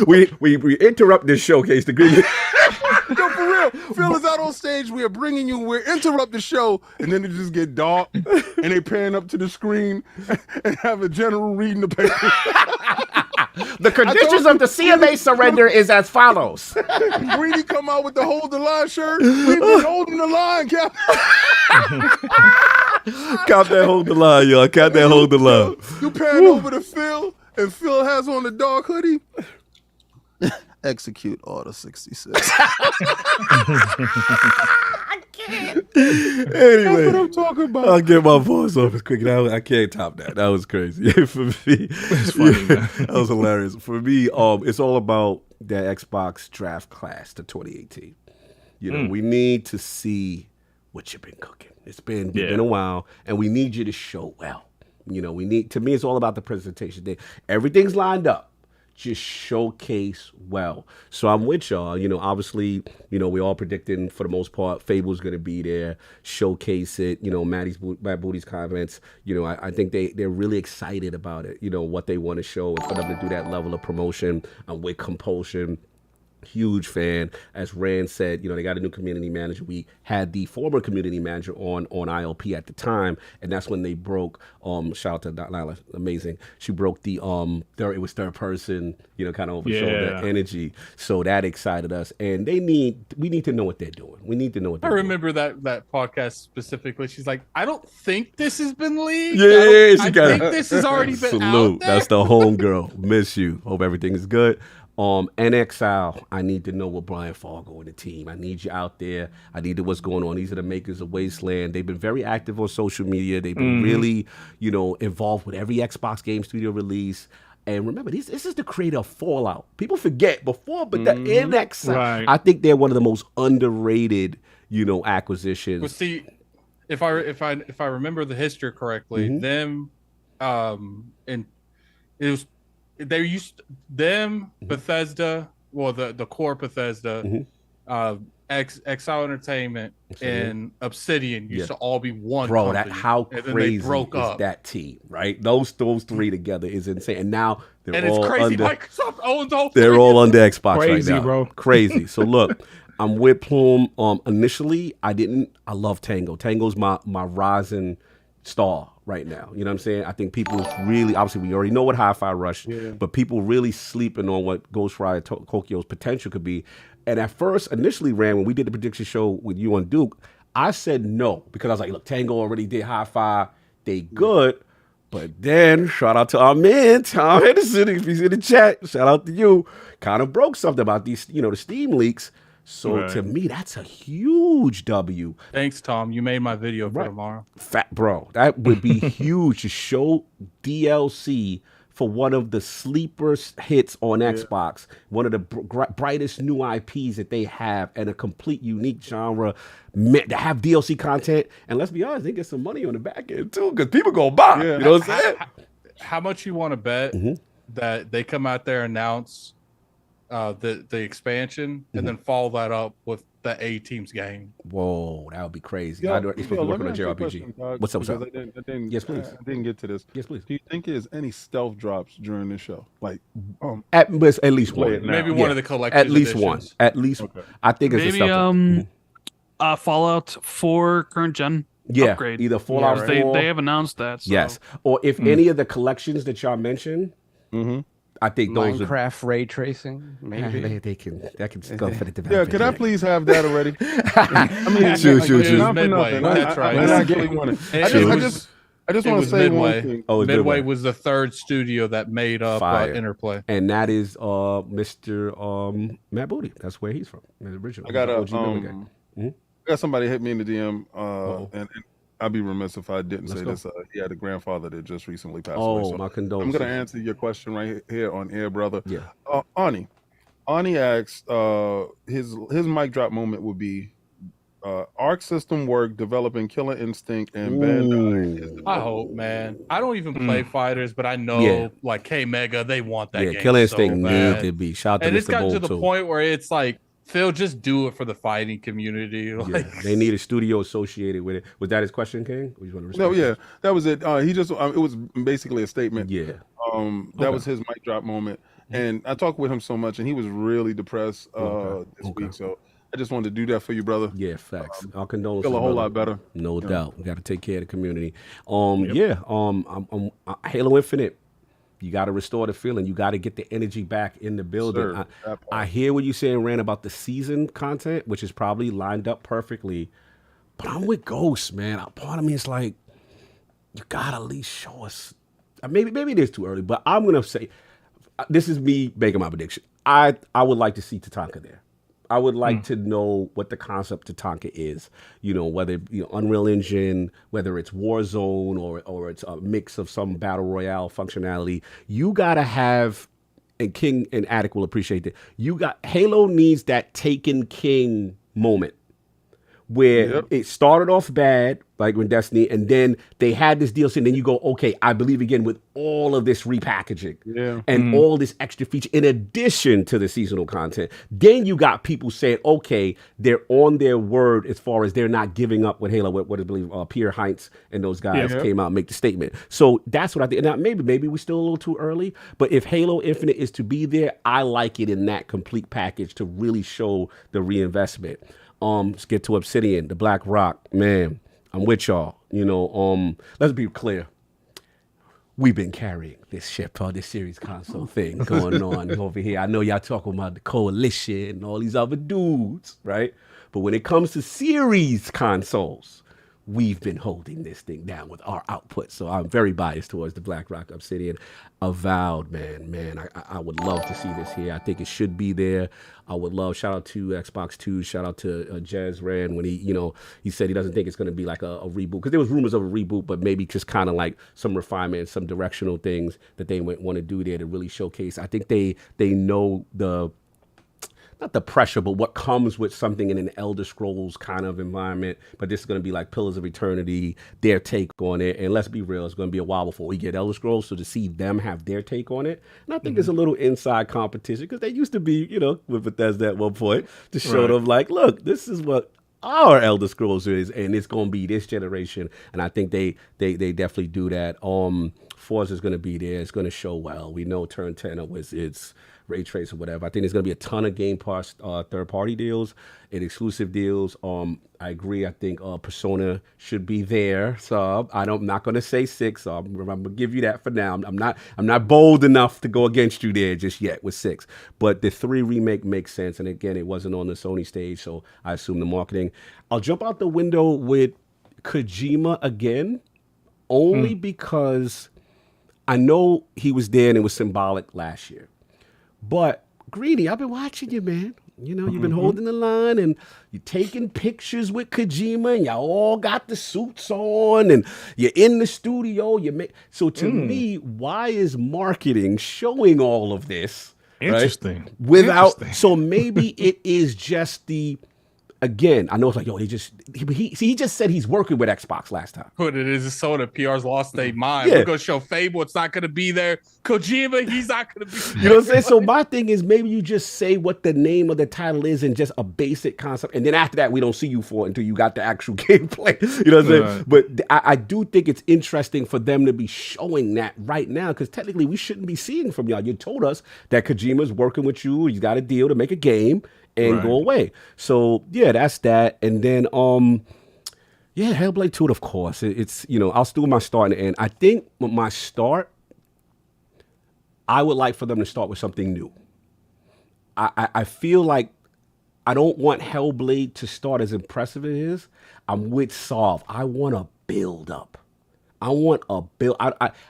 We interrupt this showcase to Griggity. No, for real. Phil is out on stage. We're interrupt the show, and then it just get dark, and they pan up to the screen and have a general reading the paper. The conditions of the CMA surrender is as follows. Greedy come out with the hold the line shirt. We've been holding the line, Cap. Count that hold the line, y'all. Count that hold the line. You pan over to Phil, and Phil has on the dark hoodie. Execute Order 66. I can't. Anyway, that's what I'm talking about. I'll get my voice off as quick. I can't top that. That was crazy. For me, it's funny, man. That was hilarious. For me, it's all about that Xbox draft class to 2018. You know, we need to see what you've been cooking. It's been a while, and we need you to show well. You know, to me, it's all about the presentation. Everything's lined up. Just showcase well. So I'm with y'all. You know, obviously, you know, we're all predicting for the most part Fable's going to be there, showcase it. You know, Matt Booty's comments. You know, I think they're really excited about it. You know, what they want to show, and for them to do that level of promotion with compulsion. Huge fan. As Rand said, you know, they got a new community manager. We had the former community manager on ILP at the time, and that's when they broke. Shout out to Lila, amazing. She broke the it was third person, you know, kind of over shoulder energy. So that excited us, and we need to know what they're doing. We need to know what they're doing. I remember that podcast specifically. She's like, I don't think this has been leaked. Yeah, I think this has already been out there. That's the homegirl. Miss you. Hope everything is good. NXL, I need to know what Brian Fargo and the team. I need you out there. I need to know what's going on. These are the makers of Wasteland. They've been very active on social media. They've been really, you know, involved with every Xbox Game Studio release. And remember, this is the creator of Fallout. People forget before, but the NXL, I think they're one of the most underrated, you know, acquisitions. Well, see, if I remember the history correctly, them, and it was. They used Bethesda, well, the core Bethesda, Exile Entertainment, and Obsidian used to all be one. Bro, company, how and then crazy they broke is up. that team, right? Those three together is insane. And now they're It's all crazy. under. Microsoft owns all They're three. all under Xbox Crazy, right now, bro. Crazy. So look, I'm with Plume. Initially, I love Tango. Tango's my rising star right now. You know what I'm saying? I think people really, obviously we already know what Hi-Fi Rush, but people really sleeping on what Ghostwire Tokyo's potential could be. And at first, initially, Rand, when we did the prediction show with you on Duke, I said no because I was like, look, Tango already did high five. They good. But then, shout out to our man, Tom Henderson, if he's in the chat, shout out to you, kind of broke something about these, the Steam leaks. So to me, that's a huge W. Thanks, Tom. You made my video for tomorrow. Fat bro, that would be huge to show DLC for one of the sleeper hits on Xbox, one of the brightest new IPs that they have, and a complete unique genre to have DLC content. And let's be honest, they get some money on the back end too, because people gonna buy. You know what I'm saying? How much you want to bet that they come out there and announce the expansion and then follow that up with the A-Team's game? Whoa, that would be crazy. Yeah, He's supposed to work on a JRPG. What's up? Yes, please. I didn't get to this. Yes, please. Do you think there's any stealth drops during the show? Like, at least one. Maybe one of the collector's At least editions. one. At least. Okay. I think it's maybe Fallout 4 current gen. Upgrade. Either Fallout 4. They have announced that. So. Yes, or if any of the collections that y'all mentioned. I think those Minecraft ray tracing, maybe they can go for the development. Yeah, could I please have that already? I mean, shoot. Not for nothing. That's right. I really want it. I just want to say Midway. one thing. Oh, Midway was the third studio that made up Interplay, and that is Mr. Matt Booty. That's where he's from. The original. I got somebody hit me in the DM, and I'd be remiss if I didn't say this. He had a grandfather that just recently passed away. So my condolences. I'm going to answer your question right here on air, brother. Yeah. Ani asked, his mic drop moment would be Arc System work developing Killer Instinct and Bandai. I hope, man. I don't even play fighters, but I know like K Mega, they want that game. Killer Instinct so bad. need to be. Shout out to and Mr. it's gotten to the Bolt, point where it's like, Phil, just do it for the fighting community. Like, they need a studio associated with it. Was that his question, King? That was it. He just it was basically a statement. Yeah. That was his mic drop moment. And I talked with him so much, and he was really depressed this week. So I just wanted to do that for you, brother. Yeah, facts. Our condolences. Feel a whole lot better. No doubt. We got to take care of the community. Halo Infinite. You got to restore the feeling. You got to get the energy back in the building. I hear what you're saying, Rand, about the season content, which is probably lined up perfectly. But I'm with Ghost, man. Part of me is like, you got to at least show us. Maybe it is too early, but I'm going to say, this is me making my prediction. I would like to see Tatanka there. I would like to know what the concept Tatanka is. Whether Unreal Engine, whether it's Warzone or it's a mix of some battle royale functionality. You gotta have, and King and Attic will appreciate that. Halo needs that Taken King moment where it started off bad, like when Destiny, and then they had this DLC, and then you go, okay, I believe again with all of this repackaging and all this extra feature in addition to the seasonal content. Then you got people saying, okay, they're on their word as far as they're not giving up with Halo. What I believe Pierre Heinz and those guys came out and make the statement. So that's what I think. Now maybe we're still a little too early, but if Halo Infinite is to be there, I like it in that complete package to really show the reinvestment. Let's get to Obsidian, the Black Rock, man. I'm with y'all. Let's be clear. We've been carrying this ship, this series console thing going on over here. I know y'all talking about the coalition and all these other dudes, right? But when it comes to series consoles, we've been holding this thing down with our output. So I'm very biased towards the Black Rock Obsidian. Avowed, man. I would love to see this here. I think it should be there. I would love, shout out to Xbox 2, shout out to Jez Rand when he said he doesn't think it's going to be like a reboot. Because there was rumors of a reboot, but maybe just kind of like some refinement, some directional things that they want to do there to really showcase. I think they know not the pressure, but what comes with something in an Elder Scrolls kind of environment. But this is going to be like Pillars of Eternity, their take on it. And let's be real, it's going to be a while before we get Elder Scrolls. So to see them have their take on it, and I think there's a little inside competition because they used to be, with Bethesda at one point to show them like, look, this is what our Elder Scrolls is, and it's going to be this generation. And I think they definitely do that. Forza is going to be there. It's going to show well. We know Turn 10 it's ray trace or whatever. I think there's going to be a ton of Game Pass third-party deals and exclusive deals. I agree. I think Persona should be there. So I'm not going to say 6. So I'm going to give you that for now. I'm not bold enough to go against you there just yet with 6. But the 3 remake makes sense. And again, it wasn't on the Sony stage, so I assume the marketing. I'll jump out the window with Kojima again, only because I know he was there and it was symbolic last year. But Greedy, I've been watching you, man. You know, you've been holding the line and you're taking pictures with Kojima and y'all all got the suits on and you're in the studio. So to me, why is marketing showing all of this? Interesting. Right? Without, so maybe it is just again, I know it's like, yo, he just said he's working with Xbox last time. Put it is so the PR's lost their mind. We're gonna show Fable, it's not gonna be there. Kojima, he's not gonna be there. You know what I'm saying? So my thing is maybe you just say what the name of the title is and just a basic concept, and then after that we don't see you for it until you got the actual gameplay. You know what I'm saying? But I do think it's interesting for them to be showing that right now, because technically we shouldn't be seeing from y'all. You told us that Kojima's working with you, he's got a deal to make a game and go away. So yeah, that's that. And then Hellblade 2, of course. It's I'll still my start and end. I think with my start, I would like for them to start with something new. I feel like I don't want Hellblade to start as impressive as it is. I'm with Solve. I want a build up. I want a build.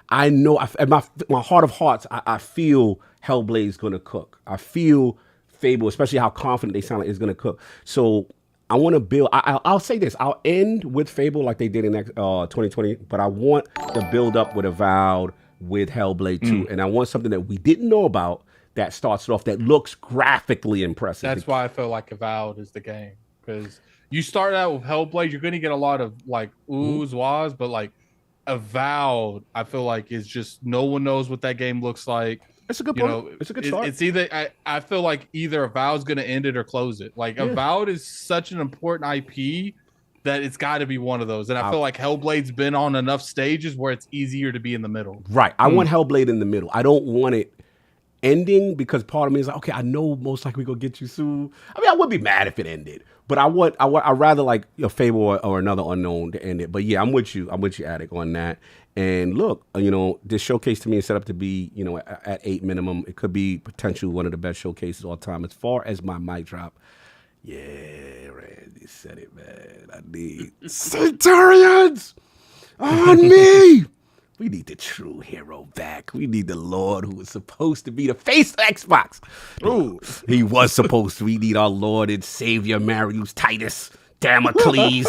I know at my heart of hearts, I feel Hellblade's gonna cook. I feel Fable, especially how confident they sound like it's going to cook. So I want to build. I'll say this. I'll end with Fable like they did in 2020, but I want the build up with Avowed, with Hellblade 2, and I want something that we didn't know about that starts it off that looks graphically impressive. That's why I feel like Avowed is the game, because you start out with Hellblade, you're going to get a lot of like oohs, wahs, but like Avowed, I feel like is just no one knows what that game looks like. It's a good point. It's a good start. It's either I feel like either Avowed's going to end it or close it. Like Avowed is such an important IP that it's got to be one of those. And I feel like Hellblade's been on enough stages where it's easier to be in the middle. Right. I want Hellblade in the middle. I don't want it ending, because part of me is like, okay, I know most likely we're gonna get you soon. I mean, I would be mad if it ended, but I'd rather like a Fable or another Unknown to end it. But yeah, I'm with you, Attic, on that. And look, this showcase to me is set up to be, at 8 minimum. It could be potentially one of the best showcases of all time. As far as my mic drop, yeah, Randy said it, man. I need Centurions on me. We need the true hero back. We need the Lord who was supposed to be the face of Xbox. Ooh, he was supposed to. We need our Lord and Savior Marius Titus Damocles.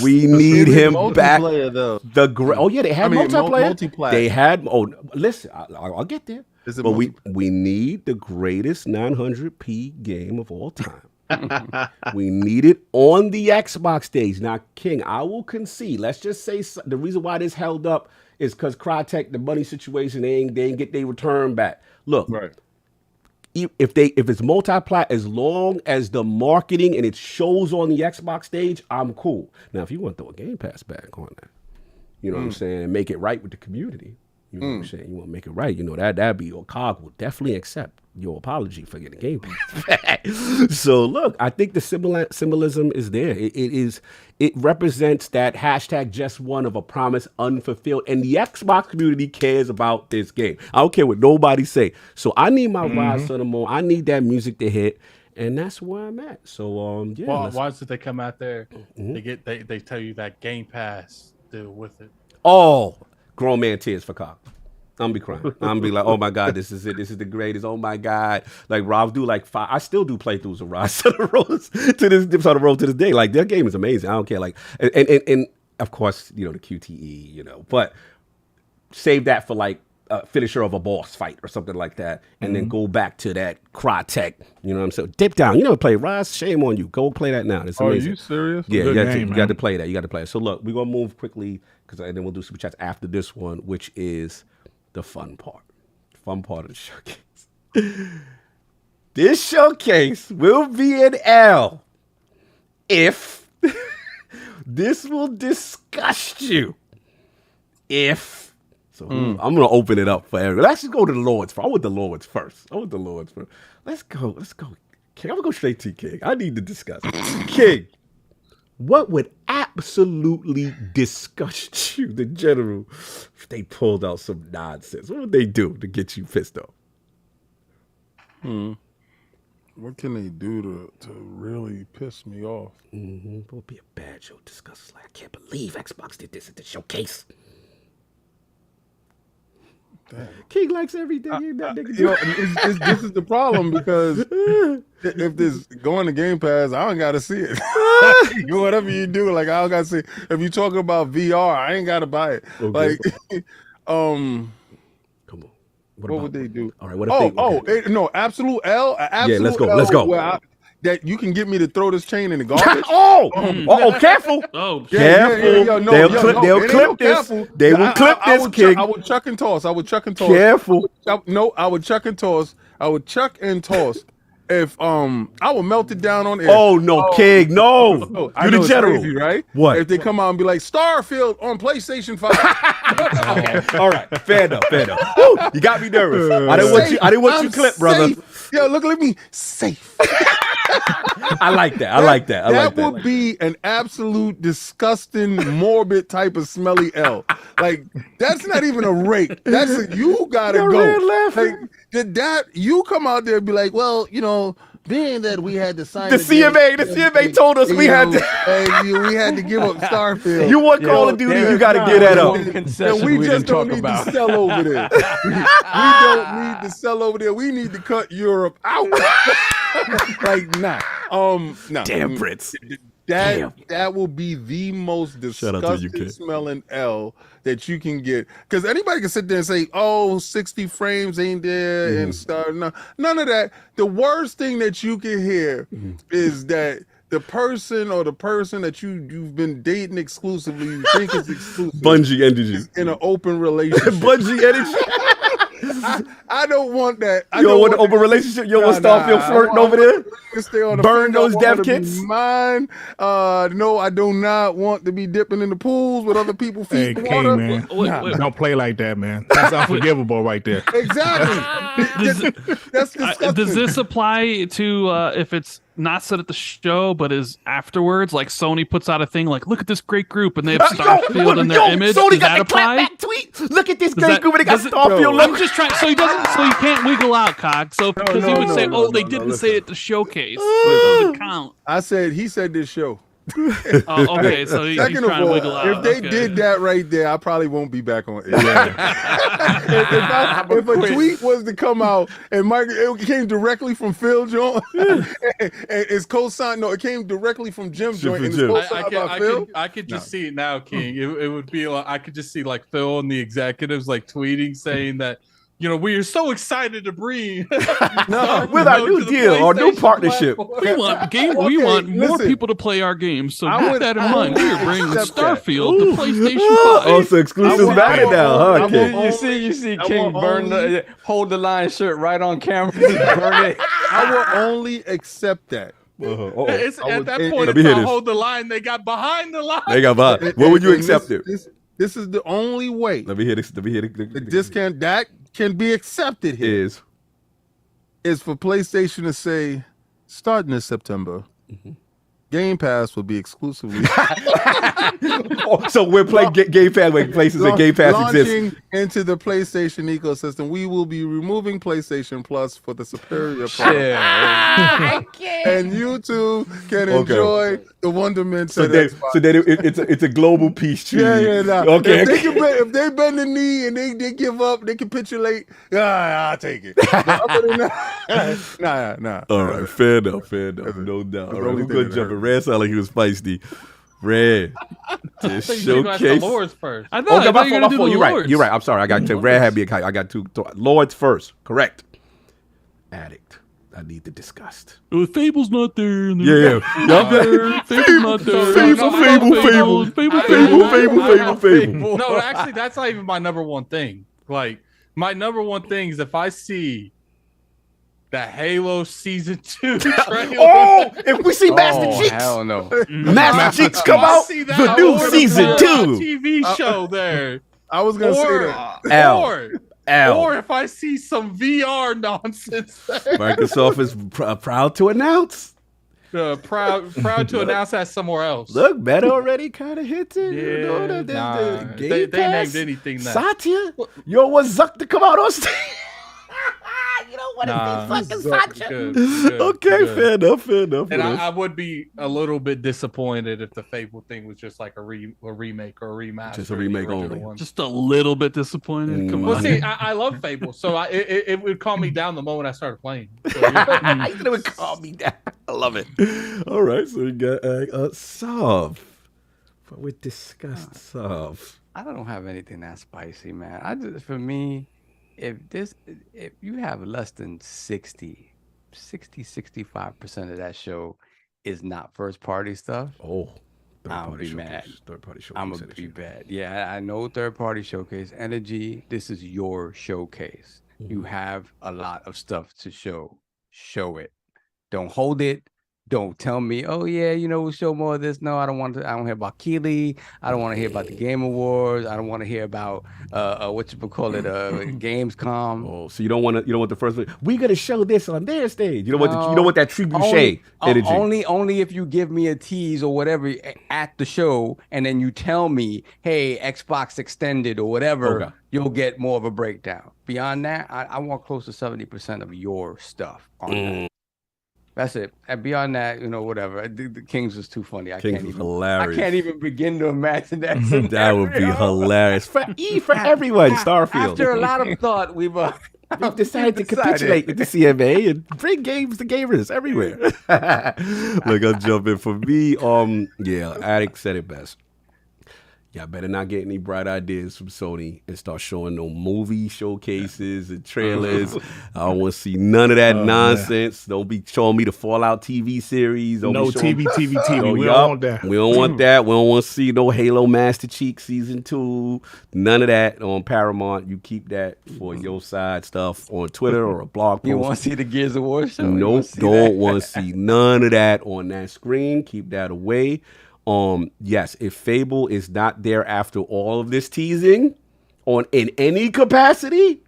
We need him back. Though. They had multiplayer. They had. Listen, I'll get there. But we need the greatest 900p game of all time. We need it on the Xbox stage. Now, King, I will concede. Let's just say the reason why this held up is because Crytek, the money situation, they ain't get their return back. Look, if it's multi-plat, as long as the marketing and it shows on the Xbox stage, I'm cool. Now, if you want to throw a Game Pass back on that, you know what I'm saying, and make it right with the community, you know what I'm saying, you want to make it right, that'd be your COG will definitely accept your apology for getting Game Pass back. So look, I think the symbolism is there. It represents that hashtag just one of a promise unfulfilled, and the Xbox community cares about this game. I don't care what nobody say. So I need my Rise of the Moon. I need that music to hit, and that's where I'm at. So why did they come out there? They tell you that Game Pass deal with it. Oh, grown man tears for COG. I'm be crying. I'm be like, oh my God, this is it. This is the greatest. Oh my God. Like Rob do like 5. I still do playthroughs of Rise of the Rose to this day. Like their game is amazing. I don't care. Like and of course, the QTE, but save that for like a finisher of a boss fight or something like that, and then go back to that Crytek. You know what I'm saying? Dip down. Play Rise. Shame on you. Go play that now. It's amazing. Are you serious? Yeah, you got to play that. You got to play it. So look, we're gonna move quickly and then we'll do super chats after this one, which is the fun part of the showcase. This showcase will be an L if this will disgust you. If So I'm gonna open it up for everyone. Let's just go to the Lords first. I want the Lords first. Let's go. King, I'm gonna go straight to King. I need to discuss. King, what would absolutely disgust you, the general, if they pulled out some nonsense? What would they do to get you pissed off? What can they do to really piss me off? What would be a bad show discuss? Like, I can't believe Xbox did this at the showcase. Damn. King likes everything. This is the problem because if this going to Game Pass, I don't gotta see it. Whatever you do, like I don't gotta see it. If you talking about VR, I ain't gotta buy it. Okay. Like, come on. What would they do? All right. What if they? No, absolute L. Yeah, let's go. Let's go. That you can get me to throw this chain in the garbage. Careful. Oh, careful. They'll clip this. They will clip this, King. I would chuck and toss. Careful. I would chuck and toss. If I would melt it down on air. Oh no, King, no. I You know the it's general, crazy, right? What? If they come out and be like Starfield on PlayStation 5? Okay. All right, fair enough. Ooh, you got me nervous. I didn't want you clipped, brother. Yo, look at me, safe. I like that. That would be an absolute disgusting, morbid type of smelly L. Like that's not even a rate. That's you gotta go. Like that you come out there and be like, well, you know, being that we had to sign the CMA told us we had we had to give up Starfield. You want Call of Duty, you got to get that up. And we just don't need to sell over there. We don't need to sell over there. We need to cut Europe out. Like nah. Damn Brits. That will be the most disgusting smelling L that you can get. Because anybody can sit there and say, oh, 60 frames ain't there and stuff. No, none of that. The worst thing that you can hear is that the person that you've been dating exclusively, you think is exclusive. Bungie Energy. In an open relationship. Bungie Energy. I don't want that. You don't want an open relationship? You don't want Starfield flirting over there? Stay on the Burn those dev kits? Mine. No, I do not want to be dipping in the pools with other people's feet in the water. Man. Don't play like that, man. That's unforgivable right there. Exactly. That's disgusting. Does this apply to if it's not set at the show, but is afterwards? Like Sony puts out a thing like, look at this great group, and they have Starfield in their image. Sony Does got that the apply? clapback tweet. Look at this great group, and they got Starfield. I'm just trying. So he can't wiggle out, Cog. So because he would say, oh, they didn't say it at the showcase. It doesn't count. He said this show. Oh, okay, so he's Second trying of to all, wiggle out. if they did that right there, I probably won't be back on it. If a tweet was to come out and it came directly from Phil Jones, and it's co-signed. No, it came directly from Jim Joint. And it's co-signed by Phil. I could just see it now, King. It would be like I could just see like Phil and the executives like tweeting saying that, you know, we are so excited to bring with our new deal, our new partnership. We want more people to play our games. So keep that in mind. We are bringing Starfield to PlayStation 5. Oh, so exclusive matter now, huh? King? You see King hold the line shirt right on camera. Burn it. I will only accept that. It's at that point. It's not hold the line. They got behind the line. What would you accept it? This is the only way. Let me hear this. That can be accepted here. Is for PlayStation to say, starting this September, Game Pass will be exclusively. So we're playing Game Pass like places that Game Pass launching exists. into the PlayStation ecosystem. We will be removing PlayStation Plus for the superior product. And you too can enjoy the wonderment. So then it's a global peace treaty. Okay. If they bend the knee and they give up, they capitulate. I'll take it. But other than that, nah. All right, fair enough. No doubt. All right, we're gonna jump in. Red sounded like he was feisty. Red. This showcase. Lords first. I thought you were gonna do the Lords. You're right. I'm sorry. I got to. Red had me. I got two. Lords first. Correct. Addict. I need the disgust. Fable's not there. Yeah. Fable's not there. Fable. No, actually, that's not even my number one thing. Like, my number one thing is if I see the Halo Season 2 trailer. Oh, if we see Master Cheeks. Hell no. Master Cheeks come out. The new Season 2. TV show there. I was gonna say that. Or if I see some VR nonsense, Microsoft is proud to announce. proud to announce that somewhere else. Look, Meta already kind of hinted. Yeah, You know, the Game they Pass. named anything that. Satya, you don't want Zuck to come out on stage. You don't want Nah, to be fucking Satya. Good, Okay, good. fair enough. And I would be a little bit disappointed if the Fable thing was just like a remake or a remaster. Just a of the remake original only. one. Just a little bit disappointed. Come Well, on. see, I love Fable, so it would calm me down the moment I started playing. So, It would calm me down. I love it. All right, so we got Sov. But we discussed Sov. I don't have anything that spicy, man. For me, if you have less than 65% of that show is not first party stuff. Oh, I'll be mad. Third party showcase. I'm gonna be bad. Yeah, I know third party showcase energy. This is your showcase. You have a lot of stuff to show. Show it. Don't hold it. Don't tell me, oh yeah, we'll show more of this. No, I don't want to. I don't hear about Keeley. I don't want to hear about the Game Awards. I don't want to hear about what you call it, Gamescom. Oh, so you don't want the first one. We gonna show this on their stage. You don't want that trebuchet energy. Only if you give me a tease or whatever at the show, and then you tell me, hey, Xbox Extended or whatever, Okay. You'll get more of a breakdown. Beyond that, I want close to 70% of your stuff on that. That's it. And beyond that, whatever. The Kings was too funny. Kings was hilarious. I can't even begin to imagine that. That would be hilarious for everyone. Starfield. After a lot of thought, we've decided to capitulate with the CMA and bring games to gamers everywhere. Look, I'll jump in. For me, Attic said it best. Y'all better not get any bright ideas from Sony and start showing no movie showcases and trailers. I don't want to see none of that nonsense. Man. Don't be showing me the Fallout TV series. Don't no TV. We don't want that. We don't want that. We don't want to see no Halo Master Chief Season 2. None of that on Paramount. You keep that for your side stuff on Twitter or a blog post. You want to see the Gears of War show? Nope, don't want to see none of that on that screen. Keep that away. Yes, if Fable is not there after all of this teasing in any capacity,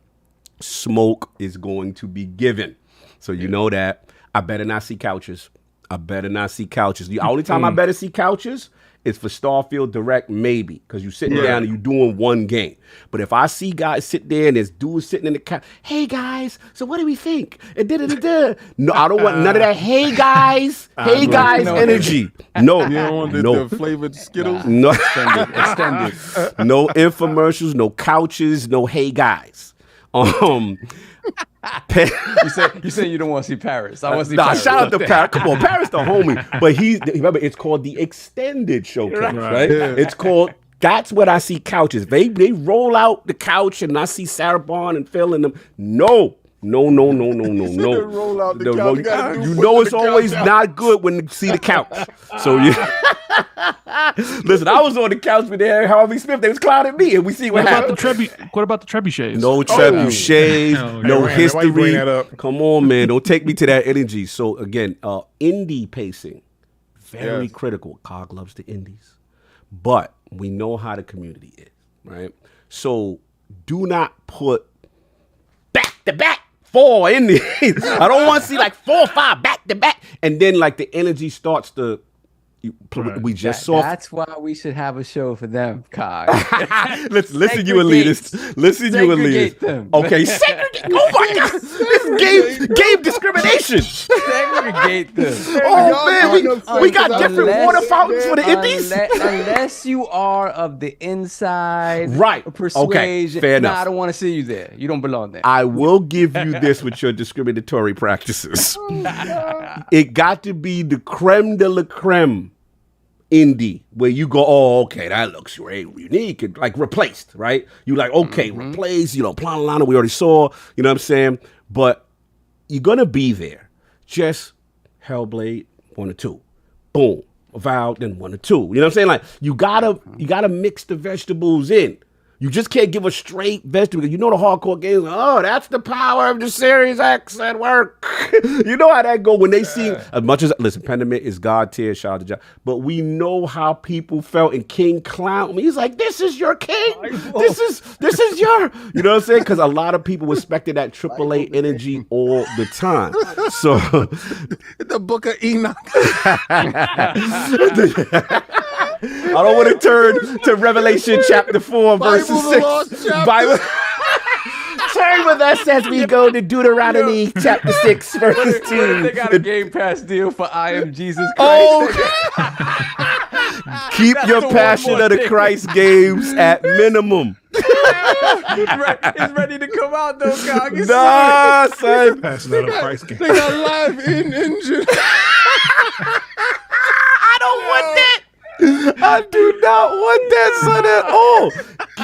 smoke is going to be given. So you know that. I better not see couches. The only time I better see couches is for Starfield Direct, maybe, because you're sitting down and you're doing one game. But if I see guys sit there and there's dudes sitting in the couch, hey guys, so what do we think? No, I don't want none of that. Hey guys, energy. No, you don't want the flavored Skittles. No, extended. No infomercials, no couches, no hey guys. You said you don't want to see Paris. I want to see Paris. Shout out to Paris. Come on, Paris the homie. But remember, it's called the extended showcase, right? Yeah. It's called. That's what I see couches. They roll out the couch and I see Sarah Bond and Phil in them. No. Roll out the couch. You know it's always not good when you see the couch. So listen, I was on the couch with Harvey Smith. They was clowning me, and we see what happened. What about the trebuchets? No trebuchets, no history. Come on, man. Don't take me to that energy. So again, indie pacing, very critical. COG loves the indies, but we know how the community is, right? So do not put back-to-back 4 indies. I don't want to see like 4 or 5 back-to-back, and then like the energy starts to. We just saw. That's why we should have a show for them, Cog. Listen, you elitists. Listen, you elitists. Them. Okay, segregate. Oh my God, this is game discrimination. Segregate them. Oh man, we got different water fountains for the indies. Unless you are of the inside, right? Persuasion. Okay, fair enough. I don't want to see you there. You don't belong there. I will give you this with your discriminatory practices. It got to be the creme de la creme indie where you go, oh, okay, that looks very unique and like replaced, right? You like, okay, replaced, Plan Lana, we already saw, you know what I'm saying? But you're gonna be there. Just Hellblade 1 or 2. Boom. Avowed, then 1 or 2. You know what I'm saying? Like you gotta mix the vegetables in. You just can't give a straight vegetable. You know the hardcore games. Oh, that's the power of the Series X at work. You know how that go when they see as much as listen. Pendament is God tier. Shout out to John. But we know how people felt in King Clown. He's like, this is your king. This is your. You know what I'm saying? Because a lot of people expected that AAA energy all the time. So the Book of Enoch. I don't want to turn to Revelation chapter 4, verses 6. Bible. Turn with us as we go to Deuteronomy chapter 6, verses 2. They got a Game Pass deal for I Am Jesus Christ. Oh, keep your Passion of the Christ games at minimum. It's ready to come out though, Cog. Nah, son. Passion of the Christ games. They got live in engine. I don't want that. I do not want that, son, at all.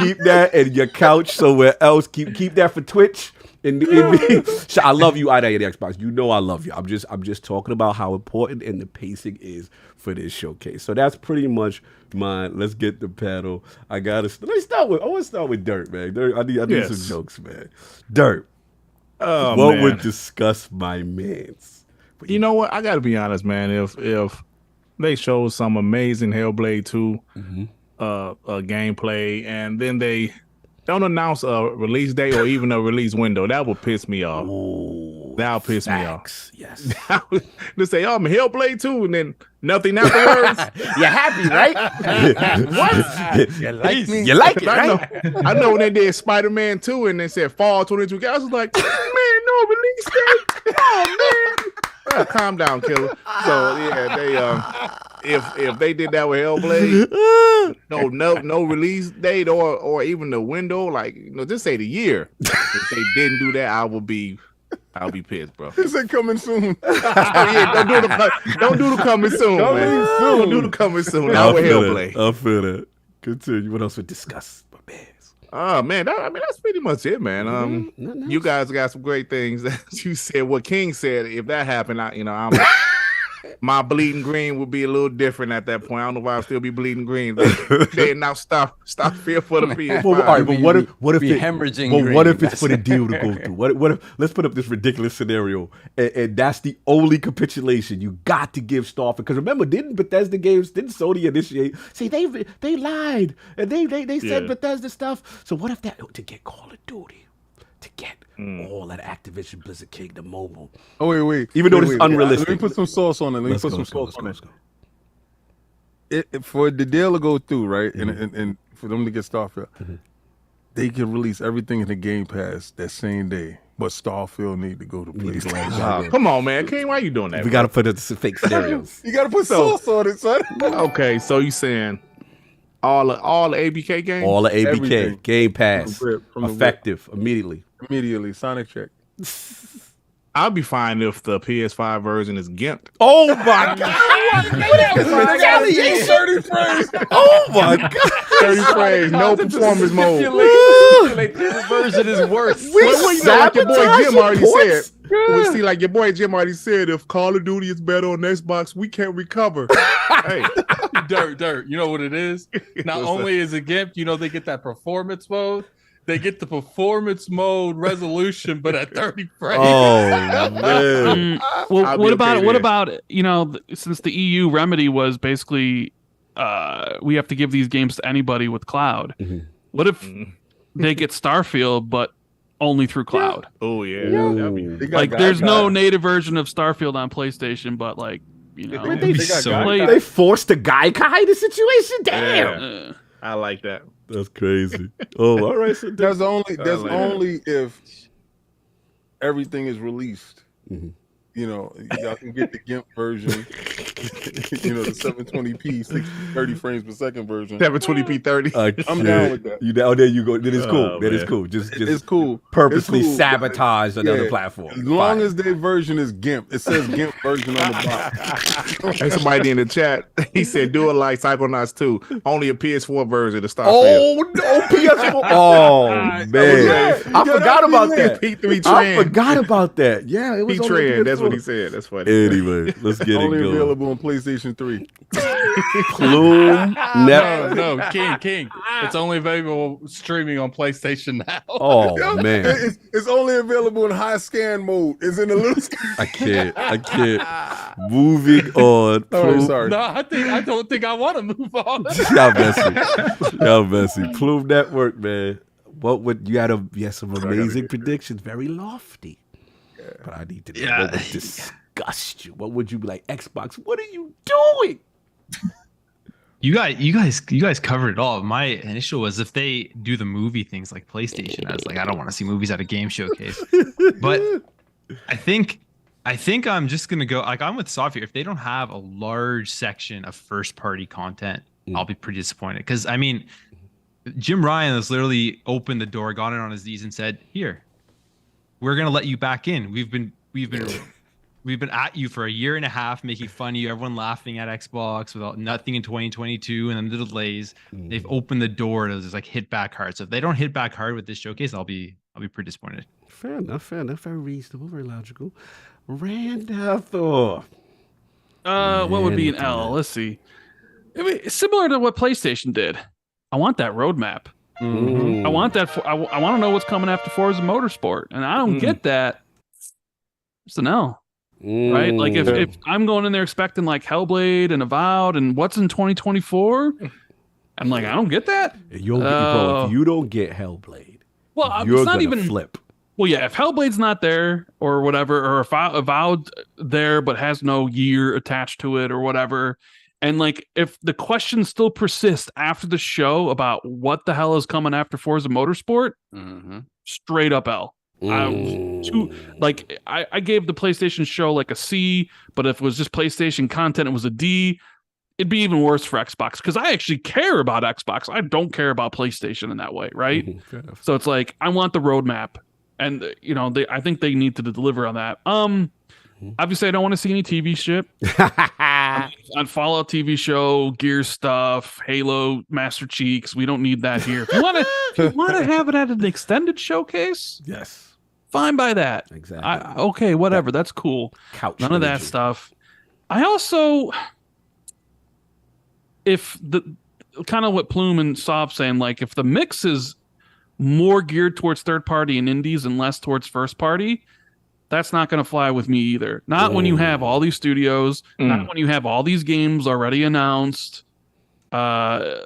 Keep that in your couch somewhere else. Keep that for Twitch. I love you, Ida, the Xbox. You know I love you. I'm just talking about how important and the pacing is for this showcase. So that's pretty much mine. Let's get the panel. I want to start with Dirt, man. Dirt, I need some jokes, man. Dirt. What would disgust my mans? You know what? I got to be honest, man. If they show some amazing Hellblade 2 gameplay, and then they don't announce a release date or even a release window, that would piss me off. That'll piss me off. Yes. They say, "Oh, I'm Hellblade 2," and then nothing afterwards. You're happy, right? What? You like it, right? I know when they did Spider-Man 2 and they said fall 22. I was like, man, no release date. Oh man. Calm down, killer. So yeah, they if they did that with Hellblade, no release date or even the window, like just say the year. If they didn't do that, I'll be pissed, bro. He said coming soon. Yeah, don't do the coming soon, man. Don't do the coming soon. Not with Hellblade. I feel that. Continue. What else would discuss my bands? Oh man, that's pretty much it, man. You guys got some great things that you said. What King said, if that happened, my bleeding green would be a little different at that point. I don't know why I'll still be bleeding green. Now stop fear for the PS5. Well, all right, but what if hemorrhaging? Well, what if it's for the deal to go through? What if let's put up this ridiculous scenario, and that's the only capitulation you got to give Starfield? Because remember, didn't Sony initiate? See, they lied and they said Bethesda stuff. So what if that to get Call of Duty, to get all that Activision Blizzard Kingdom Mobile? Oh wait. Even though it's unrealistic. Let me put some sauce on it. Let me put some sauce on it. For the deal to go through, right, and for them to get Starfield, they can release everything in the Game Pass that same day. But Starfield need to go to PlayStation. Come on, man. King, why you doing that? We got to put it some fake scenarios. You got to put sauce on it, son. Okay, so you saying all the ABK games? All the ABK, Everything. Game Pass, From the effective, immediately. Immediately, Sonic check. I'll be fine if the PS5 version is gimped. Oh my God! What is retaliation? 30 frames. Oh my God! 30 frames, no performance mode. This version is worse. Like your boy Jim already said. Yeah. See, like your boy Jim already said, if Call of Duty is better on Xbox, we can't recover. Hey, Dirt. You know what it is? Not only is it GIMP, they get that performance mode. They get the performance mode resolution, but at 30 frames. Oh man! Well, what about since the EU remedy was basically we have to give these games to anybody with cloud. What if they get Starfield, but only through cloud? Oh yeah. There's no native version of Starfield on PlayStation, but they forced the Gaikai the situation. Damn. I like that. That's crazy. Oh, all right. So That's only if everything is released. Y'all can get the GIMP version, the 720p, 30 frames per second version. 720p 30. I'm down with that. There you go. That is cool. That is cool. It's cool. Purposely sabotage another platform. As long as their version is GIMP, it says GIMP version on the box. Hey, somebody in the chat, he said, do it like Psychonauts 2. Only a PS4 version of Starfield. Oh, no, PS4. Oh, man. I forgot about that. P3 Trend. I forgot about that. Yeah, it was P-Trend, that's what he said. That's funny. Anyway, let's get Only it going. available on PlayStation 3. Plume Network. No, King. It's only available streaming on PlayStation now. Oh man, it's only available in high scan mode. It's in the little. I can't. Moving on. Sorry. No, I don't think I want to move on. Y'all messy. Plume Network, man. What would you had some amazing predictions, very lofty. Yeah. But I need to know what would disgust you. What would you be like, Xbox? What are you doing? You guys covered it all. My initial was if they do the movie things like PlayStation, I was like, I don't want to see movies at a game showcase. But I think I'm just gonna go like I'm with Sophie. If they don't have a large section of first party content, I'll be pretty disappointed. Because I mean, Jim Ryan has literally opened the door, gone in on his knees, and said, "Here, we're gonna let you back in. We've been at you for a year and a half, making fun of you, everyone laughing at Xbox without nothing in 2022 and then the delays. They've opened the door to just like hit back hard. So if they don't hit back hard with this showcase, I'll be pretty disappointed." Fair enough. Very reasonable, very logical. Thor. What would be an L? Let's see. I mean, it's similar to what PlayStation did. I want that roadmap. I want that. I want to know what's coming after Forza Motorsport, and I don't get that. It's an L, right? Like if I'm going in there expecting like Hellblade and Avowed and what's in 2024, I'm like, I don't get that. You'll get bro, if you don't get Hellblade, well, you're it's not gonna even flip. Well, yeah, if Hellblade's not there or whatever, or if Avowed there but has no year attached to it or whatever, and like if the question still persists after the show about what the hell is coming after Forza Motorsport, straight up L. I was I gave the PlayStation show like a C, but if it was just PlayStation content, it was a D. It'd be even worse for Xbox because I actually care about Xbox. I don't care about PlayStation in that way, right? So it's like I want the roadmap. And I think they need to deliver on that. Obviously, I don't want to see any TV shit. On Fallout TV show, Gear stuff, Halo, Master Cheeks. We don't need that here. If you want to have it at an extended showcase, yes, fine by that. Exactly. Okay, whatever. That's cool. None of that stuff. I also, if the kind of what Plume and Sob saying, like if the mix is more geared towards third party and indies and less towards first party, that's not going to fly with me either. Not when you have all these studios, not when you have all these games already announced. I'm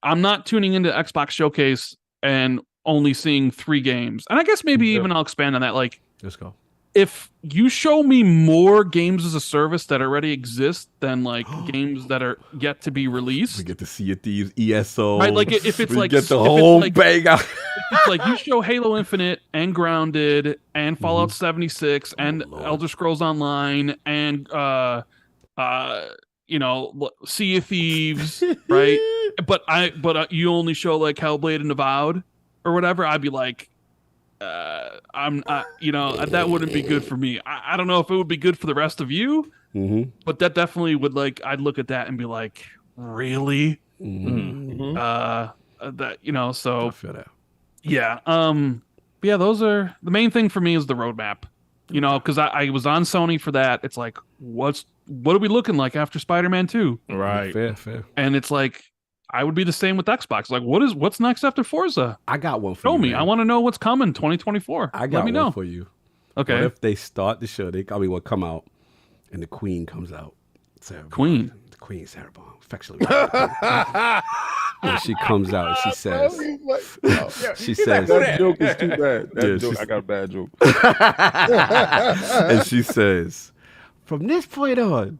not tuning into Xbox Showcase and only seeing 3 games. And I guess maybe even I'll expand on that. Like, let's go. If you show me more games as a service that already exist than like games that are yet to be released, we get to see it, these ESO. Right, like if it's like get the whole bang out. It's like you show Halo Infinite and Grounded and Fallout 76 and Elder Scrolls Online and Sea of Thieves, right? But you only show like Hellblade and Avowed or whatever. I'd be like, that wouldn't be good for me. I don't know if it would be good for the rest of you, but that definitely would I'd look at that and be like, really? So yeah. Yeah, those are the main thing for me is the roadmap, because I was on Sony for that. It's like, what are we looking like after Spider-Man 2? Right. Fair. And it's like, I would be the same with Xbox. Like, what's next after Forza? I got one for Show you. me. Man. I want to know what's coming 2024. I got Let me know. one for you. Okay. What if they start the show? What come out, and the Queen comes out. Queen. The Queen, Sarah Bond, affectionately. When she comes out, and she says, that joke is too bad. I got a bad joke. And she says, from this point on,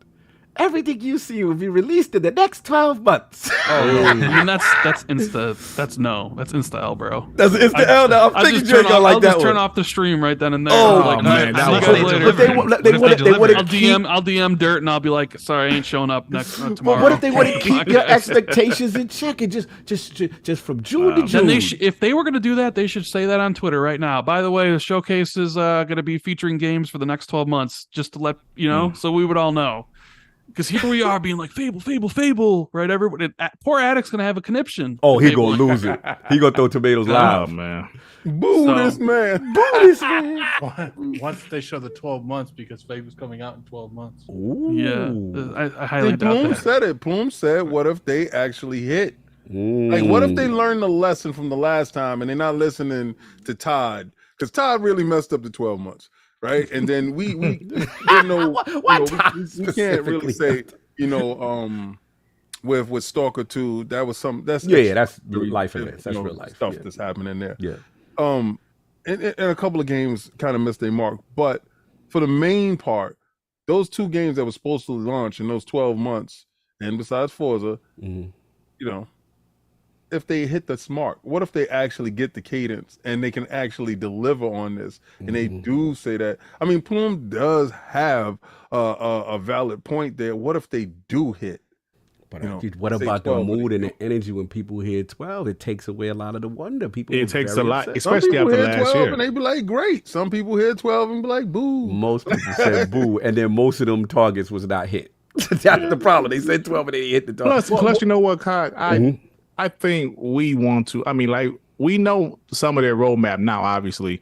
everything you see will be released in the next 12 months. I mean, that's Insta. That's L, bro. That's Insta L. Now I'm thinking you're gonna like that one. I'll just turn off the stream right then and there. Oh man, I'll DM Dirt and I'll be like, sorry, I ain't showing up tomorrow. But what if they want to keep your expectations in check and just from June to June? Then if they were going to do that, they should say that on Twitter right now. By the way, the showcase is going to be featuring games for the next 12 months, just to let so we would all know. Because here we are being like Fable, right? Everybody, poor Addict's gonna have a conniption. Oh, he gonna lose it. He gonna throw tomatoes live, man. Boo this man. Boo this man. Once they show the 12 months, because Fable's coming out in 12 months. Ooh. Yeah, I highly doubt Plume that. said it. Plume said, "What if they actually hit? Like, what if they learned the lesson from the last time and they're not listening to Todd? Because Todd really messed up the 12 months, right? And then we you know, we can't really say, with Stalker 2, that was that's life events. That's real life stuff that's happening there. Yeah. And a couple of games kind of missed their mark, but for the main part, those 2 games that were supposed to launch in those 12 months, and besides Forza, if they hit the smart, what if they actually get the cadence and they can actually deliver on this? And they do say that. I mean, Plume does have a valid point there. What if they do hit? But what about the mood and the energy when people hear 12? It takes away a lot of the wonder. It takes a lot, upset. especially after last 12 year. And they be like, great. Some people hear 12 and be like, boo. Most people said boo, and then most of them targets was not hit. That's the problem. They said 12 and they hit the target. Plus, you know what, Kyle? I think we want to. I mean, like, we know some of their roadmap now, obviously,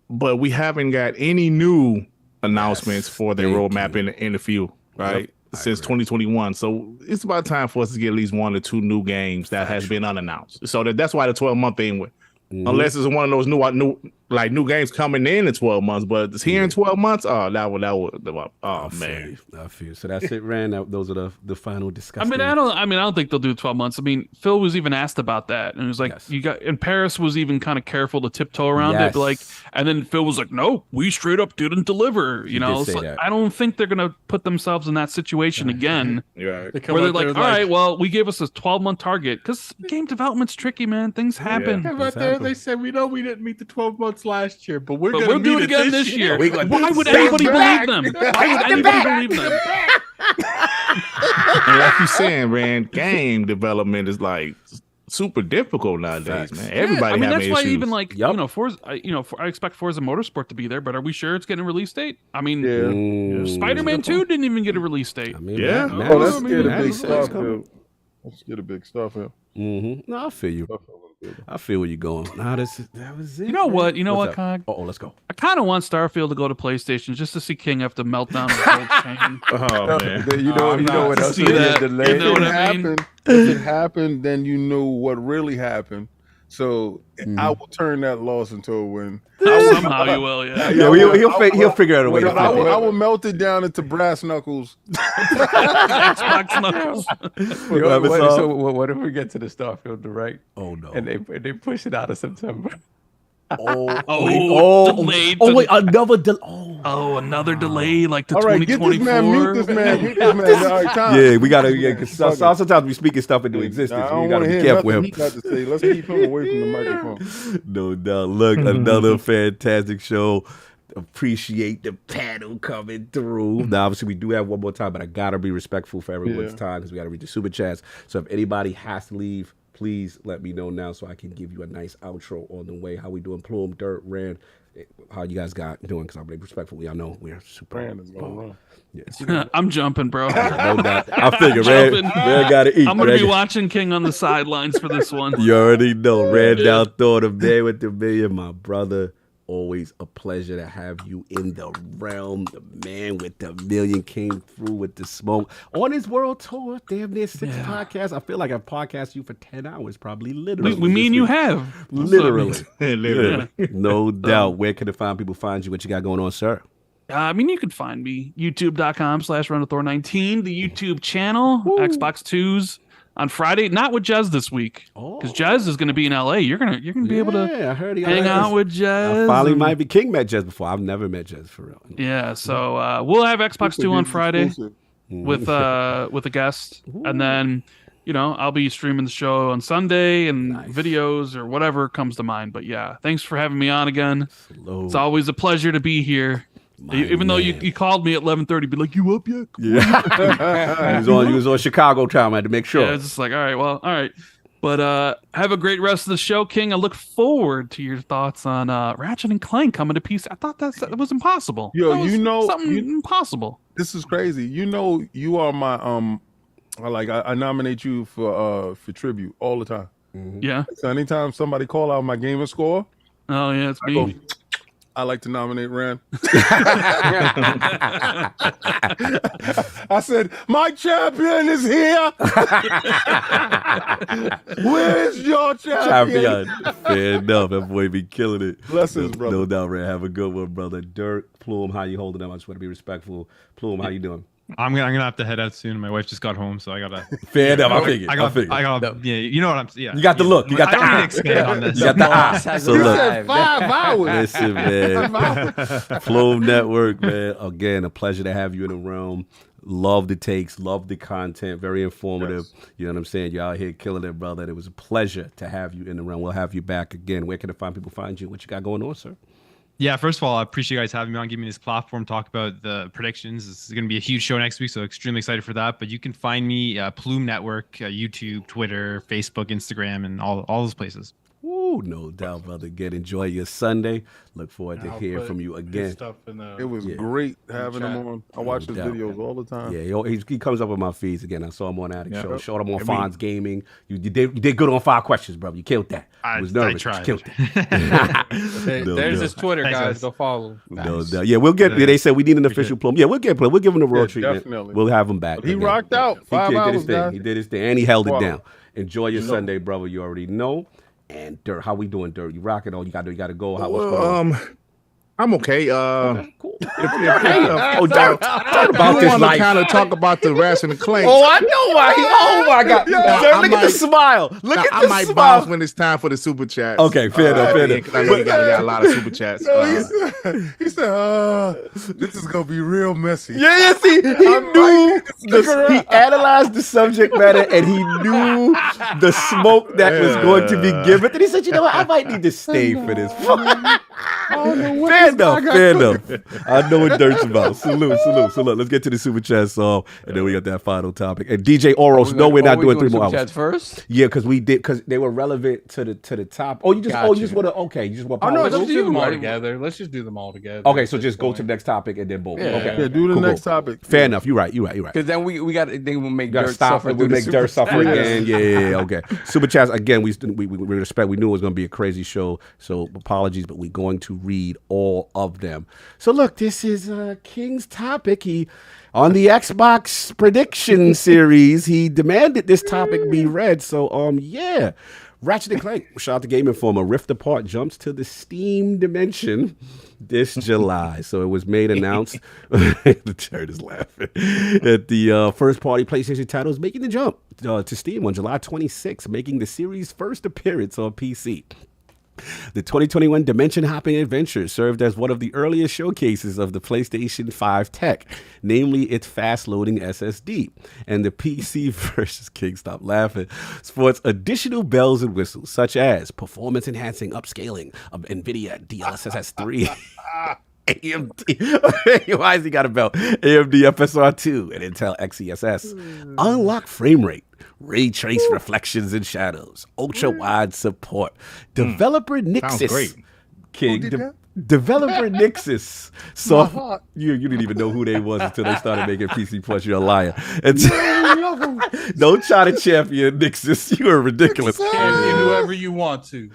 but we haven't got any new announcements for their roadmap in the field, right? Since 2021. So it's about time for us to get at least 1 or 2 new games that has been unannounced. So that's why the 12-month thing went. Unless it's one of those new games coming in 12 months, but it's here in 12 months. Oh, that would. Oh man, I feel so. That's it, Rand. Those are the final discussions. I don't think they'll do 12 months. I mean, Phil was even asked about that, and it was like and Paris was even kind of careful to tiptoe around it, but and then Phil was like, "No, we straight up didn't deliver." I don't think they're gonna put themselves in that situation again. Yeah, where they're like, "All right, well, we gave us a 12-month target," because game development's tricky, man. Things happen. How about there? They said we know we didn't meet the 12 months last year, but we'll do it again this year. Why would anybody believe them? Why would anybody believe them? And like you saying, Rand, game development is like super difficult nowadays, man. Everybody having that's why issues. even Forza, I expect Forza Motorsport to be there, but are we sure it's getting a release date? I mean, Spider-Man 2 didn't even get a release date. Let's get a big stuff here. Let's get a big stuff here. No, I feel you. I feel where you're going. That was it. You know what? You know What's what, up? Cog? Oh, let's go. I kind of want Starfield to go to PlayStation just to see King have to melt down his gold chain. Oh man! You know what else? See that? Delay. You know what I mean? If it happened, then you know what really happened. So I will turn that loss into a win. Somehow you will, yeah. He'll figure out a way to I will melt it down into brass knuckles. Xbox knuckles. So what if we get to the Starfield Direct? Oh no! And they push it out of September. Delayed. Wait, another delay. Another delay, like to All right, 2024. get this man, mute this man. All right, time. Yeah, we gotta. Yeah, because sometimes we speaking stuff into existence. I don't We gotta want to be hear careful nothing with he him. got to say. Let's keep him away from the microphone. No doubt. Look, another fantastic show. Appreciate the panel coming through. Now, obviously, we do have one more time, but I gotta be respectful for everyone's time because we gotta read the super chats. So if anybody has to leave, please let me know now so I can give you a nice outro on the way. How we doing? Plume, Dirt, Rand, how you guys doing? Because I'm really respectful. Y'all know we're super. Rand is gonna run. Yes. I'm jumping, bro. No doubt. I figure Rand gotta eat. I'm gonna be watching King on the sidelines for this one. You already know. Rand down Thor, the man with the million, my brother. Always a pleasure to have you in the realm. The man with the million came through with the smoke on his world tour. Damn near 6 podcasts. I feel like I've podcasted you for 10 hours, probably literally. We mean you have. Literally. Literally. No doubt. Where can the find you? What you got going on, sir? You can find me youtube.com/RunAthor19, the YouTube channel, Xbox 2s. On Friday, not with Jez this week, because Jez is going to be in LA. You're gonna be able to hang out with Jez. I finally might be. King met Jez before. I've never met Jez for real. Yeah, so we'll have Xbox 2 on Friday with a guest, and then I'll be streaming the show on Sunday and videos or whatever comes to mind. But yeah, thanks for having me on again. It's always a pleasure to be here. Even though you called me at 11:30, be like, "You up yet?" Yeah, you was on Chicago time. I had to make sure. Yeah, it's just like, all right. But have a great rest of the show, King. I look forward to your thoughts on Ratchet and Clank coming to PC. I thought that was impossible. Yo, something impossible. This is crazy. You know, you are my I nominate you for tribute all the time. Yeah. So anytime somebody call out my gaming score, oh yeah, it's me. I like to nominate Ran. I said, my champion is here. Where's your champion? Fair enough. That boy be killing it. Blessings, brother. No doubt, Ran. Have a good one, brother. Dirk, Plume, how you holding up? I just want to be respectful. Plume, how you doing? I'm gonna have to head out soon. My wife just got home, so I gotta. Fair enough. I figured. I got. Yeah, you know what I'm. Yeah. You got the look. You got the I don't need eye. to expand on this. You got the eye. So look. Said 5 hours. Listen, man. Plume Network, man. Again, a pleasure to have you in the realm. Love the takes, love the content, very informative. Yes. You know what I'm saying? You're out here killing it, brother. And it was a pleasure to have you in the realm. We'll have you back again. Where can the fine people find you? What you got going on, sir? Yeah, first of all, I appreciate you guys having me on, giving me this platform, talk about the predictions. This is going to be a huge show next week, so extremely excited for that. But you can find me Plume Network, YouTube, Twitter, Facebook, Instagram, and all those places. Ooh, no doubt, brother. Again, enjoy your Sunday. Look forward to hearing from you again. It was great having him on. I watch his videos all the time. Yeah, he comes up on my feeds again. I saw him on Addict Show. Showed him on Fonz Gaming. You did good on 5 questions, brother. You killed that. I was nervous. I tried. You killed that. There's his Twitter, guys. Go follow. No doubt. Yeah, we'll get. They said we need an official Plume. Yeah, we'll get Plume. We'll give him the royal treatment. Definitely. We'll have him back. But he rocked out 5 hours, did his thing. guys. He did his thing, and he held it down. Enjoy your Sunday, brother. You already know. And Dirt, how we doing, Dirt? You rocking? You got to go. What's going on? I'm okay. Cool. About this life. Kind of talk about the Ratchet and Clank. Oh, I know why. Oh my God! Look at the smile. Look at the smile. I might bounce when it's time for the super chats. Okay, fair enough. I know you got a lot of super chats. He said, "This is gonna be real messy." Yeah. See, he analyzed the subject matter, and he knew the smoke that was going to be given. And he said, "You know what? I might need to stay for this." Fair enough. I know what Dirt's about. Salute. Let's get to the super chat song, and then we got that final topic. And DJ Oros, we're not doing 3 more hours. Chats first? Yeah, because they were relevant to the top. Oh, you just want to. You just want. Let's just do them all together. Let's just do them all together. Okay, so just go to the next topic and then boom. Yeah, okay. Yeah, do the next topic. Fair enough. You're right. Because then we got. Then we'll make Dirt suffer. We'll make Dirt suffer again. Yeah. Okay. Super chats again. We respect. We knew it was going to be a crazy show. So apologies, but we're going to read all of them. So look, this is King's topic. He on the Xbox Prediction Series. He demanded this topic be read. So yeah. Ratchet & Clank, shout out to Game Informer, Rift Apart jumps to the Steam dimension this July. So it was announced, the turd is laughing, that the first-party PlayStation title is making the jump to Steam on July 26th, making the series' first appearance on PC. The 2021 Dimension Hopping Adventure served as one of the earliest showcases of the PlayStation 5 tech, namely its fast-loading SSD. And the PC versus King, stop laughing, sports additional bells and whistles, such as performance-enhancing upscaling of NVIDIA DLSS 3. AMD, why has he got a belt? AMD FSR2 and Intel XeSS. Unlock frame rate, ray trace reflections and shadows, ultra wide support. Developer Nixis. Great. King. Developer Nixis. So you didn't even know who they was until they started making PC Plus. You're a liar. Don't try to champion Nixis. You are ridiculous. Champion whoever you want to.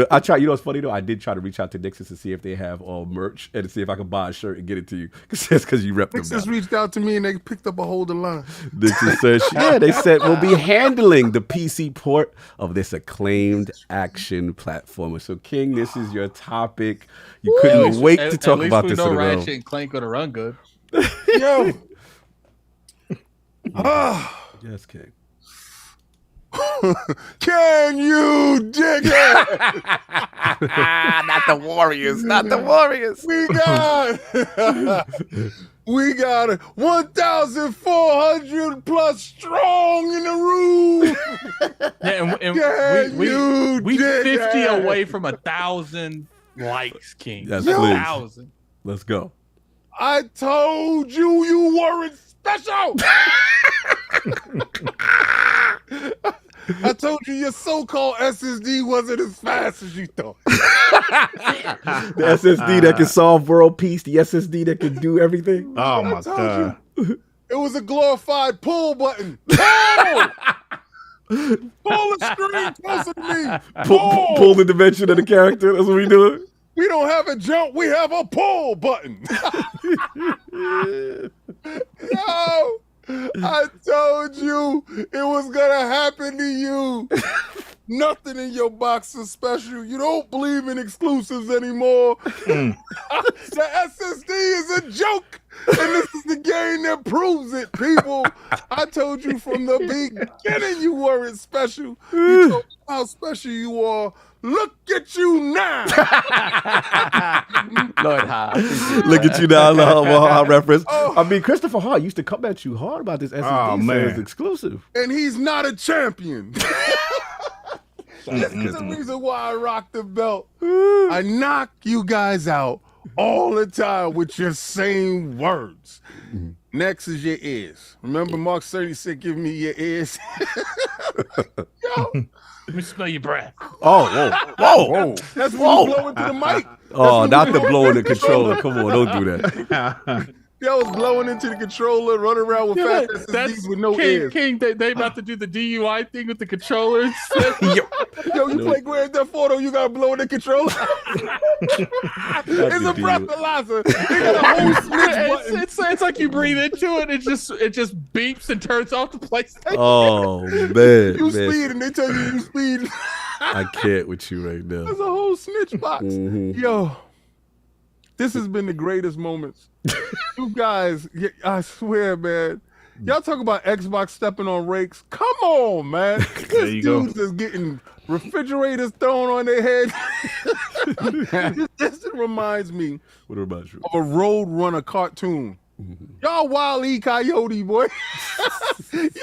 I tried. You know what's funny though? I did try to reach out to Nixis to see if they have merch and to see if I could buy a shirt and get it to you. Because you rep them. Nixis reached out to me and they picked up a hold of line. Nixis said, they said we'll be handling the PC port of this acclaimed action platformer. So King, this is your topic. You couldn't wait to talk about this in a row. Ratchet and Clank gonna run good. Yo. Yes, King. Can you dig it? Not the Warriors. We got 1,400 plus strong in the room. Yeah, and we 50 away from 1,000 likes, King. Yes, 1,000. Let's go. I told you weren't special. I told you your so-called SSD wasn't as fast as you thought. The SSD that can solve world peace, the SSD that can do everything. Oh my God. It was a glorified pull button. Pull! Pull the screen closer to me. Pull the dimension of the character. That's what we do. We don't have a jump. We have a pull button. Yo, I told you it was gonna happen to you. Nothing in your box is special. You don't believe in exclusives anymore. The SSD is a joke. And this is the game that proves it, people. I told you from the beginning you weren't special. You told me how special you are. Look at you now. Lord, how Look at you now, Hard reference. I mean, Christopher Hart used to come at you hard about this SSD. man. It's exclusive. And he's not a champion. This is the reason why I rock the belt. I knock you guys out all the time with your same words. Next is your ears. Remember Mark 36, give me your ears. Yo. Let me smell your breath. Oh, whoa. That's when you blow into the mic. Oh, not the blow in the controller. Come on, don't do that. Yo, was blowing into the controller, running around with fast SSDs with no ears. King, they about to do the DUI thing with the controllers. Yo, you play Grand Theft Auto, you gotta blow in the controller. It's a breathalyzer. They got a whole switch button. It's like you breathe into it, it just beeps and turns off the PlayStation. Oh, man. You speed and they tell you speed. I can't with you right now. There's a whole snitch box. Yo, this has been the greatest moments. You guys, I swear, man. Y'all talk about Xbox stepping on rakes. Come on, man. These dudes is getting refrigerators thrown on their head. This reminds me What reminds you? of a Roadrunner cartoon. Y'all Wile E. Coyote, boy.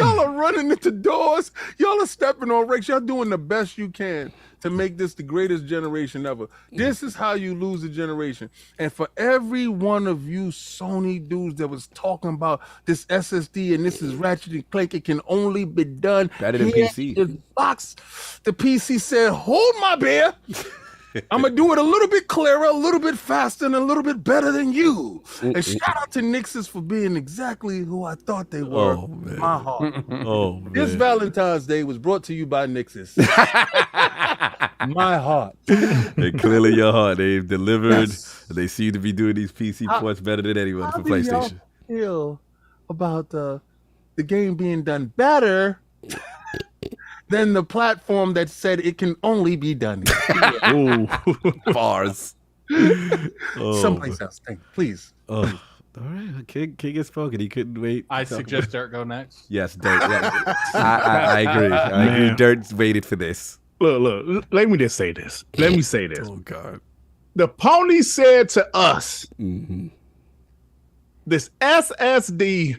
Y'all are running into doors. Y'all are stepping on rakes. Y'all doing the best you can to make this the greatest generation ever. This is how you lose a generation. And for every one of you Sony dudes that was talking about this SSD and this is Ratchet and Clank, it can only be done better than here PC. in this box. The PC said, hold my beer. I'm going to do it a little bit clearer, a little bit faster, and a little bit better than you. And shout out to Nixes for being exactly who I thought they were. Oh, man. My heart. Oh, man. This Valentine's Day was brought to you by Nixes. My heart. And clearly your heart. They've delivered. They seem to be doing these PC ports better than anyone for How do y'all PlayStation. feel about the game being done better than the platform that said it can only be done here? Ooh, bars. Someplace else. Thank you. Please. Oh. All right, King has spoken. He couldn't wait. I suggest Dirt go next. Yes, Dirt. Yeah. I agree. I agree. Dirt's waited for this. Look, let me just say this. Let me say this. Oh, God. The pony said to us, this SSD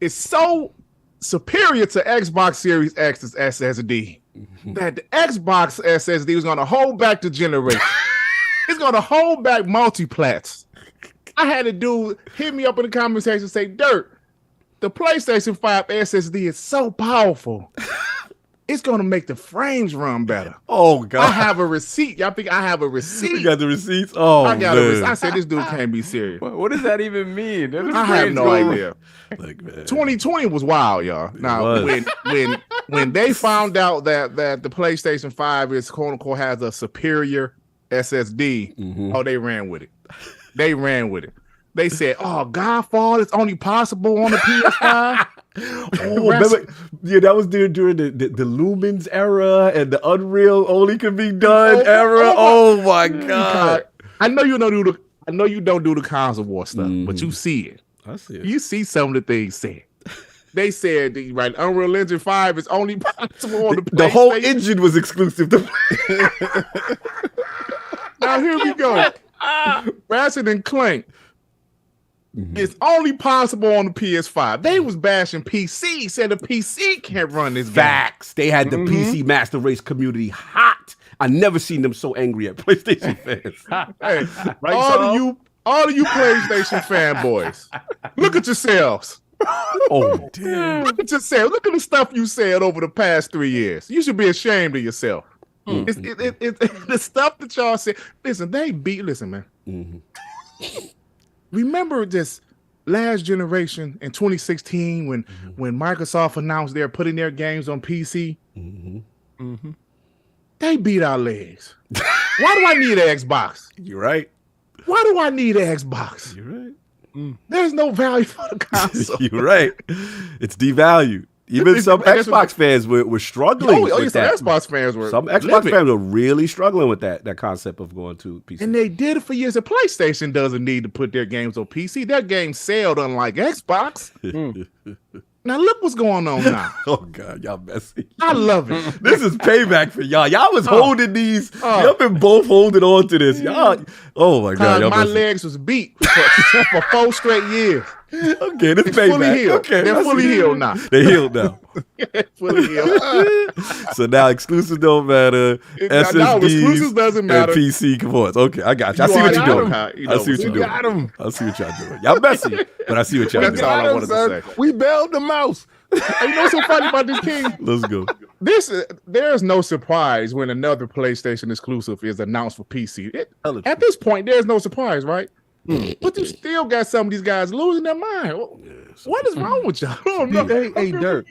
is so superior to Xbox Series X's SSD that the Xbox SSD is going to hold back the generation. It's going to hold back multiplats. I had a dude hit me up in the comment section and say, Dirt, the PlayStation 5 SSD is so powerful. It's going to make the frames run better. Oh, God. I have a receipt. Y'all think I have a receipt? You got the receipts? Oh, I got a man. receipt. I said, this dude can't be serious. What does that even mean? I have no idea. Like, man. 2020 was wild, y'all. Now, when they found out that the PlayStation 5 is quote unquote has a superior SSD, oh, they ran with it. They ran with it. They said, "Oh, Godfall is only possible on the PS5." Remember, yeah, that was during the Lumens era and the Unreal only could be done era. Oh my God! I know you don't do the console war stuff, but you see it. I see it. You see some of the things said. They said, right, Unreal Engine 5 is only possible on the PlayStation. The whole engine was exclusive to. Now here we go. Ratchet and Clank. It's only possible on the PS5. They was bashing PC, said the PC can't run this Facts. They had the PC Master Race community hot. I never seen them so angry at PlayStation fans. Hey, all of you PlayStation fanboys, look at yourselves. Oh, damn. Look at yourself. Look at the stuff you said over the past 3 years. You should be ashamed of yourself. It's the stuff that y'all said. Listen, man. Remember this last generation in 2016 when Microsoft announced they're putting their games on PC, they beat our legs. Why do I need an Xbox? You're right. Why do I need an Xbox? You're right. There's no value for the console. You're right. It's devalued. Even some Xbox fans were struggling with that. Xbox fans were. Some Xbox fans were really struggling with that concept of going to PC. And they did it for years. The PlayStation doesn't need to put their games on PC. Their games sailed unlike Xbox. Now look what's going on now. Oh God, y'all messy. I love it. This is payback for y'all. Y'all was holding these. Y'all been both holding on to this. Y'all. Oh my God, y'all my messy. legs was beat for 4 straight years. Okay, this It's payback. fully healed. Okay, They're fully healed now. They healed now. Fully healed. So now exclusives don't matter. SSDs exclusives doesn't matter. And PC components. Okay, I got you. I see what you're doing. I see what you're doing. I see what y'all doing. Y'all messy, but I see what y'all doing. That's all I wanted to say. We bailed the mouse. You know what's so funny about this, King? Let's go. There's no surprise when another PlayStation exclusive is announced for PC. At this point, there's no surprise, right? But you still got some of these guys losing their mind. What is wrong with y'all? I don't know. Hey, Dirk,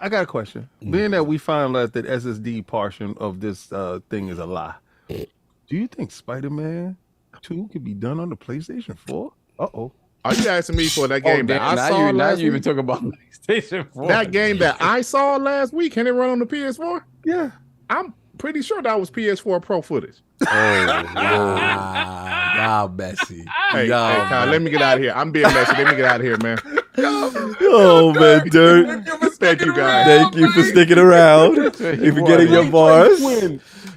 I got a question. Being that we found out that SSD portion of this thing is a lie, do you think Spider-Man 2 could be done on the PlayStation 4? Uh-oh. Are you asking me for that game that I saw last week? You even talk about PlayStation 4. That game that I saw last week, can it run on the PS4? Yeah. I'm pretty sure that was PS4 Pro footage. Oh, wow. Y'all messy. Hey, Kyle, let me get out of here. I'm being messy. Let me get out of here, man. Oh, man, Dirk. Thank you, guys. Thank you for sticking around. If you're getting your bars.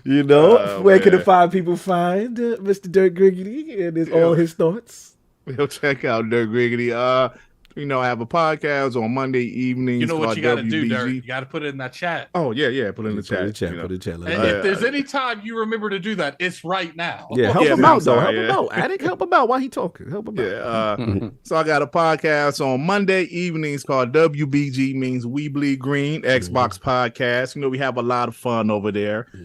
You know, where can the five people find Mr. Dirk Griggity and all his thoughts? We'll check out Dirk Griggity. You know, I have a podcast on Monday evenings. You know what you got to do, WBG. Dirk? You got to put it in that chat. Oh, yeah. Put it in the chat. Put it in the chat. And if there's any time you remember to do that, it's right now. Yeah, help him out, though. Help him out. Addict, help him out while he talking. Help him out. Yeah. So I got a podcast on Monday evenings called WBG, means We Bleed Green, Xbox podcast. You know, we have a lot of fun over there. You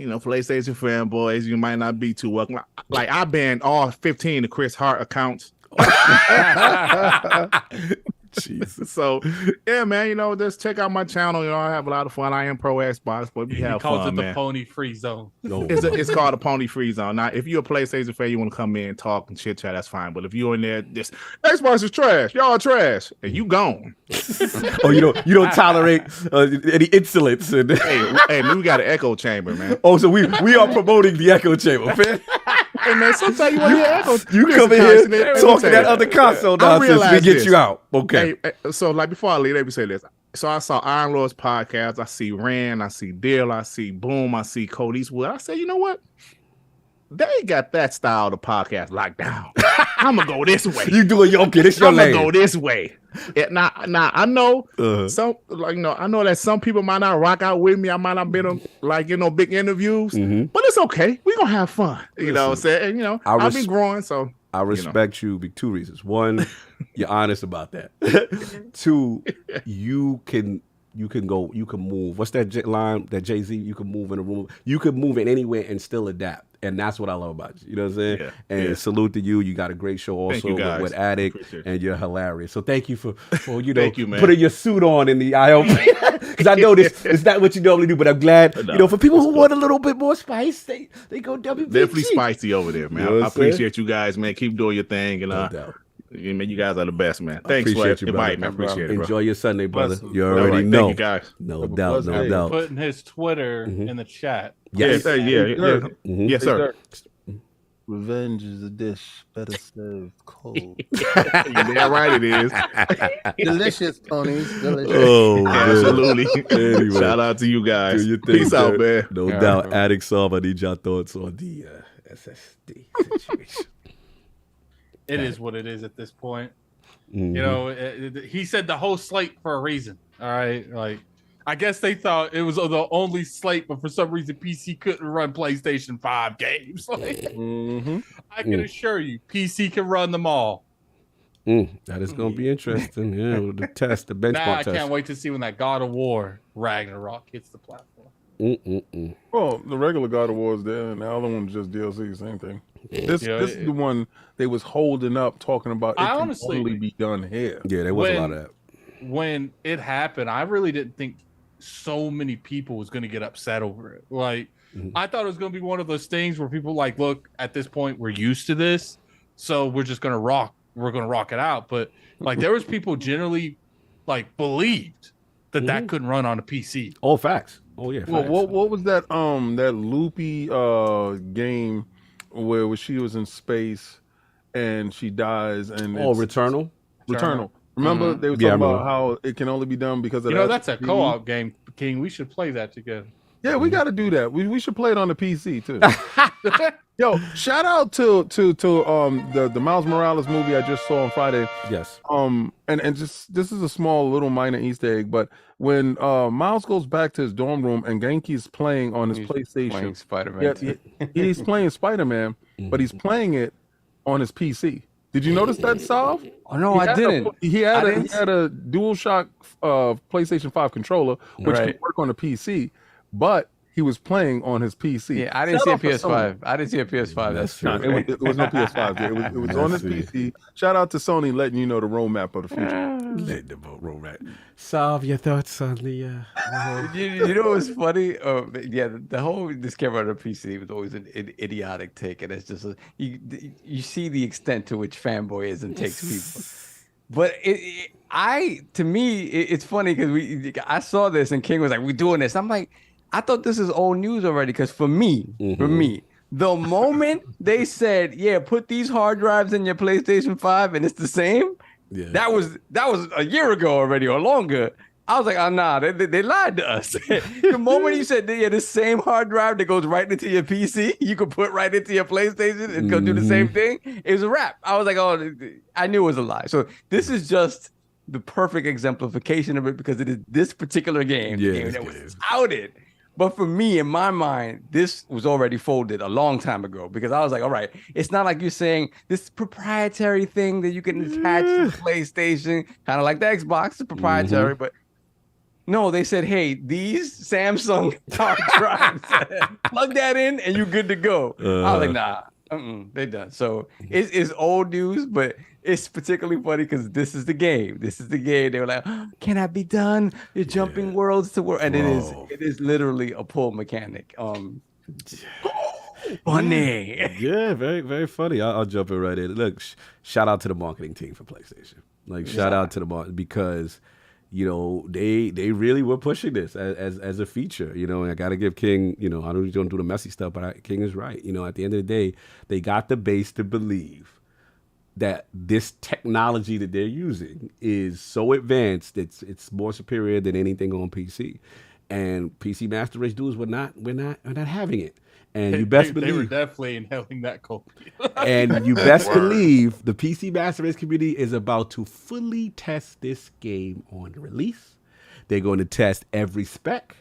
know, PlayStation fanboys, you might not be too welcome. Like, I banned all 15 of Chris Hart accounts. Jesus. So yeah, man, you know, just check out my channel. You know, I have a lot of fun. I am pro Xbox, but we have calls fun, it the man. pony free zone. It's called a pony free zone. Now, if you're a PlayStation fan, you want to come in, talk and chit chat, that's fine. But if you're in there, this Xbox is trash, y'all are trash, and you gone. Oh, you don't tolerate any insolence. And hey, we got an echo chamber, man. Oh, so we are promoting the echo chamber, man. Hey, man, sometimes you want to hear echoes. You come in here talking that other console nonsense, we get you out. Okay. Hey, so, like, before I leave, let me say this. So I saw Iron Lord's podcast. I see Rand. I see Dill. I see Boom. I see Cody Eastwood. I said, you know what? They got that style of podcast locked down. I'm gonna go this way. You doing okay? This your lane. I'm gonna go this way. Yeah, now I know some, like, you know, I know that some people might not rock out with me. I might not been on, like, you know, big interviews, but it's okay. We gonna have fun. You know what I'm saying? And, you know, I've been growing, so I respect you. Big two reasons. One, you're honest about that. Two, you can move. What's that line that Jay-Z? You can move in a room. You can move in anywhere and still adapt. And that's what I love about you. You know what I'm saying? Yeah, and salute to you. You got a great show also with Addict, and you're hilarious. So thank you for you know, putting your suit on in the IO. Because I know this is not what you normally do, but I'm glad, you know, for people who want a little bit more spice, they go WBG. Definitely spicy over there, man. You know I appreciate you guys, man. Keep doing your thing. And no doubt. Man, you guys are the best, man. Thanks for inviting me. I appreciate it, bro. Enjoy your Sunday, brother. You already know. Thank you, guys. No doubt, no doubt. Putting his Twitter in the chat. Yes, yes, sir. Revenge is a dish better served cold. Damn right it is. Delicious, ponies. Delicious. Oh, absolutely. Anyway, shout out to you guys. Do your thing, Peace out, man. No doubt. Addict Solve, I need your thoughts on the SSD situation. It is what it is at this point. You know, he said the whole slate for a reason. All right, like, I guess they thought it was the only slate, but for some reason PC couldn't run PlayStation 5 games. Like, I can assure you, PC can run them all. That is going to be interesting. Yeah, with the test, the benchmark I test. can't wait to see when that God of War Ragnarok hits the platform. Well, the regular God of War is there, and the other one's just DLC, same thing. This is the one they was holding up, talking about. It can only be done here. Yeah, there was a lot of that. When it happened, I really didn't think so many people was going to get upset over it. Like, I thought it was going to be one of those things where people like, look, at this point, we're used to this, so we're just going to rock. We're going to rock it out. But like, there was people generally like believed that couldn't run on a PC. All facts. Oh yeah. Well, what was that that loopy game where she was in space and she dies and Returnal. Remember they were talking about how it can only be done because of that's a co-op game, King. We should play that together. Yeah, we got to do that. We should play it on the PC too. Yo, shout out to the Miles Morales movie I just saw on Friday. Yes. And just this is a small little minor Easter egg, but when Miles goes back to his dorm room and Genki's playing on his PlayStation, playing Spider-Man. He's playing Spider-Man, but he's playing it on his PC. Did you notice that, Sav? Oh no, I didn't. He had a DualShock PlayStation 5 controller, which can work on a PC, but he was playing on his PC. Yeah, I didn't see a PS5. I didn't see a PS5. That's true. It was no PS5. It was on his PC. Shout out to Sony letting you know the roadmap of the future. Roadmap. Sav, your thoughts on the? You know what's funny? The whole this camera on a PC was always an idiotic take, and it's just you see the extent to which fanboyism takes people. But to me, it's funny because I saw this and King was like, "We're doing this." I'm like, I thought this is old news already. Because for me, the moment they said, "Yeah, put these hard drives in your PlayStation 5," and it's the same. Yeah. That was a year ago already or longer. I was like, oh, nah, they lied to us. The moment you said, yeah, the same hard drive that goes right into your PC, you could put right into your PlayStation and go do the same thing. It was a wrap. I was like, oh, I knew it was a lie. So this is just the perfect exemplification of it because it is this particular game that was outed. But for me, in my mind, this was already folded a long time ago because I was like, all right, it's not like you're saying this proprietary thing that you can attach to the PlayStation, kind of like the Xbox, it's proprietary, but no, they said, hey, these Samsung hard drives, plug that in and you're good to go. I was like, nah, they done. So it's old news, but it's particularly funny because this is the game. This is the game. They were like, oh, can that be done? You're jumping worlds to world. And it is literally a pull mechanic. Funny. Yeah, very, very funny. I'll jump in right in. Look, shout out to the marketing team for PlayStation. Like, shout out to the marketing because they really were pushing this as a feature, and I got to give King, I don't do the messy stuff, but King is right. At the end of the day, they got the base to believe that this technology that they're using is so advanced, it's more superior than anything on PC. And PC Master Race dudes we're not having it. And you best believe they were definitely inhaling that coke. And you best believe the PC Master Race community is about to fully test this game on release. They're going to test every spec.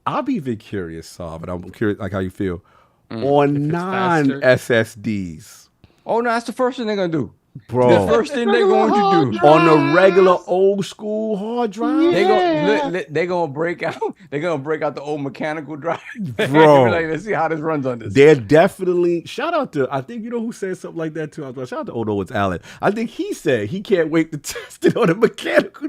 I'll be even curious, Saul, but I'm curious like how you feel on non-SSDs. Oh no, that's the first thing they're gonna do. Bro, the first thing they're going to do on a regular old school hard drive, they're gonna break out. They're gonna break out the old mechanical drive. Bro, like, let's see how this runs on this. They're definitely shout out to. I think who said something like that too. I was like, shout out to Odo. It's Alan. I think he said he can't wait to test it on a mechanical.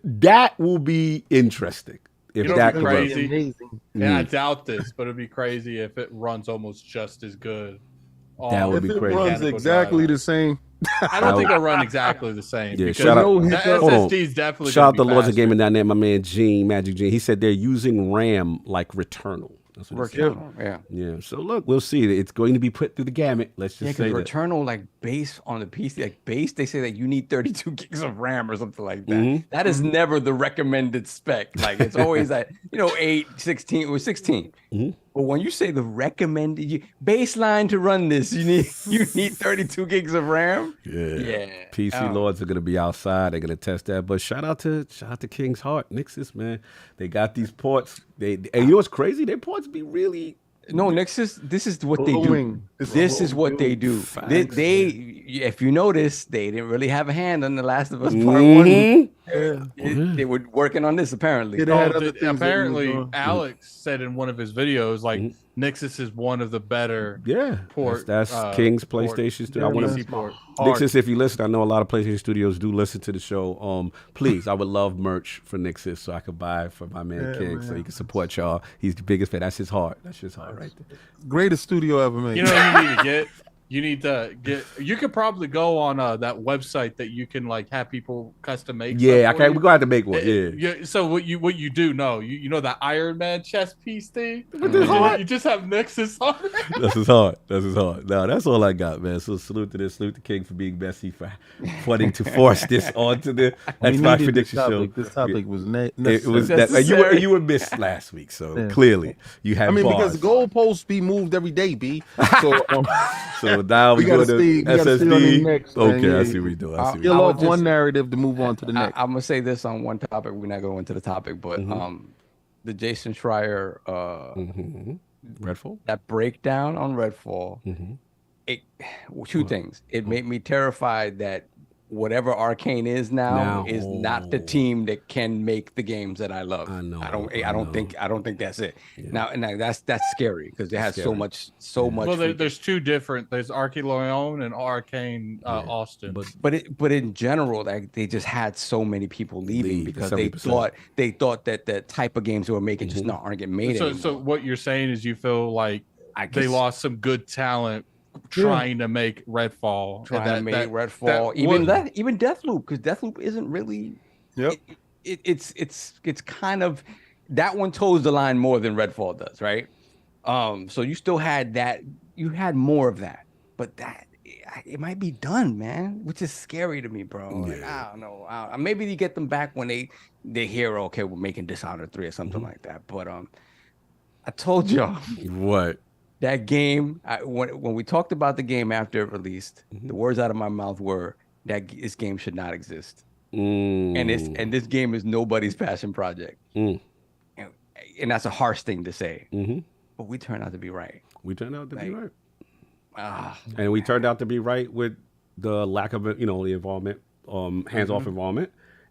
That will be interesting. If that crazy, and I doubt this, but it'd be crazy if it runs almost just as good. That would be crazy. It runs exactly the same. I don't think it'll run exactly the same. Yeah, because shout out, the SSD's definitely. Shout out to Lords of Gaming .net, my man Gene, Magic Gene. He said they're using RAM like Returnal. That's what yeah. So look, we'll see. It's going to be put through the gamut. Let's just say that. Returnal, like base on the PC, like base, they say that you need 32 gigs of RAM or something like that. That is never the recommended spec. Like it's always like 8, 16 or 16. But when you say the recommended baseline to run this, you need 32 gigs of RAM. Yeah. PC Lords are gonna be outside. They're gonna test that. But shout out to King's Heart, Nixus, man. They got these ports. And you know what's crazy? Their ports be really. No, Nixus. This is what they do. This is what they do. They, if you notice, they didn't really have a hand on The Last of Us Part 1. They were working on this apparently. Apparently, Alex said in one of his videos, like Nixus is one of the better. Port. That's King's PlayStation Studio. I want PC to port. Nixus. If you listen, I know a lot of PlayStation Studios do listen to the show. Please, I would love merch for Nixus so I could buy for my man King, so he can support y'all. He's the biggest fan. That's his heart. That's his heart right there. Greatest studio ever made. You know what you need to get? You need to get. You could probably go on that website that you can like have people custom make. Yeah, okay, we're gonna have to make one. Yeah. So what you do know? You know that Iron Man chest piece thing? You just have Nexus on it. That's his heart. That's his heart. No, that's all I got, man. So salute to this. Salute to King for being messy, for wanting to force this onto the Xbox Prediction Show. This topic was it was that you were missed last week, so clearly you had. Because the goalposts be moved every day, B. So now we go to SSD. Next, okay, I see what we do. I see. You'll off one narrative to move on to the next. I'm gonna say this on one topic. We're not going into the topic, but the Jason Schreier Redfall, that breakdown on Redfall. Two things. It made me terrified that whatever Arcane is now is not the team that can make the games that I love. I know. I don't think that's it. Yeah. Now that's scary because it has so much. Well, there's two different. There's Arcane Lyon and Arcane Austin. But in general, like they just had so many people leaving because they thought that the type of games they were making just aren't getting made anymore. So what you're saying is you feel like they lost some good talent trying to make Redfall, even Deathloop, because Deathloop isn't really. It's kind of that one toes the line more than Redfall does, right? So you still had that, you had more of that, but that it might be done, man, which is scary to me, bro. Like, I don't know. Maybe you get them back when they hear, okay, we're making Dishonored 3 or something like that. But I told y'all what. That game, when we talked about the game after it released, the words out of my mouth were that this game should not exist, and this game is nobody's passion project, and that's a harsh thing to say, but we turned out to be right. We turned out to be right, and we turned out to be right with the lack of the involvement, hands-off involvement.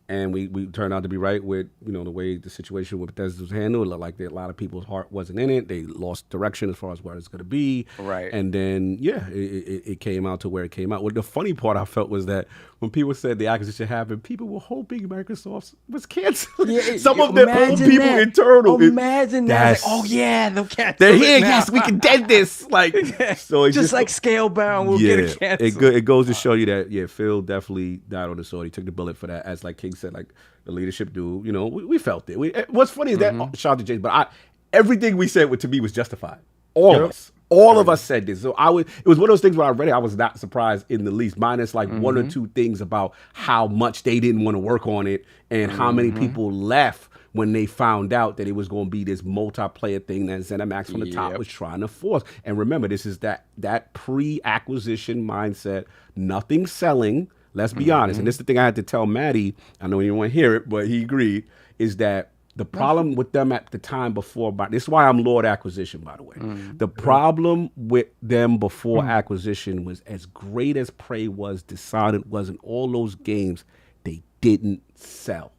And we turned out to be right with, the way the situation with Bethesda was handled. It looked like a lot of people's heart wasn't in it. They lost direction as far as where it's going to be. Right. And then, it came out to where it came out. Well, the funny part I felt was that when people said the acquisition happened, people were hoping Microsoft was canceled. Yeah, some of their own people internal. Imagine that. Like, they'll cancel. They're here. Yes, we can dead this. Like, so just like Scalebound, we'll get it canceled. It goes to show you that, Phil definitely died on the sword. He took the bullet for that, as like King said, like the leadership do. We felt it. What's funny is that shout out to James, but everything we said to me was justified. All of us said this. So it was one of those things where I read it, I was not surprised in the least, minus like one or two things about how much they didn't want to work on it and how many people left when they found out that it was going to be this multiplayer thing that ZeniMax from the top was trying to force. And remember, this is that pre-acquisition mindset, nothing selling. Let's be honest. And this is the thing I had to tell Maddie. I know you didn't want to hear it, but he agreed, is that the problem with them at the time before, this is why I'm Lord Acquisition, by the way. The problem with them before acquisition was, as great as Prey was, Dishonored was, and all those games, they didn't sell.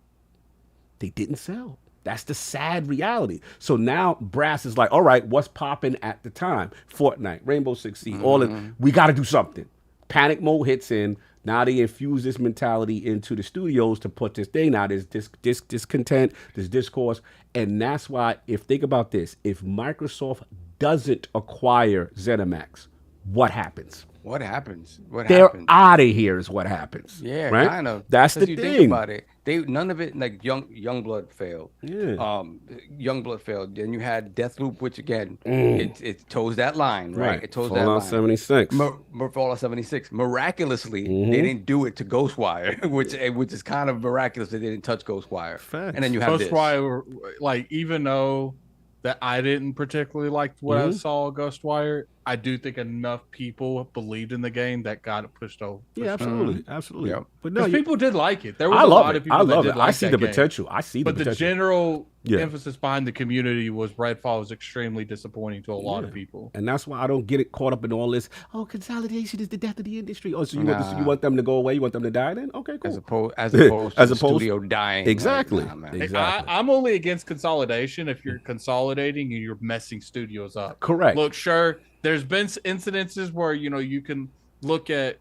They didn't sell. That's the sad reality. So now Brass is like, all right, what's popping at the time? Fortnite, Rainbow Six Siege, we got to do something. Panic mode hits in. Now they infuse this mentality into the studios to put this thing. Now there's discontent, there's discourse. And that's why, think about this, if Microsoft doesn't acquire ZeniMax, what happens? What happens? They're out of here is what happens. Yeah, right? kind of. That's the thing. Think about it. None of it, like Youngblood failed. Yeah. Youngblood failed. Then you had Deathloop, which again, it toes that line, right? It toes that line. Fallout 76. Fallout 76. Miraculously, they didn't do it to Ghostwire, which is kind of miraculous. They didn't touch Ghostwire. Facts. And then you have Ghostwire, like, even though that I didn't particularly like what I saw Ghostwire, I do think enough people believed in the game that got it pushed over. Yeah, absolutely, absolutely. Yeah. But no, People did like it. There was I a love lot it. of people I love that it. did like I see that the game. potential. I see the But potential. the general Yeah. emphasis behind the community was Redfall was extremely disappointing to a lot of people. And that's why I don't get it caught up in all this. Oh, consolidation is the death of the industry. Oh, so you want Nah. you want them to go away? You want them to die? Then okay, cool. As opposed to As the opposed- studio dying. Exactly. Like, nah, man. Exactly. I'm only against consolidation if you're consolidating and you're messing studios up. Correct. Look, sure, there's been incidences where you can look at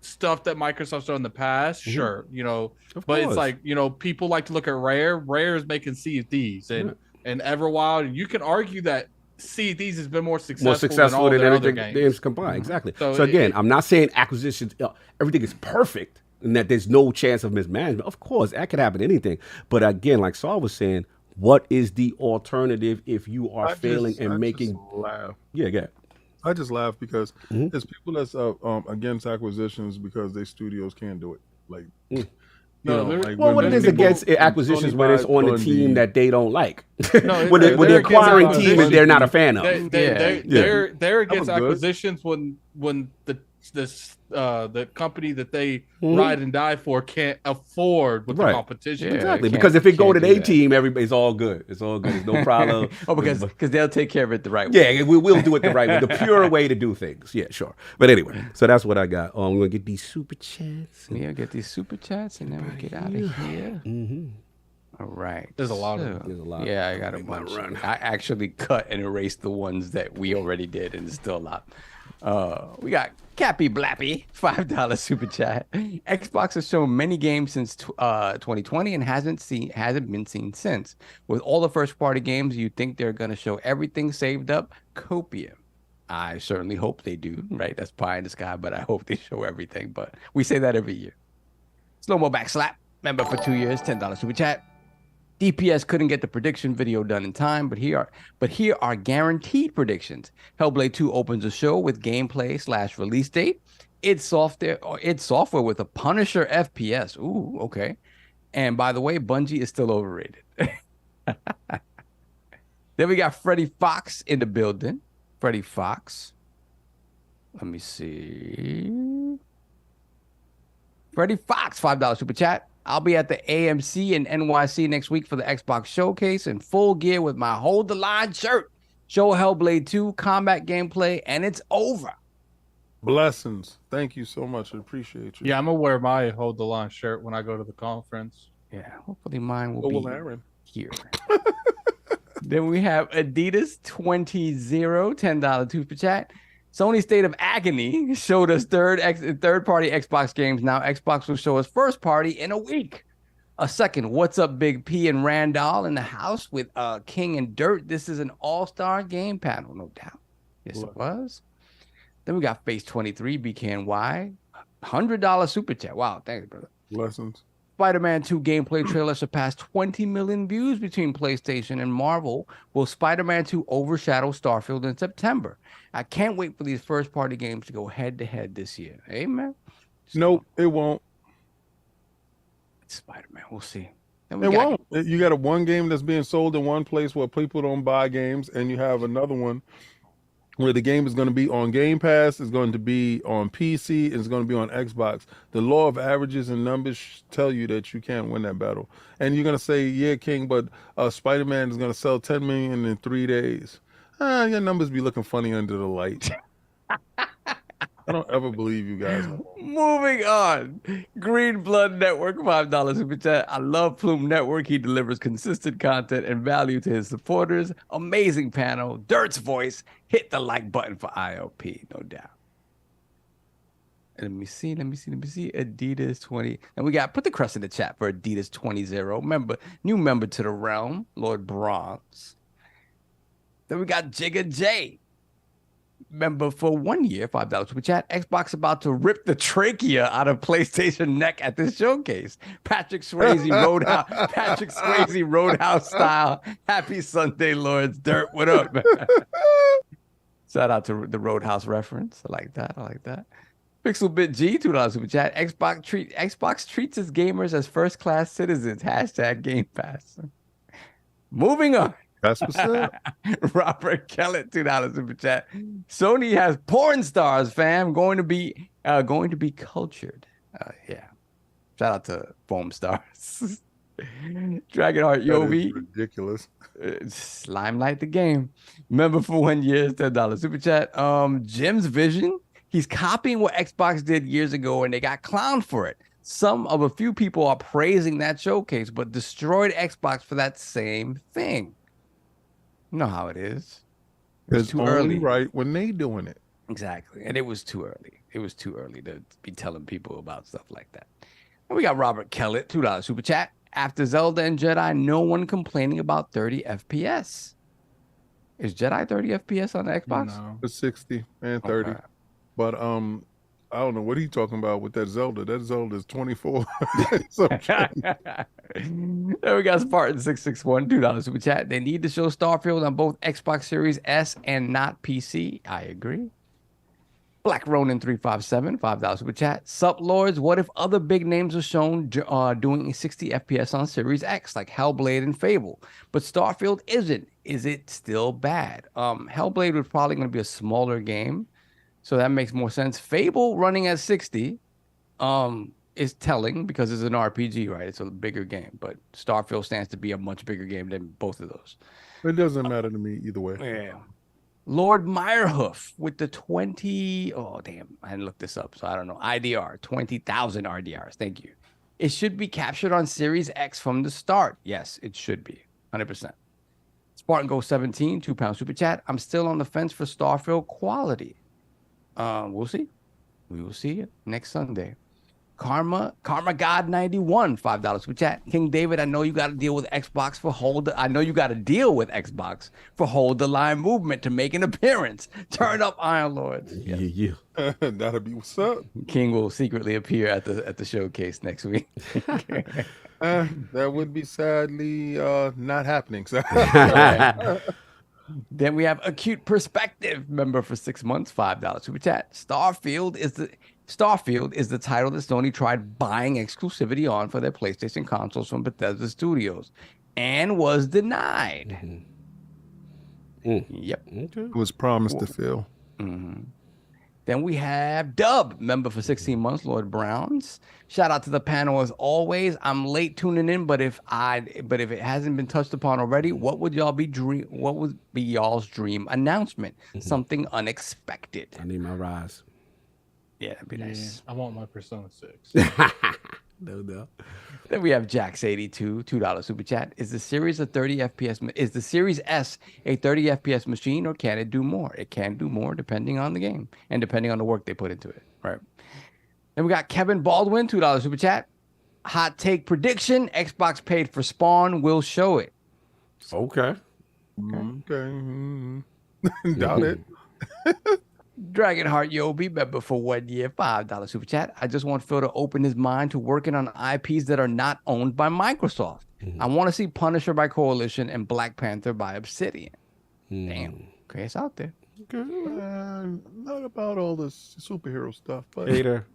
stuff that Microsoft's done in the past, sure, Of but course. it's like people like to look at Rare. Rare is making Sea of Thieves and Everwild, and you can argue that Sea of Thieves has been more successful than all than their other everything games. games combined. Exactly. So So again, I'm not saying acquisitions, everything is perfect and that there's no chance of mismanagement. Of course, that could happen to anything. But again, like Saul was saying, what is the alternative if you are failing and making? Laugh. Yeah. I just laugh because there's people that's against acquisitions because they studios can't do it. Like, Well, what it is against acquisitions when it's on a team that they don't like. No, when they're the against acquiring team and they're not a fan of. They're against That was good. acquisitions when the company that they ride and die for can't afford with the competition. Exactly, because if it go to their team, everybody's all good. It's all good. There's no problem. because they'll take care of it the right way. Yeah, we'll do it the right way, the pure way to do things. Yeah, sure. But anyway, so that's what I got. We're gonna get these super chats. Yeah, get these super chats, and then we get out of here. Mm-hmm. All right. There's a lot of them. There's a lot. Yeah, I got a bunch. I actually cut and erased the ones that we already did, and it's still a lot. We got Cappy Blappy, $5 super chat. Xbox has shown many games since 2020 and hasn't been seen since. With all the first party games, you think they're gonna show everything saved up? Copium. I certainly hope they do, right? That's pie in the sky, but I hope they show everything. But we say that every year. Slow mo backslap, member for 2 years, $10 super chat. DPS couldn't get the prediction video done in time, but here are guaranteed predictions. Hellblade 2 opens the show with gameplay / release date. Id Software with a Punisher FPS. Ooh, okay. And by the way, Bungie is still overrated. Then we got Freddie Fox in the building. Freddie Fox. Let me see. Freddie Fox, $5 super chat. I'll be at the AMC in NYC next week for the Xbox Showcase in full gear with my Hold the Line shirt. Show Hellblade 2 combat gameplay, and it's over. Blessings. Thank you so much. I appreciate you. Yeah, I'm gonna wear my Hold the Line shirt when I go to the conference. Yeah, hopefully mine will So be will Aaron. here. Then we have Adidas 20 $10 super chat. Sony State of Agony showed us third-party Xbox games. Now Xbox will show us first party in a week. A second, What's Up Big P and Randall in the house with King and Dirt. This is an all-star game panel, no doubt. Yes, it was. Then we got Face 23, BKNY, $100 super chat. Wow, thanks, brother. Blessings. Spider-Man 2 gameplay trailer surpassed 20 million views between PlayStation and Marvel. Will Spider-Man 2 overshadow Starfield in September? I can't wait for these first-party games to go head-to-head this year. Amen. Nope, it won't. It's Spider-Man. We'll see. It won't. You got one game that's being sold in one place where people don't buy games, and you have another one where the game is going to be on Game Pass, it's going to be on PC, and it's going to be on Xbox. The law of averages and numbers tell you that you can't win that battle. And you're going to say, yeah, King, but Spider-Man is going to sell 10 million in 3 days. Your numbers be looking funny under the light. I don't ever believe you guys. Moving on. Green Blood Network, $5 super chat. I love Plume Network. He delivers consistent content and value to his supporters. Amazing panel. Dirt's voice. Hit the like button for ILP, no doubt. Let me see. Adidas 20. And we got, put the crest in the chat for Adidas 20. New member to the realm, Lord Bronze. Then we got Jigga J. Member for 1 year, $5 super chat. Xbox about to rip the trachea out of PlayStation neck at this showcase. Patrick Swayze Roadhouse style. Happy Sunday, Lords. Dirt, what up, man? Shout out to the Roadhouse reference. I like that. Pixelbit G, $2 super chat. Xbox treats its gamers as first-class citizens. # Game Pass. Moving on. That's what's up. Robert Kellett, $2 super chat. Sony has porn stars, fam, going to be cultured. Yeah. Shout out to foam stars. Dragonheart Yobi. Ridiculous. Limelight the game. Member for 1 year, $10 super chat. Jim's vision. He's copying what Xbox did years ago, and they got clowned for it. A few people are praising that showcase, but destroyed Xbox for that same thing. You know how it is. It's too early, right? When they doing it. Exactly. And it was too early. It was too early to be telling people about stuff like that. And we got Robert Kellett, $2 super chat. After Zelda and Jedi, no one complaining about 30 FPS. Is Jedi 30 FPS on the Xbox? No. It's 60 and 30. Okay. But I don't know what he's talking about with that Zelda. That Zelda is 24. There we got Spartan661, $2 super chat. They need to show Starfield on both Xbox Series S and not PC. I agree. Black Ronin 357, $5 super chat. Sup Lords, what if other big names are shown doing 60 FPS on Series X, like Hellblade and Fable, but Starfield isn't? Is it still bad? Hellblade was probably going to be a smaller game, so that makes more sense. Fable running at 60 is telling because it's an RPG, right? It's a bigger game, but Starfield stands to be a much bigger game than both of those. It doesn't matter to me either way. Yeah. Lord Meyerhoof with the 20. Oh, damn. I hadn't looked this up, so I don't know. IDR, 20,000 RDRs. Thank you. It should be captured on Series X from the start. Yes, it should be. 100%. Spartan Go 17, £2 super chat. I'm still on the fence for Starfield quality. We'll see. We will see it next Sunday. Karma God 91, $5 super chat. King David, I know you got to deal with Xbox for hold the line movement to make an appearance. Turn up, Iron Lords. Yes. Yeah. That'll be what's up. King will secretly appear at the showcase next week. That would be sadly not happening. So. Then we have Acute Perspective, member for 6 months, $5 super chat. Starfield is the title that Sony tried buying exclusivity on for their PlayStation consoles from Bethesda Studios and was denied. Yep. It was promised to Phil. Then we have Dub, member for 16 months, Lord Browns. Shout out to the panel as always. I'm late tuning in, but if it hasn't been touched upon already, what would y'all's dream announcement? Something unexpected. I need my rise. Yeah, that'd be nice. I want my Persona 6. No. Then we have Jax82, $2 super chat. Is the Series a 30 FPS? Is the Series S a 30 FPS machine, or can it do more? It can do more depending on the game and depending on the work they put into it. Right. Then we got Kevin Baldwin, $2 super chat. Hot take prediction: Xbox paid for Spawn will show it. Okay. Doubt it. Dragonheart Yobi, member for 1 year, $5 super chat. I just want Phil to open his mind to working on IPs that are not owned by Microsoft. I want to see Punisher by Coalition and Black Panther by Obsidian. Damn. Okay, it's out there. Okay. Not about all this superhero stuff, but Hater.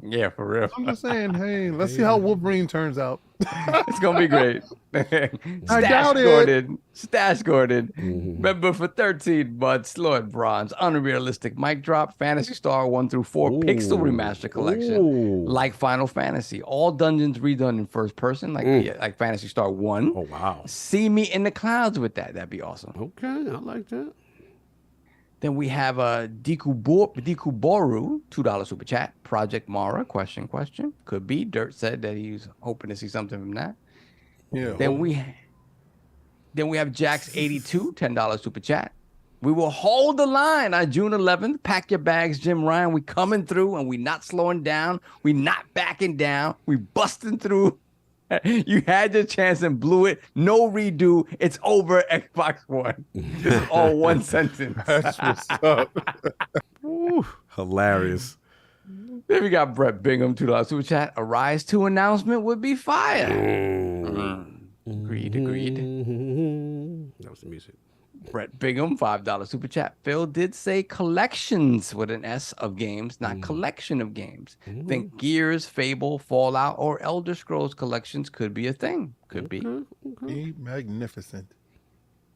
Yeah, for real. I'm just saying, hey, let's see how Wolverine turns out. It's gonna be great. I doubt it. Stash Gordon, member for 13 months, Lord Bronze, unrealistic mic drop, Fantasy Star 1 through 4 pixel remaster collection, like Final Fantasy. All dungeons redone in first person, like Fantasy Star 1. Oh wow! See me in the clouds with that. That'd be awesome. Okay, I like that. Then we have Dikuboru, $2 super chat. Project Mara, question. Could be. Dirt said that he's hoping to see something from that. Yeah. Then we have Jax82, $10 super chat. We will hold the line on June 11th. Pack your bags, Jim Ryan. We coming through, and we not slowing down. We not backing down. We busting through. You had your chance and blew it. No redo. It's over, Xbox One. This is all one sentence. That's what's up. Hilarious. Then we got Brett Bingham, $2 super chat. A Rise 2 announcement would be fire. Agreed. That was the music. Brett Bingham, $5 super chat. Phil did say collections with an S of games, not collection of games. Think Gears, Fable, Fallout, or Elder Scrolls collections could be a thing. Could be. Be magnificent.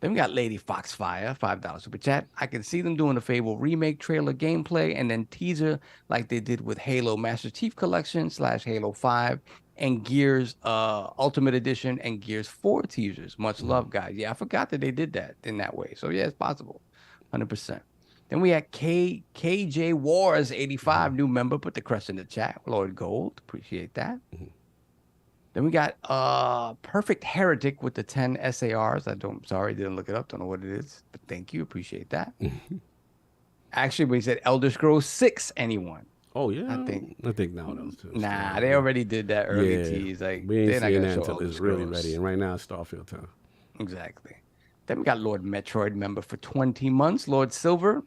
Then we got Lady Foxfire, $5 super chat. I can see them doing a Fable remake trailer gameplay and then teaser like they did with Halo Master Chief Collection / Halo 5 and Gears Ultimate Edition and Gears 4 teasers. Much love, guys. Yeah, I forgot that they did that in that way. So yeah, it's possible. 100%. Then we had KJ Wars 85, new member, put the crest in the chat. Lord Gold, appreciate that. Then we got Perfect Heretic with the 10 SARs. Sorry, didn't look it up. Don't know what it is, but thank you. Appreciate that. Actually, we said Elder Scrolls 6, anyone? Oh, yeah. I think now those two. Nah, they already did that early tease. Like, we ain't they're not seeing gonna that show until Elder it's really Scrolls. ready. And right now, it's Starfield time. Exactly. Then we got Lord Metroid member for 20 months, Lord Silver.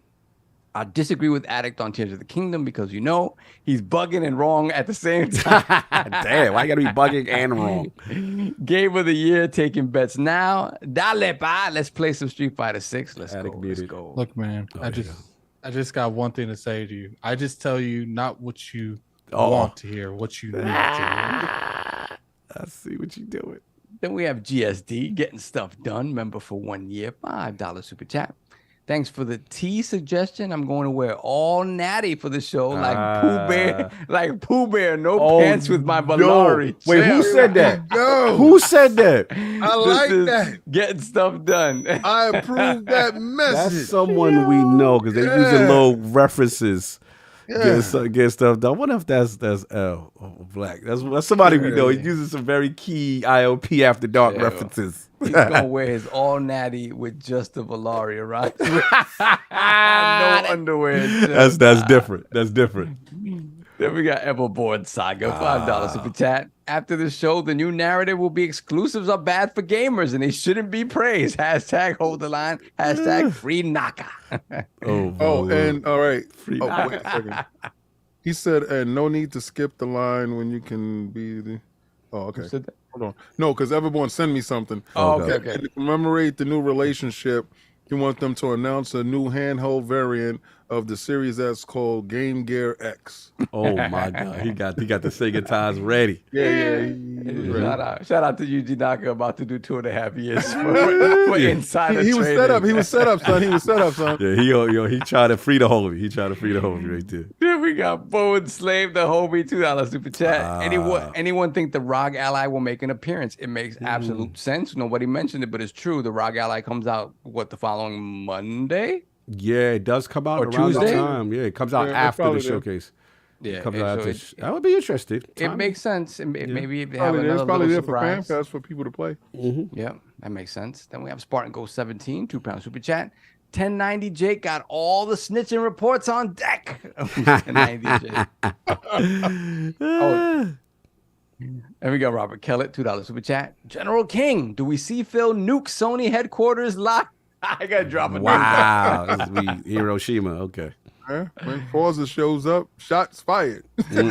I disagree with Addict on Tears of the Kingdom because, you know, he's bugging and wrong at the same time. Damn, why you gotta be bugging and wrong? Game of the year, taking bets now. Dale, pa. Let's play some Street Fighter 6. Let's go. Look, man, I just got one thing to say to you. I just tell you not what you want to hear, what you need to hear. I see what you're doing. Then we have GSD, getting stuff done. Member for 1 year, $5 super chat. Thanks for the tea suggestion. I'm going to wear all natty for the show, like Pooh Bear, no pants with my Valari. Wait, who said that? Who said that? I like that. Getting stuff done. I approve that message. That's someone we know because they're using little references. Get stuff done. I wonder if that's Black. That's somebody we know. He's using some very key IOP after dark references. He's gonna wear his all natty with just the Valaria, right? No underwear. That's different. That's different. Then we got Everboard Saga, $5 super chat. After the show, the new narrative will be exclusives are bad for gamers and they shouldn't be praised. Hashtag hold the line. Hashtag free Naka. And all right. Free wait a second. He said, and no need to skip the line when you can be the. Oh, okay. Who said that? Hold on. No, because everyone send me something. Oh, okay. And to commemorate the new relationship, you want them to announce a new handheld variant of the Series S called Game Gear X. Oh my God, he got the Sega ties ready. Shout out to Yuji Naka, about to do 2.5 years for insider he was set up. He was set up, son. Yeah, he tried to free the homie. He tried to free the homie right there. Then we got Bowen Slave, the homie, $2 super chat. Anyone think the ROG Ally will make an appearance? It makes absolute sense. Nobody mentioned it, but it's true. The ROG Ally comes out the following Monday? Yeah, it does come out Or around Tuesday? the time. Yeah, it comes out after the showcase. Yeah, It comes out that would be interesting. It makes sense. Maybe if they have Probably, another probably little there for fan surprise. fest for people to play. Yeah, that makes sense. Then we have Spartan Go 17, £2 super chat. 1090 Jake got all the snitching reports on deck. 1090 Jake. And we got Robert Kellett, $2 super chat. General King, do we see Phil nuke Sony headquarters live? I gotta drop a Wow, this will be Hiroshima. Okay. When Forza shows up, shots fired. Then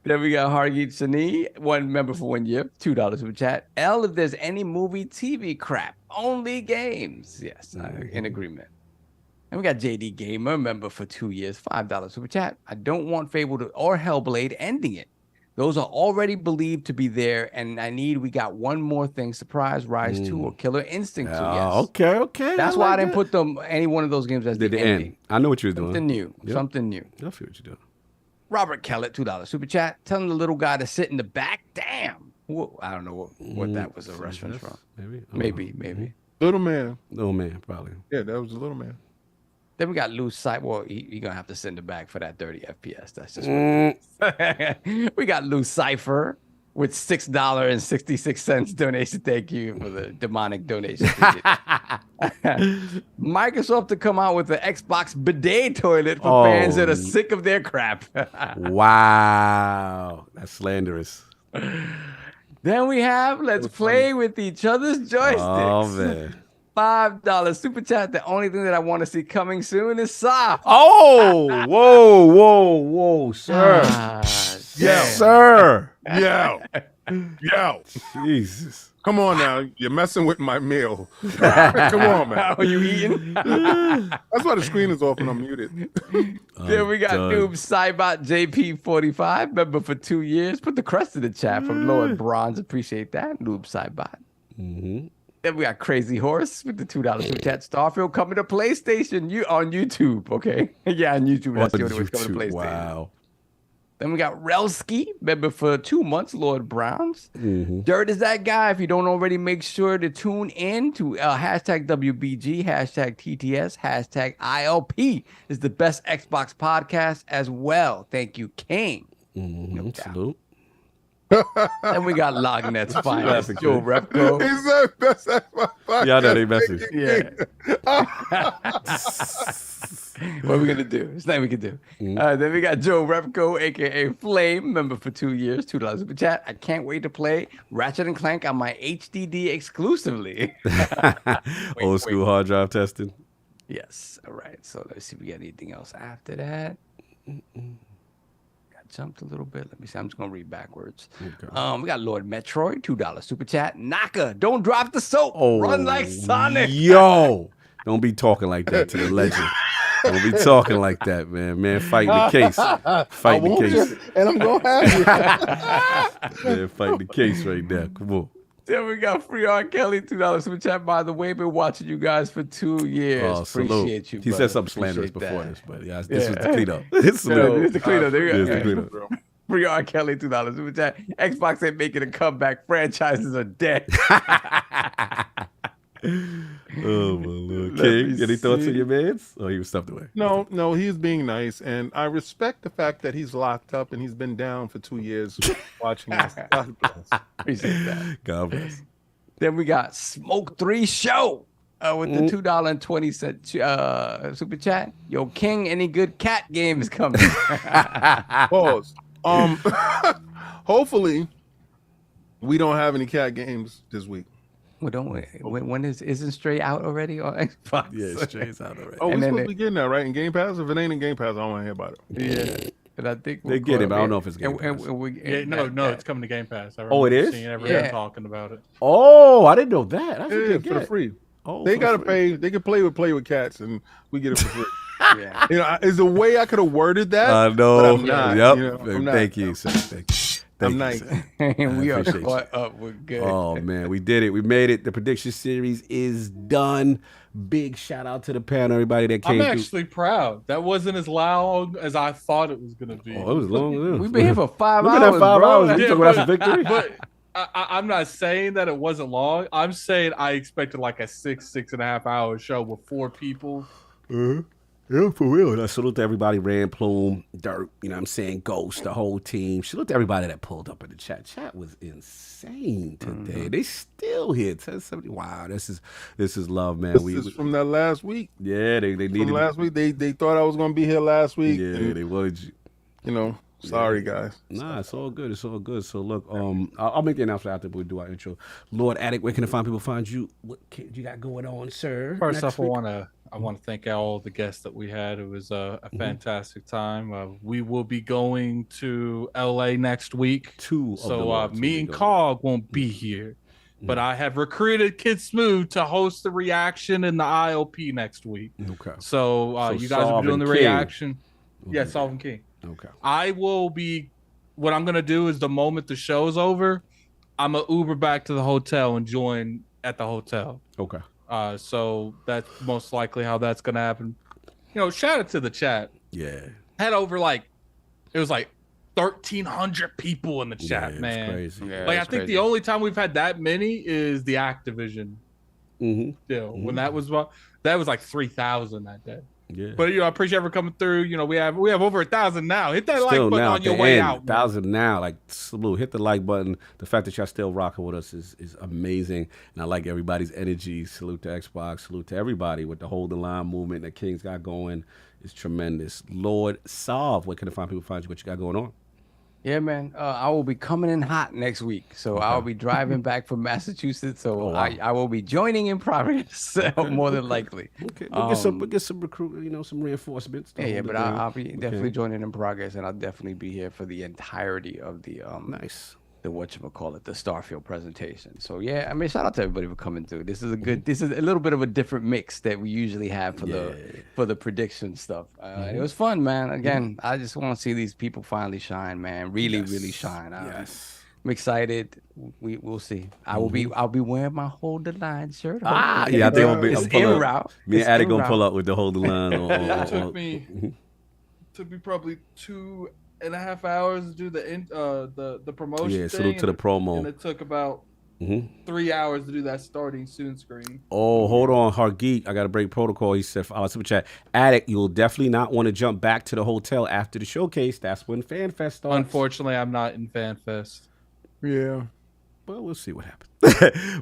we got Hargeet Sani, one member for 1 year, $2 super chat. L, if there's any movie, TV crap, only games. Yes, in agreement. And we got JD Gamer, member for 2 years, $5 super chat. I don't want Fable or Hellblade ending it. Those are already believed to be there, and we got one more thing: Surprise Rise 2 or Killer Instinct 2. Yes. Okay. That's why I didn't put any one of those games as the ending. end. I know what you're doing. Something new. Yep. Something new. I feel what you're doing. Robert Kellett, $2 super chat. Telling the little guy to sit in the back. Damn. I don't know what that was a reference from. Maybe. Little man. Little man, probably. Yeah, that was a little man. Then we got Lou Cypher. Well, you're going to have to send it back for that 30 FPS. That's just what it is. We got Lou Cypher with $6.66 donation. Thank you for the demonic donation. Microsoft to come out with the Xbox bidet toilet for fans that are sick of their crap. Wow. That's slanderous. Then we have Let's Play with Each Other's Joysticks. Oh, man. $5 super chat. The only thing that I want to see coming soon is Soft. Oh, whoa, sir. Yes, sir. Yo. Jesus. Come on now. You're messing with my meal. Come on, man. Are you eating? That's why the screen is off and I'm muted. Then we got Noob Cybot JP45, member for 2 years. Put the crest in the chat from Lord Bronze. Appreciate that. Noob Cybot. Then we got Crazy Horse with the $2 super chat. Starfield coming to PlayStation. You on YouTube, okay? Yeah, on YouTube. That's the only way it's coming to PlayStation. Wow. Then we got Relski, member for 2 months, Lord Browns. Dirt is that guy. If you don't already, make sure to tune in to hashtag WBG, hashtag TTS, hashtag ILP. Is the best Xbox podcast as well. Thank you, King. No doubt. Salute. Then we got Lognet's finest, Joe Repco. He's the best Xbox podcast. Yeah, I know they message. Yeah. What are we gonna do? It's nothing we can do. Then we got Joe Repco, aka Flame, member for 2 years, $2 super chat. I can't wait to play Ratchet and Clank on my HDD exclusively. Old school hard drive testing. Yes. All right. So let's see if we got anything else after that. Got jumped a little bit. Let me see. I'm just gonna read backwards. Okay. We got Lord Metroid, $2 super chat. Naka, don't drop the soap. Run like Sonic. Yo, don't be talking like that to the legend. Don't be talking like that, man. Man, fight the case. Fight the case. And I'm going to have you. Man, fight the case right now. Come on. Then we got Free R. Kelly, $2 super chat. By the way, been watching you guys for 2 years. Oh, Appreciate you. He brother. said something slanderous Appreciate before that. this, but yeah, this was the cleanup. This is the cleanup. There you go. This is the cleanup. Free R. Kelly, $2 super chat. Xbox ain't making a comeback. Franchises are dead. Oh my Lord. King, any thoughts on your mans? Oh, he was stuffed away. No, he's being nice, and I respect the fact that he's locked up and he's been down for 2 years watching us. God bless. Appreciate that. God bless. Then we got Smoke 3 Show with the $2.20 super chat. Yo, King, any good cat games coming? Pause. Hopefully, we don't have any cat games this week. Well, don't we? When isn't Stray out already on Xbox? Yeah, Stray's out already. Oh, we're supposed to be getting that, right? In Game Pass? If it ain't in Game Pass, I don't want to hear about it. Yeah. And I think They get it, but I don't know if it's Game Pass. No, it's coming to Game Pass. I Oh, it remember is? seeing everyone talking about it. Oh, I didn't know that. That's Yeah, for the free. Oh, they for gotta free. pay. They can play with cats, and we get it for free. Yeah. You know, is a way I could have worded that. I know. But I'm not, Yep. you know, I'm not. Thank you, sir. Thank you. I'm nice. We are appreciate caught up. We're good. Oh man, we did it. We made it. The prediction series is done. Big shout out to the panel, everybody that came. I'm actually proud. That wasn't as loud as I thought it was gonna be. Oh, it was long. We've been here for 5 Look hours. at that 5 bro. hours. You Yeah, talking about some victory? But I'm not saying that it wasn't long. I'm saying I expected like a 6.5 hour show with 4 people. Yeah, for real. I salute to everybody, Rand, Plume, Dirt, you know what I'm saying, Ghost, the whole team. Salute to everybody that pulled up in the chat. Chat was insane today. They still here. 1070. Wow, this is love, man. This is from that last week. Yeah, they needed From last week, they thought I was gonna be here last week. Yeah, and, they wanted you. You know, sorry guys. Nah, it's all good. It's all good. So look, I'll make the announcement after we do our intro. Lord Attic, where can people find you? What you got going on, sir? First next off, week? I want to thank all the guests that we had. It was a fantastic time. We will be going to LA next week. So me and Cog won't be here. But I have recruited Kid Smooth to host the reaction in the ILP next week. Okay. So you guys will Solve be doing and the King. reaction. Yeah, Solve and King. Okay. I will be. What I'm gonna do is the moment the show's over, I'm gonna Uber back to the hotel and join at the hotel. Okay. So that's most likely how that's gonna happen. You know, shout out to the chat. Yeah. Had over it was 1,300 people in the chat, man. Crazy. Yeah, I that's think crazy. the only time we've had that many is the Activision deal. When that was 3,000 that day. Yeah. But I appreciate everyone coming through. We have over 1,000 now. Hit that Still like button now, on at your the way end, out. man. 1,000 now, salute. Hit the like button. The fact that y'all still rocking with us is amazing. And I like everybody's energy. Salute to Xbox. Salute to everybody with the Hold the Line movement that King's got going. It's tremendous. Lord Solve, where can people find you? What you got going on? Yeah, man. I will be coming in hot next week, so I'll be driving back from Massachusetts. So wow. I will be joining in progress, more than likely. Okay, we'll get some recruit, some reinforcements. to Yeah, hold but it down. I'll be definitely Okay. joining in progress, and I'll definitely be here for the entirety of the Nice. the whatchamacallit, the Starfield presentation. So yeah, I mean, shout out to everybody for coming through. This is a little bit of a different mix that we usually have for the prediction stuff. It was fun, man. Again, I just want to see these people finally shine, man. Really shine. I'm excited. We'll see. I'll be wearing my Hold the Line shirt. I think I'm gonna it's en route. Me and Attic gonna pull up with the Hold the Line on. It took me probably 2.5 hours to do the promotion. Yeah, salute to the promo. And it took about 3 hours to do that starting soon screen. Oh, hold on, Hargeek. I got to break protocol. He said, super chat. Attic, you'll definitely not want to jump back to the hotel after the showcase. That's when FanFest starts. Unfortunately, I'm not in FanFest. Yeah. Well, we'll see what happens.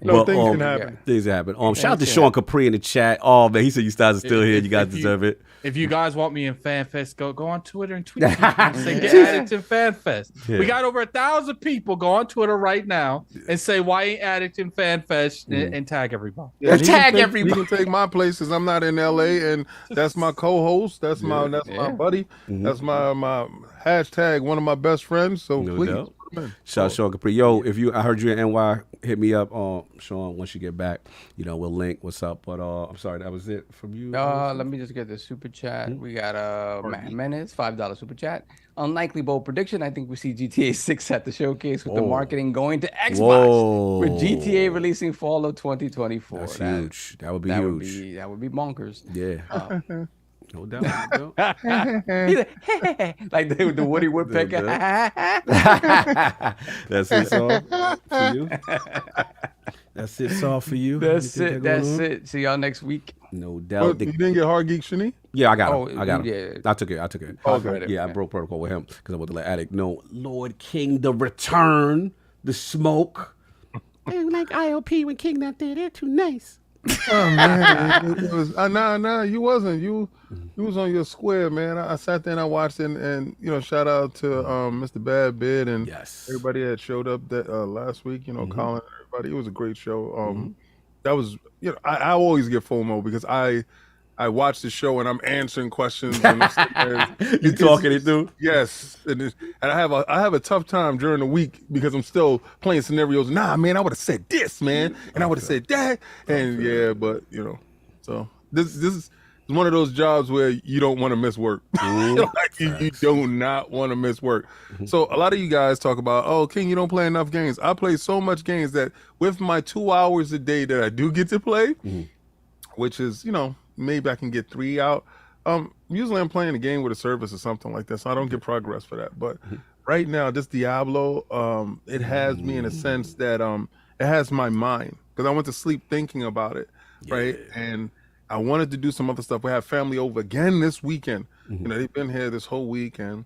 No, things can happen. Things happen. Shout out to Sean Capri in the chat. Oh, man, he said you guys are still here. You guys deserve it. If you guys want me in FanFest, go on Twitter and tweet. Say get Addict in FanFest. Yeah. We got over 1,000 people. Go on Twitter right now and say why ain't Addict in FanFest and tag everybody. Yeah, everybody. You can take my place because I'm not in LA, and that's my co-host. That's my buddy. That's my hashtag. One of my best friends. So please. Shout out Sean Capri. Yo, I heard you in NY, hit me up, Sean, once you get back. We'll link. What's up? But I'm sorry, that was it from you. Let me just get the super chat. We got Menace, $5 super chat. Unlikely bold prediction. I think we see GTA 6 at the showcase with the marketing going to Xbox. With GTA releasing fall of 2024. That's huge. That would be huge. That would be bonkers. Yeah. No doubt. Like the Woody Woodpecker. That's it, Saul, for you. That's it, Saul, for you. That's it. See y'all next week. No doubt. You didn't get Hard Geek Shani? Yeah, I got him. Yeah. I took it. Okay. Yeah, I broke protocol with him because I wanted to let Attic know. Lord King, the return, the smoke. They like IOP when King not there. They're too nice. Oh man, it was nah. You wasn't. You was on your square, man. I sat there and I watched it, and shout out to Mr. Bad Bid and everybody that showed up that last week. Colin, everybody. It was a great show. That was I always get FOMO because I watch the show and I'm answering questions. And you talking it through? Yes, and I have a tough time during the week because I'm still playing scenarios. Nah, man, I would have said this, man, and I would have said that, and but so this is one of those jobs where you don't want to miss work. You do not want to miss work. So a lot of you guys talk about, oh, King, you don't play enough games. I play so much games that with my 2 hours a day that I do get to play, which is maybe I can get 3 out. Usually I'm playing a game with a service or something like that, so I don't get progress for that. But right now, this Diablo, it has me in a sense that it has my mind because I went to sleep thinking about it, right? And I wanted to do some other stuff. We have family over again this weekend. They've been here this whole weekend,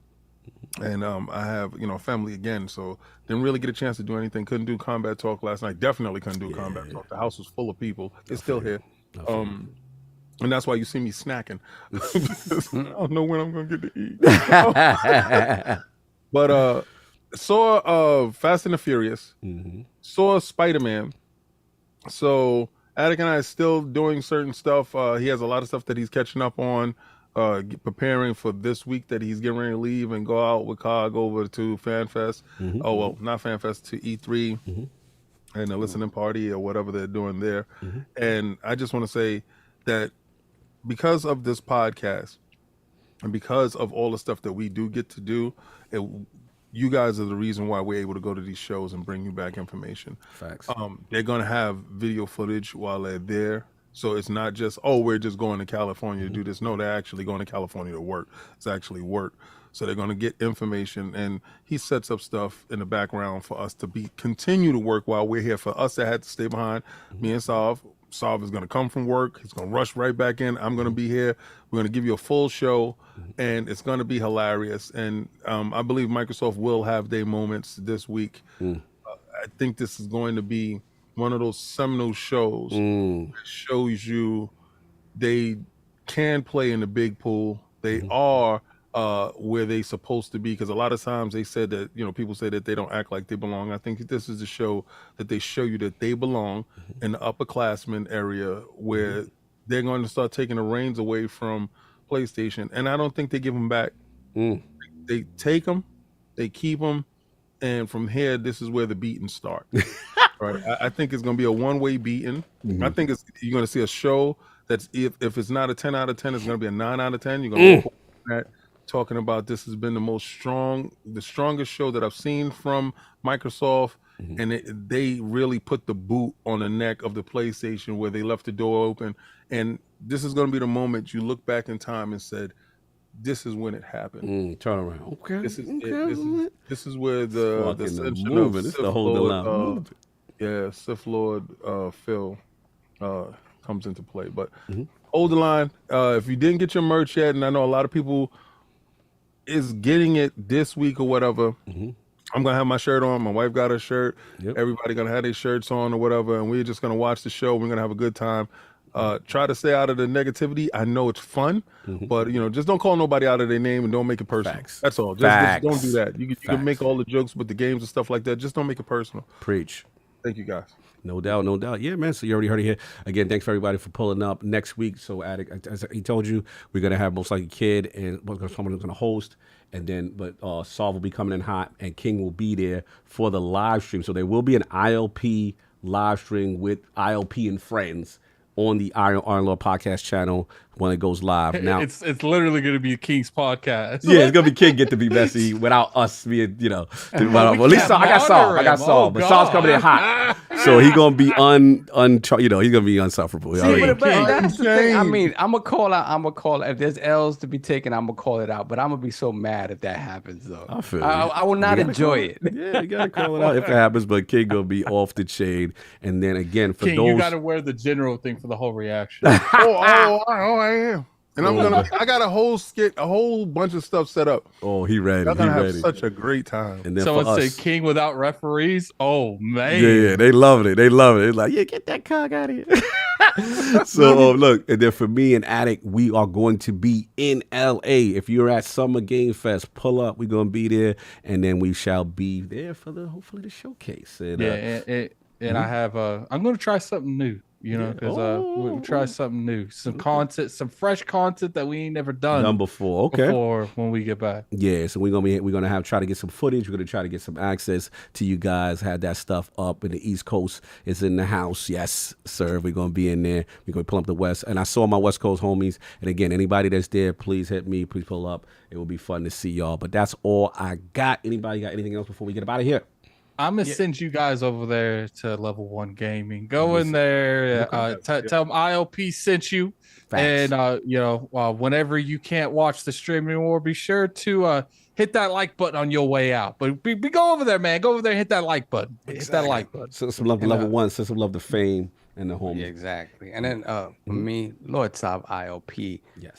and I have family again, so didn't really get a chance to do anything. Couldn't do combat talk last night. Definitely couldn't do combat talk. The house was full of people. It's still here. And that's why you see me snacking. I don't know when I'm gonna get to eat. But saw Fast and the Furious. Saw Spider-Man. So Attic and I are still doing certain stuff. He has a lot of stuff that he's catching up on, preparing for this week that he's getting ready to leave and go out with Cog over to FanFest. Oh well, not FanFest, to E3 and a listening party or whatever they're doing there. And I just want to say that because of this podcast and because of all the stuff that we do get to do, you guys are the reason why we're able to go to these shows and bring you back information. Facts. They're going to have video footage while they're there. So it's not just, oh, we're just going to California to do this. No, they're actually going to California to work. It's actually work. So they're going to get information, and he sets up stuff in the background for us to continue to work while we're here. For us that had to stay behind, me and Sav is going to come from work. He's going to rush right back in. I'm going to be here. We're going to give you a full show, and it's going to be hilarious. And I believe Microsoft will have their moments this week. I think this is going to be one of those seminal shows that shows you they can play in the big pool. They are where they supposed to be, because a lot of times they said that, people say that they don't act like they belong. I think this is a show that they show you that they belong in the upperclassmen area, where they're going to start taking the reins away from PlayStation, and I don't think they give them back. They take them, they keep them, and from here, this is where the beating start. Right? I think it's going to be a one-way beating. I think you're going to see a show that's, if it's not a 10 out of 10, it's going to be a 9 out of 10. You're going to that. talking about this has been the strongest show that I've seen from Microsoft, and they really put the boot on the neck of the PlayStation where they left the door open. And this is going to be the moment you look back in time and said, this is when it happened. Turn around. Okay. This is where the ascension movement. of This Sith the whole Lord, Sith Lord Phil comes into play. But hold the line. If you didn't get your merch yet, and I know a lot of people is getting it this week or whatever, I'm gonna have my shirt on. My wife got her shirt. Everybody gonna have their shirts on or whatever, and we're just gonna watch the show. We're gonna have a good time. Try to stay out of the negativity. I know it's fun, but just don't call nobody out of their name and don't make it personal. That's all. Just don't do that. You can make all the jokes with the games and stuff like that. Just don't make it personal. Preach. Thank you, guys. No doubt, no doubt. Yeah, man. So you already heard it here. Again, thanks for everybody for pulling up next week. So, Attic, as he told you, we're gonna have most likely Kid and someone who's gonna host, and then Solve will be coming in hot, and King will be there for the live stream. So there will be an ILP live stream with ILP and friends on the Iron Law podcast channel when it goes live. Now it's literally going to be a King's podcast. Yeah, it's gonna be King get to be messy without us being, well, at least I got Saul, but Saul's coming in hot, so he gonna be he's gonna be unsufferable. But that's the thing. I mean, I'm gonna call out. If there's L's to be taken, I'm gonna call it out. But I'm gonna be so mad if that happens, though. I will not enjoy it. Yeah, you gotta call it out if it happens. But King gonna be off the chain. And then again, for King, those, you gotta wear the general thing for the whole reaction. I am. And I got a whole bunch of stuff set up. Oh, he ready. Y'all gonna have such a great time. And then someone say King without referees. Oh man. Yeah, they love it. They're like, yeah, get that cog out of here. So look, and then for me and Attic, we are going to be in LA. If you're at Summer Game Fest, pull up. We're gonna be there, and then we shall be there for hopefully the showcase. And, I have I'm gonna try something new. Because we try something new, some content, some fresh content that we ain't never done before. Okay, before when we get back. Yeah, so we're gonna try to get some footage. We're gonna try to get some access to you guys. Have that stuff up in the East Coast. Is in the house. Yes, sir. We're gonna be in there. We're gonna pull up the West. And I saw my West Coast homies. And again, anybody that's there, please hit me. Please pull up. It will be fun to see y'all. But that's all I got. Anybody got anything else before we get out of here? I'm gonna send you guys over there to Level 1 Gaming. Go in there, tell them ILP sent you. Facts. And whenever you can't watch the stream anymore, be sure to hit that like button on your way out. But go over there, man. Go over there and hit that like button. Hit that like button. So some love to Level 1, so some love to Fame and the home. Yeah, exactly. And then for me, Lord Saab ILP. Yes.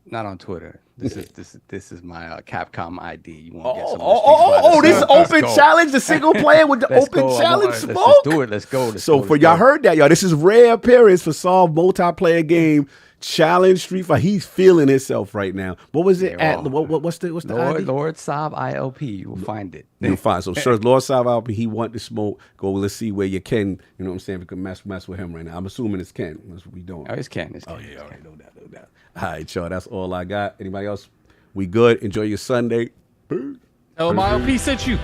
Not on Twitter. This is my Capcom ID. You want to get some this open challenge, the single player with the open challenge smoke. Let's do it. Let's go. So for y'all heard that, y'all, this is rare appearance for Solve multiplayer game challenge Street Fighter. He's feeling himself right now. What was it at? What's the ID? Lord Saab ILP. You will find it. You'll find. So sure, Lord Saab ILP. He want to smoke. Go. Let's see where you can. You know what I'm saying? We can mess with him right now. I'm assuming it's Ken. That's what we doing. Oh, it's Ken. Oh yeah. All right. No doubt. All right, y'all. That's all I got. Anybody else? We good. Enjoy your Sunday. Tell them ILP sent you.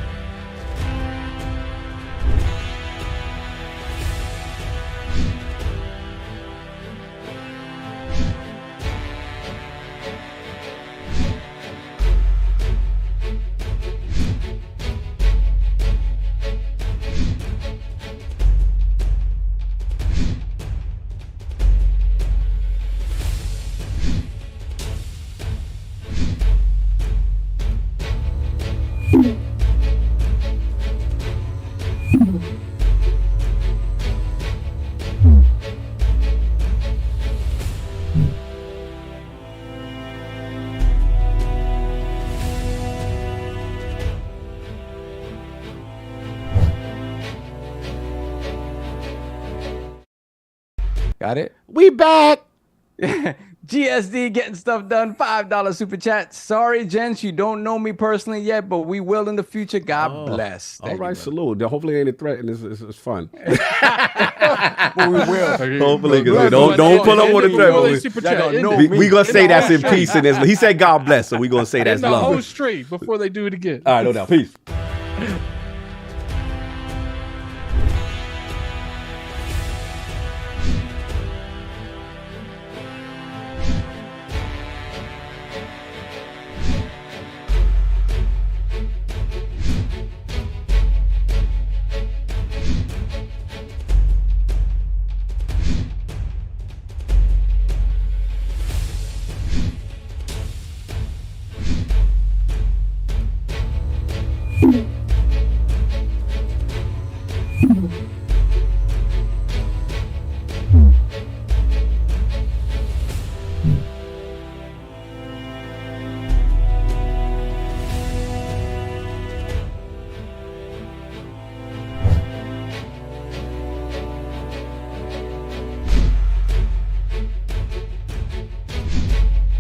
Got it? We back. GSD getting stuff done. $5 super chat. Sorry, gents, you don't know me personally yet, but we will in the future. God bless. All right, salute. Hopefully, ain't a threat, and it's fun. But we will. Hopefully, don't pull up on the threat. We gonna say that's in peace. And he said, "God bless," so we gonna say that's the love. whole street before they do it again. All right, no doubt. Peace.